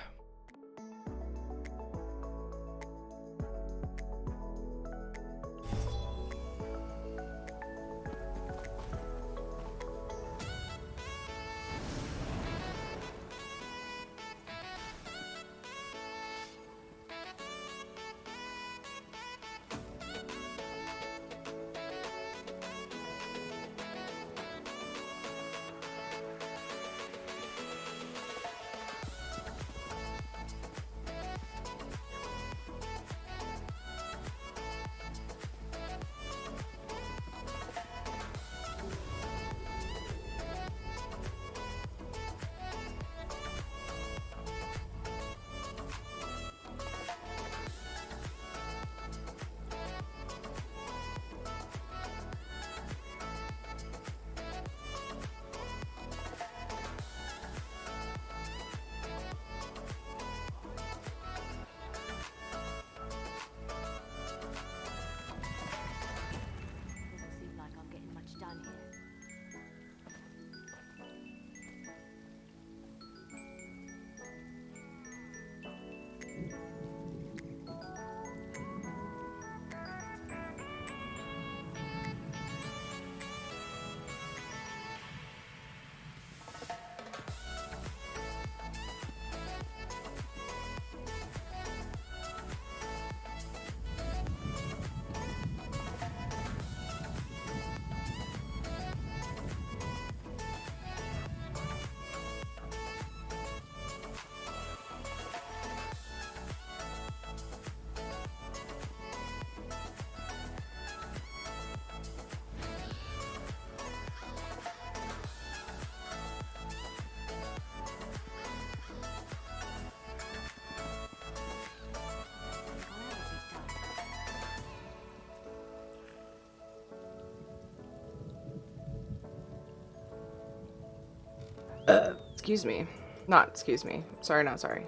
Excuse me. Not excuse me. Sorry, not sorry.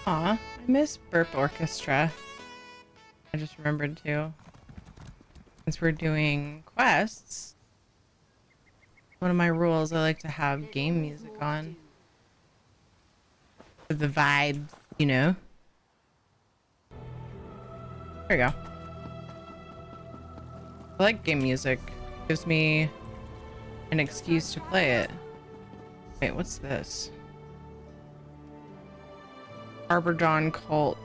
Aw, I miss Burp Orchestra. I just remembered too. Since we're doing quests, one of my rules, I like to have game music on. For the vibes, you know? There we go. I like game music. It gives me an excuse to play it. Wait, what's this? Arbor Dawn Cult.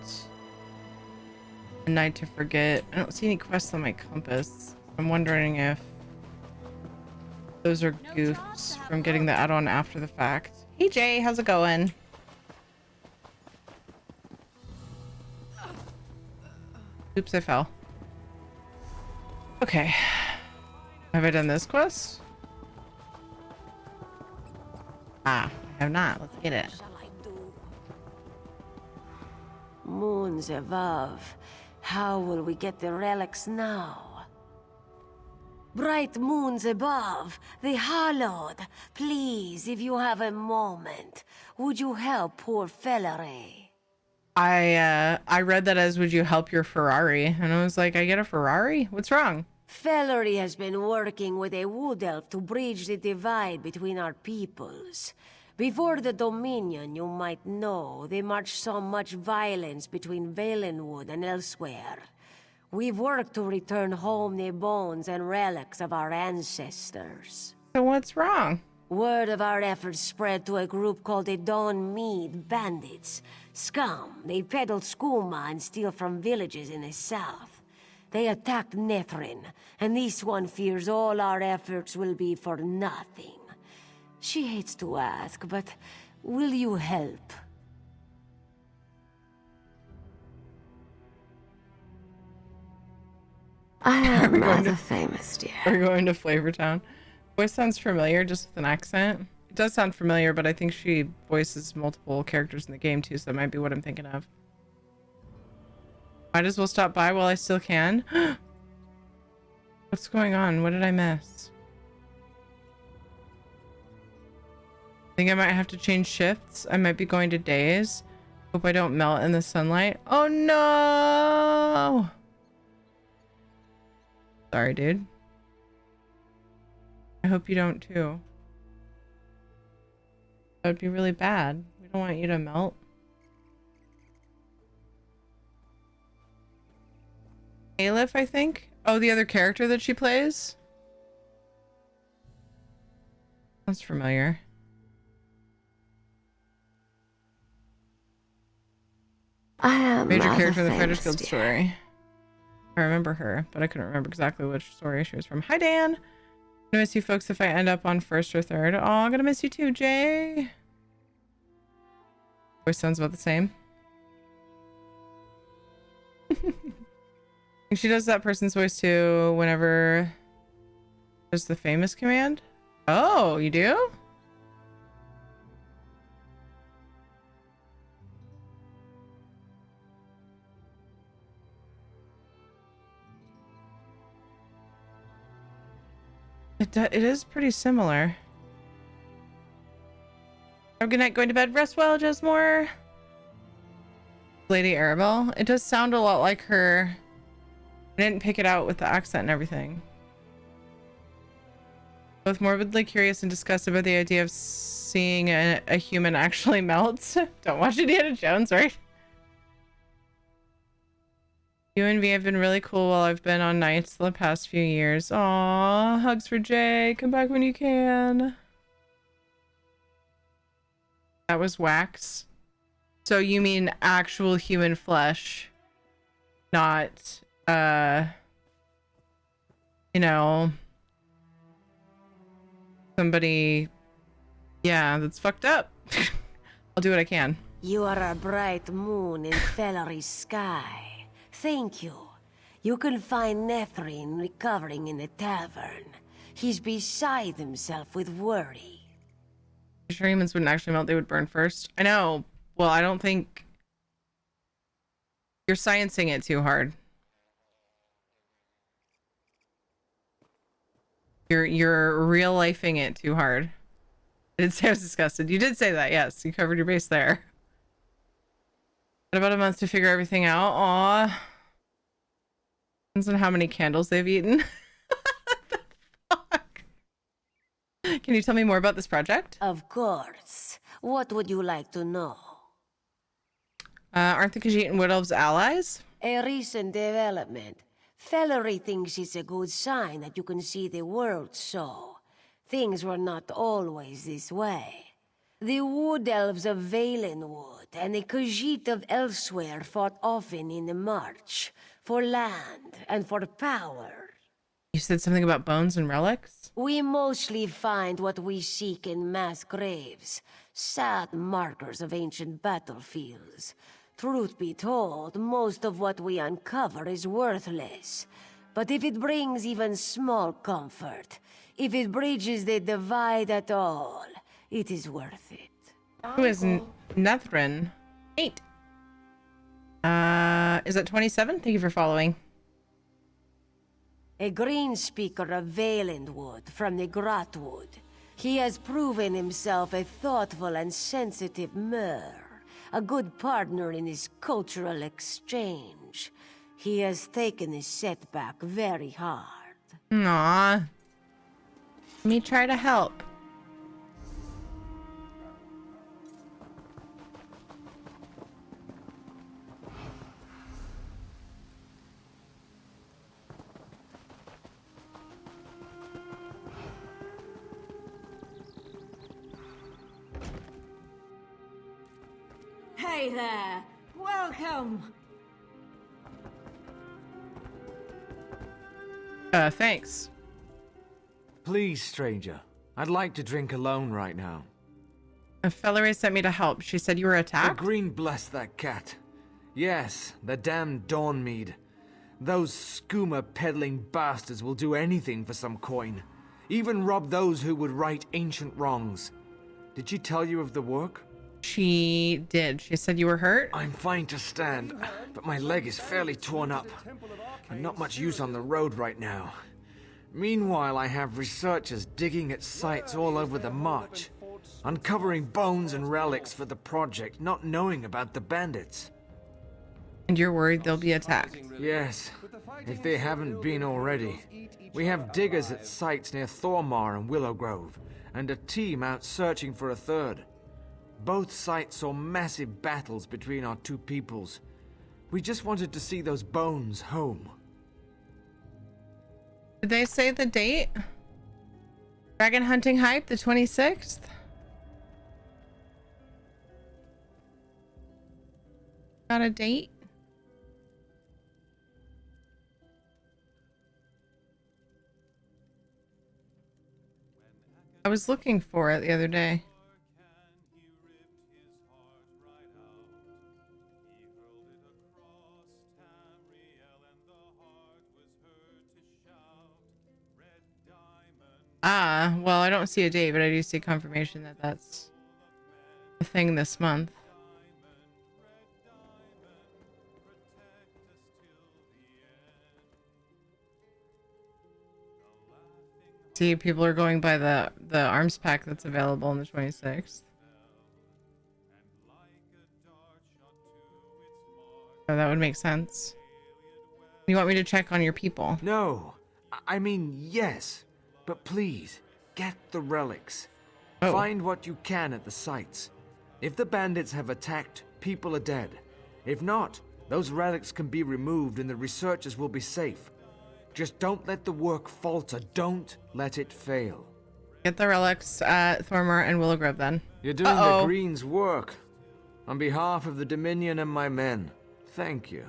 A Night to Forget. I don't see any quests on my compass. I'm wondering if those are goofs from getting the add-on after the fact. Hey Jay, how's it going? Oops, I fell. Okay. Have I done this quest? Ah, I have not. Let's get it. Moons above. How will we get the relics now? Bright moons above, the hallowed. Please, if you have a moment, would you help poor Fellery? I read that as would you help your Ferrari? And I was like, I get a Ferrari? What's wrong? Fellery has been working with a wood elf to bridge the divide between our peoples. Before the Dominion, you might know, the March saw much violence between Valenwood and elsewhere. We've worked to return home the bones and relics of our ancestors. So what's wrong? Word of our efforts spread to a group called the Dawn Mead Bandits. Scum, they peddle skooma and steal from villages in the south. They attacked Nethrin, and this one fears all our efforts will be for nothing. She hates to ask, but will you help? I am rather famous, dear. We're going to Flavortown. Voice sounds familiar, just with an accent. It does sound familiar, but I think she voices multiple characters in the game too, so that might be what I'm thinking of. Might as well stop by while I still can. What's going on? What did I miss? I think I might have to change shifts. I might be going to days. Hope I don't melt in the sunlight. Oh no! Sorry, dude. I hope you don't too. That would be really bad. We don't want you to melt. Aleph, I think? Oh, the other character that she plays? That's familiar. I am Major rather character in the famous, Fighters Guild dear. story. I remember her, but I couldn't remember exactly which story she was from. Hi, Dan. I'm gonna miss you folks if I end up on first or third. Oh, I'm gonna miss you too, Jay. Voice sounds about the same. She does that person's voice too whenever there's the famous command. Oh, you do? It is pretty similar. Oh, good night, going to bed. Rest well, Jesmore. Lady Arabelle. It does sound a lot like her. I didn't pick it out with the accent and everything. Both morbidly curious and disgusted by the idea of seeing a human actually melt. Don't watch Indiana Jones, right? You and V have been really cool while I've been on nights the past few years. Aw, hugs for Jay. Come back when you can. That was wax. So you mean actual human flesh, not, you know, somebody, yeah, that's fucked up. I'll do what I can. You are a bright moon in Fellery's sky. Thank you. You can find Nethrin recovering in the tavern. He's beside himself with worry. I'm sure humans wouldn't actually melt, they would burn first. I know. Well, I don't think you're sciencing it too hard. You're real lifing it too hard. I didn't say I was disgusted. You did say that, yes. You covered your base there. About a month to figure everything out. Aw. Depends on how many candles they've eaten. Can you tell me more about this project? Of course. What would you like to know? Aren't the Khajiit and Wood Elves allies? A recent development. Fellery thinks it's a good sign that you can see the world so. Things were not always this way. The Wood Elves of Valenwood and the Khajiit of elsewhere fought often in the march. For land and for power. You said something about bones and relics? We mostly find what we seek in mass graves. Sad markers of ancient battlefields. Truth be told, most of what we uncover is worthless. But if it brings even small comfort, if it bridges the divide at all, it is worth it. Who is Nethrin? 8. Is that 27? Thank you for following. A green speaker of Valenwood from the Grotwood. He has proven himself a thoughtful and sensitive mer. A good partner in his cultural exchange. He has taken his setback very hard. Aww. Let me try to help. Hey there! Welcome! Thanks. Please, stranger. I'd like to drink alone right now. Fellery sent me to help. She said you were attacked? The green bless that cat. Yes, the damned Dawnmead. Those skooma-peddling bastards will do anything for some coin. Even rob those who would right ancient wrongs. Did she tell you of the work? She did. She said you were hurt? I'm fine to stand, but my leg is fairly torn up. And not much use on the road right now. Meanwhile, I have researchers digging at sites all over the march, uncovering bones and relics for the project, not knowing about the bandits. And you're worried they'll be attacked? Yes, if they haven't been already. We have diggers at sites near Thormar and Willow Grove, and a team out searching for a third. Both sites saw massive battles between our two peoples. We just wanted to see those bones home. Did they say the date? Dragon hunting hype, the 26th? Got a date? I was looking for it the other day. Ah, well, I don't see a date, but I do see confirmation that that's a thing this month. See, people are going by the arms pack that's available on the 26th. Oh, that would make sense. You want me to check on your people? No, I mean, yes. But please, get the relics. Oh. Find what you can at the sites. If the bandits have attacked, people are dead. If not, those relics can be removed and the researchers will be safe. Just don't let the work falter. Don't let it fail. Get the relics at Thormar and Willow Grove then. You're doing the Green's work. On behalf of the Dominion and my men, thank you.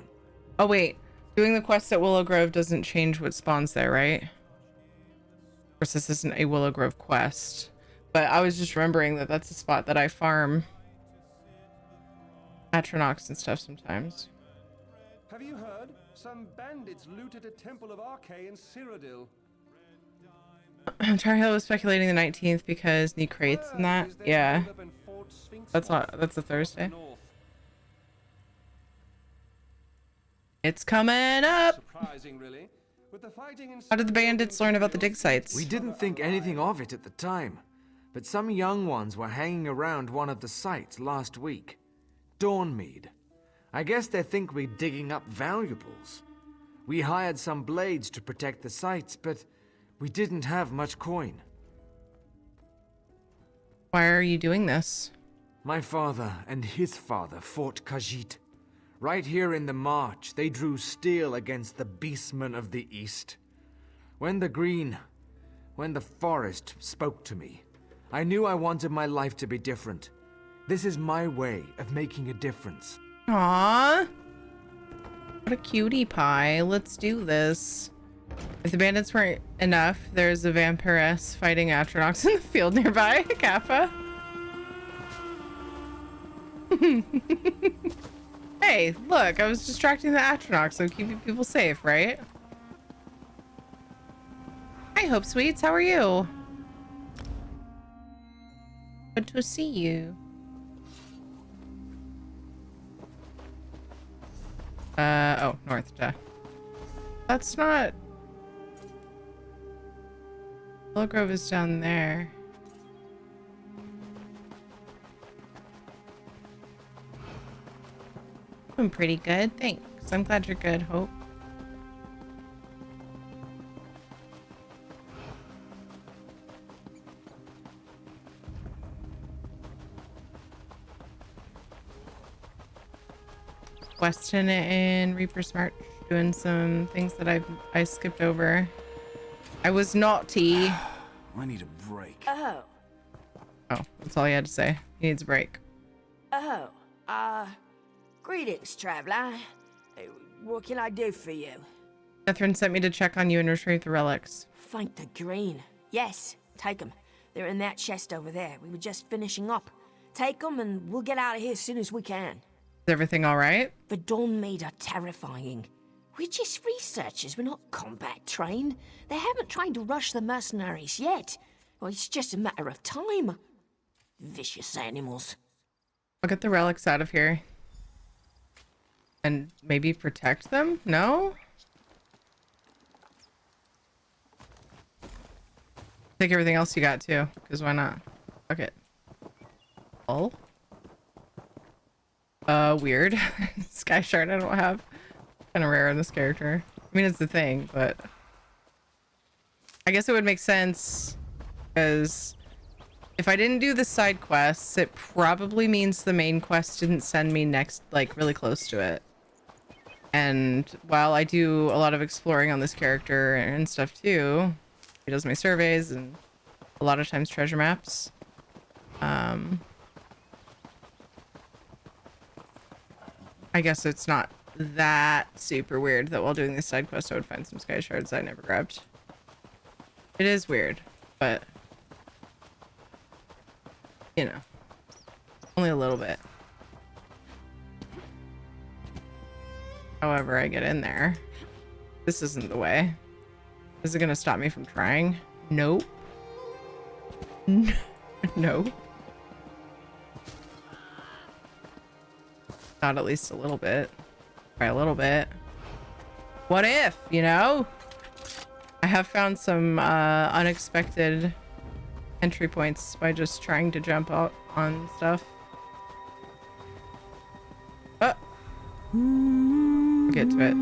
Oh wait, doing the quest at Willow Grove doesn't change what spawns there, right? Of course, this isn't a Willow Grove quest, but I was just remembering that that's a spot that I farm Atronox and stuff sometimes. Have you heard? Some bandits looted a temple of Arche in Cyrodiil. Tar Heel was speculating the 19th because need crates and that. Yeah, that's a Thursday. It's coming up. Surprising, really. How did the bandits learn about the dig sites? We didn't think anything of it at the time, but some young ones were hanging around one of the sites last week. Dawnmead. I guess they think we're digging up valuables. We hired some blades to protect the sites, but we didn't have much coin. Why are you doing this? My father and his father fought Khajiit. Right here in the march, they drew steel against the beastmen of the East. When the forest spoke to me, I knew I wanted my life to be different. This is my way of making a difference. Aww. What a cutie pie. Let's do this. If the bandits weren't enough, there's a vampiress fighting Atronachs in the field nearby. Kappa. Hey, look, I was distracting the Atronachs, so keeping people safe, right? Hi, Hope Sweets, how are you? Good to see you. Oh, north, duh. That's not... Willow Grove is down there. I'm pretty good, thanks. I'm glad you're good, Hope. Weston and Reaper's March doing some things that I skipped over. I was naughty. I need a break. Oh. Oh, that's all he had to say. He needs a break. Oh. Greetings, traveler. What can I do for you? Catherine sent me to check on you and retrieve the relics. Find the green. Yes, take them. They're in that chest over there. We were just finishing up. Take them and we'll get out of here as soon as we can. Is everything all right? The Dawnmead are terrifying. We're just researchers. We're not combat trained. They haven't tried to rush the mercenaries yet. Well, it's just a matter of time. Vicious animals. I'll get the relics out of here. And maybe protect them? No? Take everything else you got too, because why not? Fuck it. Oh. Weird. Sky Shard I don't have. Kind of rare in this character. I mean, it's the thing, but I guess it would make sense because if I didn't do the side quests, it probably means the main quest didn't send me next, like, really close to it. And while I do a lot of exploring on this character and stuff too, he does my surveys and a lot of times treasure maps. I guess it's not that super weird that while doing this side quest I would find some sky shards I never grabbed. It is weird, but you know, only a little bit. However I get in there, this isn't the way. Is it gonna stop me from trying? Nope. Nope. Not at least a little bit. Try a little bit. What if, you know? I have found some unexpected entry points by just trying to jump out on stuff. Oh. I'll get to it.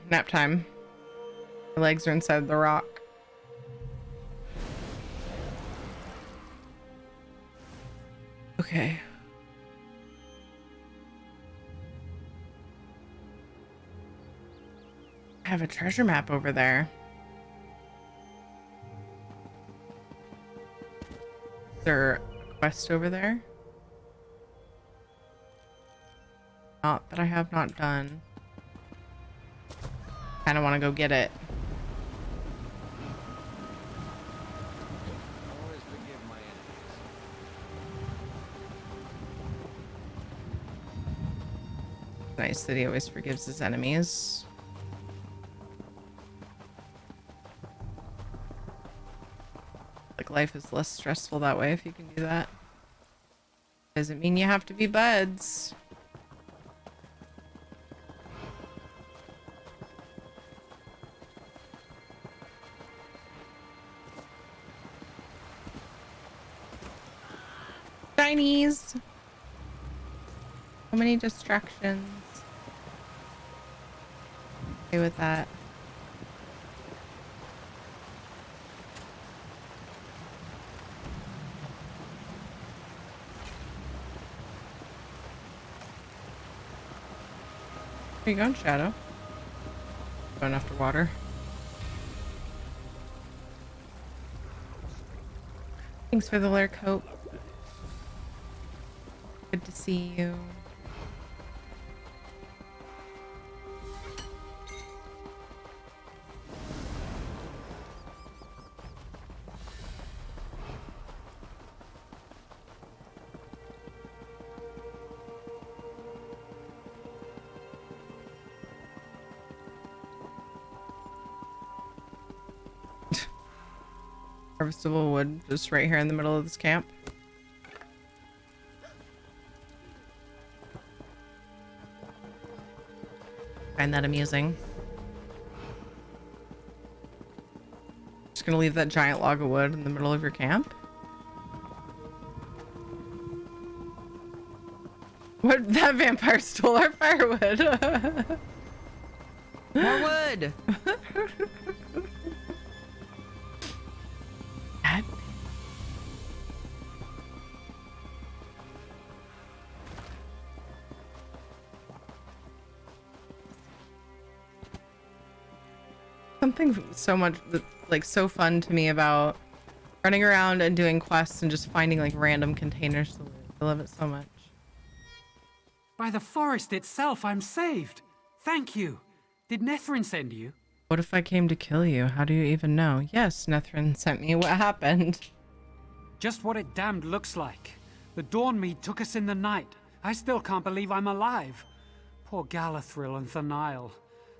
Nap time. My legs are inside the rock. Okay. I have a treasure map over there. Is there a quest over there? Not that I have not done. Kind of want to go get it. Nice that he always forgives his enemies. Like life is less stressful that way if you can do that. Doesn't mean you have to be buds. Chinese. So many distractions. Okay with that. Where you going, Shadow? Going after water. Thanks for the lair coat. Good to see you. Harvestable wood just right here in the middle of this camp. Find that amusing. Just gonna leave that giant log of wood in the middle of your camp. What? That vampire stole our firewood. More wood. Something so much like so fun to me about running around and doing quests and just finding like random containers to loot. I love it so much. By the forest itself, I'm saved. Thank you. Did Nethrin send you? What if I came to kill you? How do you even know? Yes, Nethrin sent me. What happened? Just what it damned looks like. The Dawnmead took us in the night. I still can't believe I'm alive. Poor Galathril and Thanael.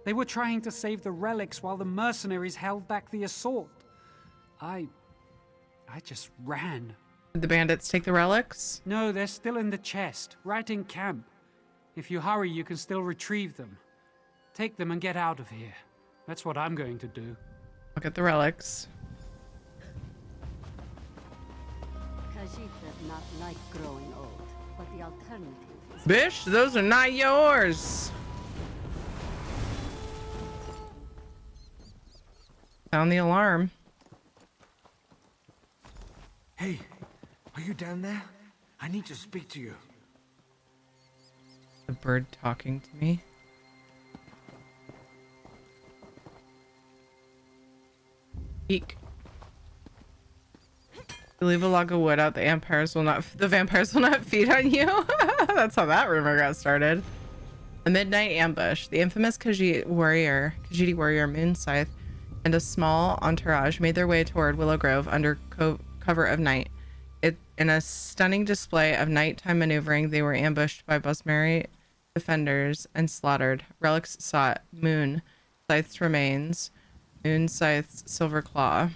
They were trying to save the relics while the mercenaries held back the assault. I just ran. Did the bandits take the relics? No, they're still in the chest, right in camp. If you hurry, you can still retrieve them. Take them and get out of here. That's what I'm going to do. I'll get the relics. Khajiit does not like growing old, but the alternative is... Bish, those are not yours. Found the alarm. Hey, are you down there? I need to speak to you. The bird talking to me. Eek. You leave a log of wood out, the vampires will not feed on you. That's how that rumor got started. A midnight ambush. The infamous Khajiit warrior Moon Scythe and a small entourage made their way toward Willow Grove under cover of night. In a stunning display of nighttime maneuvering, they were ambushed by Bosmeri defenders and slaughtered. Relics sought. Moon Scythe's remains. Moon Scythe's silver claw.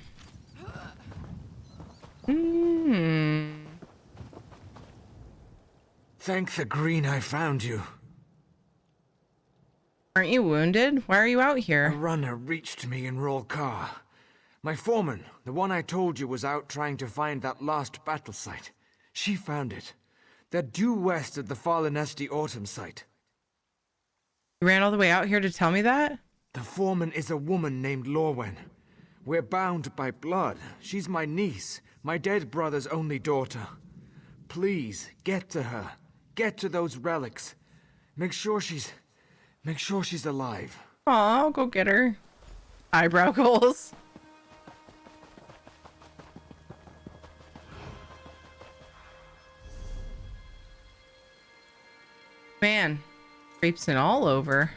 Thank the green I found you. Aren't you wounded? Why are you out here? A runner reached me in Rolkar. My foreman, the one I told you was out trying to find that last battle site. She found it. They're due west of the Fallen Esti Autumn site. You ran all the way out here to tell me that? The foreman is a woman named Lorwen. We're bound by blood. She's my niece, my dead brother's only daughter. Please, get to her. Get to those relics. Make sure she's alive. Aw, I'll go get her. Eyebrow goals. Man, creepsing all over.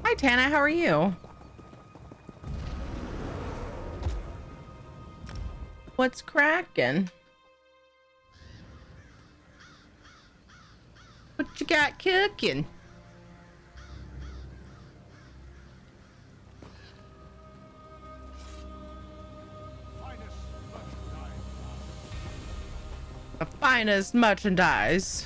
Hi, Tana, how are you? What's cracking? What you got cooking? The finest merchandise.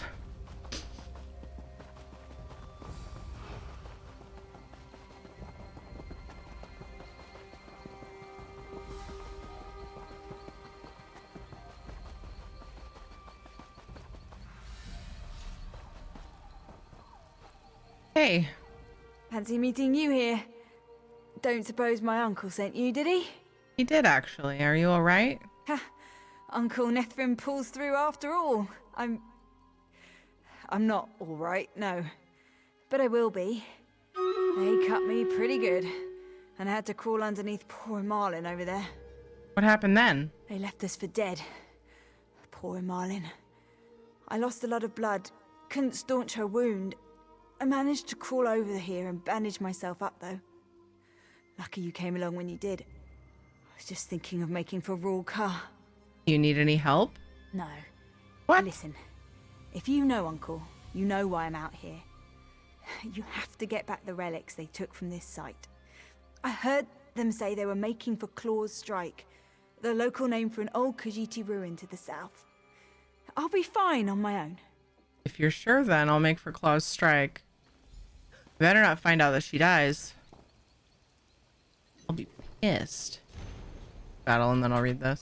Hey. Fancy meeting you here. Don't suppose my uncle sent you, did he? He did, actually. Are you alright? Ha! Uncle Nethrin pulls through after all. I'm not alright, no. But I will be. They cut me pretty good. And I had to crawl underneath poor Marlin over there. What happened then? They left us for dead. Poor Marlin. I lost a lot of blood. Couldn't staunch her wound. I managed to crawl over here and bandage myself up, though. Lucky you came along when you did. I was just thinking of making for Rulka. You need any help? No. What? Listen, if you know Uncle, you know why I'm out here. You have to get back the relics they took from this site. I heard them say they were making for Claw's Strike, the local name for an old Khajiiti ruin to the south. I'll be fine on my own. If you're sure, then I'll make for Claw's Strike. Better not find out that she dies. I'll be pissed. Battle, and then I'll read this.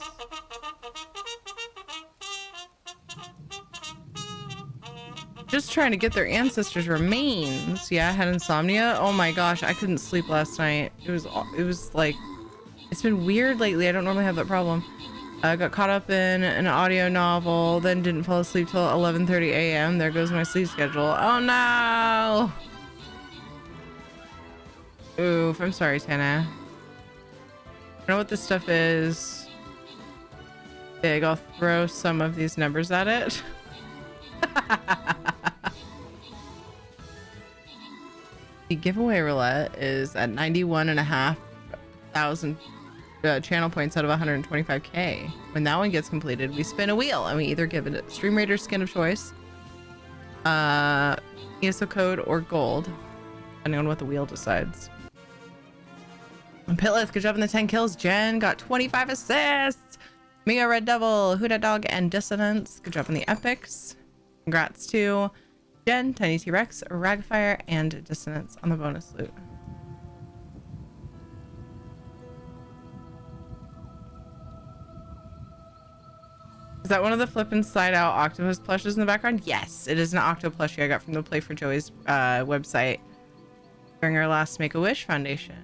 Just trying to get their ancestors' remains. Yeah, I had insomnia. Oh my gosh, I couldn't sleep last night. It was like, it's been weird lately. I don't normally have that problem. I got caught up in an audio novel, then didn't fall asleep till 11:30 a.m. There goes my sleep schedule. Oh no! Oof, I'm sorry, Tana. I know what this stuff is. Big, I'll throw some of these numbers at it. The giveaway roulette is at 91,500 channel points out of 125k. When that one gets completed, we spin a wheel and we either give it a Stream Raider skin of choice, ESO code, or gold, depending on what the wheel decides. And Pitlith, good job on the 10 kills. Jen got 25 assists. Mia, Red Devil, Huda Dog, and Dissonance, good job on the epics. Congrats to Jen, Tiny T-Rex, Ragfire, and Dissonance on the bonus loot. Is that one of the flip inside out octopus plushes in the background? Yes, it is an octo plushie I got from the Play for Joey's website during our last Make-A-Wish Foundation.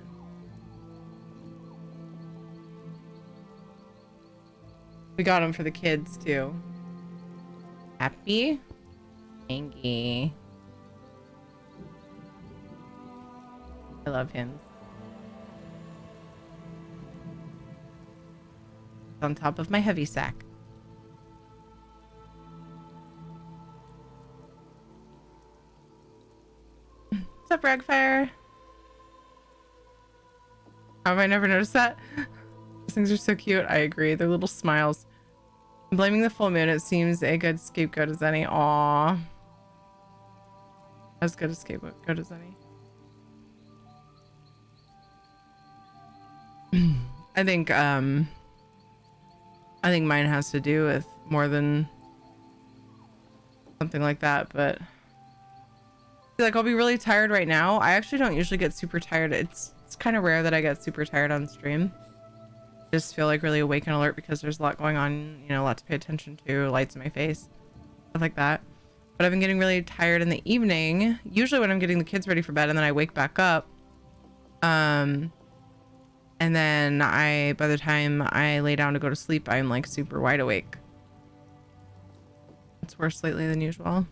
We got them for the kids too. Happy? Angie. I love him. It's on top of my heavy sack. What's up, Ragfire? How have I never noticed that? These things are so cute. I agree. They're little smiles. I'm blaming the full moon. It seems a good scapegoat as any. Aww. As good a scapegoat as any. I think mine has to do with more than something like that, but I feel like I'll be really tired right now. I actually don't usually get super tired. It's kind of rare that I get super tired on stream. Just feel like really awake and alert because there's a lot going on, you know, a lot to pay attention to, lights in my face, stuff like that. But I've been getting really tired in the evening, usually when I'm getting the kids ready for bed, and then I wake back up. And then by the time I lay down to go to sleep, I'm like super wide awake. It's worse lately than usual.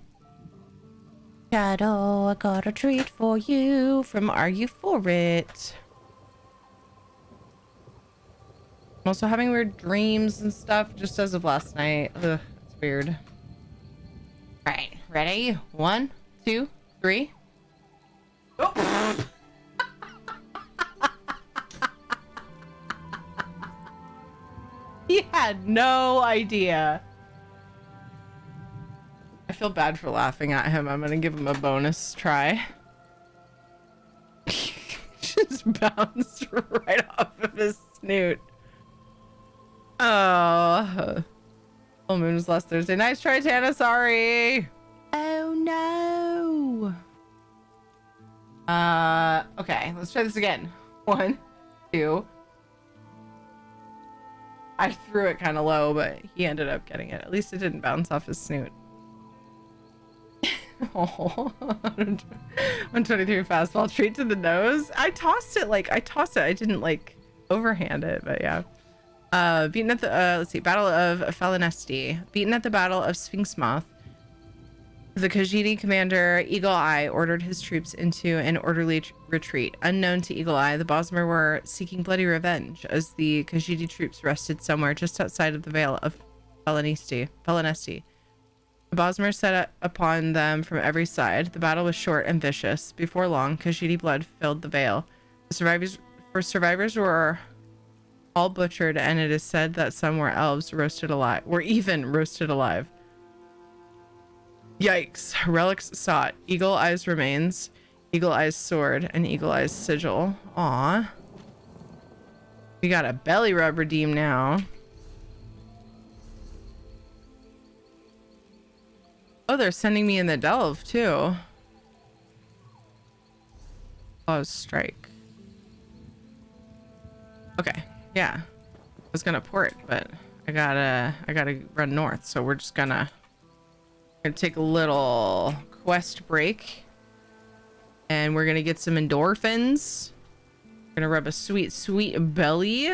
Shadow, I got a treat for you from Are You For It? I'm also having weird dreams and stuff just as of last night. Ugh, it's weird. All right, ready? 1, 2, 3. Oh. He had no idea. I feel bad for laughing at him. I'm gonna give him a bonus try. Just bounced right off of his snoot. Oh. Full moon was last Thursday. Nice try, Tana. Sorry. Oh no. Okay, let's try this again. 1, 2. I threw it kind of low, but he ended up getting it. At least it didn't bounce off his snoot. Oh, 123 fastball, treat to the nose. I tossed it. I didn't like overhand it, but yeah. Beaten at the let's see, Battle of Falinesti. Beaten at the Battle of Sphinx Moth. The Khajiit commander Eagle Eye ordered his troops into an orderly retreat. Unknown to Eagle Eye, the Bosmer were seeking bloody revenge as the Khajiit troops rested somewhere just outside of the Vale of Falinesti. The Bosmer set upon them from every side. The battle was short and vicious. Before long, Khajiit blood filled the Vale. The survivors were all butchered, and it is said that some were elves roasted alive, Yikes. Relics sought. Eagle Eye's remains, Eagle Eye's sword, and Eagle Eye's sigil. Aw. We got a belly rub redeem now. Oh, they're sending me in the delve too. Oh, strike. Okay, yeah. I was gonna port, but I gotta run north, so we're just gonna take a little quest break, and we're gonna get some endorphins. We're gonna rub a sweet, sweet belly.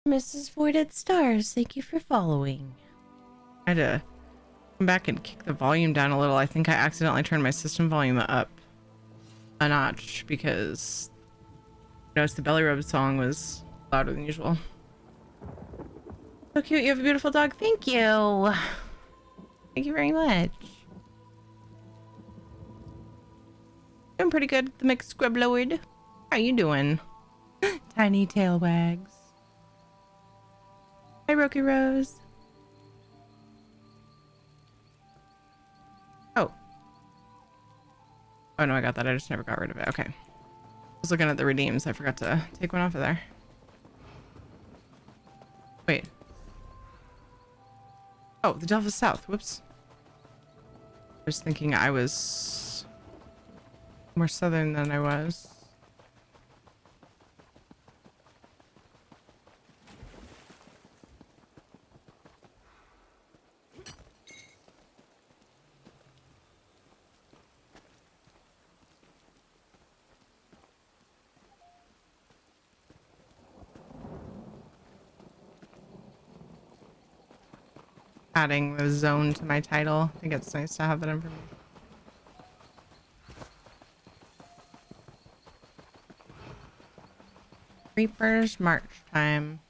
Mrs. Voided Stars, thank you for following. I had to come back and kick the volume down a little. I think I accidentally turned my system volume up a notch because I noticed the belly rub song was louder than usual. So cute, you have a beautiful dog. Thank you. Thank you very much. Doing pretty good, the mixed squibloid. How you doing? Tiny tail wags. Hi, Roky Rose. Oh. Oh no, I got that. I just never got rid of it. Okay. I was looking at the redeems. I forgot to take one off of there. Wait. Oh, the Delta South. Whoops. I was thinking I was more southern than I was. Adding the zone to my title. I think it's nice to have that information. Reaper's March time.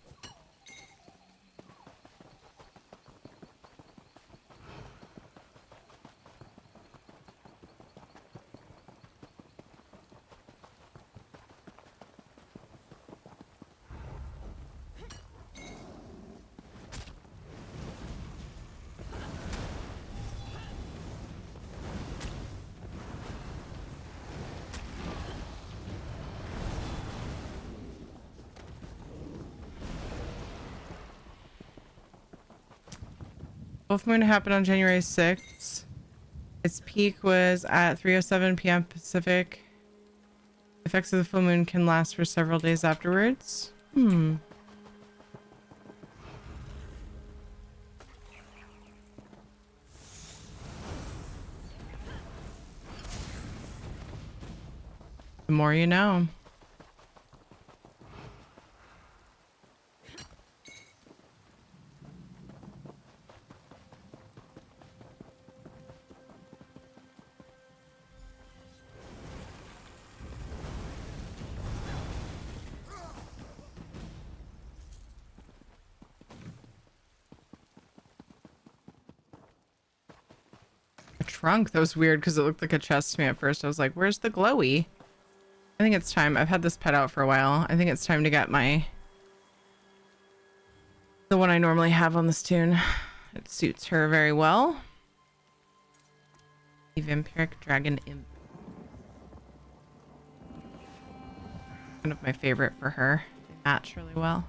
Full moon happened on January 6th. Its peak was at 3:07 p.m. Pacific. Effects of the full moon can last for several days afterwards. The more you know. A trunk? That was weird because it looked like a chest to me at first. I was like, where's the glowy? I think it's time. I've had this pet out for a while. I think it's time to get the one I normally have on this tune. It suits her very well. The Vampiric Dragon Imp. One of my favorite for her. They match really well.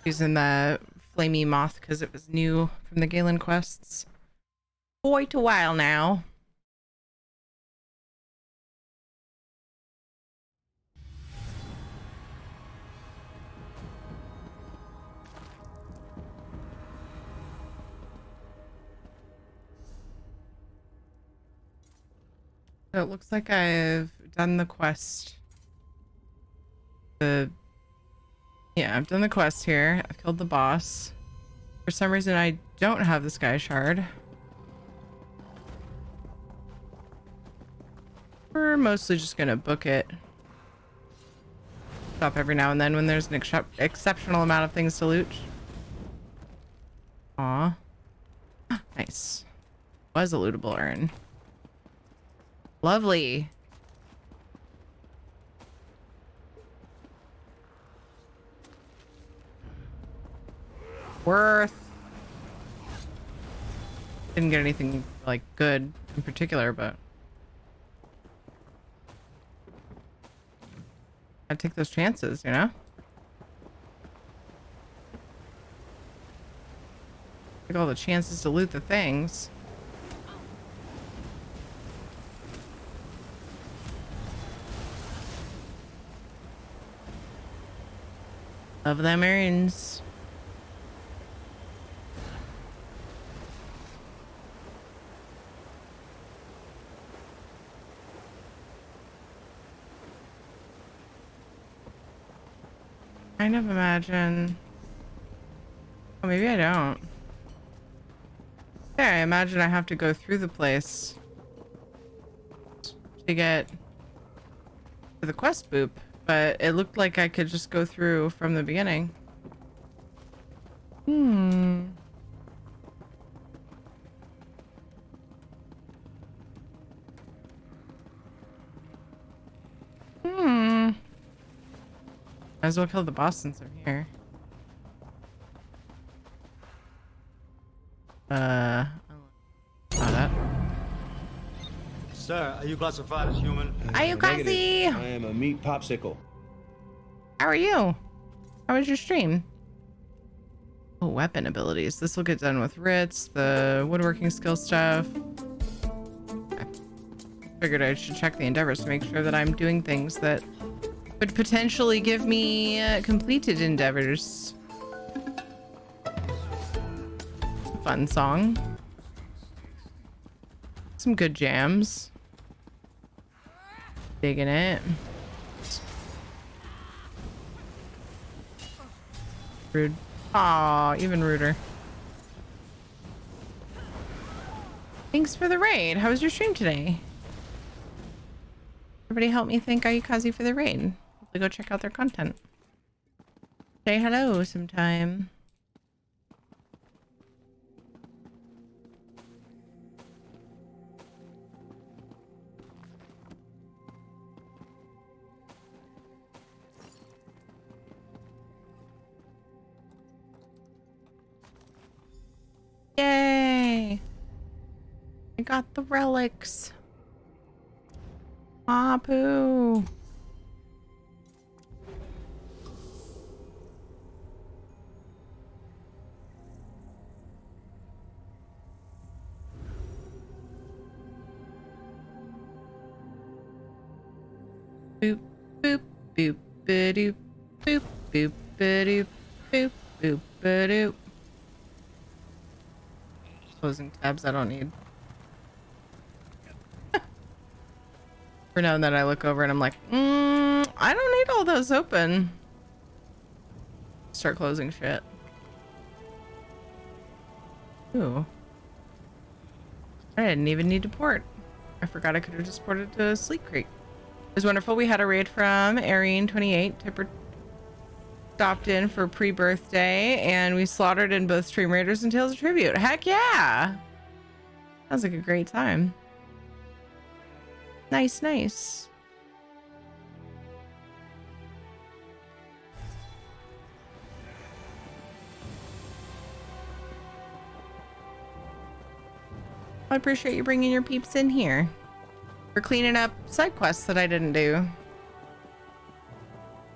Using the Flamey Moth because it was new from the Galen quests. Quite a while now. So it looks like I've done the quest. Yeah, I've done the quest here. I've killed the boss. For some reason, I don't have the Sky Shard. We're mostly just gonna book it. Stop every now and then when there's an exceptional amount of things to loot. Aw. Nice. Was a lootable urn. Lovely. Worth. Didn't get anything like good in particular, but I'd take those chances, you know? Take all the chances to loot the things. Love them urns. Kind of imagine. Oh, maybe I don't. Yeah, I imagine I have to go through the place to get to the quest boop, but it looked like I could just go through from the beginning. Might as well kill the boss since I'm here. That. Sir, are you classified as human? Are you Kazi? I am a meat popsicle. How are you? How was your stream? Oh, weapon abilities. This will get done with Ritz, the woodworking skill stuff. I figured I should check the endeavors to make sure that I'm doing things that would potentially give me completed endeavors. Fun song. Some good jams. Digging it. Rude. Aw, even ruder. Thanks for the raid. How was your stream today? Everybody help me thank Ayukazi for the raid. Hopefully go check out their content. Say hello sometime. Yay! I got the relics. Apu. boop ba-doop boop boop ba-doop boop boop ba-doop. Closing tabs I don't need. For now and then I look over and I'm like, I don't need all those open. Start closing shit. Ooh. I didn't even need to port. I forgot I could have just ported to Sleep Creek. It was wonderful. We had a raid from Arene28. Tipper stopped in for pre-birthday and we slaughtered in both Stream Raiders and Tales of Tribute. Heck yeah! Sounds like a great time. Nice, nice. I appreciate you bringing your peeps in here. For cleaning up side quests that I didn't do.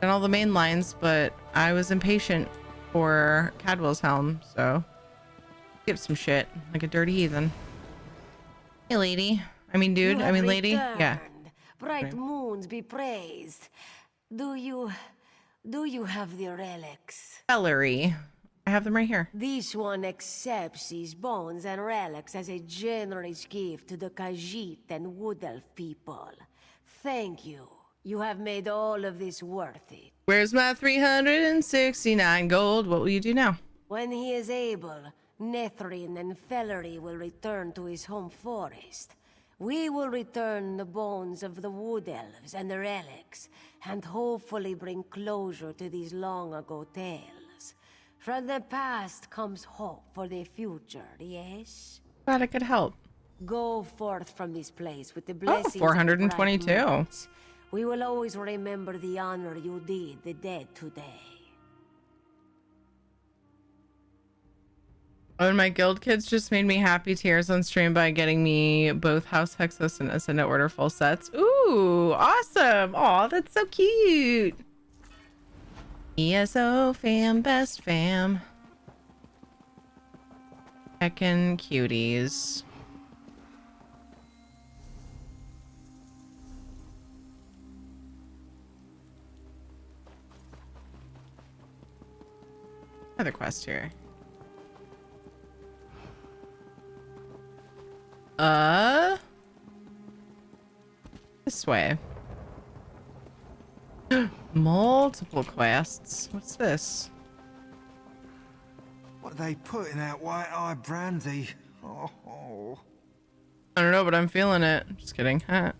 And all the main lines, but I was impatient for Cadwell's helm, so give some shit like a dirty heathen. Hey, lady. I mean, dude. I mean, lady. Yeah. Bright moons be praised. Do you have the relics? Celery. I have them right here. This one accepts these bones and relics as a generous gift to the Khajiit and Wood Elf people. Thank you. You have made all of this worth it. Where's my 369 gold? What will you do now? When he is able, Nethrin and Fellery will return to his home forest. We will return the bones of the Wood Elves and the relics, and hopefully bring closure to these long-ago tales. From the past comes hope for the future, yes? Glad I could help. Go forth from this place with the blessings of the 422. bright moons. We will always remember the honor you did the dead today. Oh, and my guild kids just made me happy tears on stream by getting me both House Hexus and Ascendant Order full sets. Ooh, awesome. Aw, that's so cute. ESO fam, best fam. Heckin' cuties. Another quest here. This way. Multiple quests. What's this? What are they putting out white eye brandy? Oh. I don't know, but I'm feeling it. Just kidding. Huh.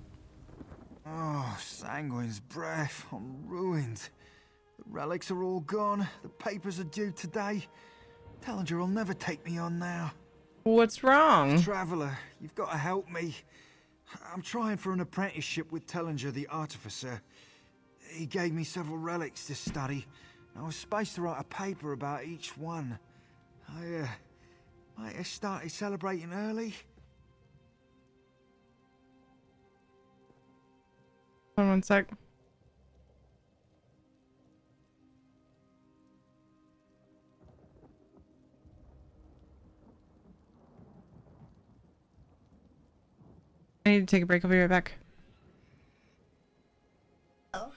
Oh, Sanguine's breath. I'm ruined. The relics are all gone. The papers are due today. Tellinger will never take me on now. What's wrong? Traveler, you've got to help me. I'm trying for an apprenticeship with Tellinger the Artificer. He gave me several relics to study. I was supposed to write a paper about each one. I might have started celebrating early. Hold on one sec. I need to take a break. I'll be right back. Oh.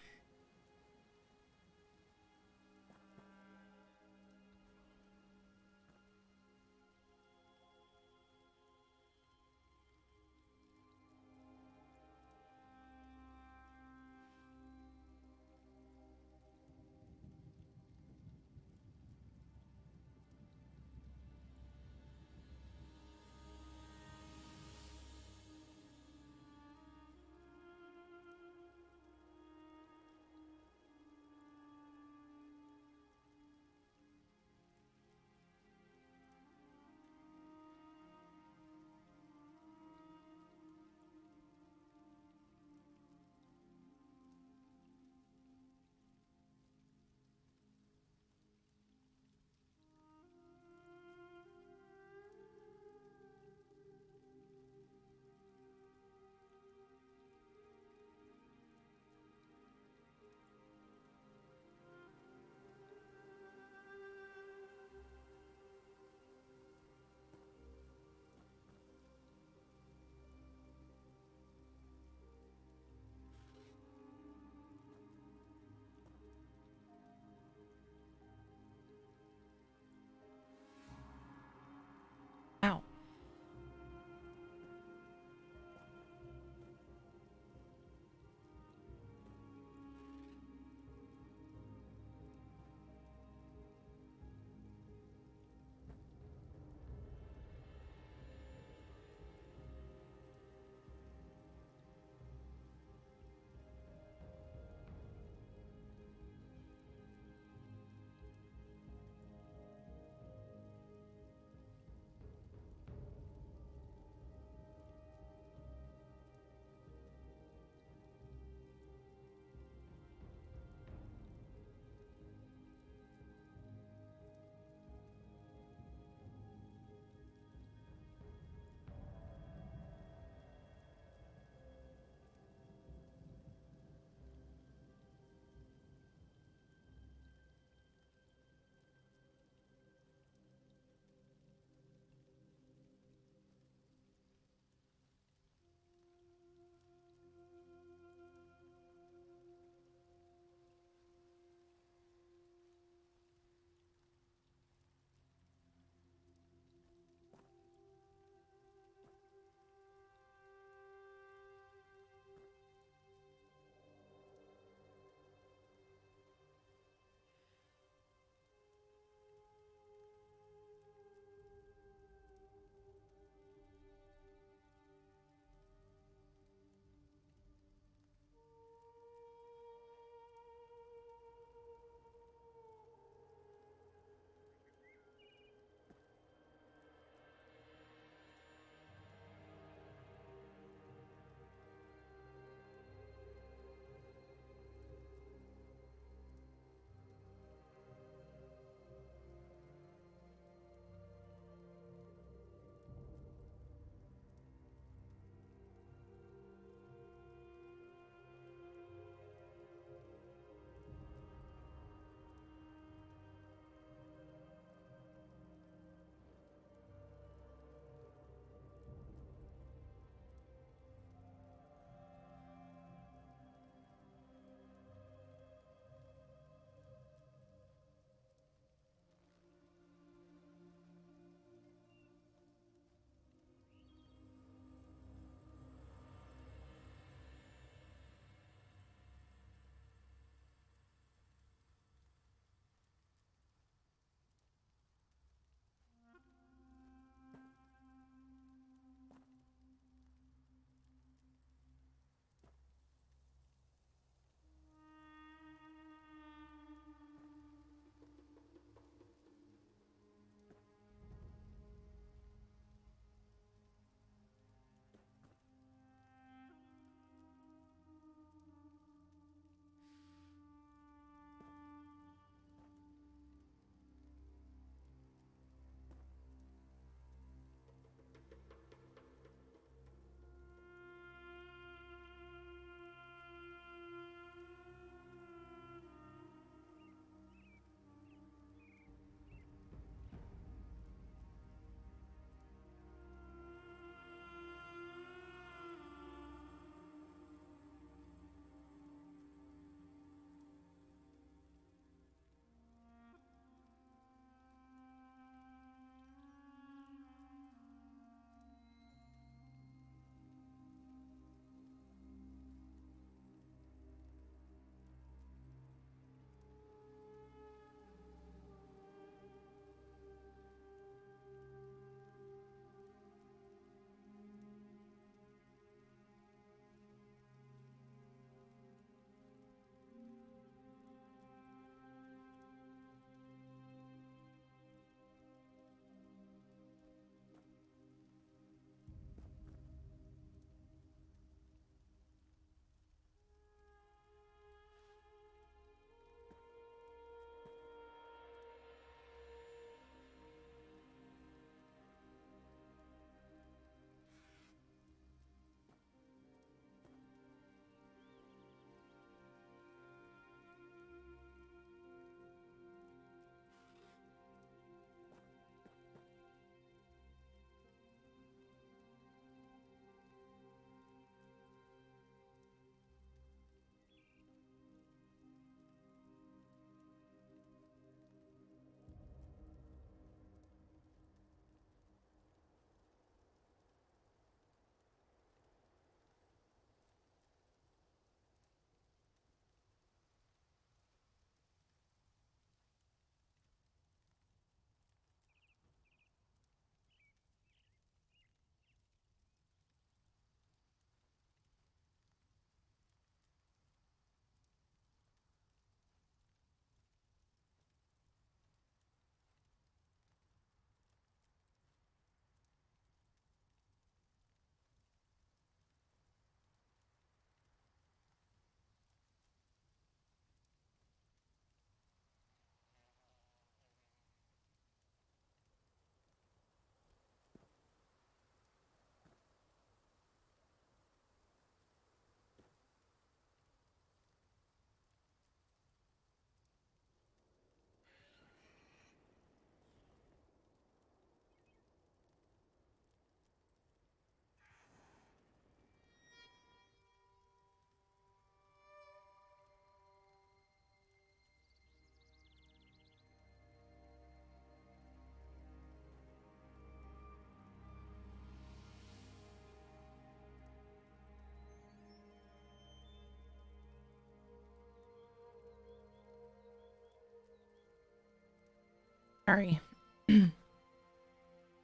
Sorry. He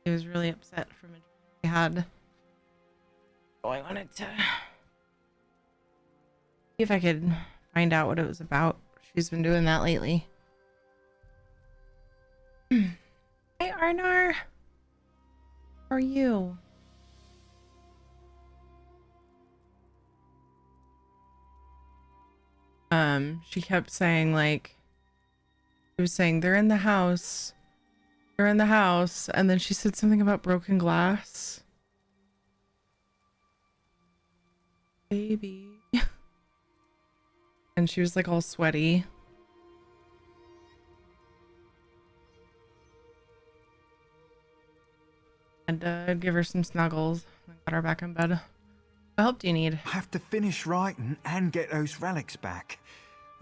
was really upset from a dream he had. Oh, I wanted to see if I could find out what it was about. She's been doing that lately. Hi, Arnar. How are you? She kept saying, like, she was saying they're in the house. They're in the house, and then she said something about broken glass. Baby. And she was like all sweaty. And give her some snuggles and got her back in bed. What help do you need? I have to finish writing and get those relics back.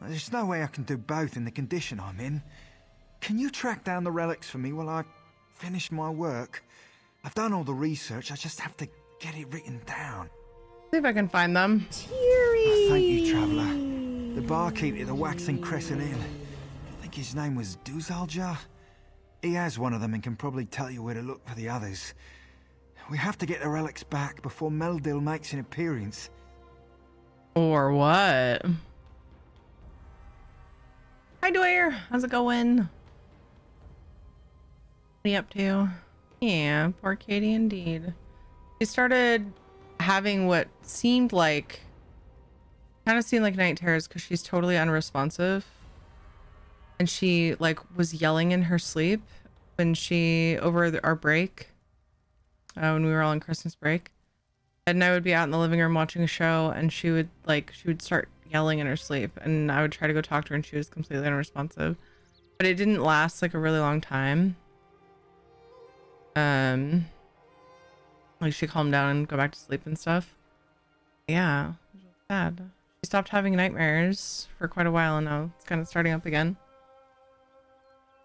There's no way I can do both in the condition I'm in. Can you track down the relics for me while I finish my work? I've done all the research, I just have to get it written down. See if I can find them. Oh, thank you, Traveller. The barkeep at the Waxing Crescent Inn. I think his name was Duzalja. He has one of them and can probably tell you where to look for the others. We have to get the relics back before Meldil makes an appearance. Or what? Hi, Dwyer. How's it going? What are you up to? Yeah, poor Katie indeed. She started having what seemed like, kind of seemed like night terrors because she's totally unresponsive. And she like was yelling in her sleep when she, over our break, when we were all on Christmas break. Ed and I would be out in the living room watching a show, and she would start yelling in her sleep, and I would try to go talk to her, and she was completely unresponsive. But it didn't last like a really long time. Like she calmed down and go back to sleep and stuff. Yeah, it was sad. She stopped having nightmares for quite a while, and now it's kind of starting up again.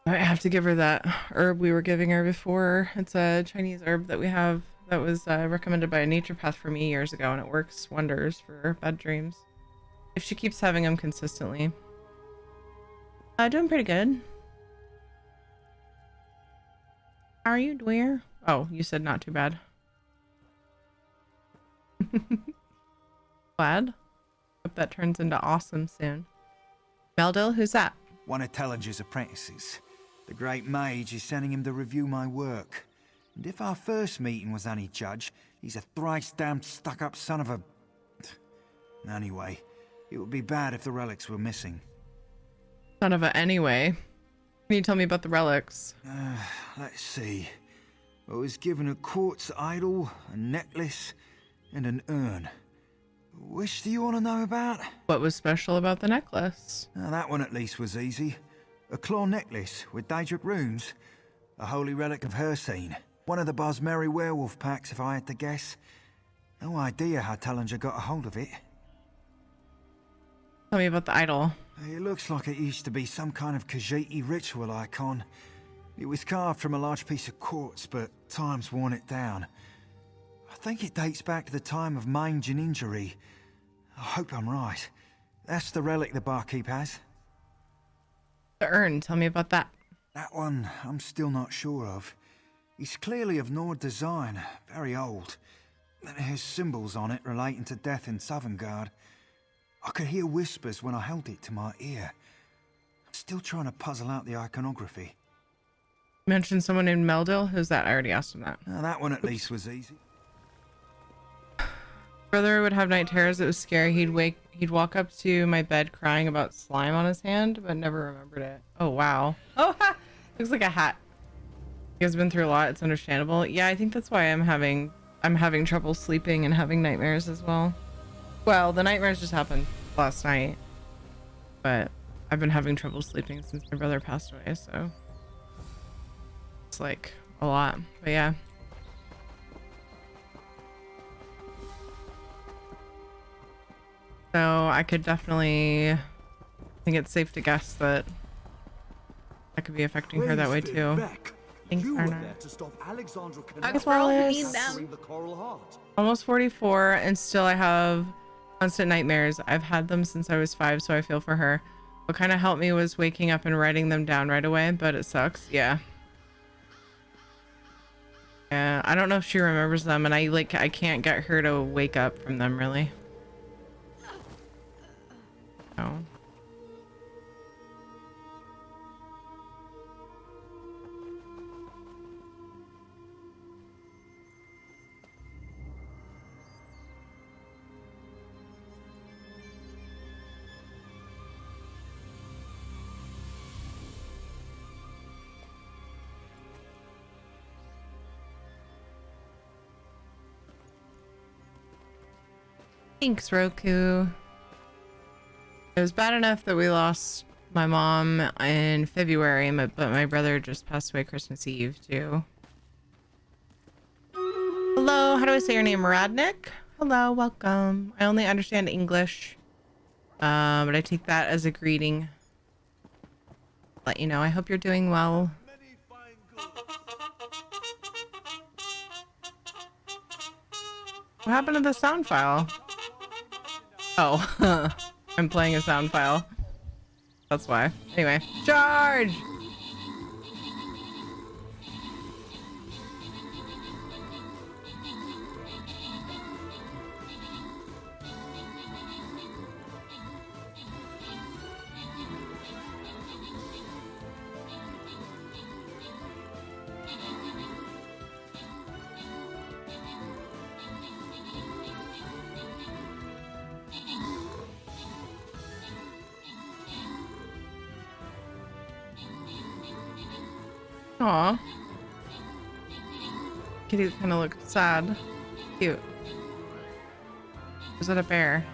I have to give her that herb we were giving her before. It's a Chinese herb that we have that was recommended by a naturopath for me years ago, and it works wonders for bad dreams if she keeps having them consistently. Doing pretty good. How are you, Dwyer? Oh, you said not too bad. Glad. Hope that turns into awesome soon. Meldil, who's that? One of Tellinger's apprentices. The great mage is sending him to review my work. And if our first meeting was any judge, he's a thrice-damned stuck-up son of a... Anyway, it would be bad if the relics were missing. Son of a anyway. Can you tell me about the relics? Let's see. I was given a quartz idol, a necklace, and an urn. Which do you want to know about? What was special about the necklace? That one at least was easy. A claw necklace with Daedric runes. A holy relic of Hircine. One of the Bosmeri werewolf packs, if I had to guess. No idea how Tellinger got a hold of it. Tell me about the idol. It looks like it used to be some kind of Khajiit ritual icon. It was carved from a large piece of quartz, but time's worn it down. I think it dates back to the time of mange and injury. I hope I'm right. That's the relic the barkeep has. The urn, tell me about that. That one I'm still not sure of. It's clearly of Nord design, very old. It has symbols on it relating to death in Sovngarde. I could hear whispers when I held it to my ear. Still trying to puzzle out the iconography. You mentioned someone named Meldil? Who's that? I already asked him that. That one at least was easy. Brother would have night terrors. It was scary. He'd walk up to my bed crying about slime on his hand, but never remembered it. Oh, wow. Oh, ha! Looks like a hat. You guys been through a lot. It's understandable. Yeah, I think that's why I'm having trouble sleeping and having nightmares as well. Well, the nightmares just happened last night, but I've been having trouble sleeping since my brother passed away, so it's like a lot. But yeah. So I could definitely, I think it's safe to guess that that could be affecting her that way too. Thanks, Arnar. Thanks, Wallace. Almost 44, and still I have constant nightmares. I've had them since I was 5, so I feel for her. What kind of helped me was waking up and writing them down right away, but it sucks. Yeah, Yeah, I don't know if she remembers them, and I can't get her to wake up from them really. No. Thanks, Roku. It was bad enough that we lost my mom in February, but my brother just passed away Christmas Eve, too. Hello, how do I say your name? Radnik? Hello, welcome. I only understand English, but I take that as a greeting. Let you know, I hope you're doing well. What happened to the sound file? Oh, I'm playing a sound file. That's why. Anyway, charge! Aw. Kitty kind of looked sad. Cute. Is that a bear?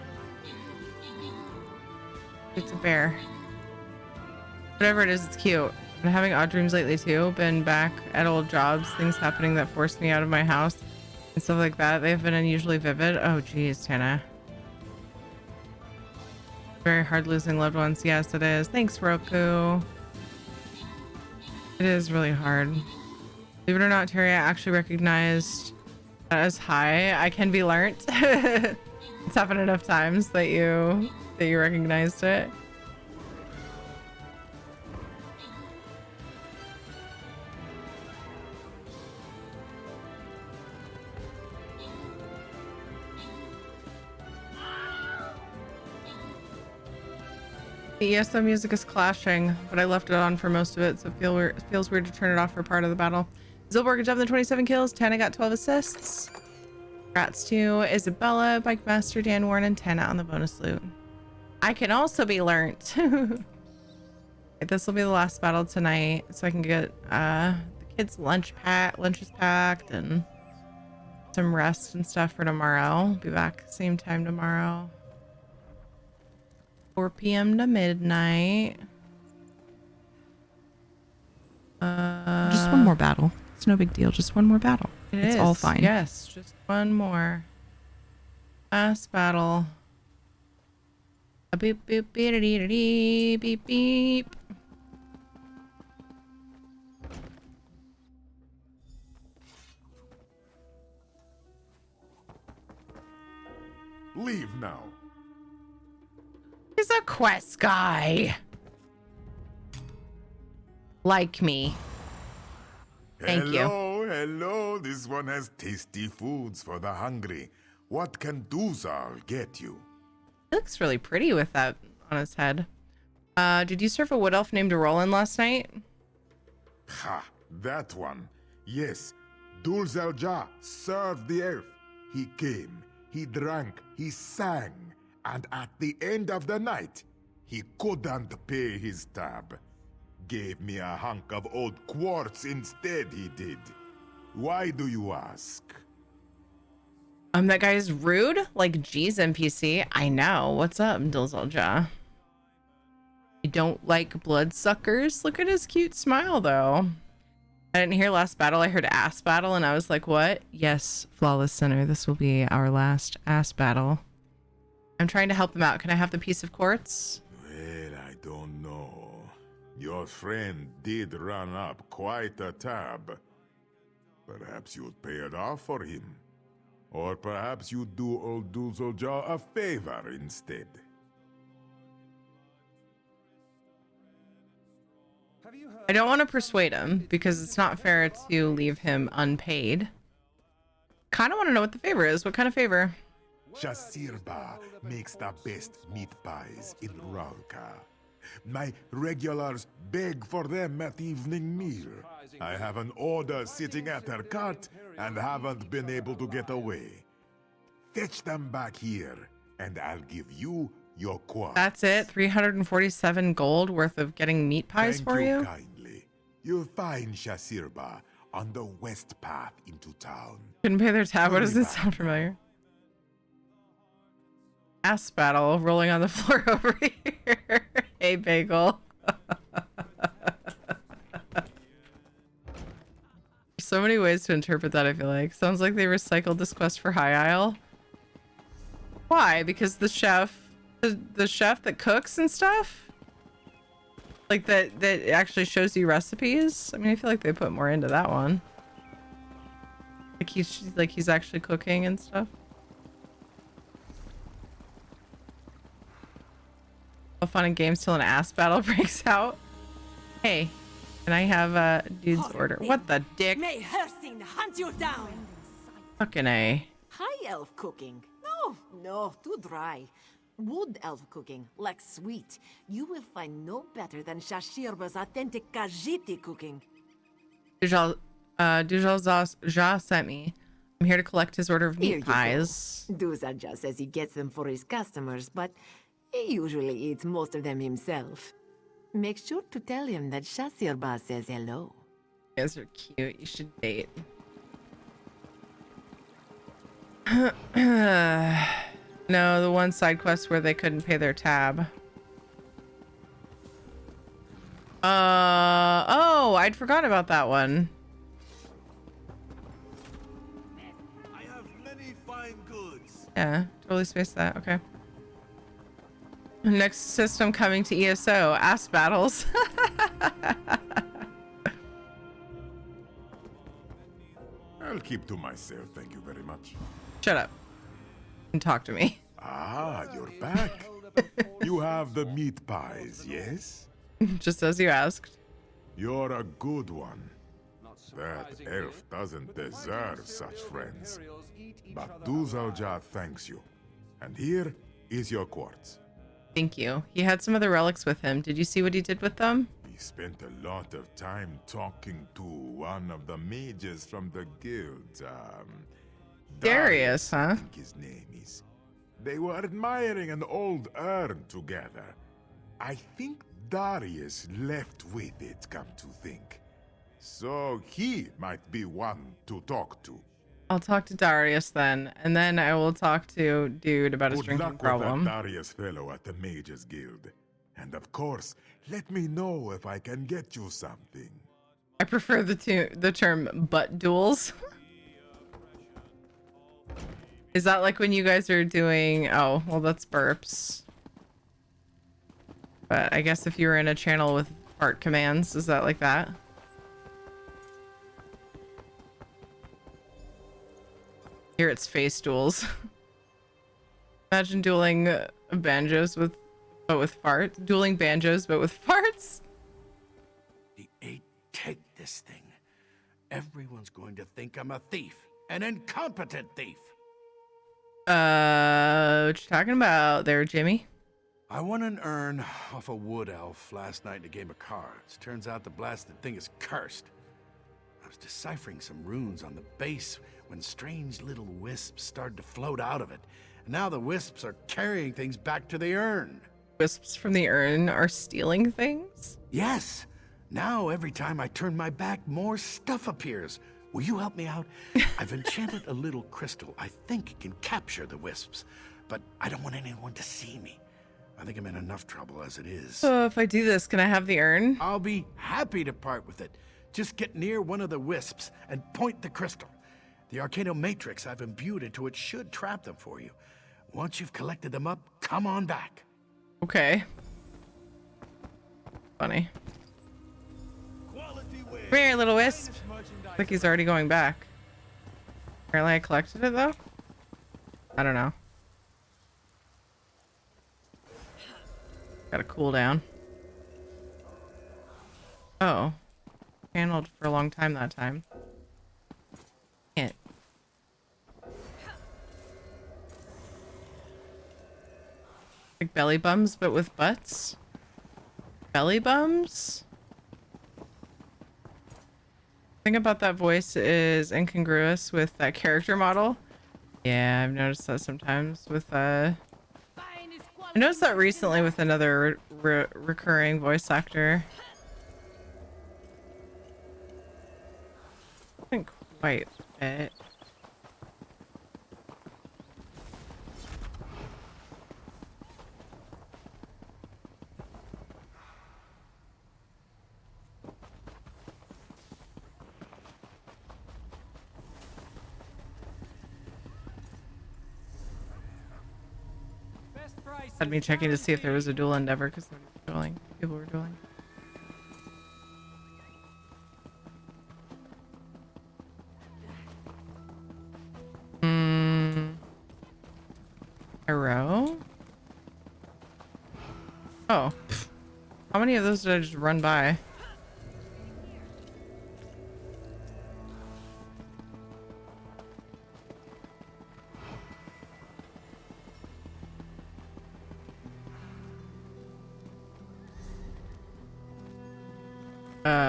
It's a bear. Whatever it is, it's cute. I've been having odd dreams lately too. Been back at old jobs, things happening that forced me out of my house and stuff like that. They've been unusually vivid. Oh geez, Tana. Very hard losing loved ones. Yes, it is. Thanks, Roku. It is really hard. Believe it or not, Terry, I actually recognized that as high. I can be learnt. It's happened enough times that you recognized it. The ESO music is clashing, but I left it on for most of it, so it feels weird to turn it off for part of the battle. Zilborg jumped the 27 kills, Tana got 12 assists. Congrats to Isabella, Bike Master, Dan Warren, and Tana on the bonus loot. I can also be learnt. This will be the last battle tonight, so I can get the kids' lunches packed and some rest and stuff for tomorrow. Be back same time tomorrow. 4 p.m. to midnight. Just one more battle. It's no big deal. Just one more battle. It's all fine. Yes, just one more. Last battle. A beep beep beep beep beep beep beep. Leave now. He's a quest guy. Like me. Thank you. Hello. This one has tasty foods for the hungry. What can Duzal get you? He looks really pretty with that on his head. Did you serve a wood elf named Roland last night? Ha, that one. Yes, Dulzalja served the elf. He came, he drank, he sang, and at the end of the night, he couldn't pay his tab. Gave me a hunk of old quartz instead, he did. Why do you ask? That guy is rude? Like, geez, NPC. I know. What's up, Dulzalja? You don't like bloodsuckers? Look at his cute smile, though. I didn't hear last battle. I heard ass battle, and I was like, what? Yes, Flawless Sinner. This will be our last ass battle. I'm trying to help them out. Can I have the piece of quartz? Well, I don't know. Your friend did run up quite a tab. Perhaps you'd pay it off for him. Or perhaps you'd do old Dulzalja a favor instead. Have you I don't want to persuade him because it's not fair to leave him unpaid. Kind of want to know what the favor is. What kind of favor? Shasirba makes the best meat pies in Ralka. My regulars beg for them at evening meal. I have an order sitting at her cart and haven't been able to get away. Fetch them back here, and I'll give you your quartz. That's it? 347 gold worth of getting meat pies for you? Kindly. You'll find Shasirba on the west path into town. Couldn't pay their tab. What does this sound familiar? Ass battle rolling on the floor over here. Hey, Bagel. So many ways to interpret that, I feel like. Sounds like they recycled this quest for High Isle. Why? Because the chef that cooks and stuff? Like that actually shows you recipes? I mean, I feel like they put more into that one. Like he's actually cooking and stuff. A fun and games till an ass battle breaks out. Hey, can I have a dude's order? What the dick? May Hersing hunt you down. Fucking A. High elf cooking. No, too dry. Wood elf cooking, like sweet. You will find no better than Shashirba's authentic Khajiiti cooking. Dujal Zah sent me. I'm here to collect his order of meat pies. Duzaja says he gets them for his customers, but he usually eats most of them himself. Make sure to tell him that Shashirba says hello. You guys are cute. You should date. No, the one side quest where they couldn't pay their tab. Oh, I'd forgotten about that one. I have many fine goods. Yeah, totally spaced that. Okay. Next system coming to ESO, ass battles. I'll keep to myself, thank you very much. Shut up and talk to me. Ah, you're back. You have the meat pies, yes? Just as you asked. You're a good one. That elf doesn't deserve such friends. But Duzalja thanks you. And here is your quartz. Thank you. He had some other relics with him. Did you see what he did with them? He spent a lot of time talking to one of the mages from the guild. Darius, huh? I think his name is. They were admiring an old urn together. I think Darius left with it, come to think. So he might be one to talk to. I'll talk to Darius then, and then I will talk to Dude about his Good drinking luck problem. with that Darius fellow at the Mages Guild. And of course, let me know if I can get you something. I prefer the term butt duels. Is that like when you guys are doing... Oh, well, that's burps. But I guess if you were in a channel with fart commands, is that like that? Here it's face duels. Imagine dueling banjos with farts. Dueling banjos but with farts. The 8 take this thing. Everyone's going to think I'm a thief. An incompetent thief. What you talking about there, Jimmy? I won an urn off a wood elf last night in a game of cards. Turns out the blasted thing is cursed. I was deciphering some runes on the base when strange little wisps started to float out of it. And now the wisps are carrying things back to the urn. Wisps from the urn are stealing things? Yes. Now every time I turn my back, more stuff appears. Will you help me out? I've enchanted a little crystal I think it can capture the wisps, but I don't want anyone to see me. I think I'm in enough trouble as it is. So if I do this, can I have the urn? I'll be happy to part with it. Just get near one of the wisps and point the crystal. The Arcano Matrix I've imbued into it should trap them for you. Once you've collected them up, come on back. Okay. Funny. Come here, little wisp. I think he's already going back. Apparently I collected it though? I don't know. Got a cooldown. Oh. Channeled for a long time that time. Can't. Like belly bums, but with butts? Belly bums? The thing about that voice is incongruous with that character model. Yeah, I've noticed that sometimes with I noticed that recently with another recurring voice actor. Didn't quite fit. Had me checking to see if there was a dual endeavor because people were dueling. Arrow? Oh. How many of those did I just run by?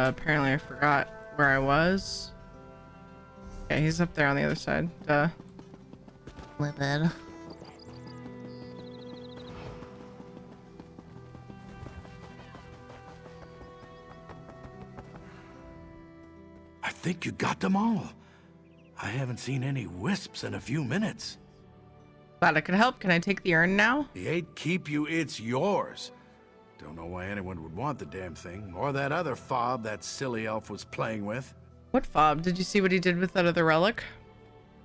Apparently I forgot where I was. Yeah, he's up there on the other side. Duh. Livid. I think you got them all. I haven't seen any wisps in a few minutes. Glad I could help. Can I take the urn now? The 8 keep you, it's yours. Don't know why anyone would want the damn thing, or that other fob that silly elf was playing with. What fob? Did you see what he did with that other relic?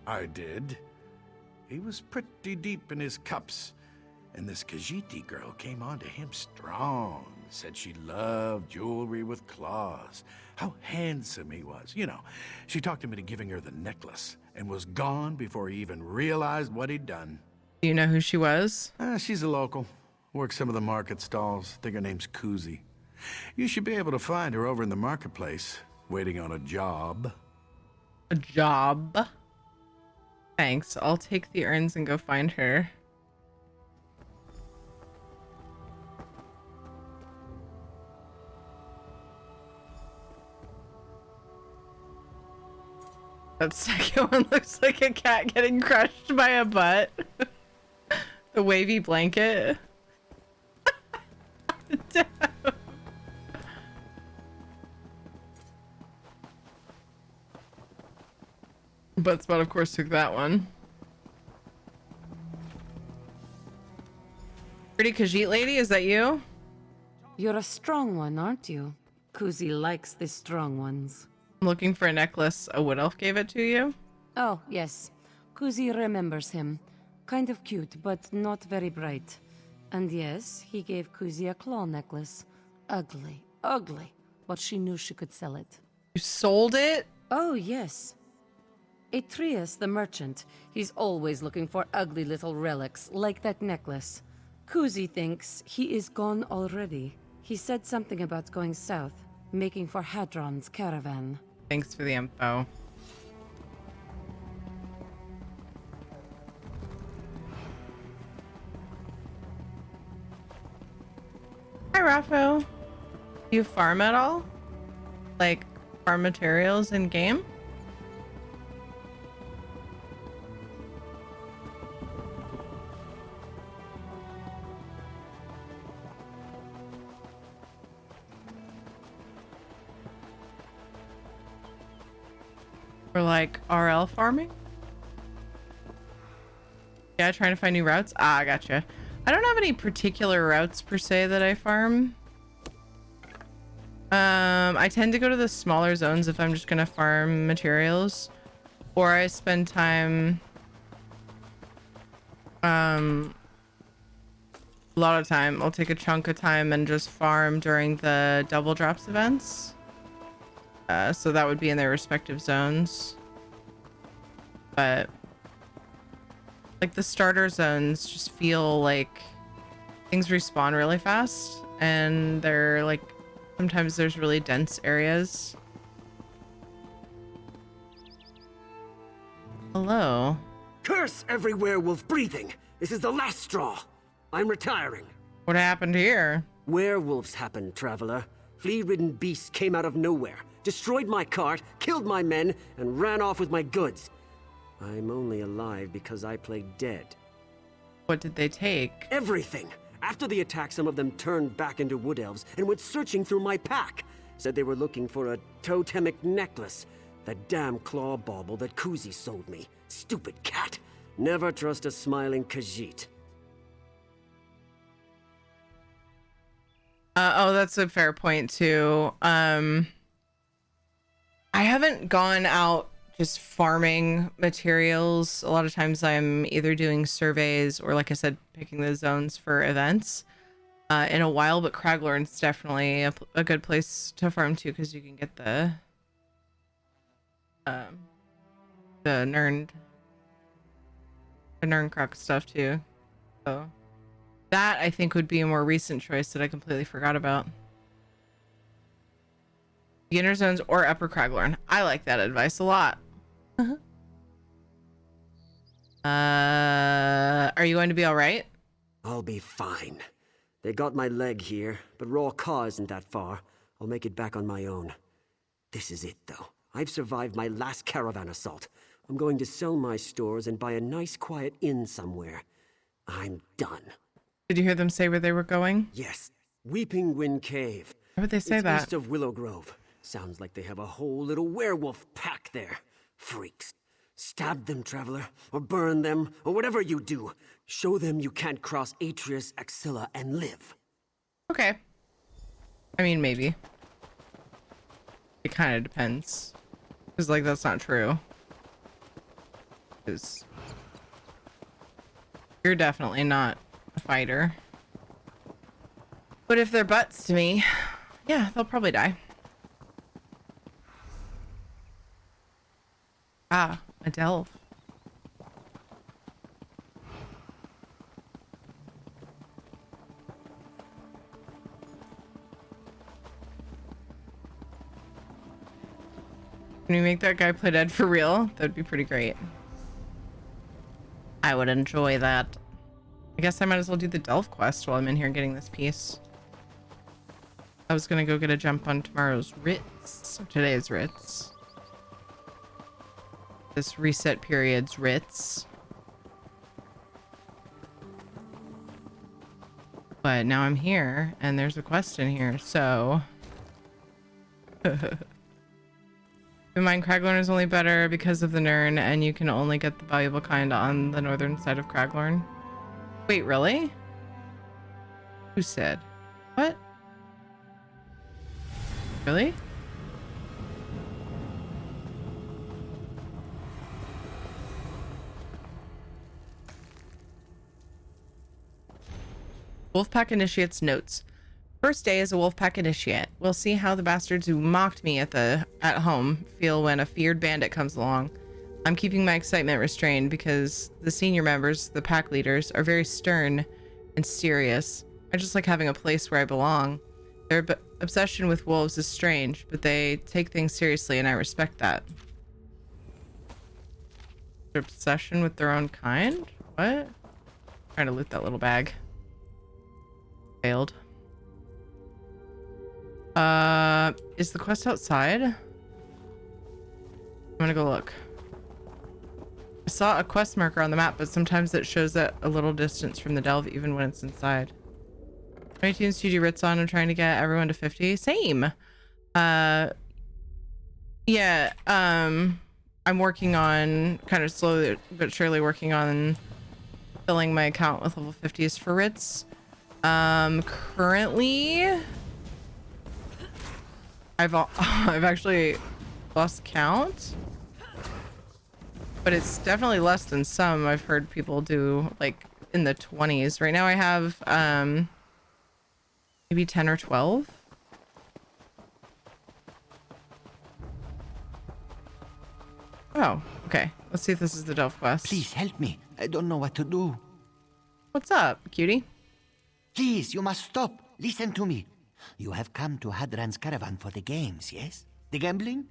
I did. He was pretty deep in his cups, and this Khajiit girl came on to him strong. Said she loved jewelry with claws. How handsome he was. You know, she talked him into giving her the necklace, and was gone before he even realized what he'd done. Do you know who she was? She's a local. Works some of the market stalls. Think her name's Kuzi. You should be able to find her over in the marketplace, waiting on a job. A job? Thanks. I'll take the urns and go find her. That second one looks like a cat getting crushed by a butt. The wavy blanket. Butt spot, of course, took that one. Pretty Khajiit lady, is that you? You're a strong one, aren't you? Kuzi likes the strong ones. I'm looking for a necklace. A wood elf gave it to you? Oh, yes. Kuzi remembers him. Kind of cute, but not very bright. And yes, he gave Kuzi a claw necklace. Ugly, ugly. But she knew she could sell it. You sold it? Oh, yes. Atreus, the merchant, he's always looking for ugly little relics, like that necklace. Kuzi thinks he is gone already. He said something about going south, making for Hadron's caravan. Thanks for the info. Hi, Raffo. Do you farm at all? Like, farm materials in game? Or like RL farming? Yeah, trying to find new routes. Ah, I gotcha. I don't have any particular routes per se that I farm. I tend to go to the smaller zones if I'm just gonna farm materials, or I spend time. A lot of time. I'll take a chunk of time and just farm during the double drops events. So that would be in their respective zones. But like the starter zones just feel like things respawn really fast, and they're like Sometimes there's really dense areas. Hello. Curse every werewolf breathing! This is the last straw! I'm retiring. What happened here? Werewolves happened, traveler. Flea-ridden beasts came out of nowhere, destroyed my cart, killed my men, and ran off with my goods. I'm only alive because I played dead. What did they take? Everything! After the attack, some of them turned back into wood elves and went searching through my pack. Said they were looking for a totemic necklace. That damn claw bauble that Kuzi sold me. Stupid cat. Never trust a smiling Khajiit. Oh, that's a fair point too. I haven't gone out just farming materials. A lot of times I'm either doing surveys or, like I said, picking the zones for events in a while, but Craglorn's definitely a good place to farm too, because you can get the Nern Croc stuff too. So that I think would be a more recent choice that I completely forgot about. Beginner zones or Upper Craglorn. I like that advice a lot. Are you going to be all right? I'll be fine. They got my leg here, but Raw Ka isn't that far. I'll make it back on my own. This is it, though. I've survived my last caravan assault. I'm going to sell my stores and buy a nice quiet inn somewhere. I'm done. Did you hear them say where they were going? Yes. Weeping Wind Cave. Why would they say it's that? East of Willow Grove. Sounds like they have a whole little werewolf pack there. Freaks. Stab them, traveler, or burn them, or whatever you do. Show them you can't cross Atreus Axilla and live. Okay. I mean, maybe. It kind of depends. Because, like, that's not true. Because you're definitely not a fighter. But if they're butts to me, yeah, they'll probably die. Ah, a delve. Can we make that guy play dead for real? That'd be pretty great. I would enjoy that. I guess I might as well do the delve quest while I'm in here getting this piece. I was gonna go get a jump on tomorrow's writs. Today's writs. This reset period's writs. But now I'm here and there's a quest in here, so in mind, Craglorn is only better because of the Nern, and you can only get the valuable kind on the northern side of Craglorn. Wait, really? Who said? What? Really? Wolfpack Initiate's notes. First day as a Wolfpack Initiate. We'll see how the bastards who mocked me at home feel when a feared bandit comes along. I'm keeping my excitement restrained because the senior members, the pack leaders, are very stern and serious. I just like having a place where I belong. Their obsession with wolves is strange, but they take things seriously and I respect that. Their obsession with their own kind? What? Trying to loot that little bag. Failed. Is the quest outside? I'm gonna go look. I saw a quest marker on the map, but sometimes it shows at a little distance from the delve even when it's inside. How many tunes do you do writs on? I'm trying to get everyone to 50. Same. Yeah, I'm working on, kind of slowly but surely working on filling my account with level 50s for writs. Currently I've actually lost count, but it's definitely less than some I've heard people do, like in the 20s. Right now I have maybe 10 or 12. Oh, okay. Let's see if this is the delve quest. Please help me. I don't know what to do. What's up, cutie? Please, you must stop. Listen to me. You have come to Hadran's caravan for the games, yes? The gambling?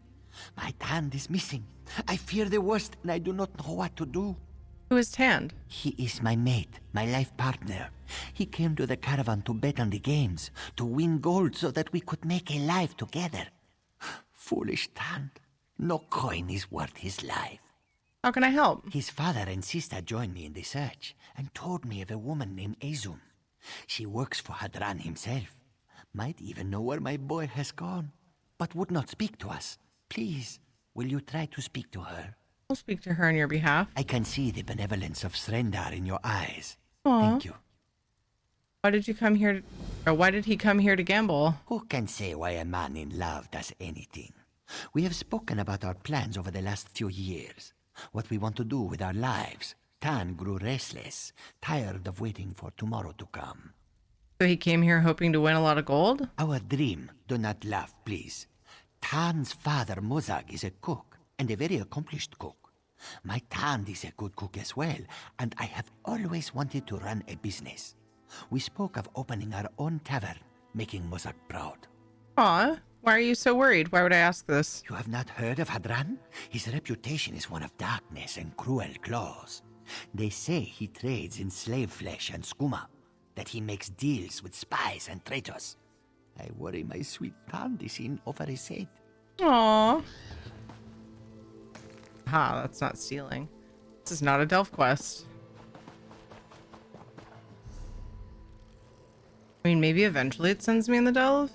My Tand is missing. I fear the worst, and I do not know what to do. Who is Tand? He is my mate, my life partner. He came to the caravan to bet on the games, to win gold so that we could make a life together. Foolish Tand. No coin is worth his life. How can I help? His father and sister joined me in the search and told me of a woman named Azum. She works for Hadran himself. Might even know where my boy has gone, but would not speak to us. Please, will you try to speak to her? I'll speak to her on your behalf. I can see the benevolence of Srendar in your eyes. Aww. Thank you. Why did you come here? Why did he come here to gamble? Who can say why a man in love does anything? We have spoken about our plans over the last few years. What we want to do with our lives. Tan grew restless, tired of waiting for tomorrow to come. So he came here hoping to win a lot of gold? Our dream, do not laugh, please. Tan's father, Mozag, is a cook, and a very accomplished cook. My Tan is a good cook as well, and I have always wanted to run a business. We spoke of opening our own tavern, making Mozag proud. Aw, why are you so worried? Why would I ask this? You have not heard of Hadran? His reputation is one of darkness and cruel claws. They say he trades in slave flesh and skooma, that he makes deals with spies and traitors. I worry my sweet Tan is in over his head. Aww. Ha, that's not stealing. This is not a Delph quest. I mean, maybe eventually it sends me in the Delph.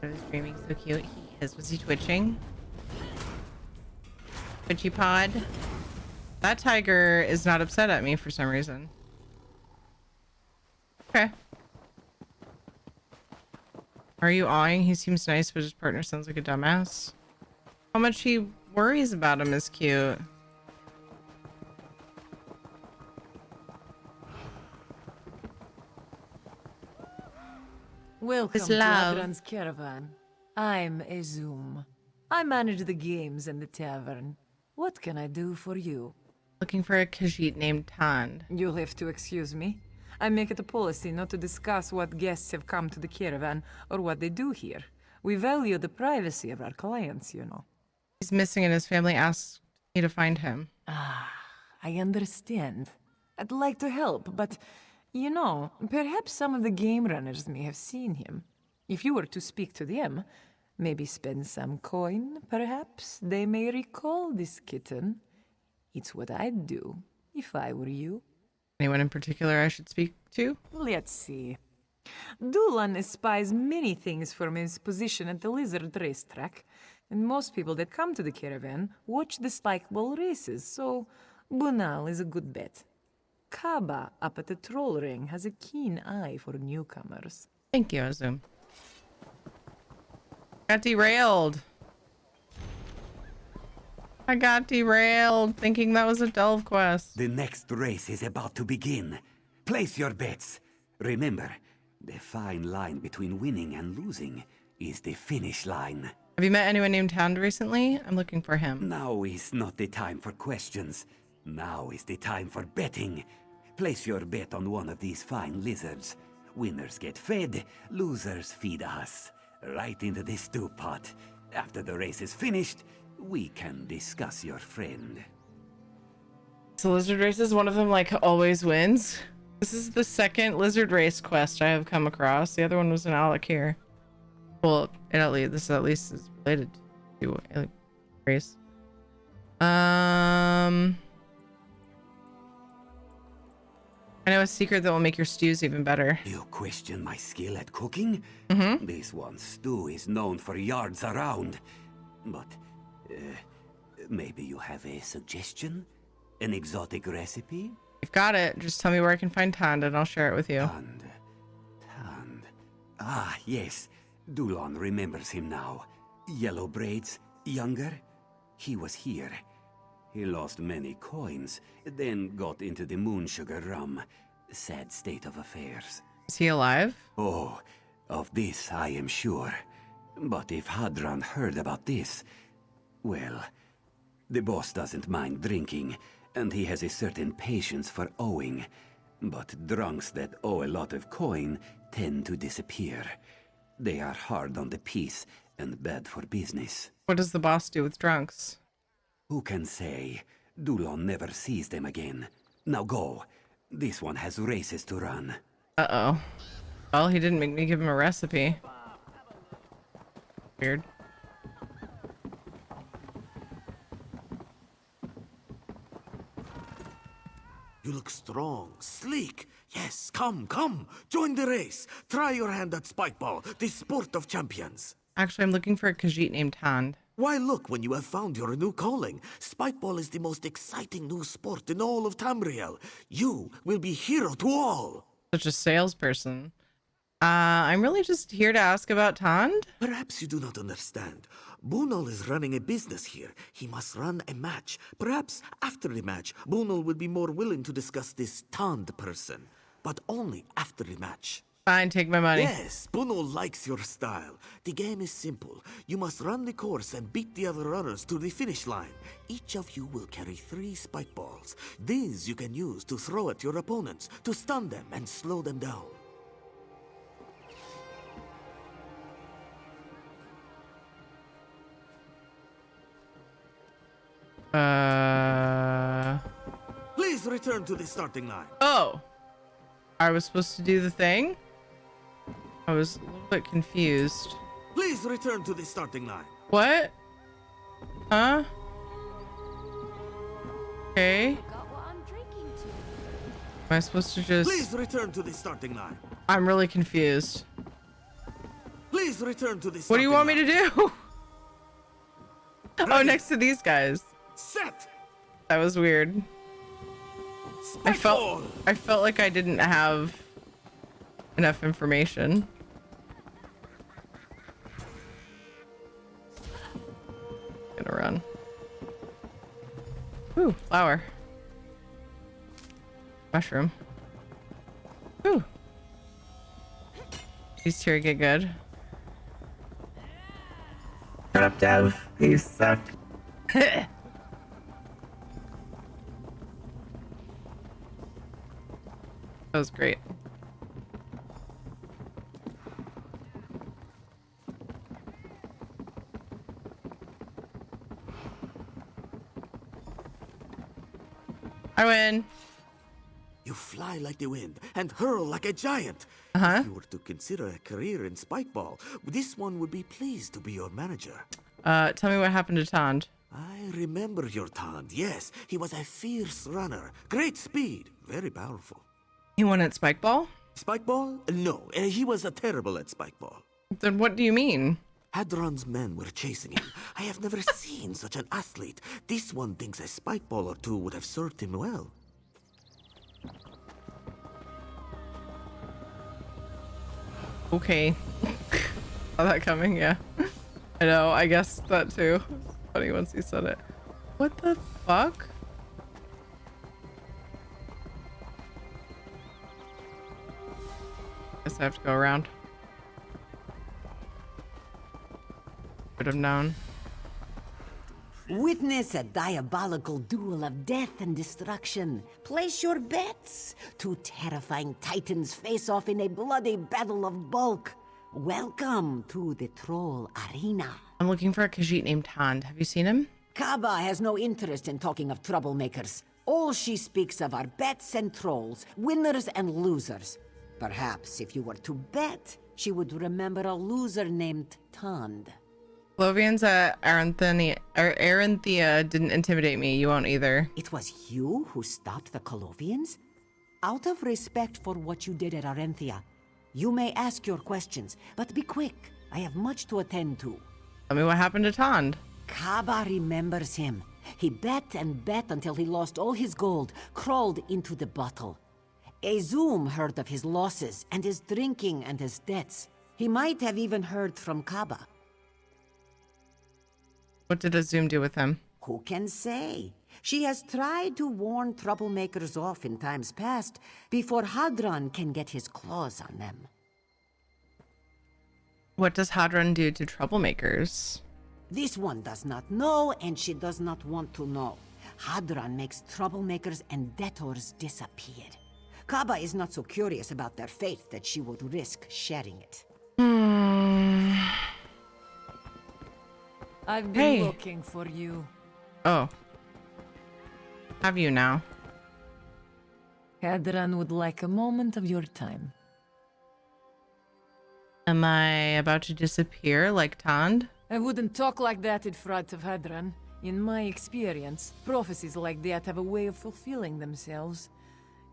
I was dreaming so cute. He is. Was he twitching? Twitchy pod. That tiger is not upset at me for some reason. Okay. Are you awing? He seems nice, but his partner sounds like a dumbass. How much he worries about him is cute. Welcome His to love. Hadran's caravan. I'm Azum. I manage the games and the tavern. What can I do for you? Looking for a Khajiit named Tand. You'll have to excuse me. I make it a policy not to discuss what guests have come to the caravan or what they do here. We value the privacy of our clients, you know. He's missing and his family asked me to find him. Ah, I understand. I'd like to help, but, you know, perhaps some of the game runners may have seen him. If you were to speak to them, maybe spend some coin, perhaps, they may recall this kitten. It's what I'd do, if I were you. Anyone in particular I should speak to? Let's see. Dulan espies many things from his position at the Lizard racetrack, and most people that come to the caravan watch the spikeball races, so Bunal is a good bet. Kaba up at the troll ring has a keen eye for newcomers. Thank you, Azum. Got derailed. I got derailed thinking that was a Delve quest. The next race is about to begin. Place your bets. Remember, the fine line between winning and losing is the finish line. Have you met anyone named Tand recently? I'm looking for him. Now is not the time for questions. Now is the time for betting. Place your bet on one of these fine lizards. Winners get fed, losers feed us. Right into the stew pot. After the race is finished, we can discuss your friend. So lizard races, one of them like always wins. This is the second lizard race quest I have come across. The other one was in Alakir. Well, this at least is related to a race. I know a secret that will make your stews even better. You question my skill at cooking? Mm-hmm. This one stew is known for yards around. But, maybe you have a suggestion? An exotic recipe? You've got it. Just tell me where I can find Tand and I'll share it with you. Tand. Ah, yes. Dulon remembers him now. Yellow braids, younger. He was here. He lost many coins, then got into the moon sugar rum. Sad state of affairs. Is he alive? Oh, of this I am sure. But if Hadran heard about this, well, The boss doesn't mind drinking, and he has a certain patience for owing. But drunks that owe a lot of coin tend to disappear. They are hard on the piece and bad for business. What does the boss do with drunks? Who can say? Dulon never sees them again. Now go. This one has races to run. Uh-oh. Well, he didn't make me give him a recipe. Weird. You look strong, sleek. Yes, come. Join the race. Try your hand at spikeball, the sport of champions. Actually, I'm looking for a Khajiit named Tand. Why look when you have found your new calling? Spikeball is the most exciting new sport in all of Tamriel. You will be hero to all. Such a salesperson. I'm really just here to ask about Tand. Perhaps you do not understand. Bunal is running a business here. He must run a match. Perhaps after the match, Bunal will be more willing to discuss this Tand person. But only after the match. Fine, take my money. Yes, Bunal likes your style. The game is simple. You must run the course and beat the other runners to the finish line. Each of you will carry 3 spike balls. These you can use to throw at your opponents, to stun them and slow them down. Please return to the starting line. Oh. I was supposed to do the thing? I was a little bit confused. Please return to the starting line. What? Huh? Okay. Am I supposed to just... Please return to the starting line. I'm really confused. Please return to the starting line. What do you want me to do? Oh, next to these guys. Set. That was weird. I felt like I didn't have enough information. Gonna run. Ooh, flower. Mushroom. Ooh. These two get good. Shut up, Dev. You suck. That was great. I win. You fly like the wind and hurl like a giant. If you were to consider a career in spikeball, this one would be pleased to be your manager. Tell me what happened to Tand. I remember your Tand. Yes, he was a fierce runner. Great speed. Very powerful. He won at Spikeball? Spikeball? No, he was terrible at Spikeball. Then what do you mean? Hadron's men were chasing him. I have never seen such an athlete. This one thinks a spikeball or two would have served him well. Okay. Saw that coming, yeah. I know, I guess that too. Funny once he said it. What the fuck? Guess I have to go around. Should have known. Witness a diabolical duel of death and destruction. Place your bets. 2 terrifying titans face off in a bloody battle of bulk. Welcome to the Troll Arena. I'm looking for a Khajiit named Tand. Have you seen him? Kaba has no interest in talking of troublemakers. All she speaks of are bets and trolls, winners and losers. Perhaps if you were to bet, she would remember a loser named Tand. Colovians at Aranthea didn't intimidate me. You won't either. It was you who stopped the Colovians? Out of respect for what you did at Aranthea, you may ask your questions, but be quick. I have much to attend to. Tell me what happened to Tand. Kaba remembers him. He bet and bet until he lost all his gold, crawled into the bottle. Azum heard of his losses and his drinking and his debts. He might have even heard from Kaba. What did Azum do with him? Who can say? She has tried to warn troublemakers off in times past before Hadron can get his claws on them. What does Hadron do to troublemakers? This one does not know, and she does not want to know. Hadran makes troublemakers and debtors disappear. Kaba is not so curious about their fate that she would risk sharing it. I've been looking for you. Oh. Have you now? Hadran would like a moment of your time. Am I about to disappear like Tand? I wouldn't talk like that in front of Hadran. In my experience, prophecies like that have a way of fulfilling themselves.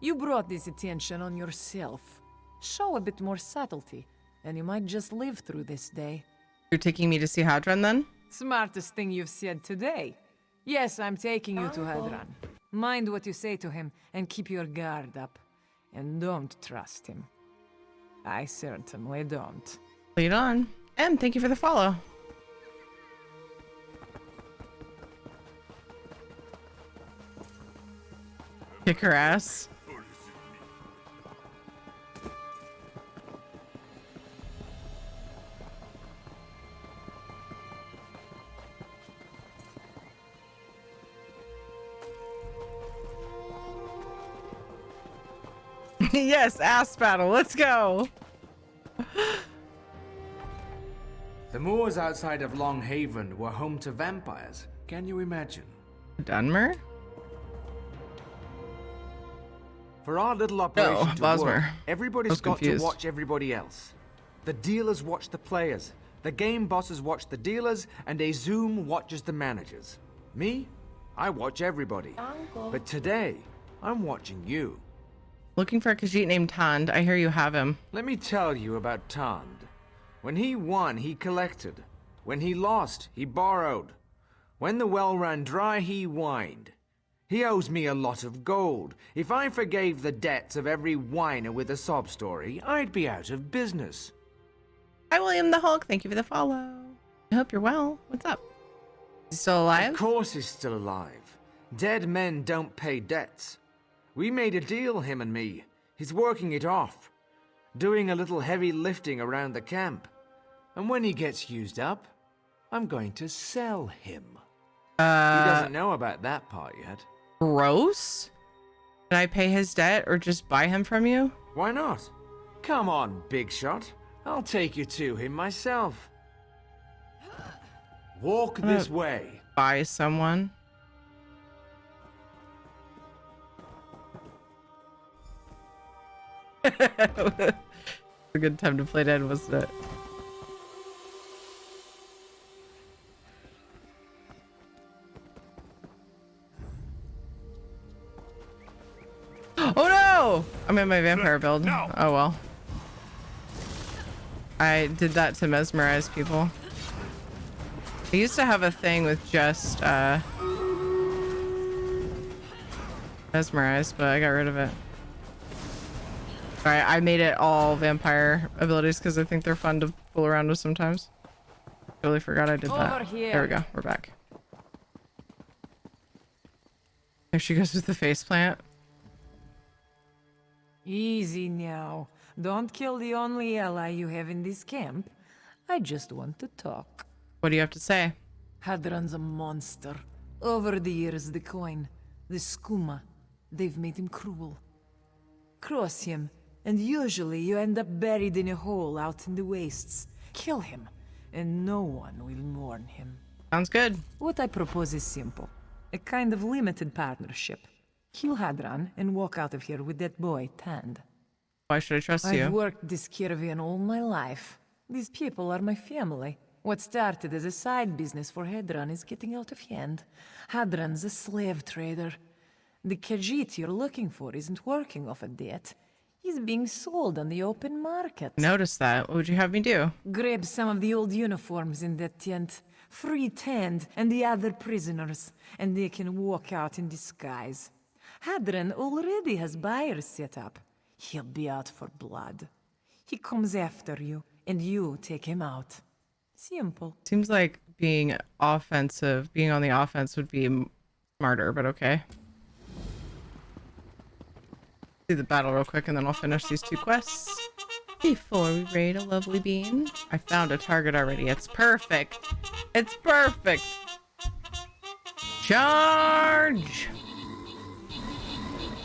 You brought this attention on yourself. Show a bit more subtlety, and you might just live through this day. You're taking me to see Hadran then? Smartest thing you've said today. Yes, I'm taking you to Hadran. Mind what you say to him, and keep your guard up. And don't trust him. I certainly don't. Lead on. And thank you for the follow. Kick her ass. Yes, ass battle. Let's go. The moors outside of Long Haven were home to vampires. Can you imagine? Dunmer? For our little operation to Bosmer. work, everybody's got confused. to watch everybody else. The dealers watch the players, the game bosses watch the dealers, and a Zoom watches the managers. Me? I watch everybody. But today, I'm watching you. Looking for a Khajiit named Tand. I hear you have him. Let me tell you about Tand. When he won, he collected. When he lost, he borrowed. When the well ran dry, he whined. He owes me a lot of gold. If I forgave the debts of every whiner with a sob story, I'd be out of business. Hi, William the Hulk. Thank you for the follow. I hope you're well. What's up? Is he still alive? Of course he's still alive. Dead men don't pay debts. We made a deal, him and me. He's working it off. Doing a little heavy lifting around the camp. And when he gets used up, I'm going to sell him. He doesn't know about that part yet. Gross? Can I pay his debt or just buy him from you? Why not? Come on, big shot. I'll take you to him myself. Walk this way. Buy someone? A good time to play dead, wasn't it? Oh no! I'm in my vampire build. No. Oh well. I did that to mesmerize people. I used to have a thing with just mesmerize, but I got rid of it. Alright, I made it all vampire abilities because I think they're fun to fool around with sometimes. Totally forgot I did that. There we go. We're back. There she goes with the faceplant. Easy now. Don't kill the only ally you have in this camp. I just want to talk. What do you have to say? Hadran's a monster. Over the years, the coin, the skooma, they've made him cruel. Cross him, and usually you end up buried in a hole out in the wastes. Kill him, and no one will mourn him. Sounds good. What I propose is simple. A kind of limited partnership. Kill Hadran and walk out of here with that boy, Tand. Why should I trust you? I've worked this caravan all my life. These people are my family. What started as a side business for Hadran is getting out of hand. Hadran's a slave trader. The Khajiit you're looking for isn't working off a debt. He's being sold on the open market. Notice that. What would you have me do? Grab some of the old uniforms in that tent. Free Tand and the other prisoners, and they can walk out in disguise. Hadran already has buyers set up. He'll be out for blood. He comes after you, and you take him out. Simple. Seems like being offensive, being on the offense would be smarter, but okay. Do the battle real quick and then I'll finish these 2 quests before we raid a lovely bean. I found a target already. It's perfect. It's perfect. Charge!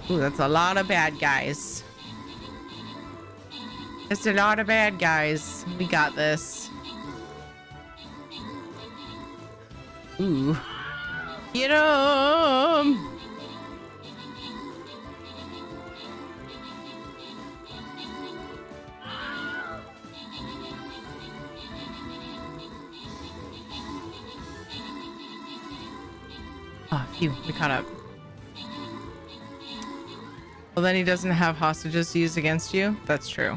Ooh, that's a lot of bad guys. It's a lot of bad guys. We got this. Ooh. Get 'em! Oh, phew, we caught up. Well, then he doesn't have hostages to use against you? That's true.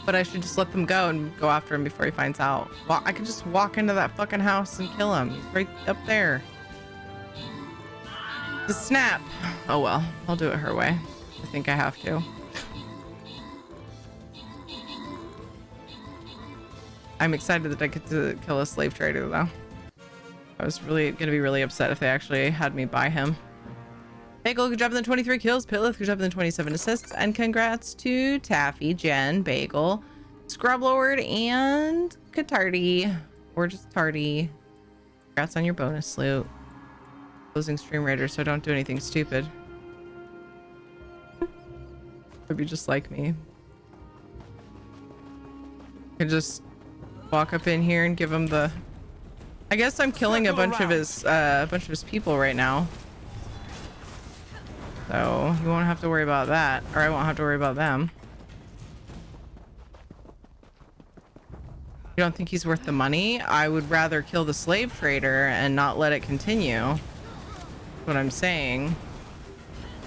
But I should just let them go and go after him before he finds out. Well, I could just walk into that fucking house and kill him. He's right up there. The snap. Oh well, I'll do it her way. I think I have to. I'm excited that I get to kill a slave trader though. I was really gonna be really upset if they actually had me buy him. Bagel, good job in the 23 kills. Pitlith, good job in the 27 assists. And congrats to Taffy, Jen, Bagel, Scrublord, and Katardi. Or just Tardy. Congrats on your bonus loot. Closing Stream Raider, so don't do anything stupid. Would be just like me. Could just walk up in here and give him the... I guess I'm killing a bunch of his people right now. So you won't have to worry about that, or I won't have to worry about them. You don't think he's worth the money? I would rather kill the slave trader and not let it continue. That's what I'm saying.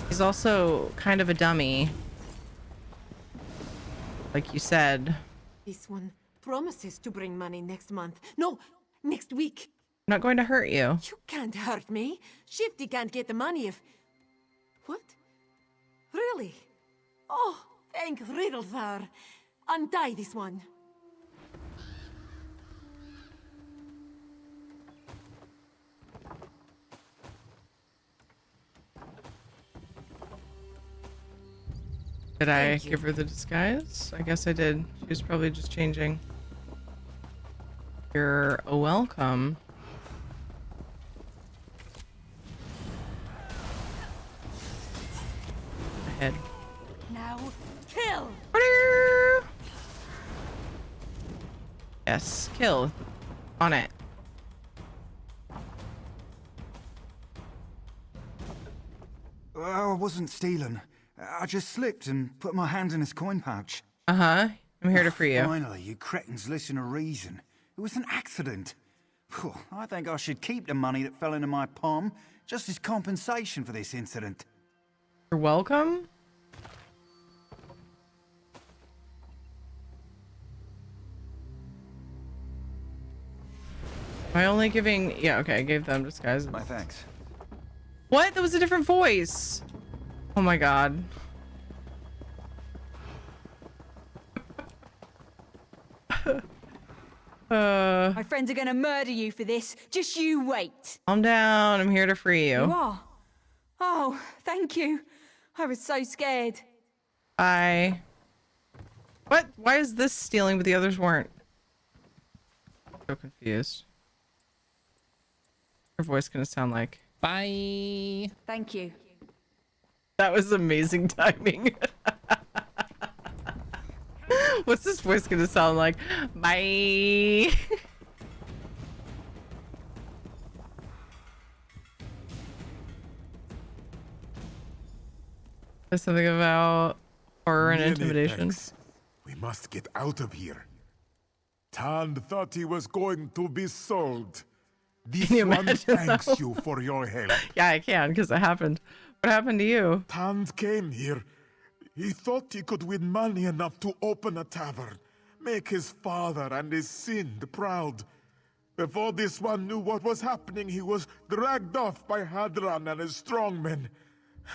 He's also kind of a dummy. Like you said. This one promises to bring money next month. No, next week. I'm not going to hurt you. You can't hurt me. Shifty can't get the money if... What? Really? Oh, thank Riddlethar. Untie this one. Did I give her the disguise? I guess I did. She was probably just changing. You're welcome. Ahead. Now, kill! Yes, kill. On it. I wasn't stealing. I just slipped and put my hand in his coin pouch. Uh-huh. I'm here to free you. Finally, you cretins listen to reason. It was an accident. Phew, I think I should keep the money that fell into my palm, just as compensation for this incident. You're welcome. Am I only giving... Yeah, okay, I gave them disguises. My thanks. What? That was a different voice. Oh my god. My friends are gonna murder you for this. Just you wait. Calm down. I'm here to free you. You are? Oh, thank you. I was so scared. Bye. What? Why is this stealing but the others weren't? So confused. Her voice gonna sound like... Bye. Thank you. That was amazing timing. What's this voice gonna sound like? Bye. There's something about horror and intimidation. We must get out of here. Tand thought he was going to be sold. This one thanks you for your help. Yeah, I can, because it happened. What happened to you? Tand came here. He thought he could win money enough to open a tavern, make his father and his Sind proud. Before this one knew what was happening, he was dragged off by Hadran and his strongmen.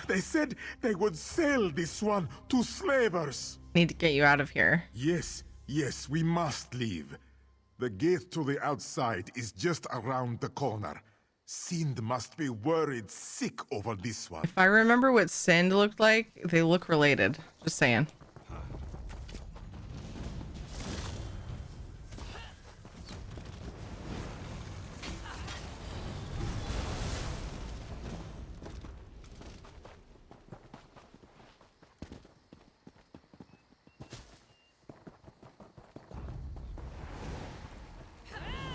They said they would sell this one to slavers. Need to get you out of here. Yes, we must leave. The gate to the outside is just around the corner. Sind must be worried sick over this one. If I remember what Sind looked like, they look related. Just saying.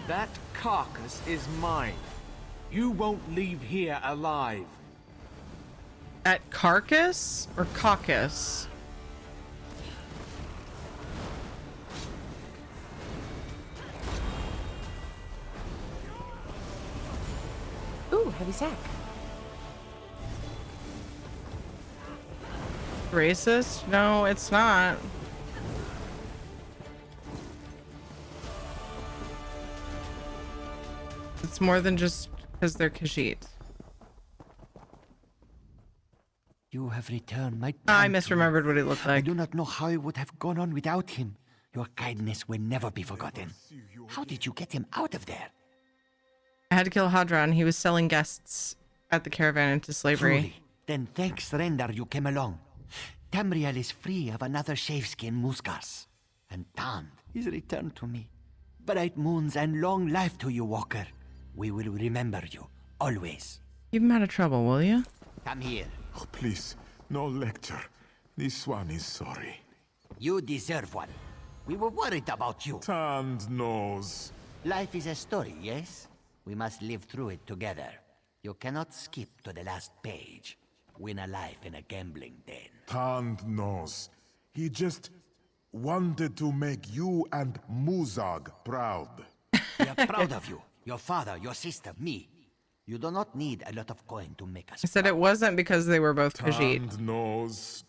That carcass is mine. You won't leave here alive. At carcass or caucus? Ooh, heavy sack. Racist? No, it's not. It's more than just because they're Khajiit. You have returned my I misremembered what he looked like. I do not know how it would have gone on without him. Your kindness will never be forgotten. How did you get him out of there? I had to kill Hadron. He was selling guests at the caravan into slavery. Truly. Then thanks, Rendar, you came along. Tamriel is free of another shaveskin Muskas. And Tand is returned to me. Bright moons and long life to you, Walker. We will remember you, always. Keep him out of trouble, will you? Come here. Oh, please, no lecture. This one is sorry. You deserve one. We were worried about you. Tand knows. Life is a story, yes? We must live through it together. You cannot skip to the last page. Win a life in a gambling den. Tand knows. He just wanted to make you and Muzag proud. We are proud of you. Your father, your sister, me. You do not need a lot of coin to make us I said proud. it wasn't because they were both Khajiit. Tand knows.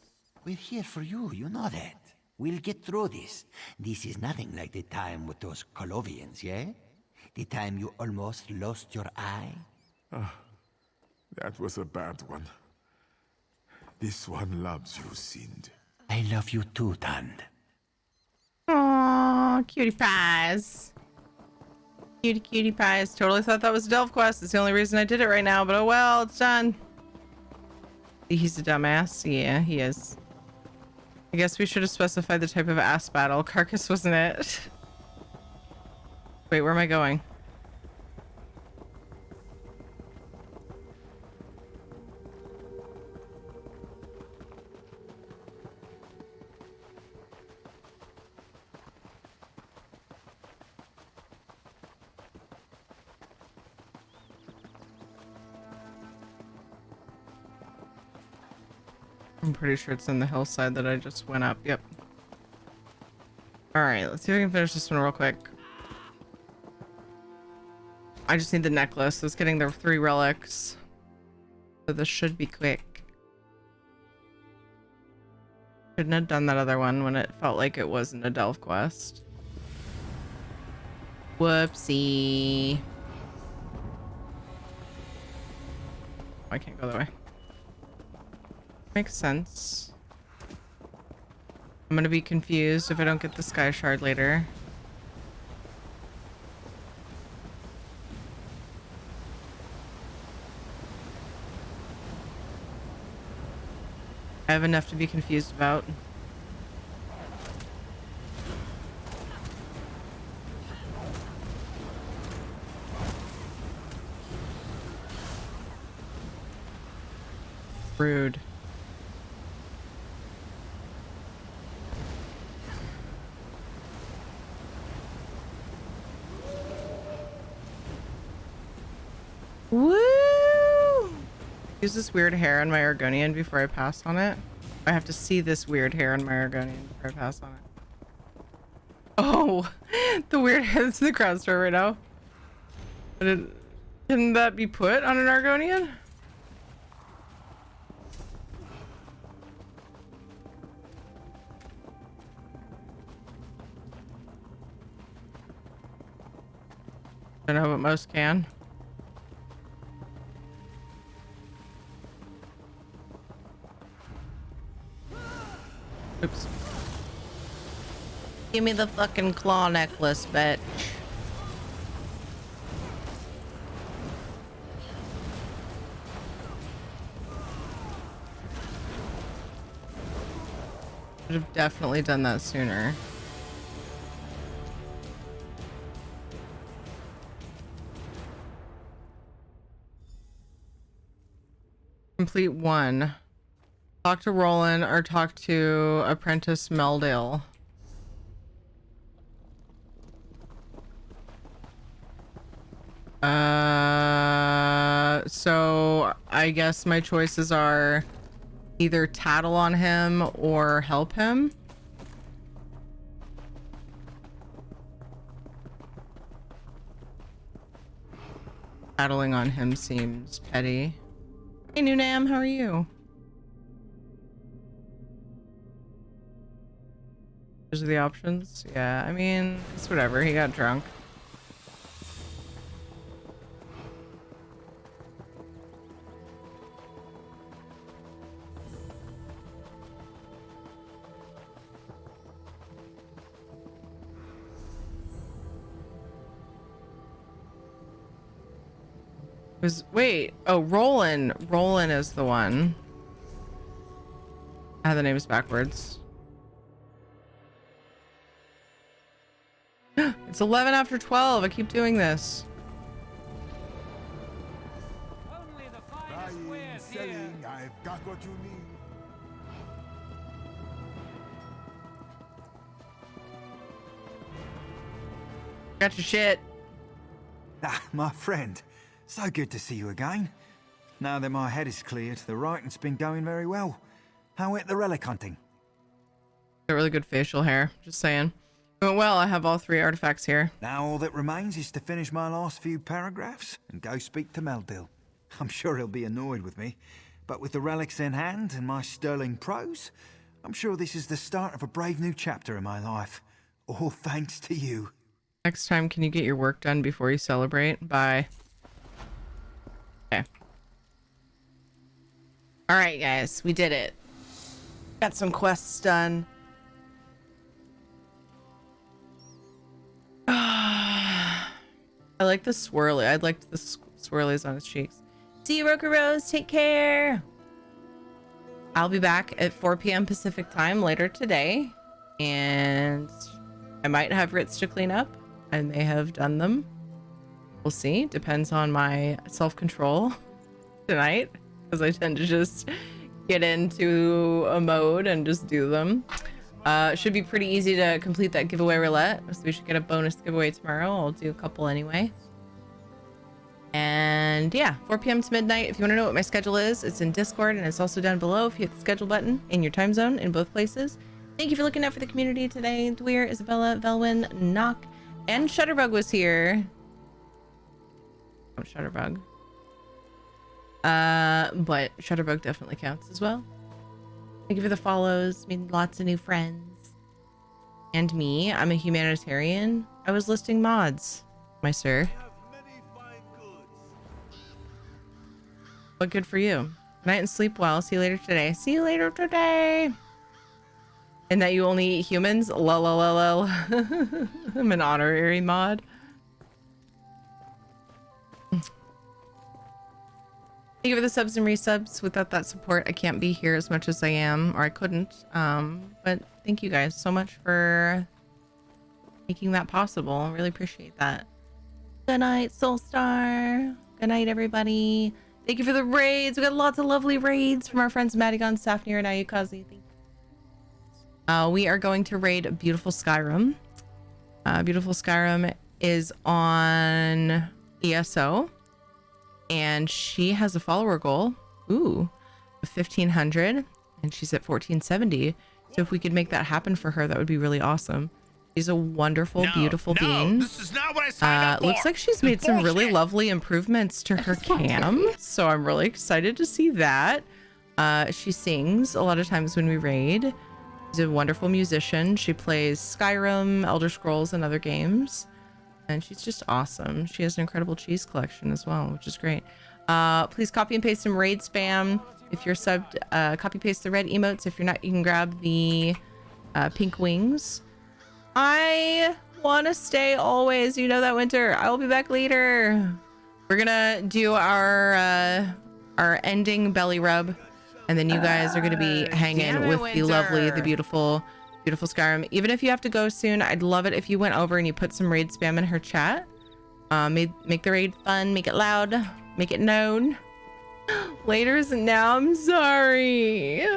We're here for you, you know that. We'll get through this. This is nothing like the time with those Colovians, yeah? The time you almost lost your eye? That was a bad one. This one loves you, Sind. I love you too, Tand. Aww, cutie pies. Cutie pies. Totally thought that was a Delve quest. It's the only reason I did it right now, but oh well, it's done. He's a dumbass. Yeah, he is. I guess we should have specified the type of ass battle. Carcass wasn't it? Wait, where am I going? I'm pretty sure it's in the hillside that I just went up. Yep. Alright, let's see if I can finish this one real quick. I just need the necklace. It's getting the 3 relics. So this should be quick. Shouldn't have done that other one when it felt like it wasn't a Delve quest. Whoopsie. Oh, I can't go that way. Makes sense. I'm gonna be confused if I don't get the sky shard later. I have enough to be confused about. Rude. Woo! Use this weird hair on my Argonian before I pass on it. I have to see this weird hair on my Argonian before I pass on it. Oh, the weird hair that's in the crowd store right now. Can that be put on an Argonian? I know what most can. Oops. Give me the fucking claw necklace, bitch. Should have definitely done that sooner. Complete 1. Talk to Roland or talk to Apprentice Meldale. So I guess my choices are either tattle on him or help him. Tattling on him seems petty. Hey, Nunam, how are you? Those are the options. Yeah, I mean, it's whatever. He got drunk. Wait, oh, Roland is the one. I have the names backwards. It's 11 after 12. I keep doing this. Buying, selling, I've got what you need. Got your shit. Ah, my friend. So good to see you again. Now that my head is cleared, the writing's been going very well. How went the relic hunting? Got really good facial hair, just saying. It went well, I have all 3 artifacts here. Now all that remains is to finish my last few paragraphs and go speak to Meldil. I'm sure he'll be annoyed with me, but with the relics in hand and my sterling prose, I'm sure this is the start of a brave new chapter in my life. All thanks to you. Next time, can you get your work done before you celebrate? Bye. Okay. Alright, guys, we did it. Got some quests done. I like the swirly. I liked the swirlies on his cheeks. See you, Roka Rose. Take care. I'll be back at 4 p.m. Pacific time later today. And I might have writs to clean up. I may have done them. We'll see. Depends on my self-control tonight. Because I tend to just get into a mode and just do them. Should be pretty easy to complete that giveaway roulette. So we should get a bonus giveaway tomorrow. I'll do a couple anyway. And yeah, 4 p.m. to midnight. If you want to know what my schedule is, it's in Discord and it's also down below if you hit the schedule button in your time zone in both places. Thank you for looking out for the community today. Dweer, Isabella, Velwyn, Knock, and Shutterbug was here. Oh, Shutterbug. But Shutterbug definitely counts as well. Thank you for the follows. Made lots of new friends. And me, I'm a humanitarian. I was listing mods, my sir. But good for you. Good night and sleep well. See you later today. See you later today. And that you only eat humans? Lol, lol, lol, lol. I'm an honorary mod. Thank you for the subs and resubs. Without that support, I can't be here as much as I am, or I couldn't. But thank you guys so much for making that possible. I really appreciate that. Good night, Soulstar. Good night, everybody. Thank you for the raids. We got lots of lovely raids from our friends Madigan, Safnir, and Ayukazi. Thank you. We are going to raid Beautiful Skyrim. Beautiful Skyrim is on ESO. And she has a follower goal, of 1,500, and she's at 1,470. So if we could make that happen for her, that would be really awesome. She's a wonderful, beautiful being. This is not what I signed up for. Looks like she's made some really lovely improvements to her cam, so I'm really excited to see that. She sings a lot of times when we raid. She's a wonderful musician. She plays Skyrim, Elder Scrolls, and other games. And she's just awesome. She has an incredible cheese collection as well, which is great. Please copy and paste some raid spam. If you're subbed, copy paste the red emotes. If you're not, you can grab the pink wings. I want to stay always. You know that, Winter. I will be back later. We're gonna do our ending belly rub, and then you guys are gonna be hanging with the lovely, the beautiful Skyrim. Even if you have to go soon, I'd love it if you went over and you put some raid spam in her chat. Make the raid fun, make it loud, make it known. Laters and now, I'm sorry.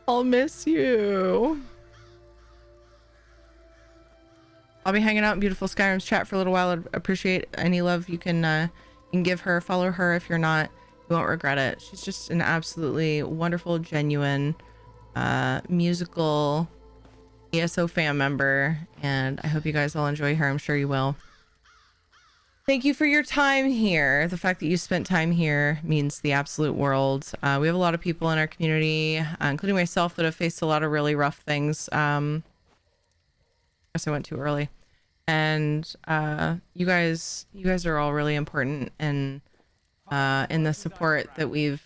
I'll miss you. I'll be hanging out in beautiful Skyrim's chat for a little while. I'd appreciate any love you can give her. Follow her if you're not. You won't regret it. She's just an absolutely wonderful, genuine, musical ESO fan member, and I hope you guys all enjoy her. I'm sure you will. Thank you for your time here. The fact that you spent time here means the absolute world. We have a lot of people in our community, including myself, that have faced a lot of really rough things. I guess I went too early. And you guys are all really important in the support that we've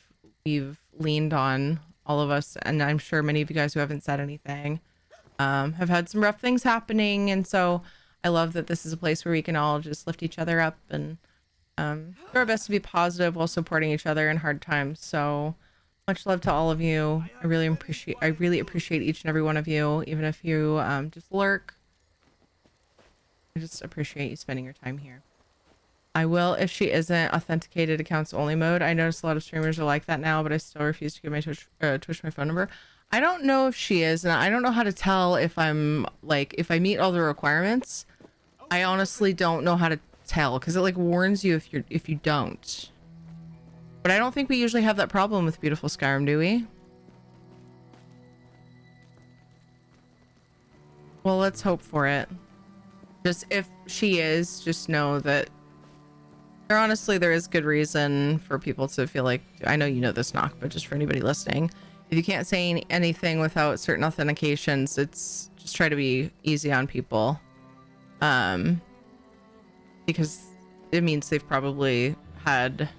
leaned on, all of us. And I'm sure many of you guys who haven't said anything have had some rough things happening, and so I love that this is a place where we can all just lift each other up and do our best to be positive while supporting each other in hard times. So much love to all of you. I really appreciate each and every one of you, even if you just lurk. I just appreciate you spending your time here. I will, if she isn't authenticated accounts only mode. I notice a lot of streamers are like that now, but I still refuse to give my Twitch my phone number. I don't know if she is, and I don't know how to tell if I'm like, if I meet all the requirements. I honestly don't know how to tell, because it like warns you if you don't. But I don't think we usually have that problem with beautiful Skyrim, do we? Well, let's hope for it. Just if she is, just know that there is good reason for people to feel like, I know you know this, Knock, but just for anybody listening, if you can't say anything without certain authentications, it's just try to be easy on people. Because it means they've probably had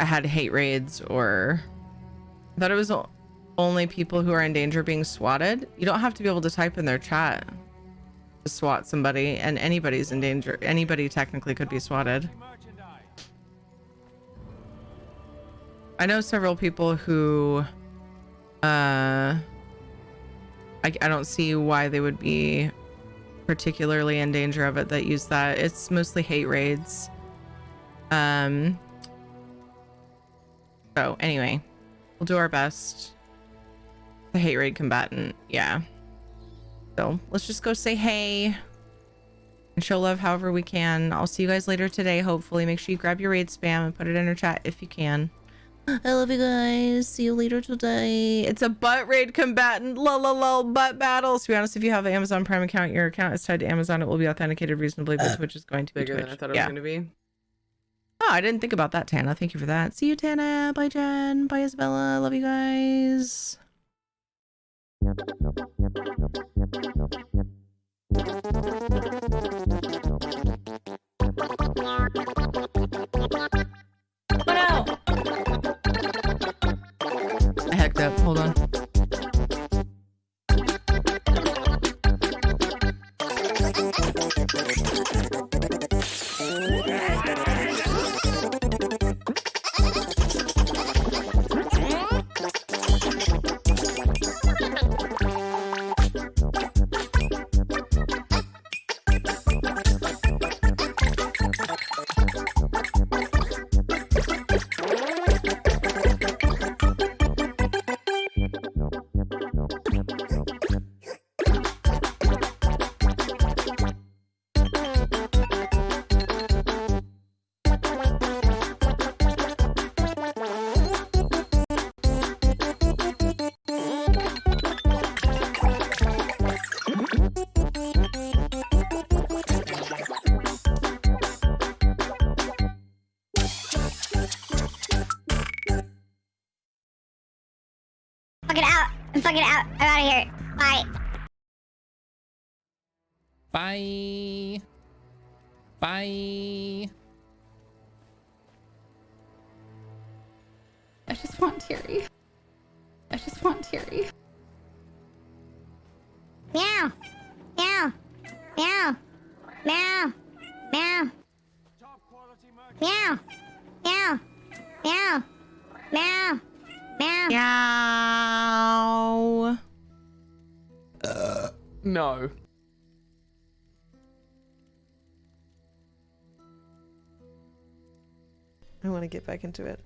hate raids, or I thought it was only people who are in danger of being swatted. You don't have to be able to type in their chat to swat somebody, and anybody's in danger. Anybody technically could be swatted. I know several people who I don't see why they would be particularly in danger of it that use that. It's mostly hate raids. So anyway, we'll do our best. The hate raid combatant, yeah. So let's just go say hey and show love however we can. I'll see you guys later today, hopefully. Make sure you grab your raid spam and put it in our chat if you can. I love you guys. See you later today. It's a butt raid combatant. Lol butt battles. To be honest, if you have an Amazon Prime account, your account is tied to Amazon. It will be authenticated reasonably, but Twitch is going to be Bigger Twitch. than I thought it was going to be. Oh, I didn't think about that, Tana. Thank you for that. See you, Tana. Bye, Jen. Bye, Isabella. Love you guys. I hacked up. Hold on. Fucking out. I'm out of here. Bye. Bye. Bye. I just want Terry. I just want Terry. Meow. Meow. Meow. Meow. Meow. Meow. Meow. Meow. Meow. Meow. Meow. No. I want to get back into it.